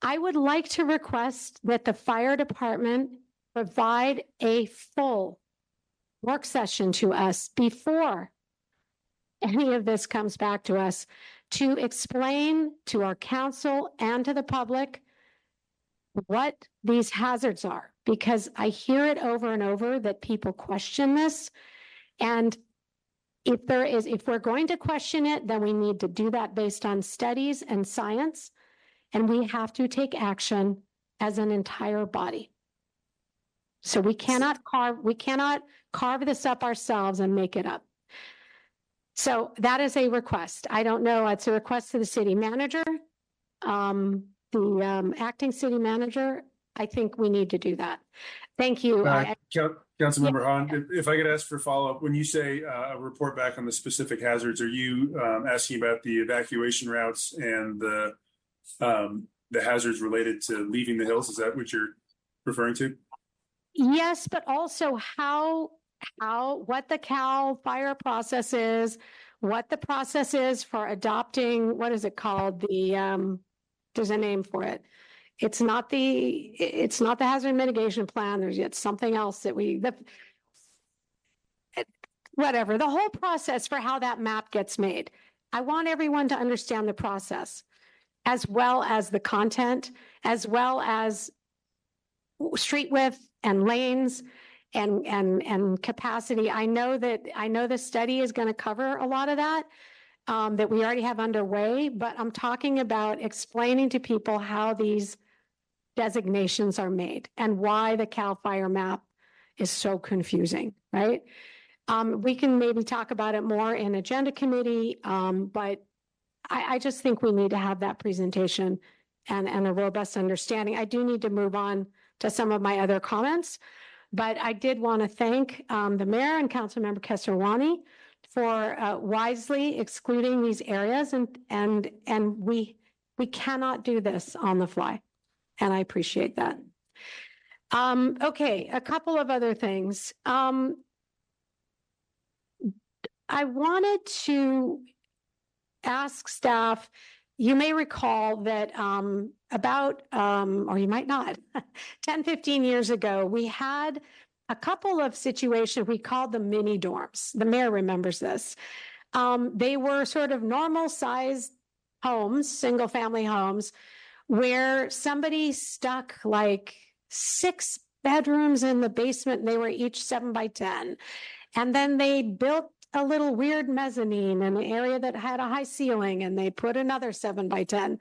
I would like to request that the fire department provide a full work session to us before any of this comes back to us, to explain to our council and to the public what these hazards are, because I hear it over and over that people question this. And if we're going to question it, then we need to do that based on studies and science, and we have to take action as an entire body. So we cannot carve this up ourselves and make it up. So that is a request. I don't know. It's a request to the city manager, the acting city manager. I think we need to do that. Thank you. Councilmember Hahn, if I could ask for follow-up, when you say a report back on the specific hazards, are you asking about the evacuation routes and the hazards related to leaving the hills? Is that what you're referring to? Yes, but also what the CAL FIRE process is, what the process is for adopting, what is it called? There's a name for it. It's not the hazard mitigation plan. There's yet something else that whatever, the whole process for how that map gets made. I want everyone to understand the process, as well as the content, as well as street width and lanes and capacity. I know the study is going to cover a lot of that, that we already have underway, but I'm talking about explaining to people how these designations are made and why the CAL FIRE map is so confusing, right? We can maybe talk about it more in agenda committee, but I just think we need to have that presentation and a robust understanding. I do need to move on to some of my other comments, but I did want to thank the mayor and Councilmember Kesarwani for wisely excluding these areas, and we cannot do this on the fly, and I appreciate that. Okay, a couple of other things. I wanted to ask staff, you may recall that or you might not, 10, 15 years ago, we had a couple of situations we called the mini dorms. The mayor remembers this. They were sort of normal sized homes, single family homes, where somebody stuck like 6 bedrooms in the basement and they were each 7 by 10. And then they built a little weird mezzanine in an area that had a high ceiling, and they put another 7 by 10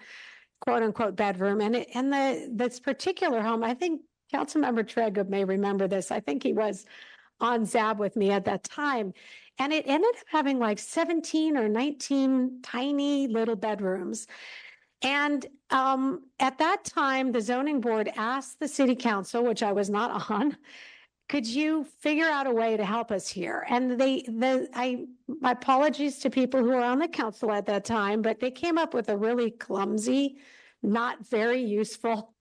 quote unquote bedroom. And this particular home, I think Councilmember Trega may remember this. I think he was on ZAB with me at that time. And it ended up having like 17 or 19 tiny little bedrooms. And at that time, the zoning board asked the city council, which I was not on, could you figure out a way to help us here? And my apologies to people who were on the council at that time, but they came up with a really clumsy, not very useful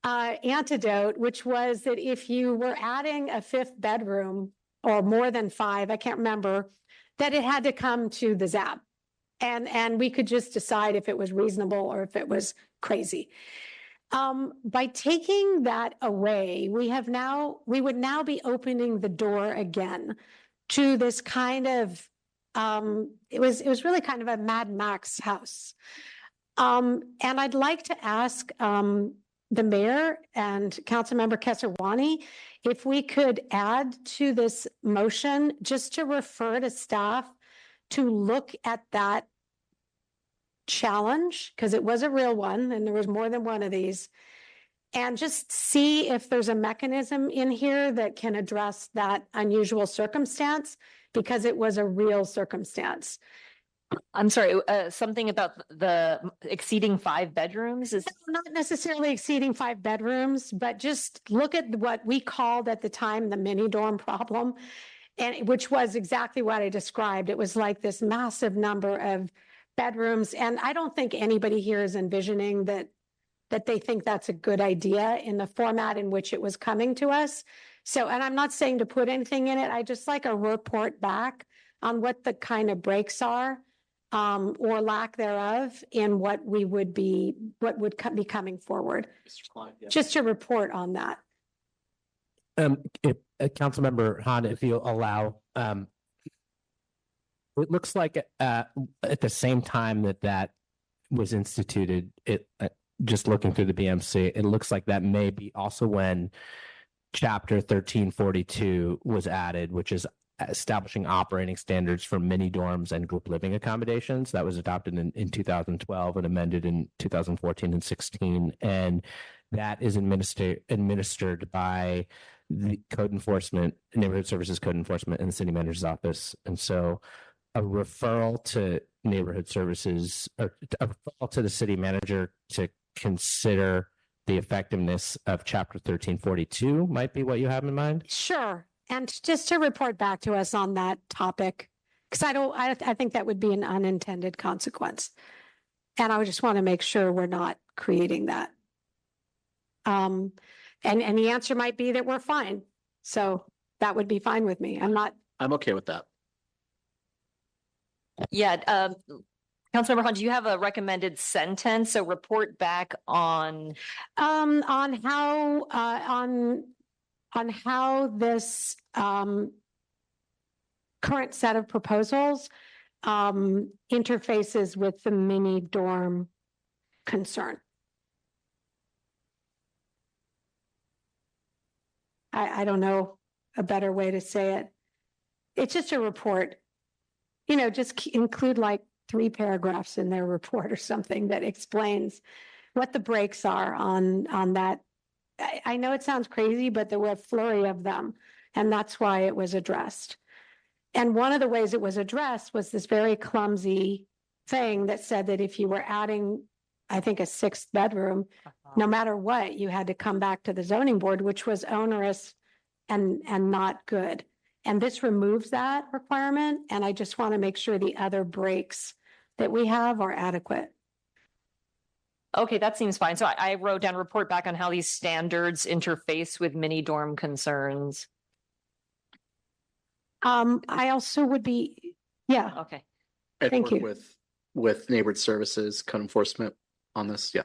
antidote, which was that if you were adding a 5th bedroom or more than 5, I can't remember, that it had to come to the ZAB. And we could just decide if it was reasonable or if it was crazy. By taking that away, we would now be opening the door again to this kind of, it was really kind of a Mad Max house. And I'd like to ask the mayor and Councilmember Kesarwani if we could add to this motion just to refer to staff to look at that challenge, because it was a real one and there was more than one of these, and just see if there's a mechanism in here that can address that unusual circumstance, because it was a real circumstance. I'm sorry, something about the exceeding 5 bedrooms is not necessarily exceeding 5 bedrooms, but just look at what we called at the time the mini dorm problem, and which was exactly what I described. It was like this massive number of bedrooms, and I don't think anybody here is envisioning that they think that's a good idea in the format in which it was coming to us. So, and I'm not saying to put anything in it. I just like a report back on what the kind of breaks are, or lack thereof, in what would be coming forward. Just a report on that. If Councilmember Han, if you allow, it looks like at the same time that was instituted, just looking through the BMC, it looks like that may be also when Chapter 1342 was added, which is establishing operating standards for mini dorms and group living accommodations. That was adopted in 2012 and amended in 2014 and 16. And that is administered by the code enforcement, neighborhood services code enforcement, and the city manager's office. And so a referral to neighborhood services, or a referral to the city manager to consider the effectiveness of Chapter 1342 might be what you have in mind? Sure. And just to report back to us on that topic, because I think that would be an unintended consequence. And I would just want to make sure we're not creating that. And the answer might be that we're fine. So that would be fine with me. I'm okay with that. Yeah, Councilmember Hunt, do you have a recommended sentence? So report back on how this current set of proposals interfaces with the mini dorm concern. I don't know a better way to say it. It's just a report. Just include like 3 paragraphs in their report or something that explains what the breaks are on that. I know it sounds crazy, but there were a flurry of them, and that's why it was addressed. And one of the ways it was addressed was this very clumsy thing that said that if you were adding, I think, a sixth bedroom, no matter what, you had to come back to the zoning board, which was onerous and not good. And this removes that requirement. And I just want to make sure the other breaks that we have are adequate. Okay, that seems fine. So I wrote down report back on how these standards interface with mini dorm concerns. I also would be, yeah. Okay. I'd Thank work you. with neighborhood services, code enforcement on this. Yeah.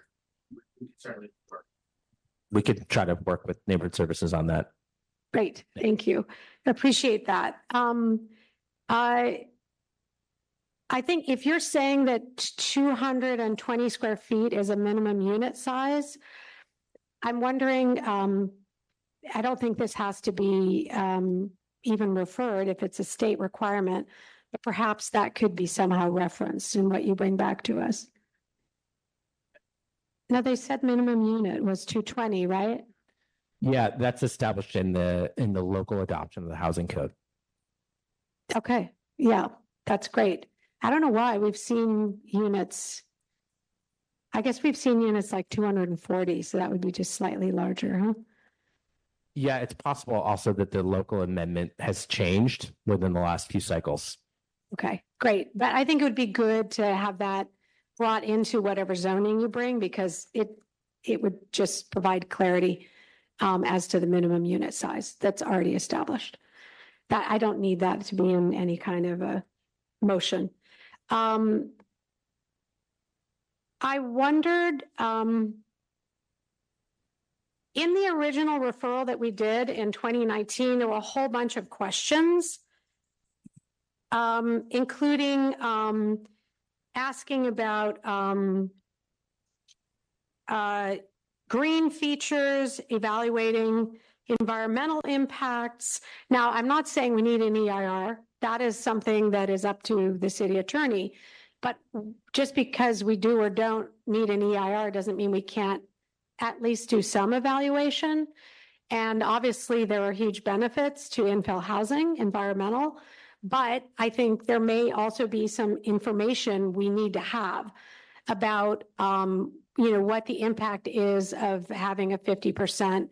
We could try to work with neighborhood services on that. Great, thank you. Appreciate that. I think if you're saying that 220 square feet is a minimum unit size, I'm wondering, I don't think this has to be even referred if it's a state requirement, but perhaps that could be somehow referenced in what you bring back to us. No, they said minimum unit was 220, right? Yeah, that's established in the local adoption of the housing code. Okay, yeah, that's great. I don't know why we've seen units. I guess we've seen units like 240, so that would be just slightly larger, huh? Yeah, it's possible also that the local amendment has changed within the last few cycles. Okay, great. But I think it would be good to have that brought into whatever zoning you bring, because it would just provide clarity as to the minimum unit size that's already established. That I don't need that to be in any kind of a motion. I wondered, in the original referral that we did in 2019, there were a whole bunch of questions, including asking about green features, evaluating environmental impacts. Now, I'm not saying we need an EIR. That is something that is up to the city attorney. But just because we do or don't need an EIR doesn't mean we can't at least do some evaluation. And obviously, there are huge benefits to infill housing, environmental. But I think there may also be some information we need to have about, what the impact is of having a 50%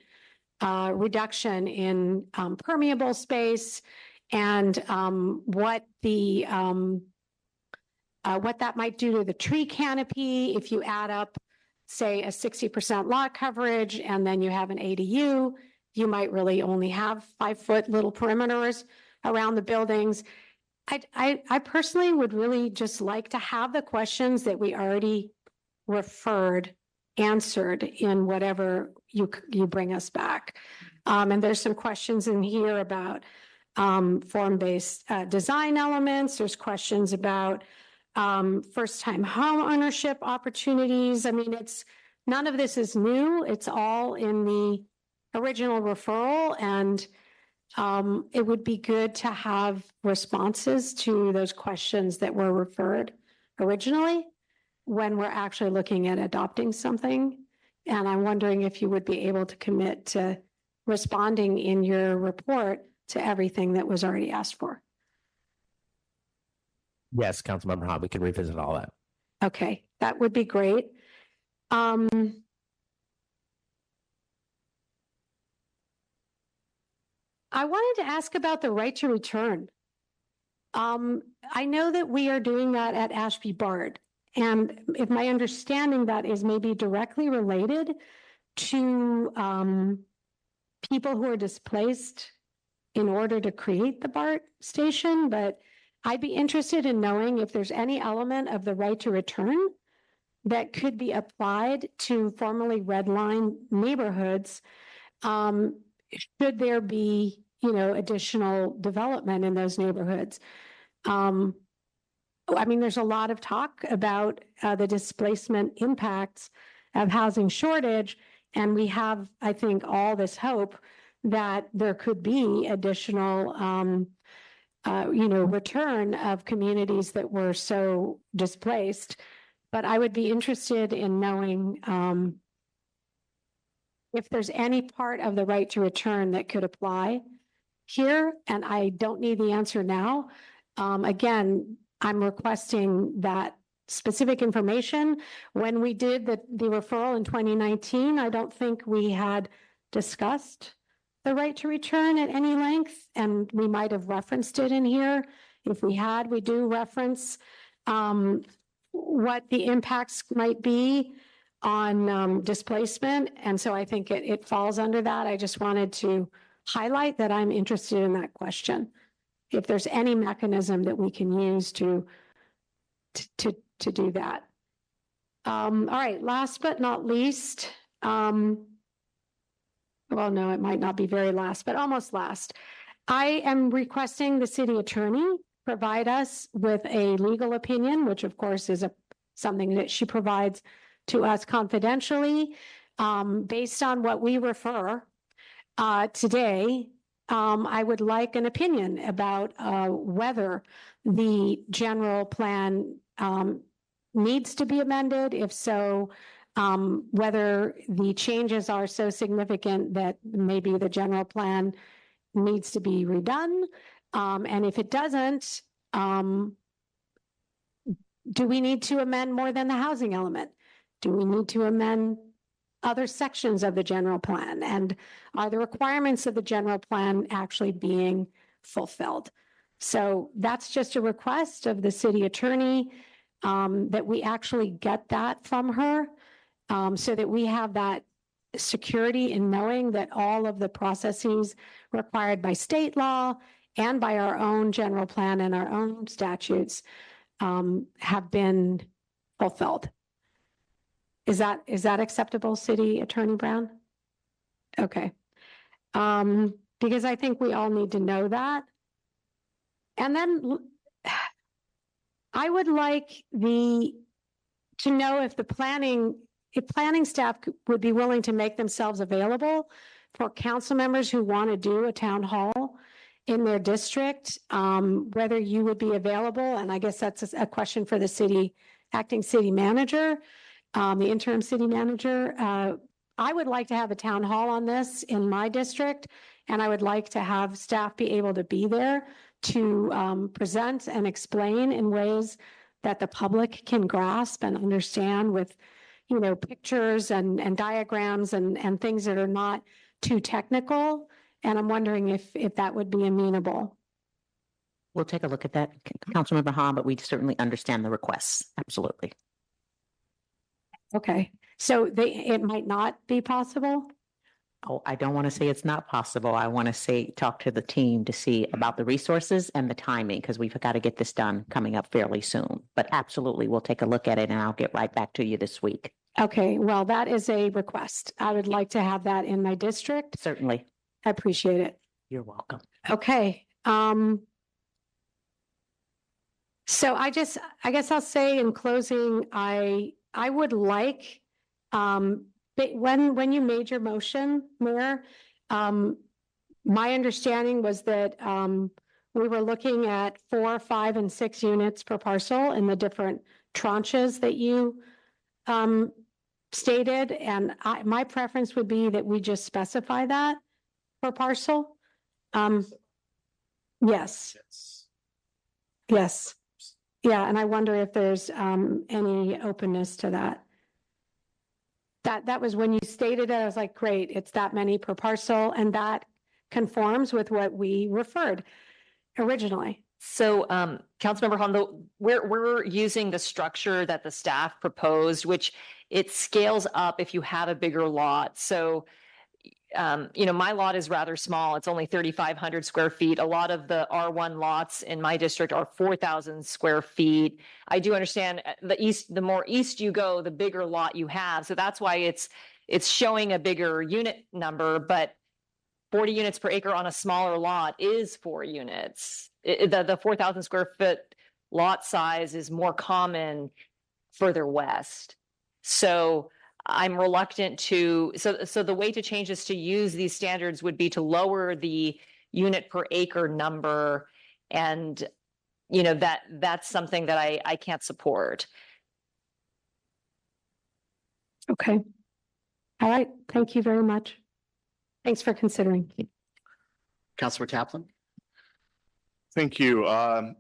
reduction in permeable space, and what that might do to the tree canopy if you add up, say, a 60% lot coverage, and then you have an ADU, you might really only have 5-foot little perimeters around the buildings. I personally would really just like to have the questions that we already referred answered in whatever you bring us back. And there's some questions in here about form-based design elements. There's questions about first-time home ownership opportunities. I mean, none of this is new. It's all in the original referral, and it would be good to have responses to those questions that were referred originally when we're actually looking at adopting something. And I'm wondering if you would be able to commit to responding in your report to everything that was already asked for. Yes, Councilmember Hahn, we can revisit all that. Okay, that would be great. I wanted to ask about the right to return. I know that we are doing that at Ashby Bard. And if my understanding that is maybe directly related to people who are displaced in order to create the BART station, but I'd be interested in knowing if there's any element of the right to return that could be applied to formerly redlined neighborhoods. Should there be, additional development in those neighborhoods? I mean, there's a lot of talk about the displacement impacts of housing shortage, and we have, I think, all this hope that there could be additional, return of communities that were so displaced. But I would be interested in knowing if there's any part of the right to return that could apply here, and I don't need the answer now. Again, I'm requesting that specific information. When we did the referral in 2019, I don't think we had discussed the right to return at any length, and we might have referenced it in here. If we had, we do reference what the impacts might be on displacement. And so I think it falls under that. I just wanted to highlight that I'm interested in that question. If there's any mechanism that we can use to do that. All right, last but not least, well, no, it might not be very last, but almost last. I am requesting the city attorney provide us with a legal opinion, which of course is something that she provides to us confidentially, based on what we refer today. I would like an opinion about whether the general plan needs to be amended. If so, whether the changes are so significant that maybe the general plan needs to be redone. And if it doesn't, do we need to amend more than the housing element? Do we need to amend other sections of the general plan? And are the requirements of the general plan actually being fulfilled? So that's just a request of the city attorney, that we actually get that from her, so that we have that security in knowing that all of the processes required by state law and by our own general plan and our own statutes have been fulfilled. Is that acceptable, City Attorney Brown? Okay. Because I think we all need to know that. And then I would like to know if planning staff would be willing to make themselves available for council members who want to do a town hall in their district, whether you would be available. And I guess that's a question for the acting city manager, the interim city manager. I would like to have a town hall on this in my district, and I would like to have staff be able to be there to present and explain in ways that the public can grasp and understand, with, you know, pictures and diagrams and things that are not too technical. And I'm wondering if that would be amenable. We'll take a look at that, Councilmember Hahn, but we certainly understand the requests. Absolutely. Okay, so it might not be possible? Oh, I don't want to say it's not possible. I want to talk to the team to see about the resources and the timing, because we've got to get this done coming up fairly soon. But absolutely, we'll take a look at it and I'll get right back to you this week. Okay, well, that is a request. I would like to have that in my district. Certainly. I appreciate it. You're welcome. Okay. So I guess I'll say in closing, I would like, when you made your motion, Mayor, my understanding was that we were looking at 4, 5, and 6 units per parcel in the different tranches that you stated. And my preference would be that we just specify that per parcel. Yes. Yes. Yeah, and I wonder if there's any openness to that. That was when you stated it, I was like, great, it's that many per parcel, and that conforms with what we referred originally. So, Councilmember Hahn, we're using the structure that the staff proposed, which it scales up if you have a bigger lot. So, you know, my lot is rather small. It's only 3,500 square feet. A lot of the R1 lots in my district are 4,000 square feet. I do understand the more east you go, the bigger lot you have. So that's why it's showing a bigger unit number, but 40 units per acre on a smaller lot is 4 units. The 4,000 square foot lot size is more common further west. So I'm reluctant so the way to change this to use these standards would be to lower the unit per acre number. And, you know, that's something that I can't support. Okay. All right. Thank you very much. Thanks for considering. Councilor Taplin. Thank you.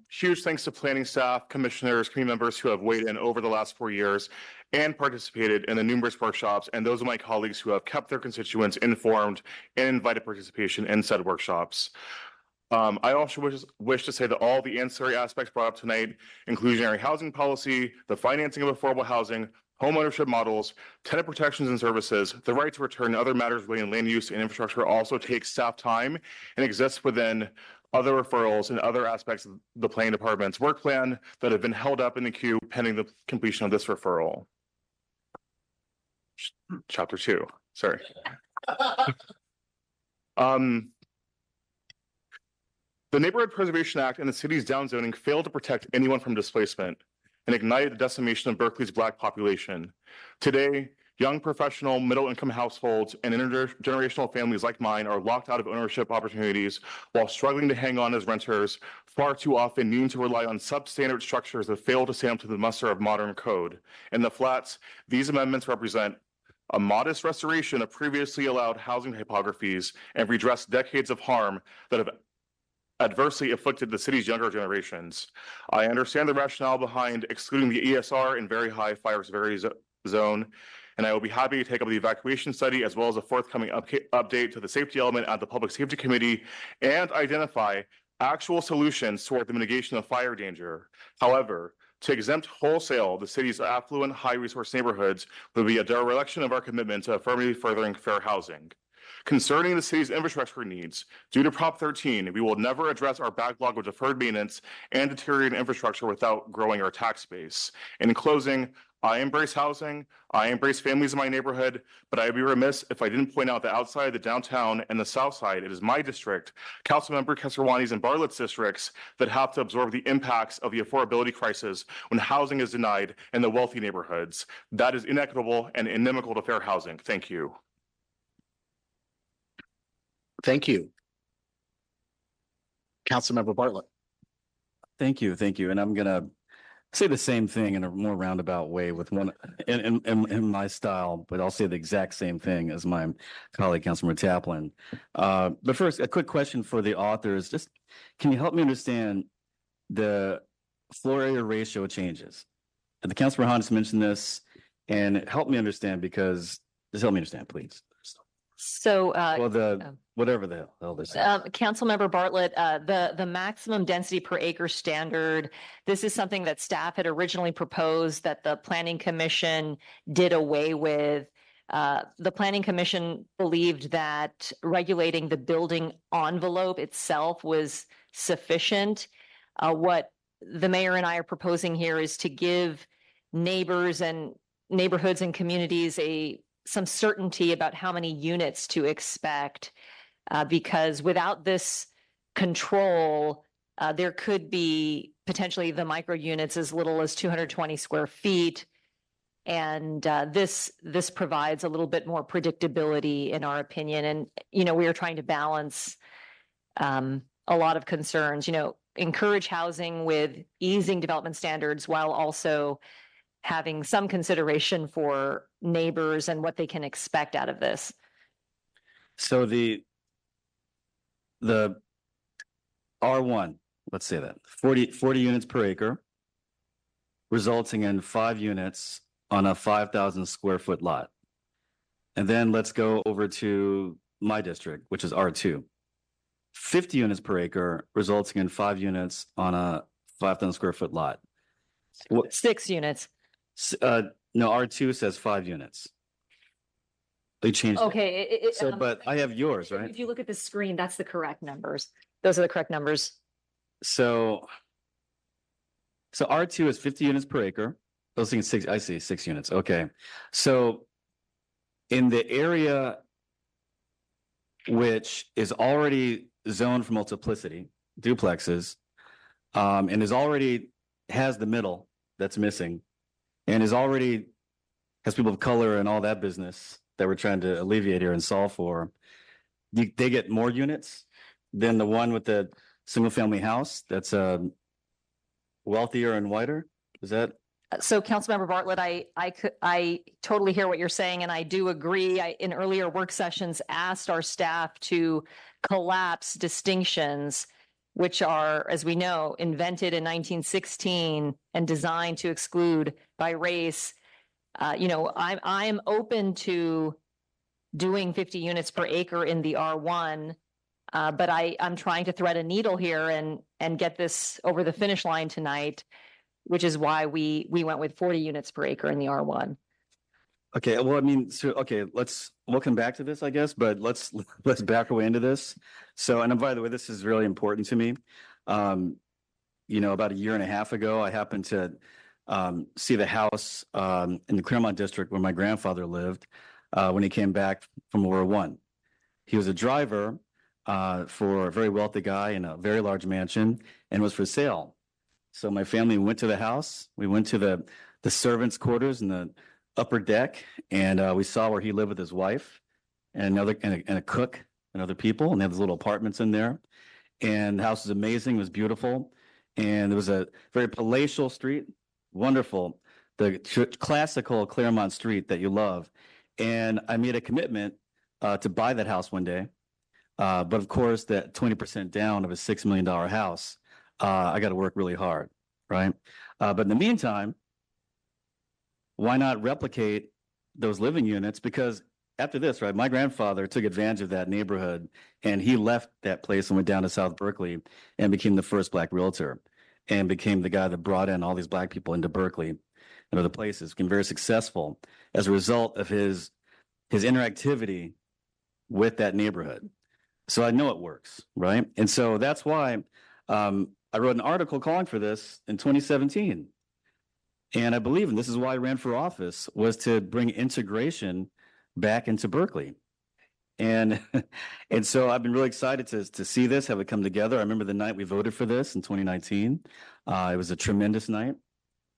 Huge thanks to planning staff, commissioners, community members who have weighed in over the last 4 years and participated in the numerous workshops, and those of my colleagues who have kept their constituents informed and invited participation in said workshops. I also wish to say that all the ancillary aspects brought up tonight, inclusionary housing policy, the financing of affordable housing, homeownership models, tenant protections and services, the right to return, and other matters relating to land use and infrastructure also take staff time and exists within other referrals and other aspects of the planning department's work plan that have been held up in the queue pending the completion of this referral. Chapter 2, sorry. The Neighborhood Preservation Act and the city's downzoning failed to protect anyone from displacement and ignited the decimation of Berkeley's Black population. Today, young professional middle-income households and intergenerational families like mine are locked out of ownership opportunities while struggling to hang on as renters, far too often needing to rely on substandard structures that fail to stand up to the muster of modern code. In the flats, these amendments represent a modest restoration of previously allowed housing typographies and redress decades of harm that have adversely afflicted the city's younger generations. I understand the rationale behind excluding the ESR in very high fire severity zone, and I will be happy to take up the evacuation study as well as a forthcoming update to the safety element at the Public Safety Committee and identify actual solutions toward the mitigation of fire danger. However, to exempt wholesale the city's affluent, high-resource neighborhoods would be a dereliction of our commitment to affirmatively furthering fair housing. Concerning the city's infrastructure needs, due to Prop 13, we will never address our backlog of deferred maintenance and deteriorating infrastructure without growing our tax base. In closing, I embrace housing, I embrace families in my neighborhood, but I'd be remiss if I didn't point out that outside the downtown and the south side, it is my district, Councilmember Kesarwani's and Bartlett's districts that have to absorb the impacts of the affordability crisis when housing is denied in the wealthy neighborhoods. That is inequitable and inimical to fair housing. Thank you. Thank you. Councilmember Bartlett. Thank you. And I'm gonna say the same thing in a more roundabout way with one in my style, but I'll say the exact same thing as my colleague, Councilmember Taplin. But first, a quick question for the authors. Just can you help me understand the floor area ratio changes? And the Councilmember Hans mentioned this, and help me understand because just help me understand, please. So, whatever the hell this is. Councilmember Bartlett, the maximum density per acre standard, this is something that staff had originally proposed that the Planning Commission did away with. The Planning Commission believed that regulating the building envelope itself was sufficient. What the mayor and I are proposing here is to give neighbors and neighborhoods and communities some certainty about how many units to expect, because without this control, there could be potentially the micro units as little as 220 square feet. And this provides a little bit more predictability in our opinion. And, we are trying to balance a lot of concerns, encourage housing with easing development standards while also having some consideration for neighbors and what they can expect out of this. So the R1, let's say that 40 units per acre, resulting in 5 units on a 5,000 square foot lot. And then let's go over to my district, which is R2. 50 units per acre, resulting in 5 units on a 5,000 square foot lot. 6 units. No, R2 says 5 units. They changed it. Okay. But I have yours, right? If you look at the screen, that's the correct numbers. Those are the correct numbers. So R2 is 50 units per acre. Those things, 6, I see 6 units. Okay. So in the area which is already zoned for multiplicity, duplexes, and has the middle that's missing, and has people of color and all that business that we're trying to alleviate here and solve for, they get more units than the one with the single family house that's wealthier and wider? Is that? So Councilmember Bartlett, I totally hear what you're saying, and I do agree. I, in earlier work sessions, asked our staff to collapse distinctions which are, as we know, invented in 1916 and designed to exclude by race. I am open to doing 50 units per acre in the R1, but I'm trying to thread a needle here and get this over the finish line tonight, which is why we went with 40 units per acre in the R1. Okay, well, I mean, we'll come back to this, I guess, but let's back away into this. So, and by the way, this is really important to me. About a year and a half ago, I happened to see the house in the Claremont district where my grandfather lived when he came back from World War I. He was a driver for a very wealthy guy in a very large mansion and was for sale. So my family went to the house. We went to the servants' quarters in the upper deck, and we saw where he lived with his wife and a cook and other people, and they had these little apartments in there. And the house was amazing. It was beautiful, and there was a very palatial street, wonderful, the classical Claremont street that you love. And I made a commitment to buy that house one day, but of course, that 20% down of a $6 million house, I got to work really hard, right? But in the meantime, why not replicate those living units? Because after this, right, my grandfather took advantage of that neighborhood, and he left that place and went down to South Berkeley and became the first Black realtor and became the guy that brought in all these Black people into Berkeley and other places, became very successful as a result of his interactivity with that neighborhood. So I know it works, right? And so that's why I wrote an article calling for this in 2017. And I believe, and this is why I ran for office, was to bring integration back into Berkeley. And so I've been really excited to see this, have it come together. I remember the night we voted for this in 2019. It was a tremendous night.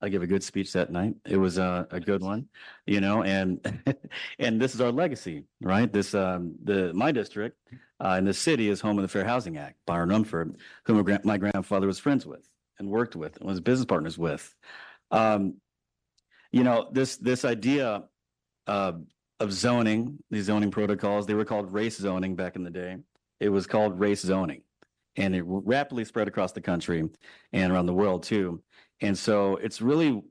I gave a good speech that night. It was a good one, and and this is our legacy, right? This my district in the city is home of the Fair Housing Act, Byron Rumford, whom my grandfather was friends with and worked with and was business partners with. This idea of zoning, these zoning protocols, they were called race zoning back in the day. It was called race zoning, and it rapidly spread across the country and around the world too. And so it's really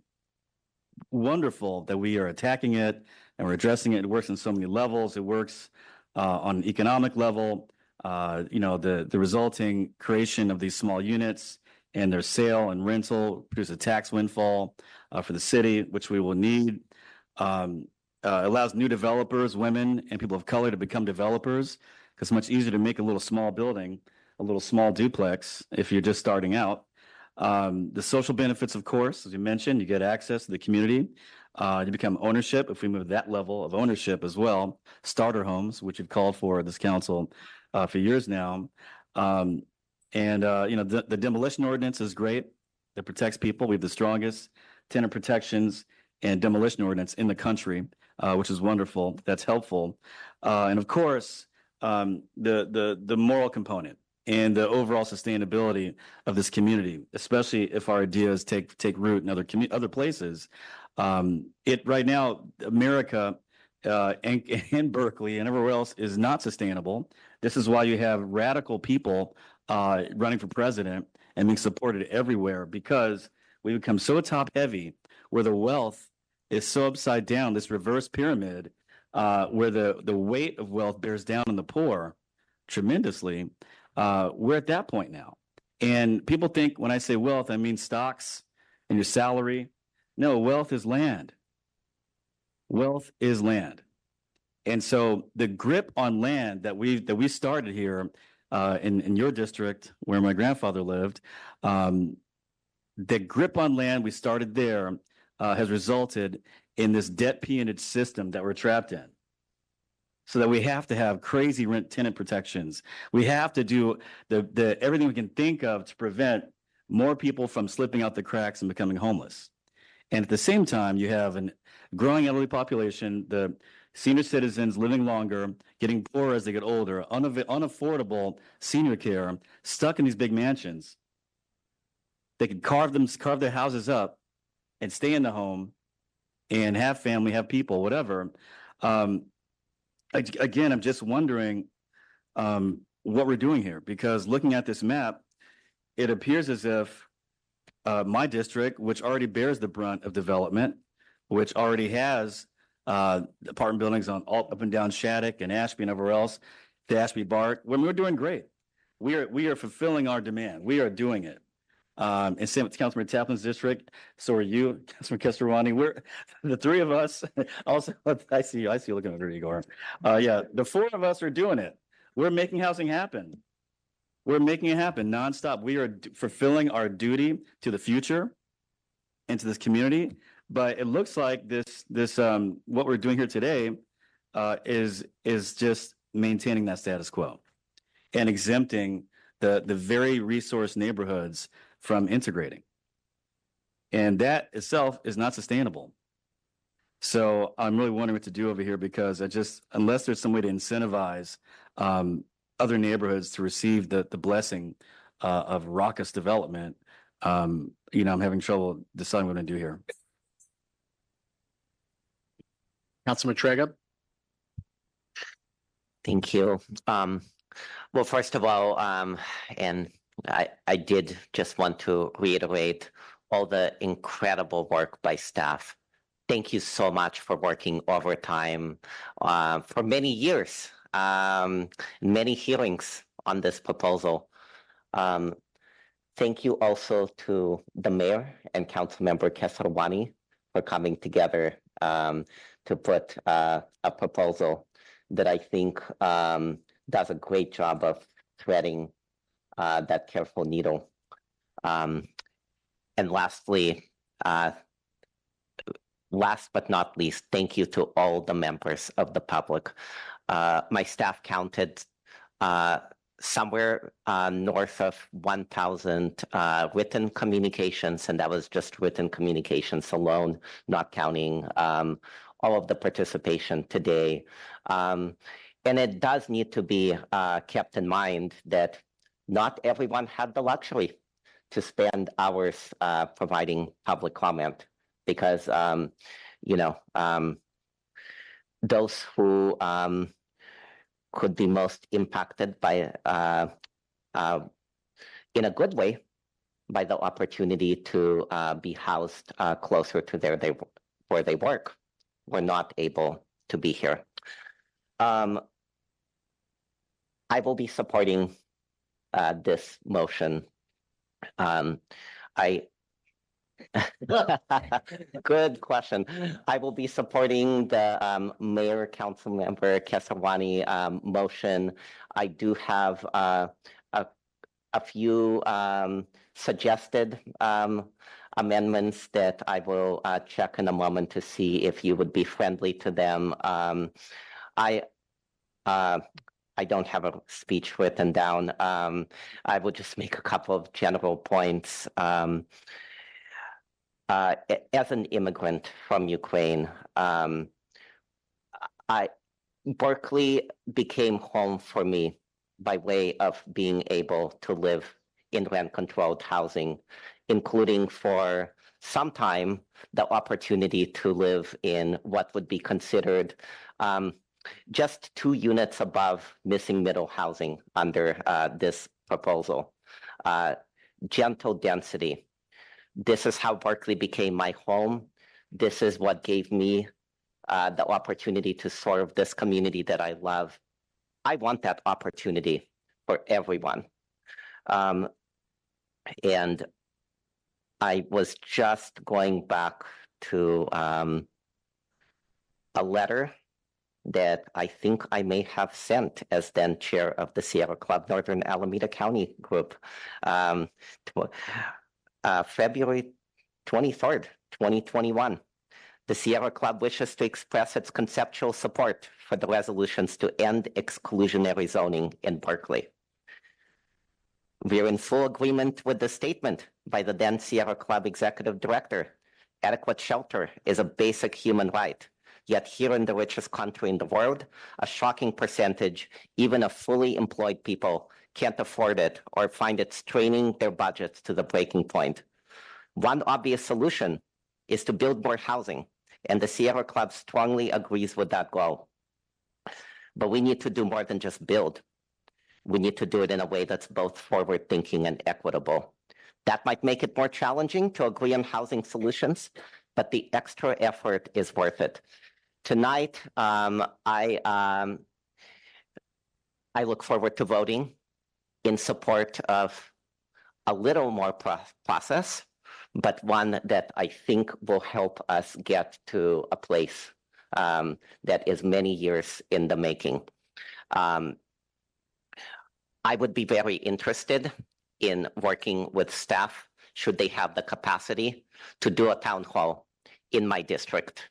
wonderful that we are attacking it and we're addressing it. It works on so many levels. It works on an economic level. The resulting creation of these small units and their sale and rental produce a tax windfall for the city, which we will need. Allows new developers, women, and people of color to become developers, because it's much easier to make a little small building, a little small duplex if you're just starting out. The social benefits, of course, as you mentioned, you get access to the community. You become ownership, if we move that level of ownership as well. Starter homes, which you've called for this council for years now. The demolition ordinance is great. It protects people. We have the strongest tenant protections and demolition ordinance in the country, which is wonderful. That's helpful. And of course, the moral component and the overall sustainability of this community, especially if our ideas take root in other places. Right now, America and Berkeley and everywhere else is not sustainable. This is why you have radical people running for president and being supported everywhere, because we become so top heavy where the wealth is so upside down, this reverse pyramid, where the weight of wealth bears down on the poor tremendously. We're at that point now. And people think when I say wealth, I mean stocks and your salary. No, wealth is land. Wealth is land. And so the grip on land that we started here in your district where my grandfather lived, the grip on land we started there has resulted in this debt peonage system that we're trapped in. So that we have to have crazy rent tenant protections. We have to do the everything we can think of to prevent more people from slipping out the cracks and becoming homeless. And at the same time, you have a growing elderly population, the senior citizens living longer, getting poorer as they get older, unaffordable senior care, stuck in these big mansions. They could carve their houses up and stay in the home and have family, have people, whatever. Again, I'm just wondering what we're doing here, because looking at this map, it appears as if my district, which already bears the brunt of development, which already has apartment buildings on all up and down Shattuck and Ashby and everywhere else, the Ashby Bark, when we're doing great. We are fulfilling our demand. We are doing it. And same with Councilman Taplin's district. So are you, Councilman Kesterwani. We're the three of us. Also, I see you looking at me, Igor. Yeah, the four of us are doing it. We're making housing happen. We're making it happen nonstop. We are fulfilling our duty to the future and to this community. But it looks like this what we're doing here today is just maintaining that status quo and exempting the very resource neighborhoods from integrating. And that itself is not sustainable. So I'm really wondering what to do over here, because unless there's some way to incentivize other neighborhoods to receive the blessing of raucous development, I'm having trouble deciding what I'm going to do here. Councilman Trega. Thank you. Well, first of all, and I did just want to reiterate all the incredible work by staff. Thank you so much for working overtime for many years, many hearings on this proposal. Thank you also to the mayor and Councilmember Keserwani for coming together to put a proposal that I think does a great job of threading that careful needle. And lastly, last but not least, thank you to all the members of the public. My staff counted somewhere north of 1,000 written communications, and that was just written communications alone, not counting all of the participation today. And it does need to be kept in mind that not everyone had the luxury to spend hours providing public comment, because those who could be most impacted by in a good way by the opportunity to be housed closer to where they work were not able to be here. I will be supporting this motion. Good question. I will be supporting the Mayor Councilmember Keserwani motion. I do have a few suggested amendments that I will check in a moment to see if you would be friendly to them. I don't have a speech written down. I will just make a couple of general points. As an immigrant from Ukraine, Berkeley became home for me by way of being able to live in rent-controlled housing, including for some time the opportunity to live in what would be considered just 2 units above missing middle housing under this proposal. Gentle density. This is how Berkeley became my home. This is what gave me the opportunity to serve this community that I love. I want that opportunity for everyone. And I was just going back to a letter that I think I may have sent as then chair of the Sierra Club Northern Alameda County group. February 23rd, 2021. The Sierra Club wishes to express its conceptual support for the resolutions to end exclusionary zoning in Berkeley. We are in full agreement with the statement by the then Sierra Club executive director. Adequate shelter is a basic human right. Yet here in the richest country in the world, a shocking percentage, even of fully employed people, can't afford it or find it straining their budgets to the breaking point. One obvious solution is to build more housing, and the Sierra Club strongly agrees with that goal. But we need to do more than just build. we need to do it in a way that's both forward-thinking and equitable. That might make it more challenging to agree on housing solutions, but the extra effort is worth it. Tonight, I look forward to voting in support of a little more process, but one that I think will help us get to a place that is many years in the making. I would be very interested in working with staff, should they have the capacity, to do a town hall in my district.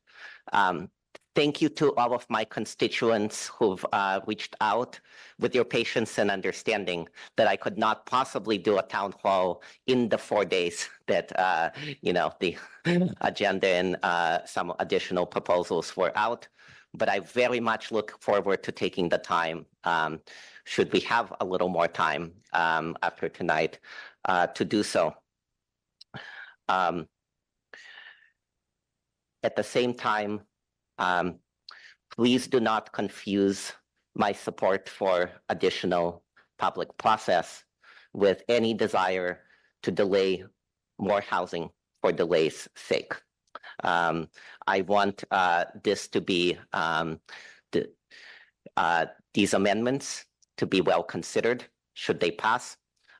Thank you to all of my constituents who've reached out with your patience and understanding that I could not possibly do a town hall in the 4 days that the agenda and some additional proposals were out. But I very much look forward to taking the time, should we have a little more time after tonight, to do so. At the same time, please do not confuse my support for additional public process with any desire to delay more housing for delay's sake. I want this to be, these amendments to be well considered should they pass.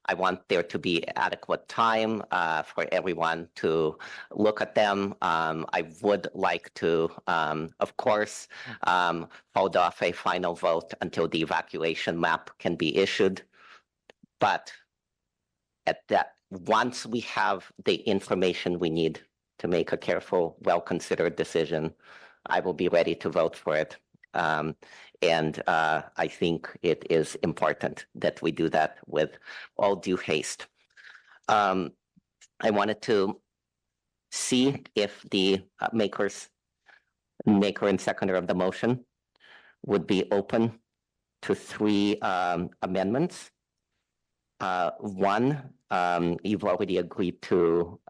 I want there to be adequate time for everyone to look at them. I would like to, of course, hold off a final vote until the evacuation map can be issued. But once we have the information we need to make a careful, well-considered decision, I will be ready to vote for it. And I think it is important that we do that with all due haste. I wanted to see if the maker and seconder of the motion would be open to 3 amendments. One, you've already agreed to,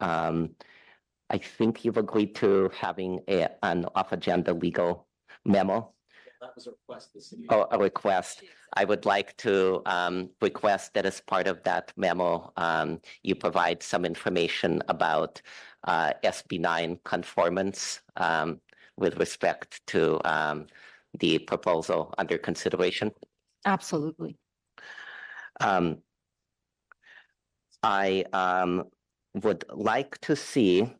I think you've agreed to having an off-agenda legal memo. That was a request. A request. I would like to request that as part of that memo, you provide some information about SB 9 conformance with respect to the proposal under consideration. Absolutely. I would like to see,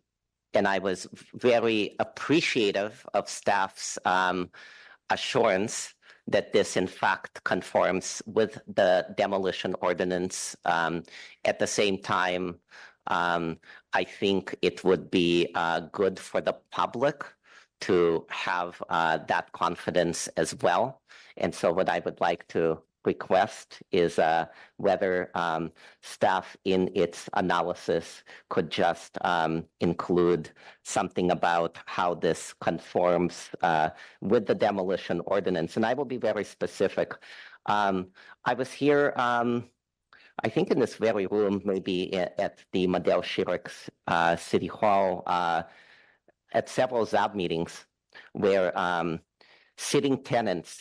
and I was very appreciative of staff's assurance that this in fact conforms with the demolition ordinance. At the same time, I think it would be good for the public to have that confidence as well. And so what I would like to request is whether staff in its analysis could just include something about how this conforms with the demolition ordinance. And I will be very specific. I was here, I think in this very room, maybe at the Medell Shirik's City Hall, at several ZAB meetings where sitting tenants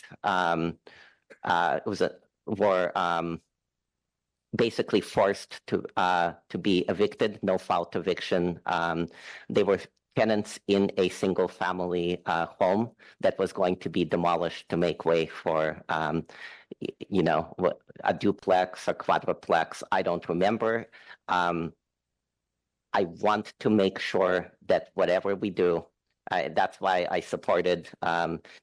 were basically forced to be evicted, no fault eviction. They were tenants in a single family home that was going to be demolished to make way for a duplex or quadruplex. I don't remember. I want to make sure that whatever we do, that's why I supported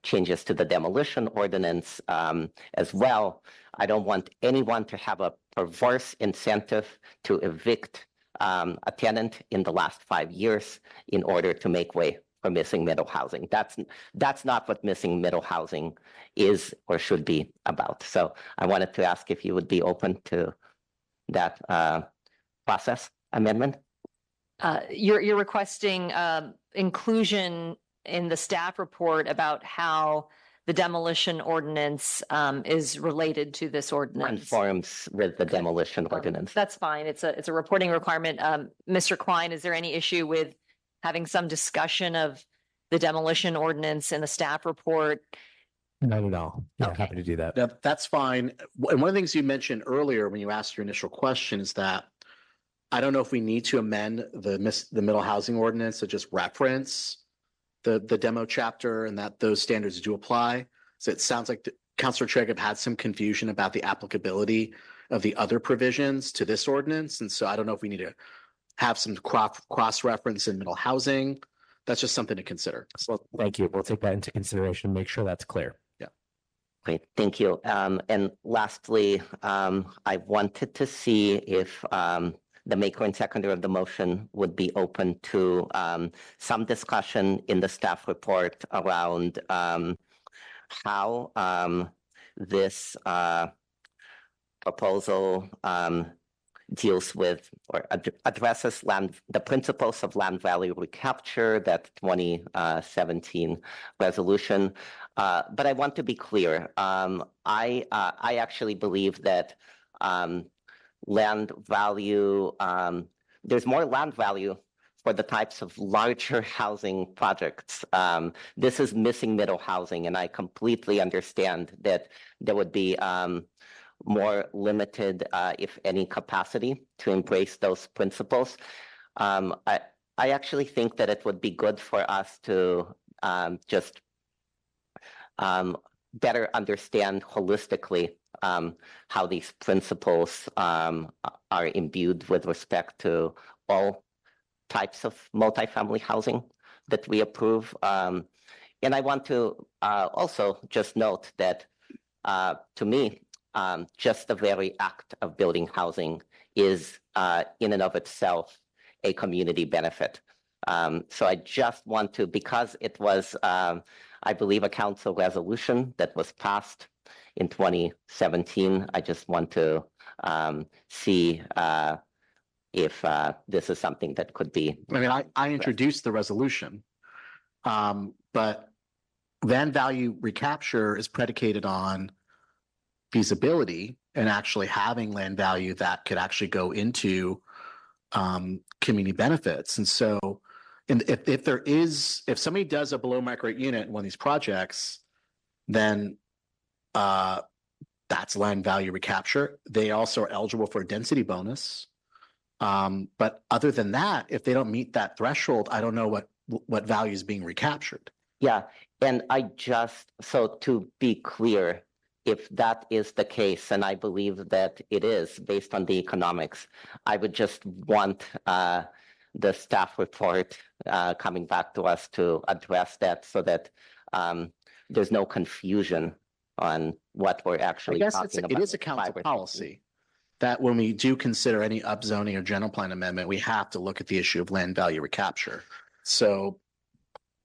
changes to the demolition ordinance as well. I don't want anyone to have a perverse incentive to evict a tenant in the last 5 years in order to make way for missing middle housing. That's not what missing middle housing is or should be about. So I wanted to ask if you would be open to that process amendment. You're requesting inclusion in the staff report about how the demolition ordinance is related to this ordinance. Conforms with the demolition ordinance. That's fine. It's a reporting requirement. Mr. Klein, is there any issue with having some discussion of the demolition ordinance in the staff report Not at all. Yeah, Okay. happy to do that. That's fine. And one of the things you mentioned earlier when you asked your initial question is that I don't know if we need to amend the middle housing ordinance to just reference the demo chapter and that those standards do apply. So it sounds like Councilor Trigg had some confusion about the applicability of the other provisions to this ordinance. And so I don't know if we need to have some cross-reference in middle housing. That's just something to consider. Well, thank you. We'll take that into consideration, make sure that's clear. Yeah. Great, thank you. And lastly, I wanted to see if the maker and seconder of the motion would be open to some discussion in the staff report around how this proposal deals with or addresses the principles of land value recapture, that 2017 resolution. But I want to be clear. I actually believe that land value, there's more land value for the types of larger housing projects. This is missing middle housing, and I completely understand that there would be more limited, if any, capacity to embrace those principles. I actually think that it would be good for us to just better understand holistically how these principles are imbued with respect to all types of multifamily housing that we approve. And I want to also just note that to me, just the very act of building housing is in and of itself a community benefit. So I just want to, because it was, I believe, a council resolution that was passed in 2017, I just want to see if this is something that could be. I mean, I introduced the resolution, but land value recapture is predicated on feasibility and actually having land value that could actually go into community benefits. And so if somebody does a below market rate unit in one of these projects, then that's land value recapture. They also are eligible for a density bonus. But other than that, if they don't meet that threshold, I don't know what value is being recaptured. Yeah, and so to be clear, if that is the case, and I believe that it is based on the economics, I would just want the staff report coming back to us to address that so that there's no confusion on what we're actually talking about. It is a council policy that when we do consider any upzoning or general plan amendment, we have to look at the issue of land value recapture. So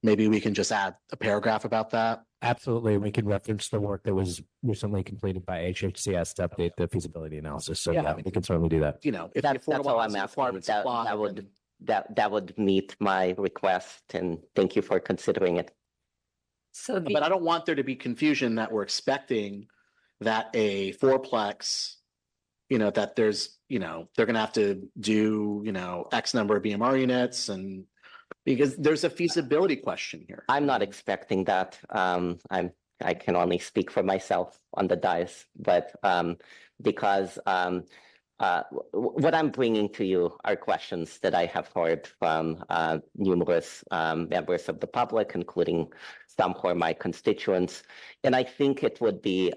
maybe we can just add a paragraph about that. Absolutely. We can reference the work that was recently completed by HHCS to update the feasibility analysis. So yeah, we can certainly do that. You know, if that's all I'm asking. That would meet my request, and thank you for considering it. So, but I don't want there to be confusion that we're expecting that a fourplex, that there's, they're going to have to do, X number of BMR units, and because there's a feasibility question here. I'm not expecting that. I can only speak for myself on the dais, but because what I'm bringing to you are questions that I have heard from numerous members of the public, including some who are my constituents. And I think it would be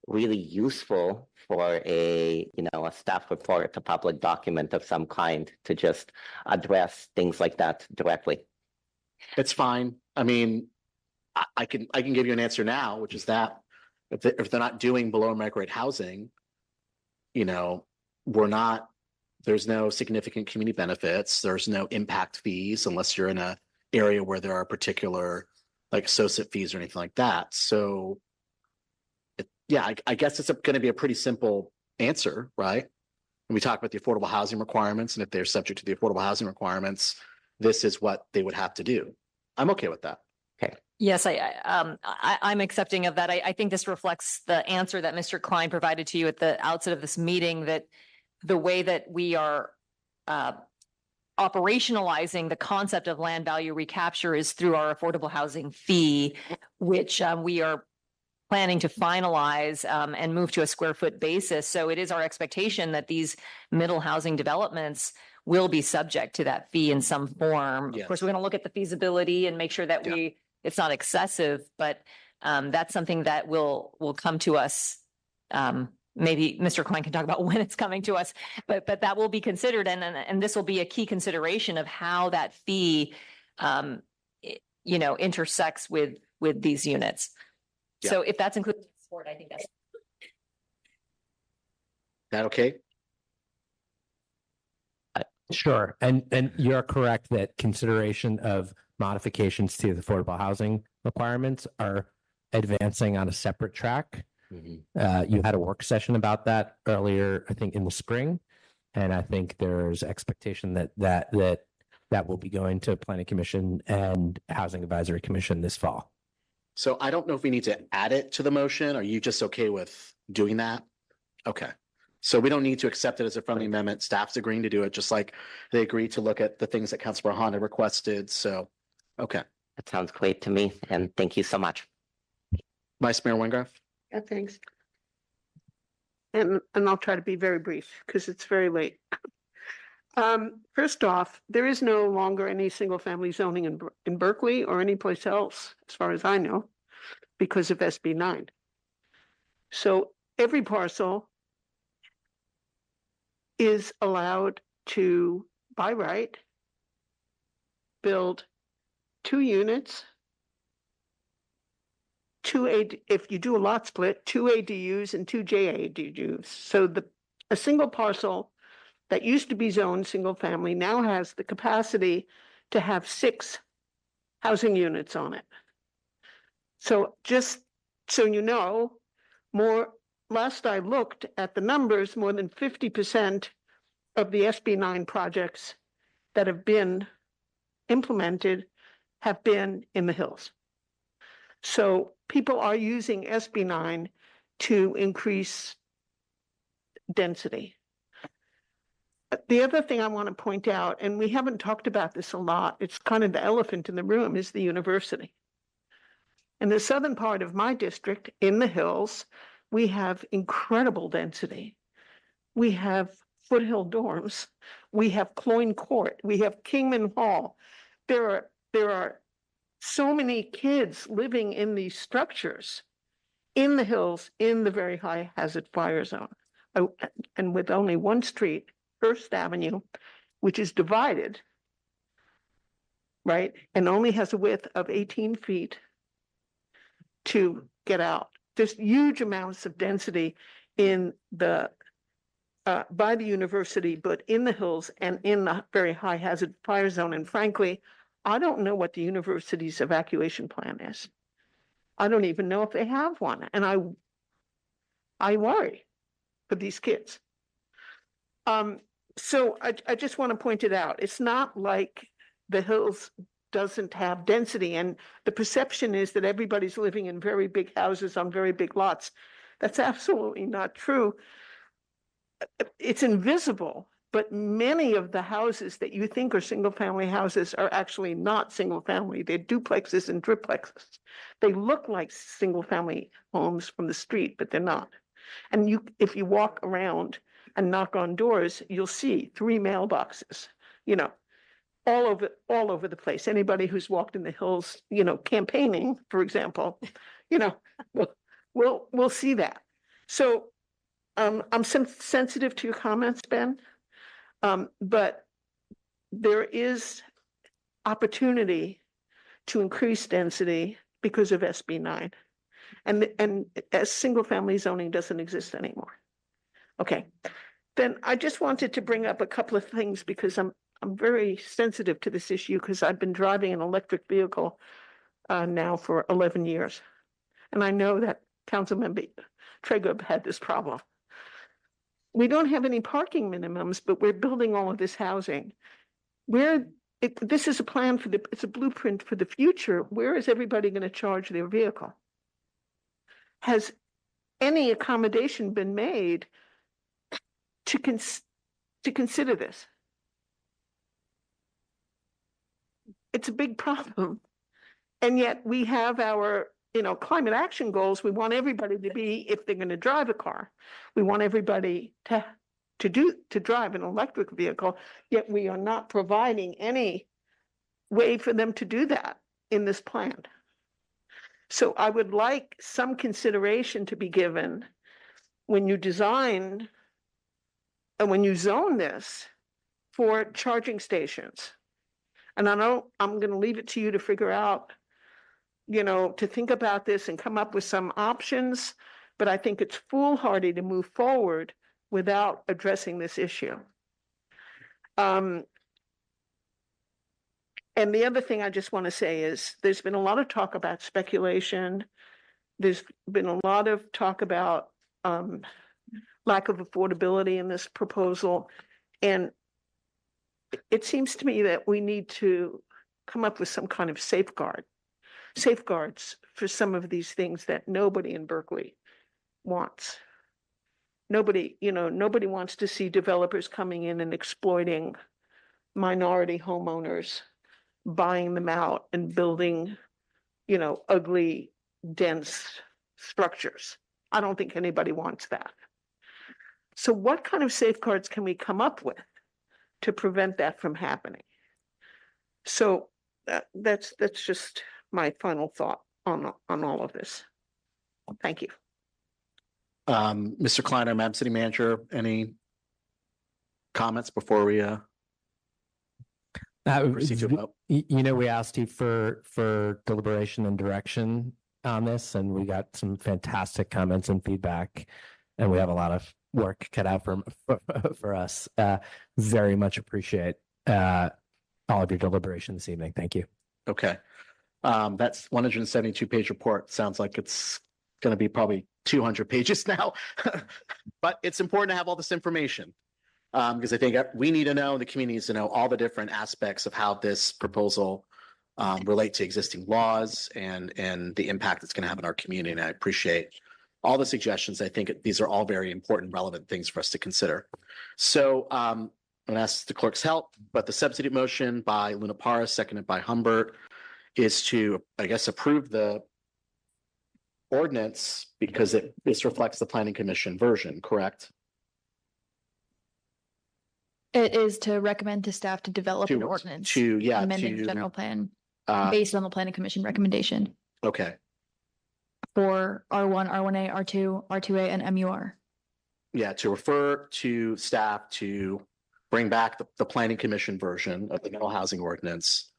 really useful for a staff report, a public document of some kind, to just address things like that directly. It's fine. I mean, I can give you an answer now, which is that if they're not doing below market rate housing, there's no significant community benefits. There's no impact fees unless you're in a area where there are particular like associate fees or anything like that. So I guess it's going to be a pretty simple answer, right? When we talk about the affordable housing requirements, and if they're subject to the affordable housing requirements, this is what they would have to do. I'm okay with that. Okay. Yes, I'm accepting of that. I think this reflects the answer that Mr. Klein provided to you at the outset of this meeting, that the way that we are operationalizing the concept of land value recapture is through our affordable housing fee, which we are planning to finalize and move to a square foot basis. So it is our expectation that these middle housing developments will be subject to that fee in some form. Of course, we're going to look at the feasibility and make sure that it's not excessive, but that's something that will come to us. Maybe Mr. Klein can talk about when it's coming to us, but that will be considered, and this will be a key consideration of how that fee, intersects with these units. So if that's included in support, I think that's that okay? Sure. And you're correct that consideration of modifications to the affordable housing requirements are advancing on a separate track. You had a work session about that earlier, I think in the spring. And I think there's expectation that will be going to Planning Commission and Housing Advisory Commission this fall. So I don't know if we need to add it to the motion. Are you just okay with doing that? Okay. So we don't need to accept it as a friendly amendment. Staff's agreeing to do it, just like they agreed to look at the things that Councilor Hahn had requested. So, okay. That sounds great to me, and thank you so much. Vice Mayor Wengraf? Yeah, thanks. And I'll try to be very brief because it's very late. First off, there is no longer any single family zoning in Berkeley or anyplace else, as far as I know, because of SB 9. So every parcel is allowed to, by right, build 2 units, if you do a lot split, 2 ADUs and 2 JADUs. So a single parcel that used to be zoned single family now has the capacity to have 6 housing units on it. So just so you know, last I looked at the numbers, more than 50% of the SB 9 projects that have been implemented have been in the hills. So people are using SB 9 to increase density. The other thing I want to point out, and we haven't talked about this a lot, it's kind of the elephant in the room, is the university. In the southern part of my district, in the hills, we have incredible density. We have Foothill dorms. We have Cloyne Court. We have Kingman Hall. There are so many kids living in these structures in the hills, in the very high hazard fire zone. And with only one street, First Avenue, which is divided, right, and only has a width of 18 feet to get out. There's huge amounts of density in by the university, but in the hills and in the very high hazard fire zone. And frankly, I don't know what the university's evacuation plan is. I don't even know if they have one. And I worry for these kids. So I just want to point it out. It's not like the hills doesn't have density, and the perception is that everybody's living in very big houses on very big lots. That's absolutely not true. It's invisible, but many of the houses that you think are single-family houses are actually not single-family. They're duplexes and triplexes. They look like single-family homes from the street, but they're not. And if you walk around and knock on doors, you'll see 3 mailboxes, all over the place. Anybody who's walked in the hills, campaigning, for example, we'll see that. So I'm sensitive to your comments, Ben, but there is opportunity to increase density because of SB 9, and as single family zoning doesn't exist anymore. Okay, then I just wanted to bring up a couple of things because I'm very sensitive to this issue because I've been driving an electric vehicle now for 11 years. And I know that Councilmember Traeger had this problem. We don't have any parking minimums, but we're building all of this housing. This is a plan it's a blueprint for the future. Where is everybody going to charge their vehicle? Has any accommodation been made to consider this? It's a big problem. And yet we have our climate action goals, we want everybody to be, if they're going to drive a car, we want everybody to drive an electric vehicle, yet we are not providing any way for them to do that in this plan. So I would like some consideration to be given when you design and when you zone this for charging stations. And I'm going to leave it to you to figure out, to think about this and come up with some options, but I think it's foolhardy to move forward without addressing this issue. And the other thing I just want to say is there's been a lot of talk about speculation. There's been a lot of talk about lack of affordability in this proposal. And it seems to me that we need to come up with some kind of safeguards for some of these things that nobody in Berkeley wants. Nobody wants to see developers coming in and exploiting minority homeowners, buying them out and building, ugly, dense structures. I don't think anybody wants that. So what kind of safeguards can we come up with to prevent that from happening? So that's just my final thought on all of this. Thank you. Mr. Kleiner, Madam City Manager, any comments before we proceed to a vote? We asked you for deliberation and direction on this, and we got some fantastic comments and feedback, and we have a lot of work cut out for us. Very much appreciate all of your deliberation this evening. Thank you. Okay. That's 172-page report. Sounds like it's going to be probably 200 pages now, but it's important to have all this information because I think we need to know, the community needs to know all the different aspects of how this proposal relate to existing laws and the impact it's going to have on our community. And I appreciate all the suggestions. I think these are all very important, relevant things for us to consider. So I'm going to ask the clerk's help, but the substitute motion by Luna Parra, seconded by Humbert, is to, I guess, approve the ordinance because this reflects the Planning Commission version, correct? It is to recommend to staff to develop an ordinance. Amending the general plan based on the Planning Commission recommendation. Okay. For R1, R1A, R2, R2A, and MUR. Yeah, to refer to staff to bring back the Planning Commission version of the mental housing ordinance,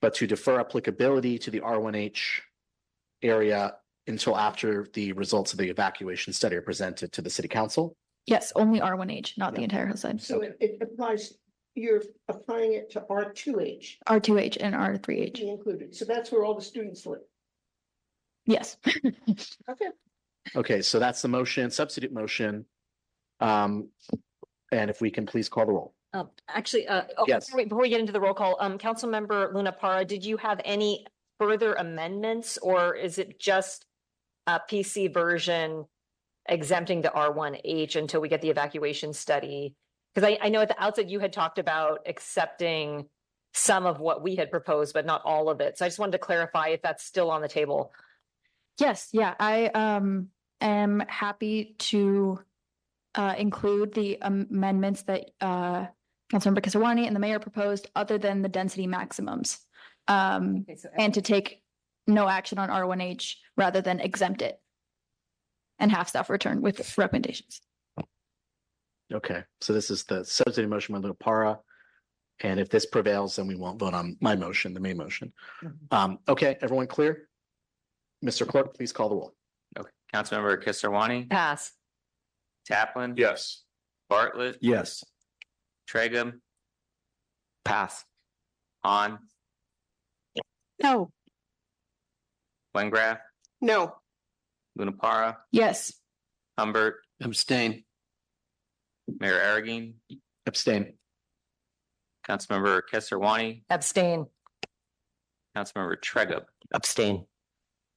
but to defer applicability to the R1H area until after the results of the evacuation study are presented to the City Council. Yes, only R1H, not the entire hillside. So it applies, you're applying it to R2H. R2H and R3H. Included. So that's where all the students live. Yes. Okay. Okay, so that's the motion, substitute motion. And if we can please call the roll. Yes. Before we get into the roll call, Councilmember Luna Parra, did you have any further amendments, or is it just a PC version exempting the R1H until we get the evacuation study? Because I know at the outset you had talked about accepting some of what we had proposed, but not all of it. So I just wanted to clarify if that's still on the table. Yes, yeah, I am happy to include the amendments that Councilmember Kesarwani and the mayor proposed, other than the density maximums, and to take no action on R1H rather than exempt it and have staff return with recommendations. Okay, so this is the substitute motion by Luna Parra. And if this prevails, then we won't vote on my motion, the main motion. Okay, everyone clear? Mr. Clerk, please call the roll. Okay, Councilmember Kesarwani. Pass. Taplin. Yes. Bartlett. Yes. Tragum. Pass. Han. No. Wengraf. No. Luna Parra. Yes. Humbert. Abstain. Mayor Arreguín. Abstain. Councilmember Kesarwani. Abstain. Councilmember Tragum. Abstain.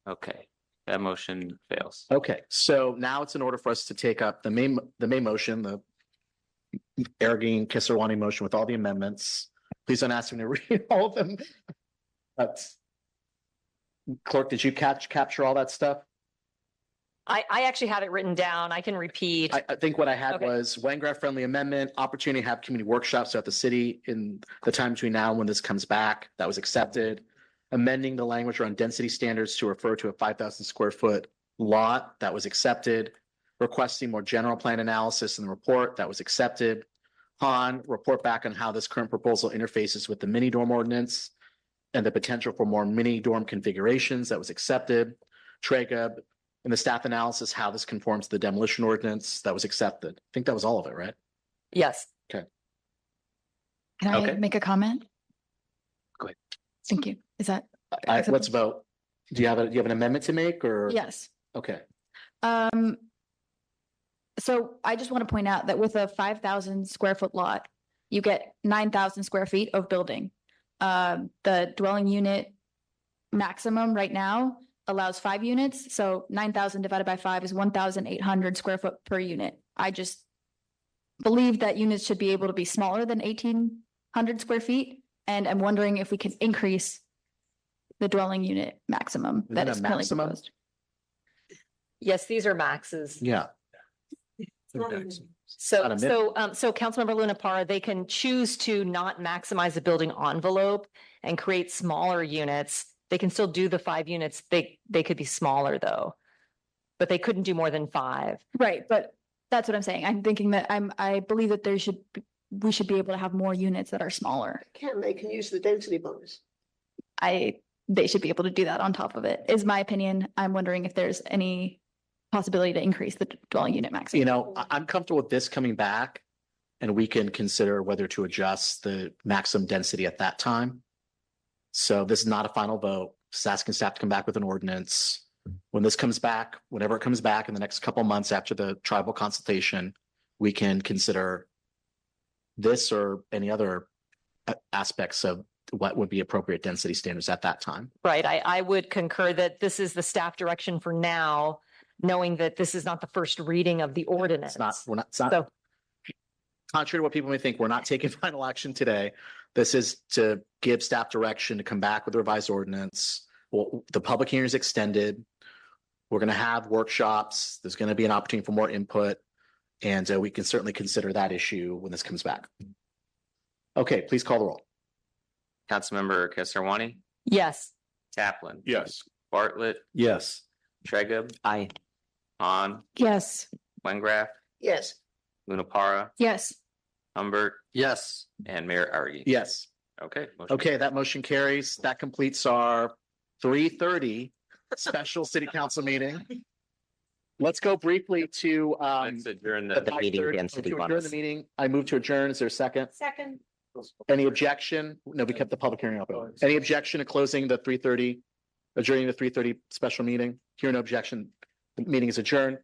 Okay, that motion fails. Okay, so now it's in order for us to take up the main motion, the Arreguín Kesarwani motion with all the amendments. Please don't ask me to read all of them. Clerk, did you capture all that stuff? I actually have it written down. I can repeat. I think what I had Okay. was Wengraf friendly amendment, opportunity to have community workshops throughout the city in the time between now and when this comes back. That was accepted. Amending the language around density standards to refer to a 5,000 square foot lot. That was accepted. Requesting more general plan analysis in the report. That was accepted. Han, report back on how this current proposal interfaces with the mini dorm ordinance and the potential for more mini dorm configurations. That was accepted. Tragub, in the staff analysis, how this conforms to the demolition ordinance. That was accepted. I think that was all of it, right? Yes. Okay. Can I Okay. make a comment? Go ahead. Thank you. Is that? Let's vote. Do you have an amendment to make or? Yes. Okay. So I just want to point out that with a 5,000 square foot lot, you get 9,000 square feet of building. The dwelling unit maximum right now allows 5 units. So 9,000 divided by 5 is 1,800 square foot per unit. I just believe that units should be able to be smaller than 1,800 square feet. And I'm wondering if we can increase the dwelling unit maximum Is that it a is currently maximum? proposed. Yes, these are maxes. Yeah. So, Not a so Councilmember Luna Parra, they can choose to not maximize the building envelope and create smaller units. They can still do the 5 units. They could be smaller though, but they couldn't do more than 5. Right, but that's what I'm saying. I'm thinking that I believe that we should be able to have more units that are smaller. They can use the density bonus. They should be able to do that on top of it, is my opinion. I'm wondering if there's any possibility to increase the dwelling unit maximum. You know, I'm comfortable with this coming back and we can consider whether to adjust the maximum density at that time. So this is not a final vote. Just asking staff to come back with an ordinance. When this comes back, whenever it comes back in the next couple of months after the tribal consultation, we can consider this or any other aspects of what would be appropriate density standards at that time. Right. I would concur that this is the staff direction for now, knowing that this is not the first reading of the ordinance. It's not. So- Contrary to what people may think, we're not taking final action today. This is to give staff direction to come back with a revised ordinance. Well, the public hearing is extended. We're going to have workshops. There's going to be an opportunity for more input. And we can certainly consider that issue when this comes back. Okay, please call the roll. Councilmember Kesarwani, Yes. Taplin, Yes. Bartlett, Yes. Tregub, Aye. Han, Yes. Wengraf, Yes. Luna Parra, Yes. Humbert, Yes. and Mayor Argy. Yes. Okay. motion Okay, that motion carries. That completes our 3:30 special city council meeting. Let's go briefly to Let's adjourn The the. meeting 5:30 density to adjourn bonus. the meeting. I move to adjourn. Is there a second? Second. Any objection? No, we kept the public hearing open. Any objection to closing the 3:30, adjourning the 3:30 special meeting? Hear no objection. The meeting is adjourned.